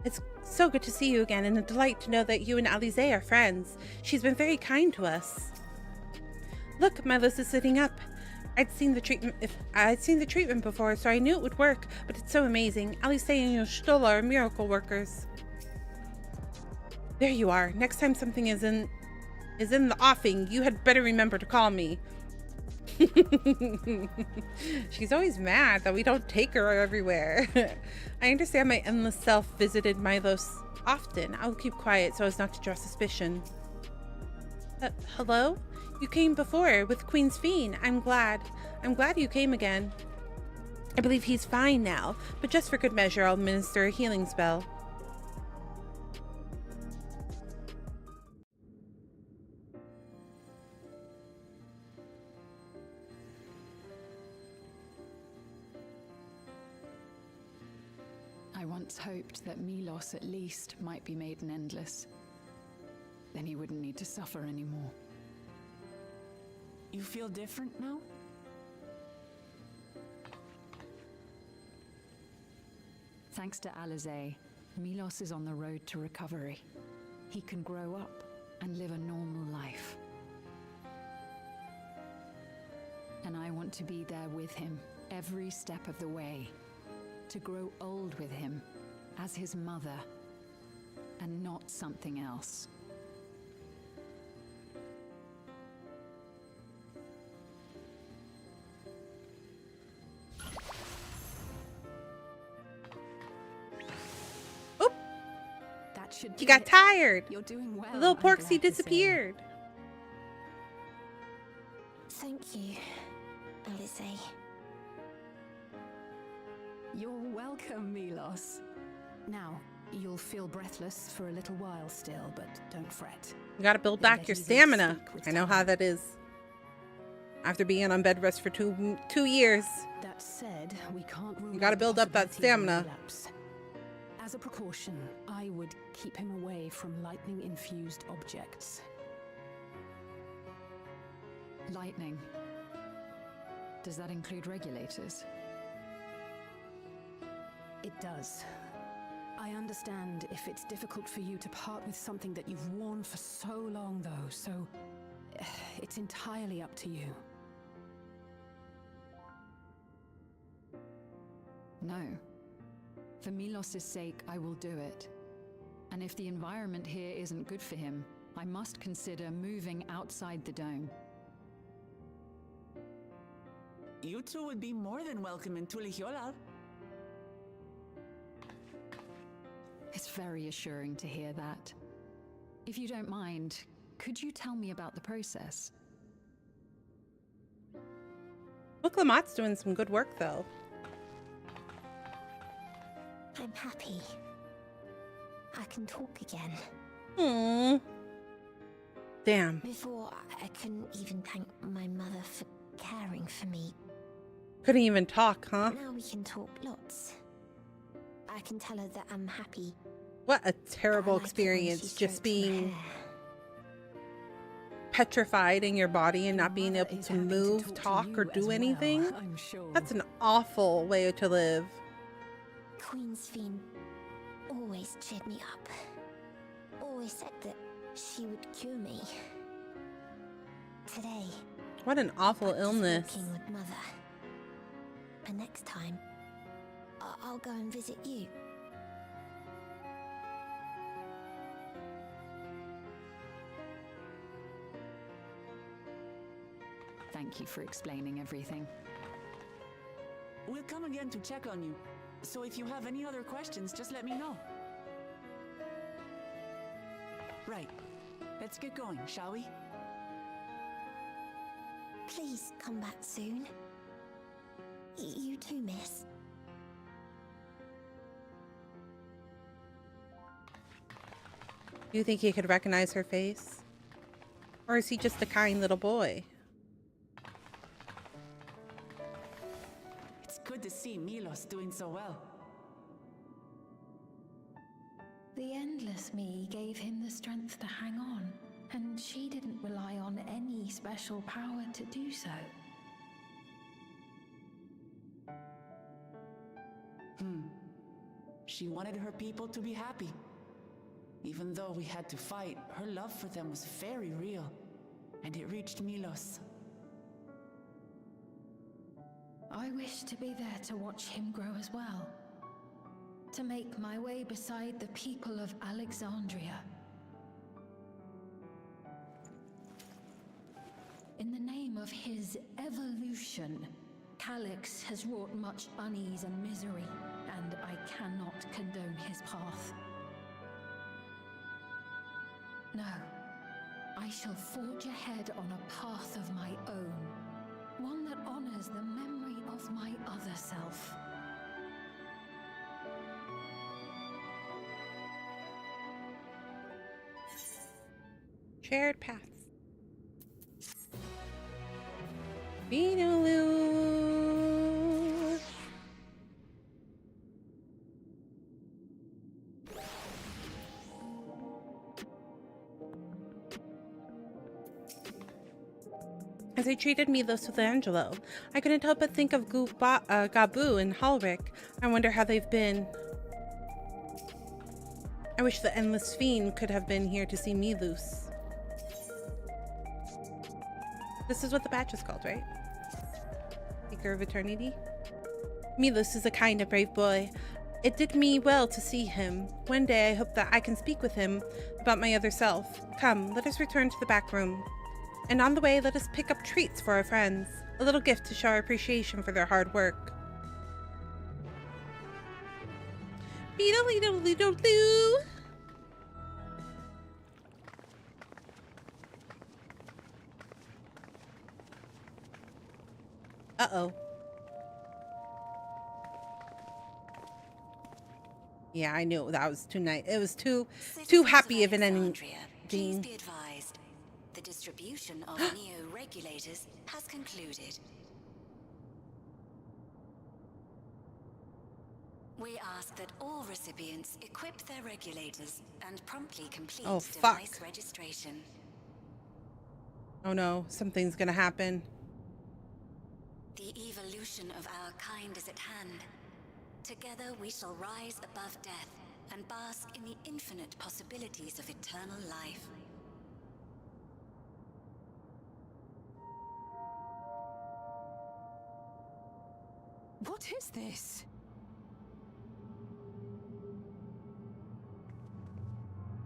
It's so good to see you again, and a delight to know that you and Alize are friends. She's been very kind to us. Look, Milos is sitting up. I'd seen the treatment before, so I knew it would work, but it's so amazing. Alize and Yoshtola are miracle workers. There you are. Next time something is in the offing, you had better remember to call me. She's always mad that we don't take her everywhere. I understand my endless self visited Milos often. I'll keep quiet so as not to draw suspicion. Hello? You came before with Queen's Fiend. I'm glad you came again. I believe he's fine now, but just for good measure, I'll administer a healing spell. I once hoped that Milos at least might be made an endless. Then he wouldn't need to suffer anymore. You feel different now? Thanks to Alize, Milos is on the road to recovery. He can grow up and live a normal life. And I want to be there with him every step of the way. To grow old with him as his mother and not something else. Oop! That should You got tired. You're doing well. The little I'm Porksy glad to disappeared. Thank you, Alize. You're welcome, Milos. Now, you'll feel breathless for a little while still, but don't fret. You gotta build back your stamina. I know how that is. After being on bed rest for two years. That said, we can't rule You gotta build up that stamina. As a precaution, I would keep him away from lightning-infused objects. Lightning. Does that include regulators? It does. I understand if it's difficult for you to part with something that you've worn for so long, though, so it's entirely up to you. No. For Milos' sake, I will do it. And if the environment here isn't good for him, I must consider moving outside the dome. You two would be more than welcome in Tulihiola. It's very assuring to hear that. If you don't mind, could you tell me about the process? Look, Lamott's doing some good work, though. I'm happy. I can talk again. Damn. Before, I couldn't even thank my mother for caring for me. Couldn't even talk, huh? Now we can talk lots. I can tell her that I'm happy. What a terrible experience, just being petrified in your body and not being able to move, talk, or do anything. I'm sure. That's an awful way to live. Queen's Fiend always cheered me up. Always said that she would cure me. Today, What an awful illness. walking with Mother. And next time, I'll go and visit you. Thank you for explaining everything. We'll come again to check on you. So if you have any other questions, just let me know. Right. Let's get going, shall we? Please come back soon. You too, miss. Do you think he could recognize her face? Or is he just a kind little boy? It's good to see Milos doing so well. The Endless Me gave him the strength to hang on, and she didn't rely on any special power to do so. She wanted her people to be happy. Even though we had to fight, her love for them was very real, and it reached Milos. I wish to be there to watch him grow as well. To make my way beside the people of Alexandria. In the name of his evolution, Calyx has wrought much unease and misery, and I cannot condone his path. No, I shall forge ahead on a path of my own, one that honors the memory of my other self. Shared paths. Beetaloo. As I treated Milos with Angelo, I couldn't help but think of Gabu and Halric. I wonder how they've been. I wish the Endless Fiend could have been here to see Milos. This is what the badge is called, right? Seeker of Eternity. Milos is a kind and brave boy. It did me well to see him. One day I hope that I can speak with him about my other self. Come, let us return to the back room. And on the way, let us pick up treats for our friends. A little gift to show our appreciation for their hard work. Beetle-leetle-leetle-loo. Uh-oh. Yeah, I knew that was too nice. It was too happy of an ending. Please be advised, the distribution of neo-regulators has concluded. We ask that all recipients equip their regulators and promptly complete device registration. Oh no, something's gonna happen. The evolution of our kind is at hand. Together we shall rise above death and bask in the infinite possibilities of eternal life. What is this?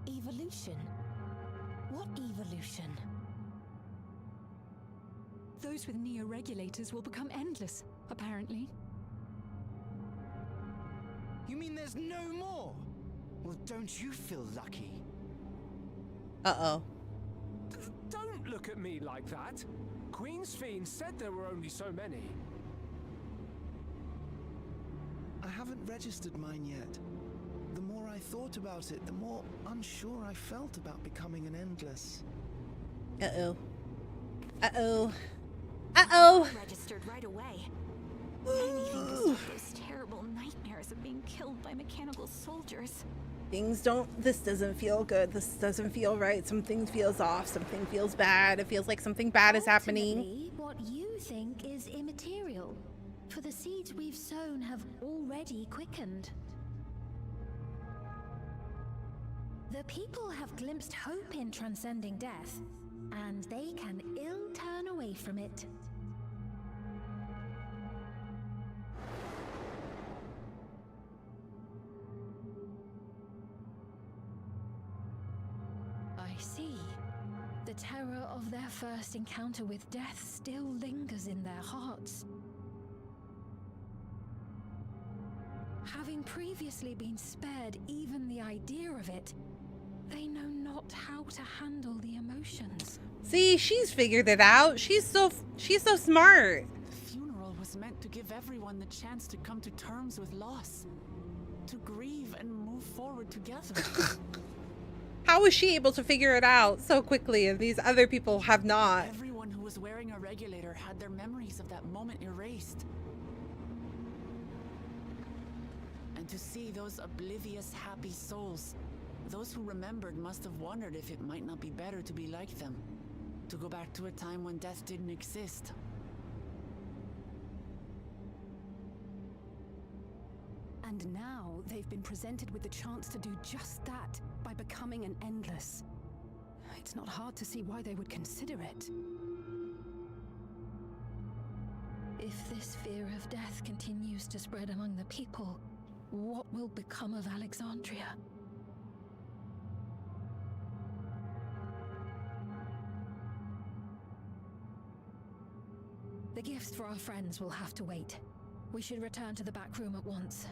Evolution? What evolution? Those with neo-regulators will become endless, apparently. You mean there's no more? Well, don't you feel lucky? Uh-oh. Don't look at me like that. Queen's Fiend said there were only so many. I haven't registered mine yet. The more I thought about it, the more unsure I felt about becoming an endless. Uh-oh. Uh-oh. Uh-oh! Registered right away. Anything to stop those terrible nightmares of being killed by mechanical soldiers. This doesn't feel good. This doesn't feel right. Something feels off. Something feels bad. It feels like something bad is happening. What you think is immaterial, for the seeds we've sown have already quickened. The people have glimpsed hope in transcending death, and they can ill turn away from it. I see. The terror of their first encounter with death still lingers in their hearts. Having previously been spared even the idea of it, they know not how to handle the emotions. See, she's figured it out. She's so smart. The funeral was meant to give everyone the chance to come to terms with loss, to grieve and move forward together. How was she able to figure it out so quickly and these other people have not? Everyone who was wearing a regulator had their memories of that moment erased. And to see those oblivious, happy souls, those who remembered must have wondered if it might not be better to be like them, to go back to a time when death didn't exist. And now they've been presented with the chance to do just that by becoming an endless. It's not hard to see why they would consider it. If this fear of death continues to spread among the people, what will become of Alexandria? The gifts for our friends will have to wait. We should return to the back room at once.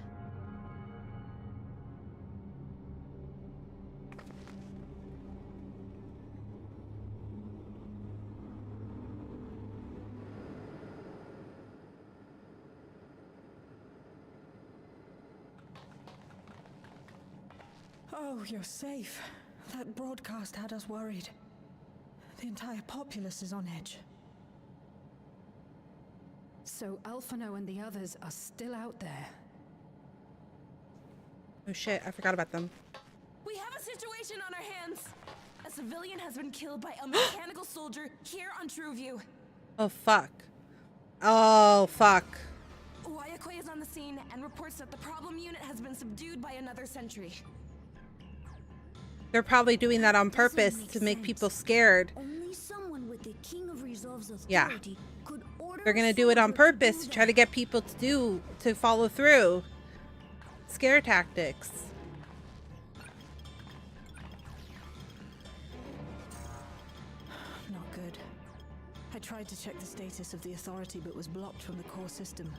Oh, you're safe. That broadcast had us worried. The entire populace is on edge. So Alphino and the others are still out there. Oh shit, I forgot about them. We have a situation on our hands. A civilian has been killed by a mechanical soldier here on Trueview. Oh fuck. Oh fuck. Wayakwe is on the scene and reports that the problem unit has been subdued by another sentry. They're probably doing that on purpose to make people scared. Only someone with the King of Resolve's authority Yeah. could order They're gonna do it on purpose to try to get people to follow through. Scare tactics. Not good. I tried to check the status of the authority but was blocked from the core system.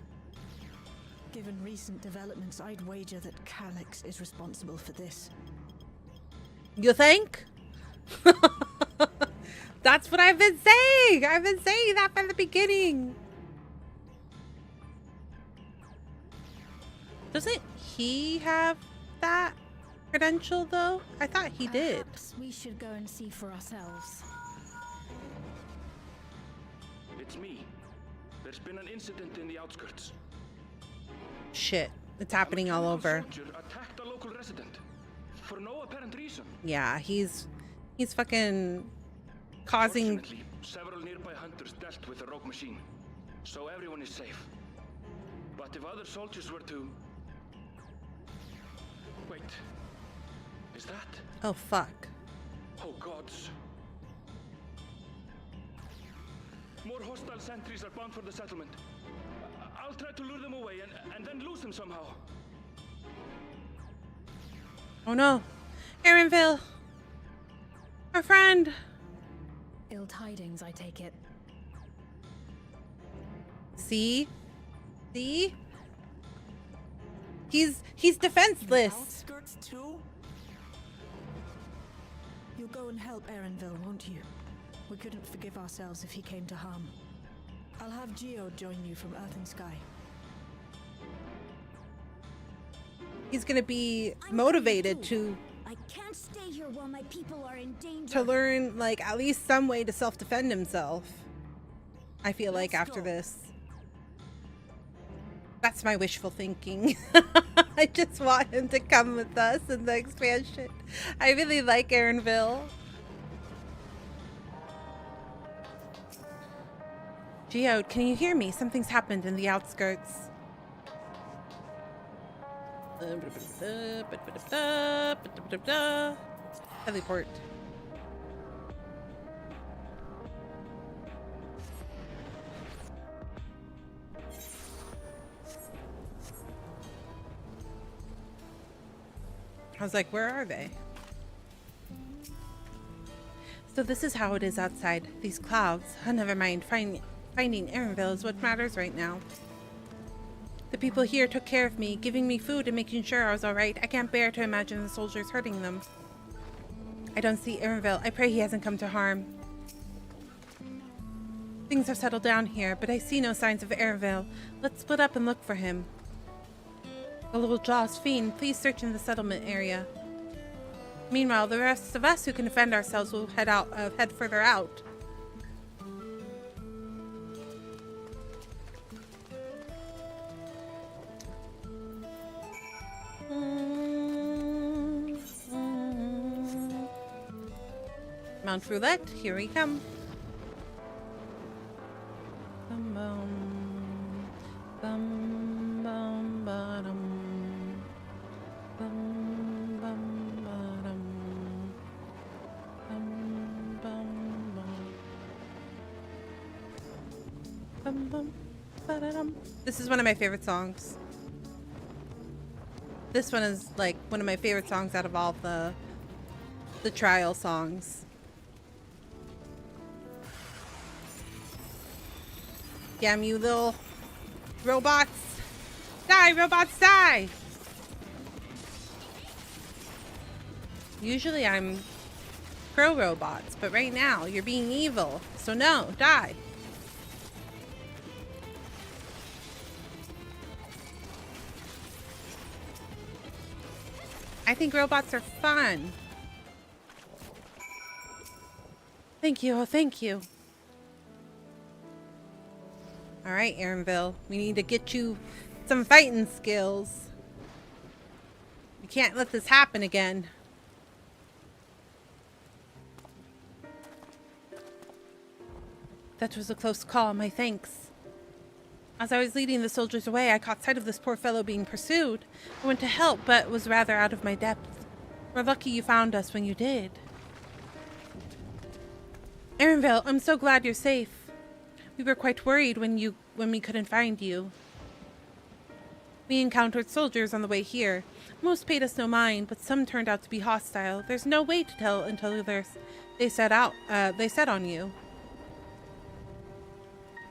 Given recent developments, I'd wager that Calyx is responsible for this. You think? That's what I've been saying. I've been saying that from the beginning. Doesn't he have that credential though? I thought he did. Perhaps we should go and see for ourselves. It's me. There's been an incident in the outskirts. Shit, it's happening all over. Soldier attacked a local resident for no apparent reason. Yeah, he's fucking causing. Fortunately, several nearby hunters dealt with the rogue machine, so everyone is safe. But if other soldiers were to... Wait, is that? Oh fuck. Oh gods. More hostile sentries are bound for the settlement. I'll try to lure them away and then lose them somehow. Oh no, Aaronville, our friend. Ill tidings, I take it. See? He's defenseless. Outskirts too? You'll go and help Aaronville, won't you? We couldn't forgive ourselves if he came to harm. I'll have Geo join you from Earth and Sky. He's gonna be motivated to I can't stay here while my people are in danger. to learn like at least some way to self-defend himself. I feel like after this. That's my wishful thinking. I just want him to come with us in the expansion. I really like Aaronville. Geode, can you hear me? Something's happened in the outskirts. Teleport. I was like, where are they? So this is how it is outside. These clouds. Oh, never mind. Finding Erenville is what matters right now. The people here took care of me, giving me food and making sure I was alright. I can't bear to imagine the soldiers hurting them. I don't see Erenville. I pray he hasn't come to harm. Things have settled down here, but I see no signs of Erenville. Let's split up and look for him. The little Jaw's fiend, please search in the settlement area. Meanwhile, the rest of us who can defend ourselves will head further out. Mount Roulette, here we come. Bum bum bum bum ba-dum. Bum bum ba-dum. Bum bum bum. Bum bum ba-da-dum. This is one of my favorite songs. This one is like one of my favorite songs out of all the trial songs. Damn you little robots. Die, robots, die! Usually I'm pro robots, but right now you're being evil. So no, die. I think robots are fun. Thank you, oh thank you. Alright, Erenville, we need to get you some fighting skills. We can't let this happen again. That was a close call, my thanks. As I was leading the soldiers away, I caught sight of this poor fellow being pursued. I went to help, but was rather out of my depth. We're lucky you found us when you did. Erenville, I'm so glad you're safe. We were quite worried when we couldn't find you. We encountered soldiers on the way here. Most paid us no mind, but some turned out to be hostile. There's no way to tell until they set on you.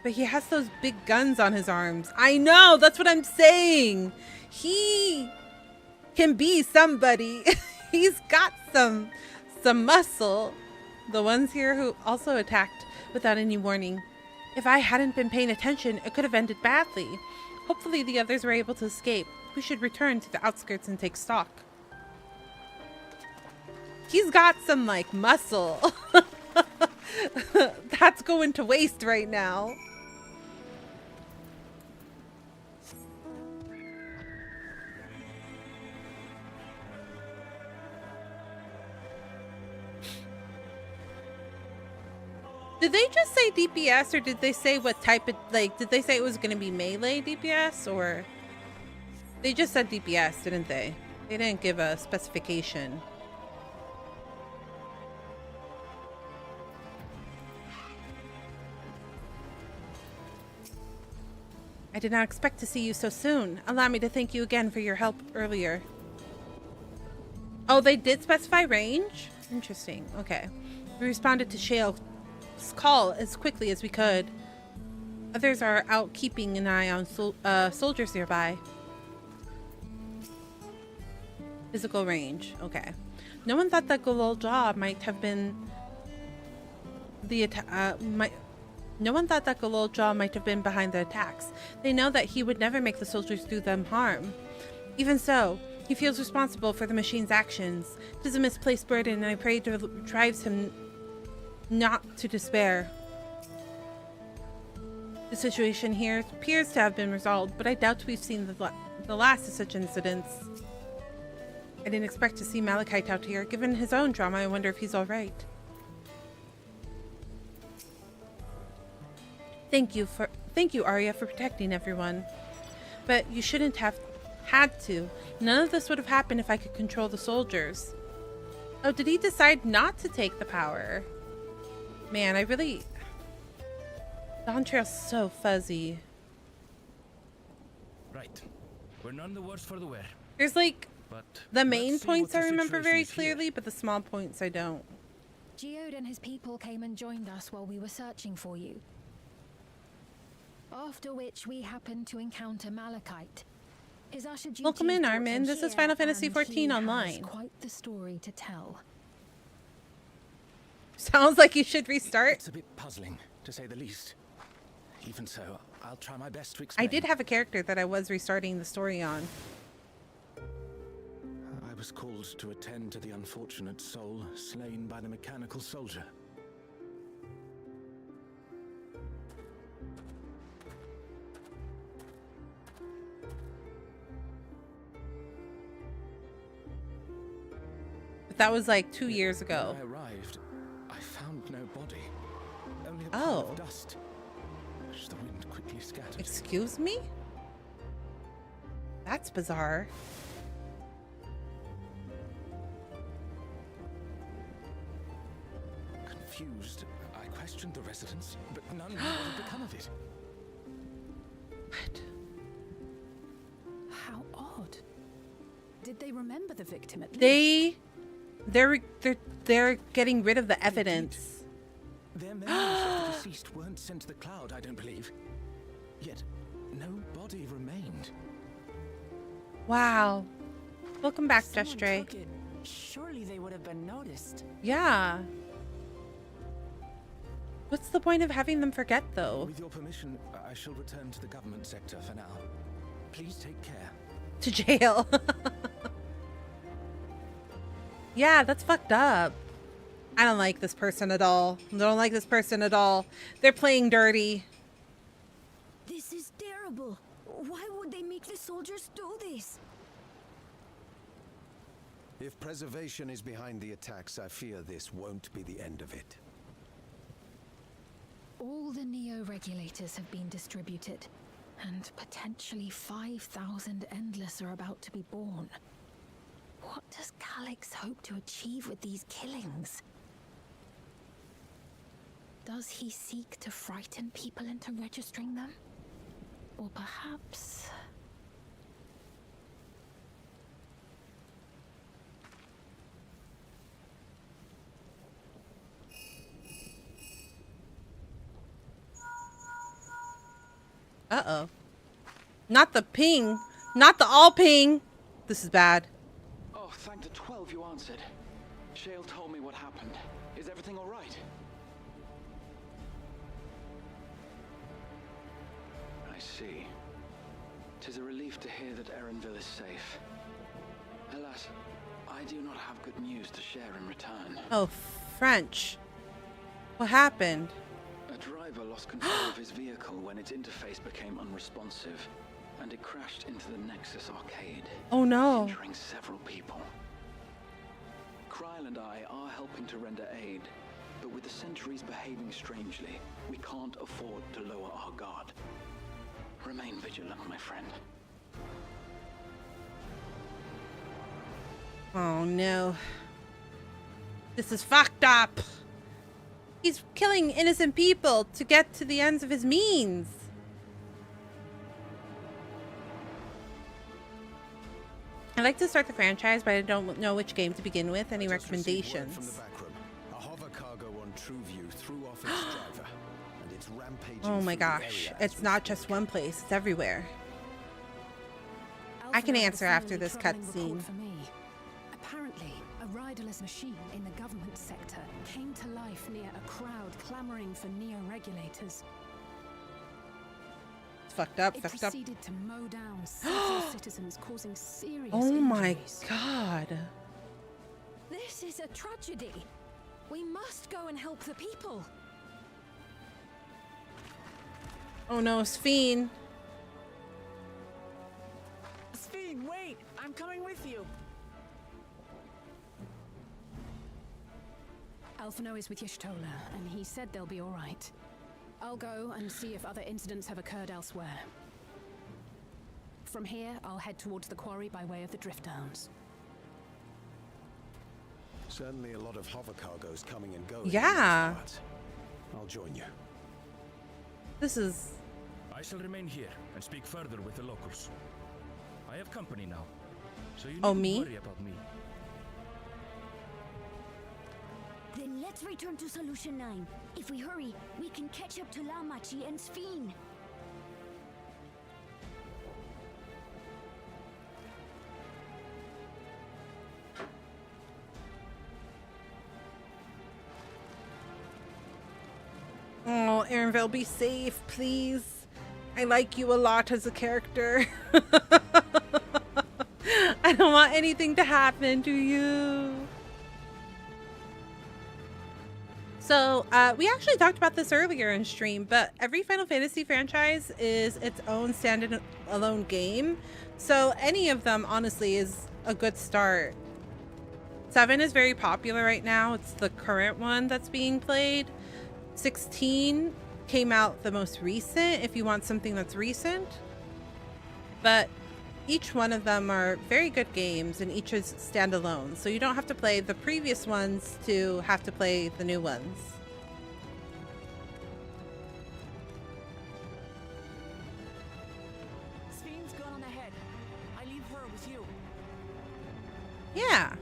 But he has those big guns on his arms. I know, that's what I'm saying. He can be somebody. He's got some muscle. The ones here who also attacked without any warning. If I hadn't been paying attention, it could have ended badly. Hopefully the others were able to escape. We should return to the outskirts and take stock. He's got some, like, muscle. That's going to waste right now. Did they just say DPS, or did they say what type of, like, did they say it was going to be melee DPS, or? They just said DPS, didn't they? They didn't give a specification. I did not expect to see you so soon. Allow me to thank you again for your help earlier. Oh, they did specify range? Interesting. Okay. We responded to Shale's call as quickly as we could. Others are out keeping an eye on soldiers nearby. Physical range. Okay. No one thought that Golol Jaw might have been No one thought that Golol Jaw might have been behind the attacks. They know that he would never make the soldiers do them harm. Even so, he feels responsible for the machine's actions. It is a misplaced burden, and I pray it drives him not to despair. The situation here appears to have been resolved, but I doubt we've seen the last of such incidents. I didn't expect to see Malachite out here. Given his own trauma, I wonder if he's all right. Thank you, Arya, for protecting everyone. But you shouldn't have had to. None of this would have happened if I could control the soldiers. Oh, did he decide not to take the power? Man, I really... Dawntrail's so fuzzy. Right. We're none the worse for the wear. There's like... But the main points I remember very clearly, but the small points I don't. Geode and his people came and joined us while we were searching for you. After which we happened to encounter Malachite. His usher duties Welcome in, brought Armin. him This is here, Final Fantasy and XIV he has Online. quite the story to tell. Sounds like you should restart. It's a bit puzzling, to say the least. Even so, I'll try my best to explain. I did have a character that I was restarting the story on. I was called to attend to the unfortunate soul slain by the mechanical soldier. But that was like 2 years ago. When I arrived, I found no body. Only a pile of dust, which the wind quickly scattered. Excuse me? That's bizarre. Confused, I questioned the residents, but none knew what had become of it. How odd. Did they remember the victim at least? They're getting rid of the evidence. Their memories of the deceased weren't sent to the cloud, I don't believe. Yet, no body remained. Wow. Welcome back, Someone Destray. took it. Surely they would have been noticed. Yeah. What's the point of having them forget, though? With your permission, I shall return to the government sector for now. Please take care. To jail. Yeah, that's fucked up. I don't like this person at all. I don't like this person at all. They're playing dirty. This is terrible. Why would they make the soldiers do this? If preservation is behind the attacks, I fear this won't be the end of it. All the Neo-regulators have been distributed, and potentially 5,000 Endless are about to be born. What does Calyx hope to achieve with these killings? Does he seek to frighten people into registering them? Or perhaps... Uh-oh. Not the ping. Not the all ping. This is bad. Oh, thank the 12 you answered. Shale told me what happened. Is everything all right? I see. 'Tis a relief to hear that Erenville is safe. Alas, I do not have good news to share in return. Oh, French. What happened? A driver lost control of his vehicle when its interface became unresponsive, and it crashed into the Nexus arcade. Oh no. Injuring several people. Kryl and I are helping to render aid, but with the Sentries behaving strangely, we can't afford to lower our guard. Remain vigilant, my friend. Oh no. This is fucked up. He's killing innocent people to get to the ends of his means. I'd like to start the franchise, but I don't know which game to begin with. Any recommendations? From the back room. A hover cargo on TrueView threw off its driver, and it's rampaging. Oh my gosh. It's not just one place, it's everywhere. I can answer after this cutscene. Apparently, a riderless machine in the government sector came to life near a crowd clamoring for Neo-regulators. It's fucked up, It fucked up. proceeded to mow down several citizens, causing serious Oh my injuries. god. This is a tragedy. We must go and help the people. Oh no, Sphene. Sphene, wait! I'm coming with you! Alphino is with Y'shtola, and he said they'll be all right. I'll go and see if other incidents have occurred elsewhere. From here, I'll head towards the quarry by way of the Drift Downs. Certainly a lot of hover cargoes coming and going. Yeah. I'll join you. This is... I shall remain here and speak further with the locals. I have company now, so you Oh, needn't me? worry about me. Then Let's return to Solution 9. If we hurry, we can catch up to Lamachi and Sphene. Oh, Erinville, be safe, please. I like you a lot as a character. I don't want anything to happen to you. So, we actually talked about this earlier in stream, but every Final Fantasy franchise is its own standalone game. So, any of them, honestly, is a good start. 7 is very popular right now. It's the current one that's being played. 16 came out the most recent, if you want something that's recent. But each one of them are very good games, and each is standalone. So you don't have to play the previous ones to have to play the new ones. Sphene's gone on ahead. I leave her with you. Yeah.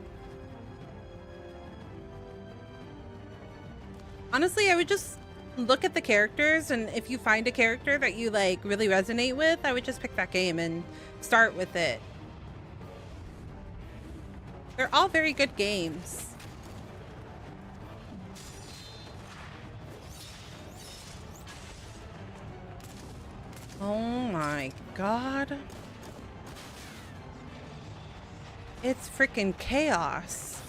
Honestly, I would just look at the characters, and if you find a character that you like really resonate with, I would just pick that game and start with it. They're all very good games. Oh my god. It's freaking chaos.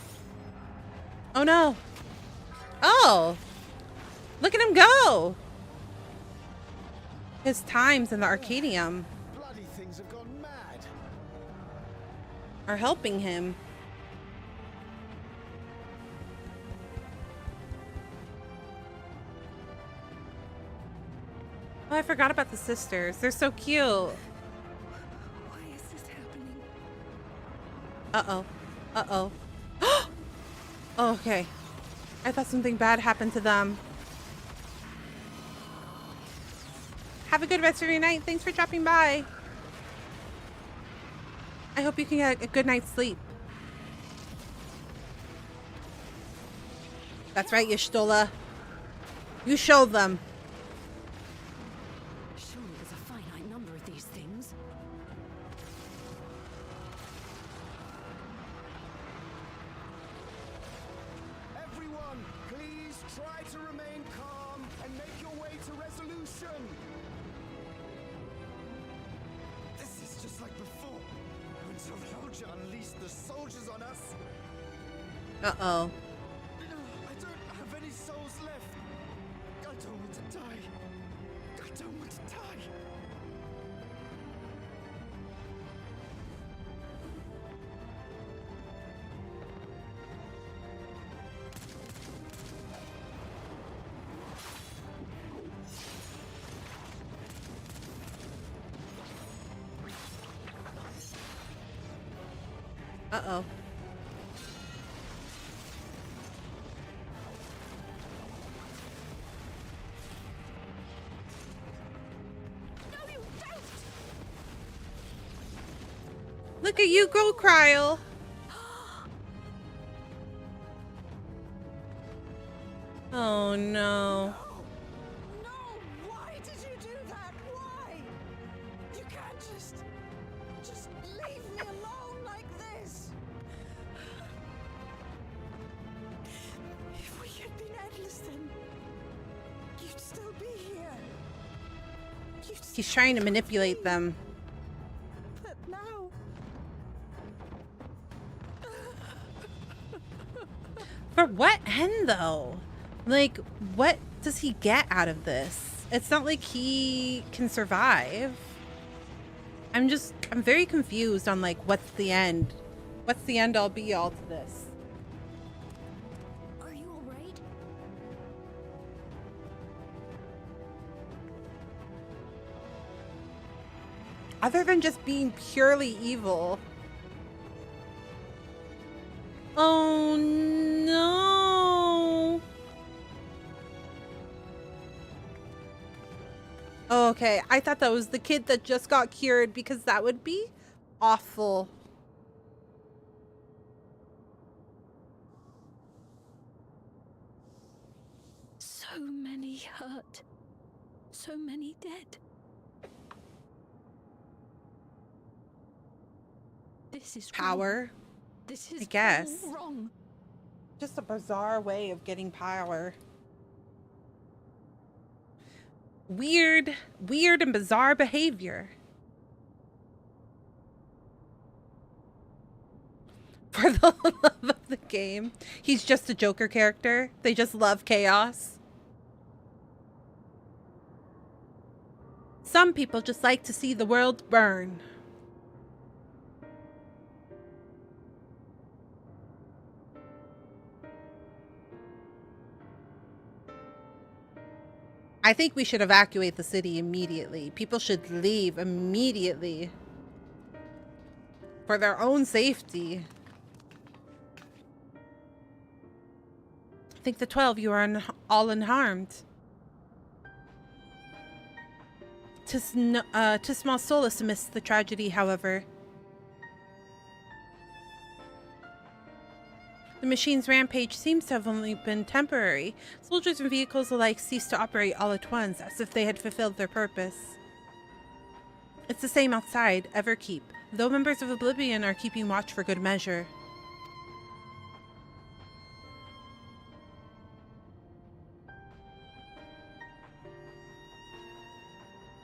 Oh no. Oh! Look at him go! His times in the Arcadium Bloody things have gone mad. are helping him. Oh, I forgot about the sisters. They're so cute. Why is this happening? Uh-oh. Uh-oh. Oh, okay. I thought something bad happened to them. Have a good rest of your night. Thanks for dropping by. I hope you can get a good night's sleep. That's right, Y'shtola. You showed them. Surely there's a finite number of these things. Everyone, please try to remain calm and make your way to resolution. This is just like before, when Soldier unleashed the soldiers on us. Uh-oh. I don't have any souls left. I don't want to die. I don't want to die. Uh-oh. Look at you go, Cryle. Oh no. Why did you do that? Why? You can't just leave me alone like this. If we had been endless, then you'd still be here. He's trying to manipulate them. But now. For what end, though? Like, what does he get out of this? It's not like he can survive. I'm very confused on, like, what's the end? What's the end all be all to this? Are you alright? Other than just being purely evil. Oh no. Oh, okay, I thought that was the kid that just got cured, because that would be awful. many hurt. So many dead. This is power. Wrong. This is I guess. all wrong. Just a bizarre way of getting power. Weird and bizarre behavior. For the love of the game. He's just a Joker character. They just love chaos. Some people just like to see the world burn. I think we should evacuate the city immediately. People should leave immediately. For their own safety. I think the 12, you are all unharmed. Tis small solace amidst the tragedy, however. The machine's rampage seems to have only been temporary. Soldiers and vehicles alike ceased to operate all at once, as if they had fulfilled their purpose. It's the same outside, Everkeep, though members of Oblivion are keeping watch for good measure.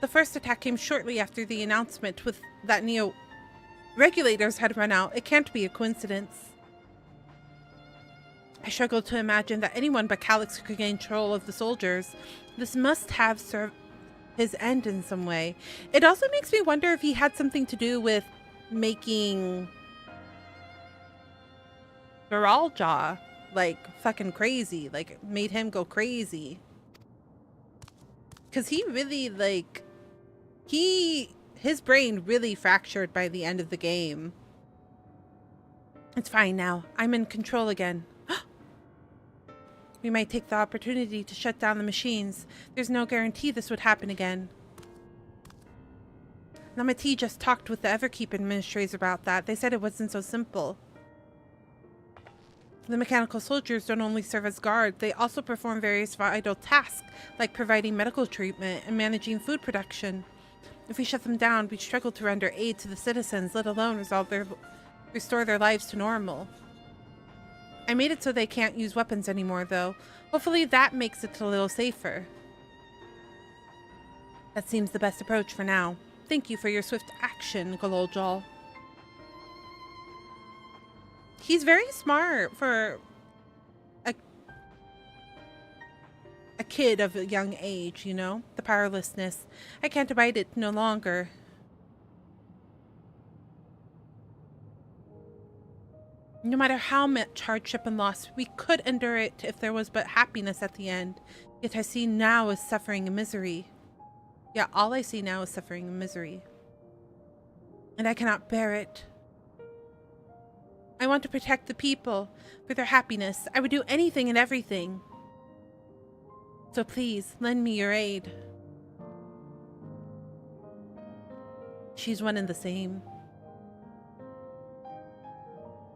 The first attack came shortly after the announcement that Neo regulators had run out. It can't be a coincidence. I struggle to imagine that anyone but Calyx could gain control of the soldiers. This must have served his end in some way. It also makes me wonder if he had something to do with making Geraljaw like fucking crazy, like made him go crazy. Because he really like his brain really fractured by the end of the game. It's fine now. I'm in control again. We might take the opportunity to shut down the machines. There's no guarantee this would happen again. Namati just talked with the Everkeep administrators about that. They said it wasn't so simple. The mechanical soldiers don't only serve as guards, they also perform various vital tasks, like providing medical treatment and managing food production. If we shut them down, we'd struggle to render aid to the citizens, let alone restore their lives to normal. I made it so they can't use weapons anymore, though. Hopefully that makes it a little safer. That seems the best approach for now. Thank you for your swift action, Gololjal. He's very smart for a kid of a young age, you know? The powerlessness. I can't abide it no longer. No matter how much hardship and loss, we could endure it if there was but happiness at the end. Yet I see now is suffering and misery. Yeah, all I see now is suffering and misery. And I cannot bear it. I want to protect the people for their happiness. I would do anything and everything. So please, lend me your aid. She's one and the same.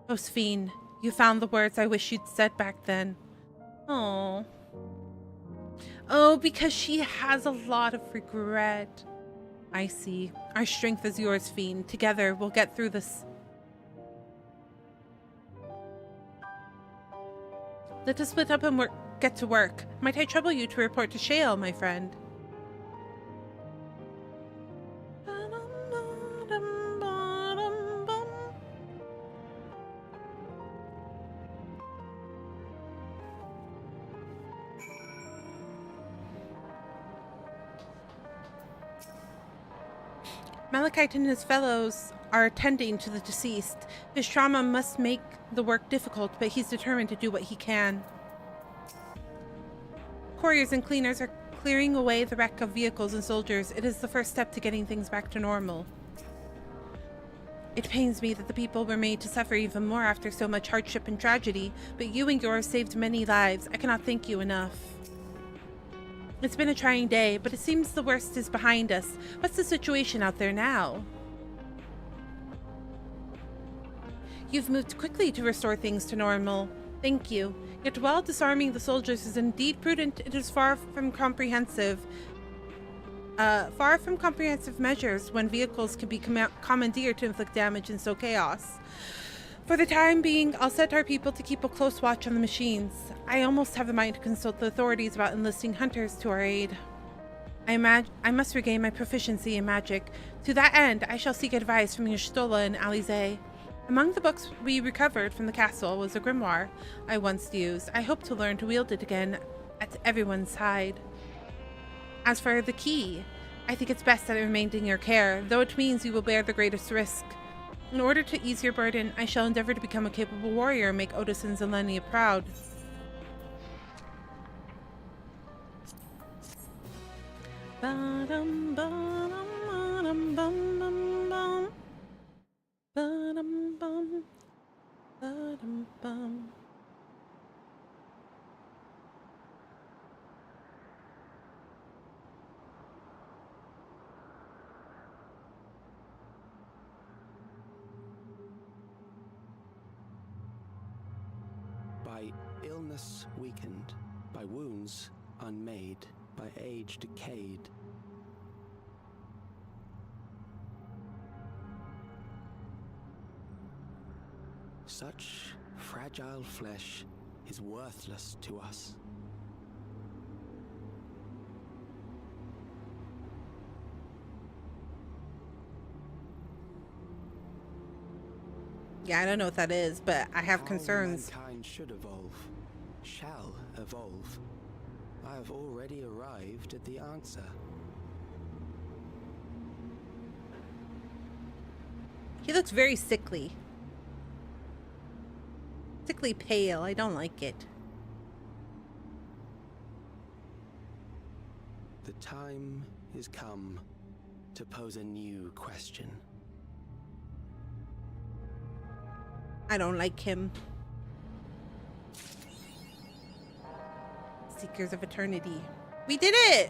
Oh, Sphene, you found the words I wish you'd said back then. Oh. Oh, because she has a lot of regret. I see. Our strength is yours, Sphene. Together, we'll get through this. Let us split up and get to work. Might I trouble you to report to Shale, my friend? Malachite and his fellows are attending to the deceased. His trauma must make the work difficult, but he's determined to do what he can. Couriers and cleaners are clearing away the wreck of vehicles and soldiers. It is the first step to getting things back to normal. It pains me that the people were made to suffer even more after so much hardship and tragedy, but you and yours saved many lives. I cannot thank you enough. It's been a trying day, but it seems the worst is behind us. What's the situation out there now? You've moved quickly to restore things to normal. Thank you. Yet while disarming the soldiers is indeed prudent, it is far from comprehensive measures when vehicles can be commandeered to inflict damage and sow chaos. For the time being, I'll set our people to keep a close watch on the machines. I almost have a mind to consult the authorities about enlisting hunters to our aid. I must regain my proficiency in magic. To that end, I shall seek advice from Y'shtola and Alize. Among the books we recovered from the castle was a grimoire I once used. I hope to learn to wield it again at everyone's side. As for the key, I think it's best that it remained in your care, though it means you will bear the greatest risk. In order to ease your burden, I shall endeavor to become a capable warrior and make Otis and Zelenia proud. Ba-dum, ba-dum, ba-dum, bum, bum, bum. Ba-dum, bum. Ba-dum, bum. By illness weakened, by wounds unmade, by age decayed. Such fragile flesh is worthless to us. Yeah, I don't know what that is, but I have concerns. Mankind should evolve, shall evolve. I have already arrived at the answer. He looks very sickly. Sickly pale. I don't like it. The time is come to pose a new question. I don't like him. Seekers of Eternity. We did it!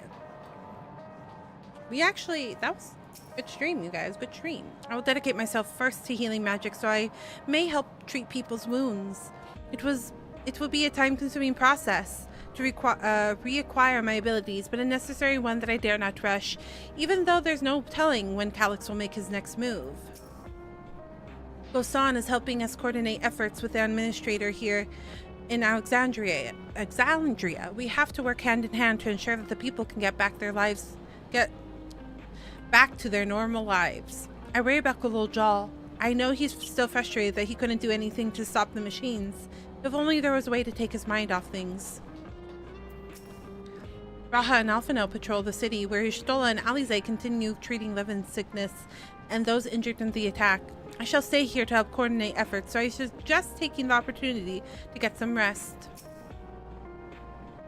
We actually... That was a good stream, you guys. Good stream. I will dedicate myself first to healing magic so I may help treat people's wounds. It will be a time-consuming process to reacquire my abilities, but a necessary one that I dare not rush, even though there's no telling when Calyx will make his next move. Gosan is helping us coordinate efforts with the administrator here in Alexandria. We have to work hand in hand to ensure that the people can get back to their normal lives. I worry about Golojal. I know he's still frustrated that he couldn't do anything to stop the machines. If only there was a way to take his mind off things. Raha and Alphino patrol the city, where Y'shtola and Alize continue treating Levin's sickness and those injured in the attack. I shall stay here to help coordinate efforts, so I suggest taking the opportunity to get some rest.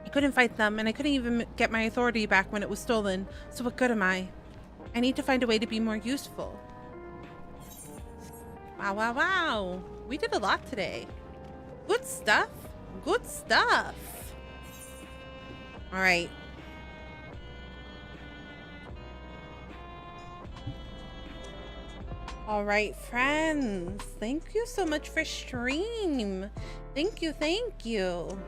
I couldn't fight them, and I couldn't even get my authority back when it was stolen, so what good am I? I need to find a way to be more useful. Wow, wow, wow. We did a lot today. Good stuff. Good stuff. All right. All right, friends. Thank you so much for stream. Thank you, thank you.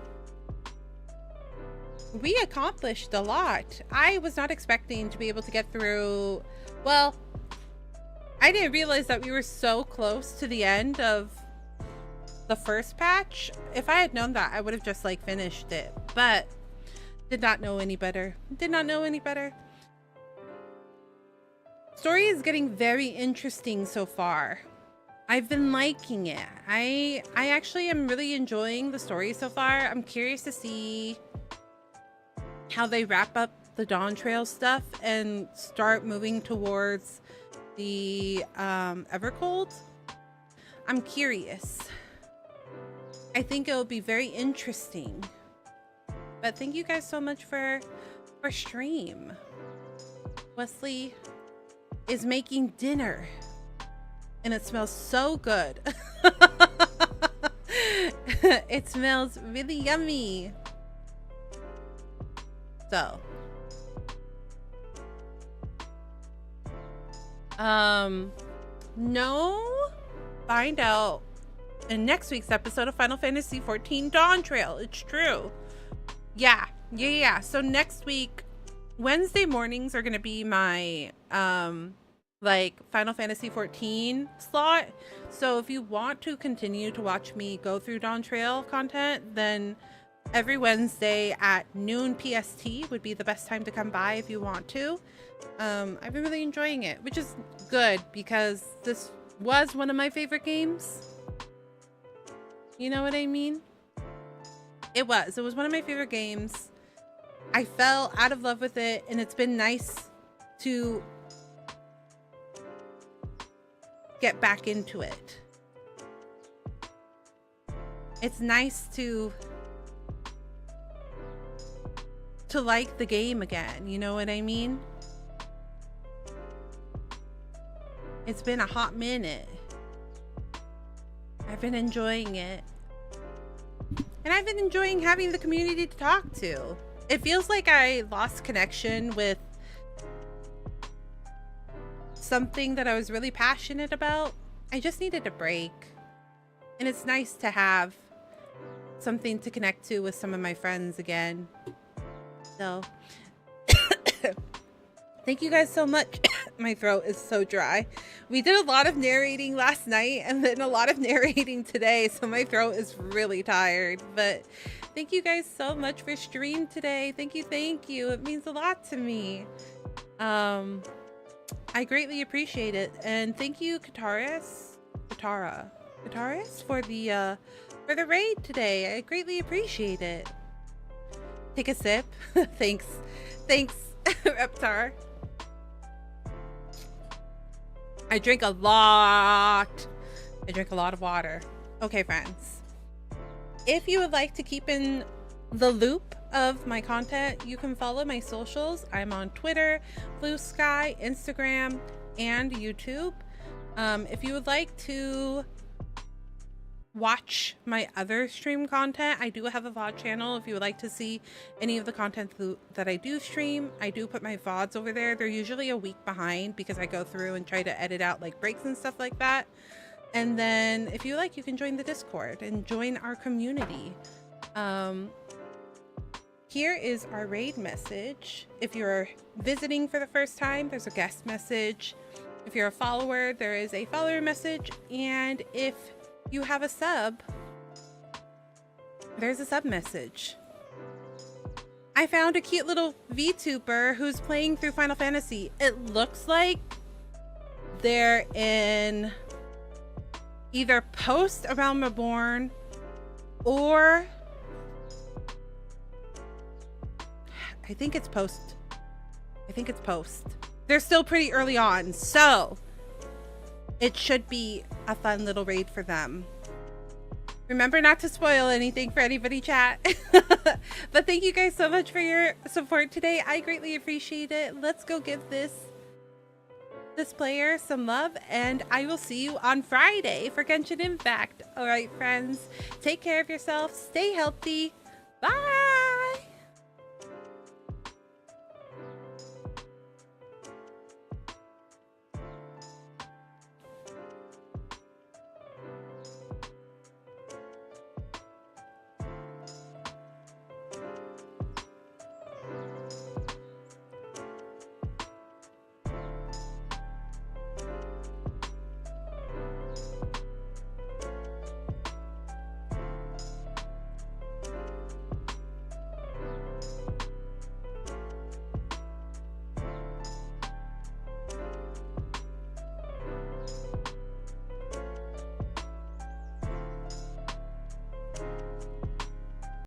We accomplished a lot. I was not expecting to be able to get through... Well, I didn't realize that we were so close to the end of the first patch. If I had known that, I would have just like finished it. But did not know any better. Did not know any better. Story is getting very interesting so far. I've been liking it. I actually am really enjoying the story so far. I'm curious to see how they wrap up the Dawntrail stuff and start moving towards the Evercold. I'm curious. I think it'll be very interesting. But thank you guys so much for stream. Wesley is making dinner and it smells so good. It smells really yummy. So no, find out in next week's episode of Final Fantasy XIV Dawntrail. It's true. Yeah. So next week, Wednesday mornings are going to be my like Final Fantasy XIV slot. So if you want to continue to watch me go through Dawntrail content, then every Wednesday at noon PST would be the best time to come by if you want to. I've been really enjoying it, which is good because this was one of my favorite games. You know what I mean? It was one of my favorite games. I fell out of love with it, and it's been nice to get back into it. It's nice to like the game again, you know what I mean? It's been a hot minute. I've been enjoying it. And I've been enjoying having the community to talk to. It feels like I lost connection with something that I was really passionate about. I just needed a break. And it's nice to have something to connect to with some of my friends again. So, thank you guys so much. My throat is so dry. We did a lot of narrating last night and then a lot of narrating today, so my throat is really tired. But thank you guys so much for stream today. Thank you. It means a lot to me. I greatly appreciate it. And thank you, Katara, for the raid today. I greatly appreciate it. Take a sip. Thanks, Reptar. I drink a lot of water. Okay, friends. If you would like to keep in the loop of my content, you can follow my socials. I'm on Twitter, Blue Sky, Instagram, and YouTube. If you would like to watch my other stream content, I do have a VOD channel. If you would like to see any of the content that I do stream, I do put my VODs over there. They're usually a week behind because I go through and try to edit out like breaks and stuff like that. And then if you like, you can join the Discord and join our community. Here is our raid message. If you're visiting for the first time, there's a guest message. If you're a follower, there is a follower message. And if you have a sub, there's a sub message. I found a cute little VTuber who's playing through Final Fantasy. It looks like they're in either post A Realm Reborn or I think it's post. They're still pretty early on, so it should be a fun little raid for them. Remember not to spoil anything for anybody, chat. But thank you guys so much for your support today. I greatly appreciate it. Let's go give this player some love, and I will see you on Friday for Genshin Impact. All right, friends, take care of yourself. Stay healthy. Bye.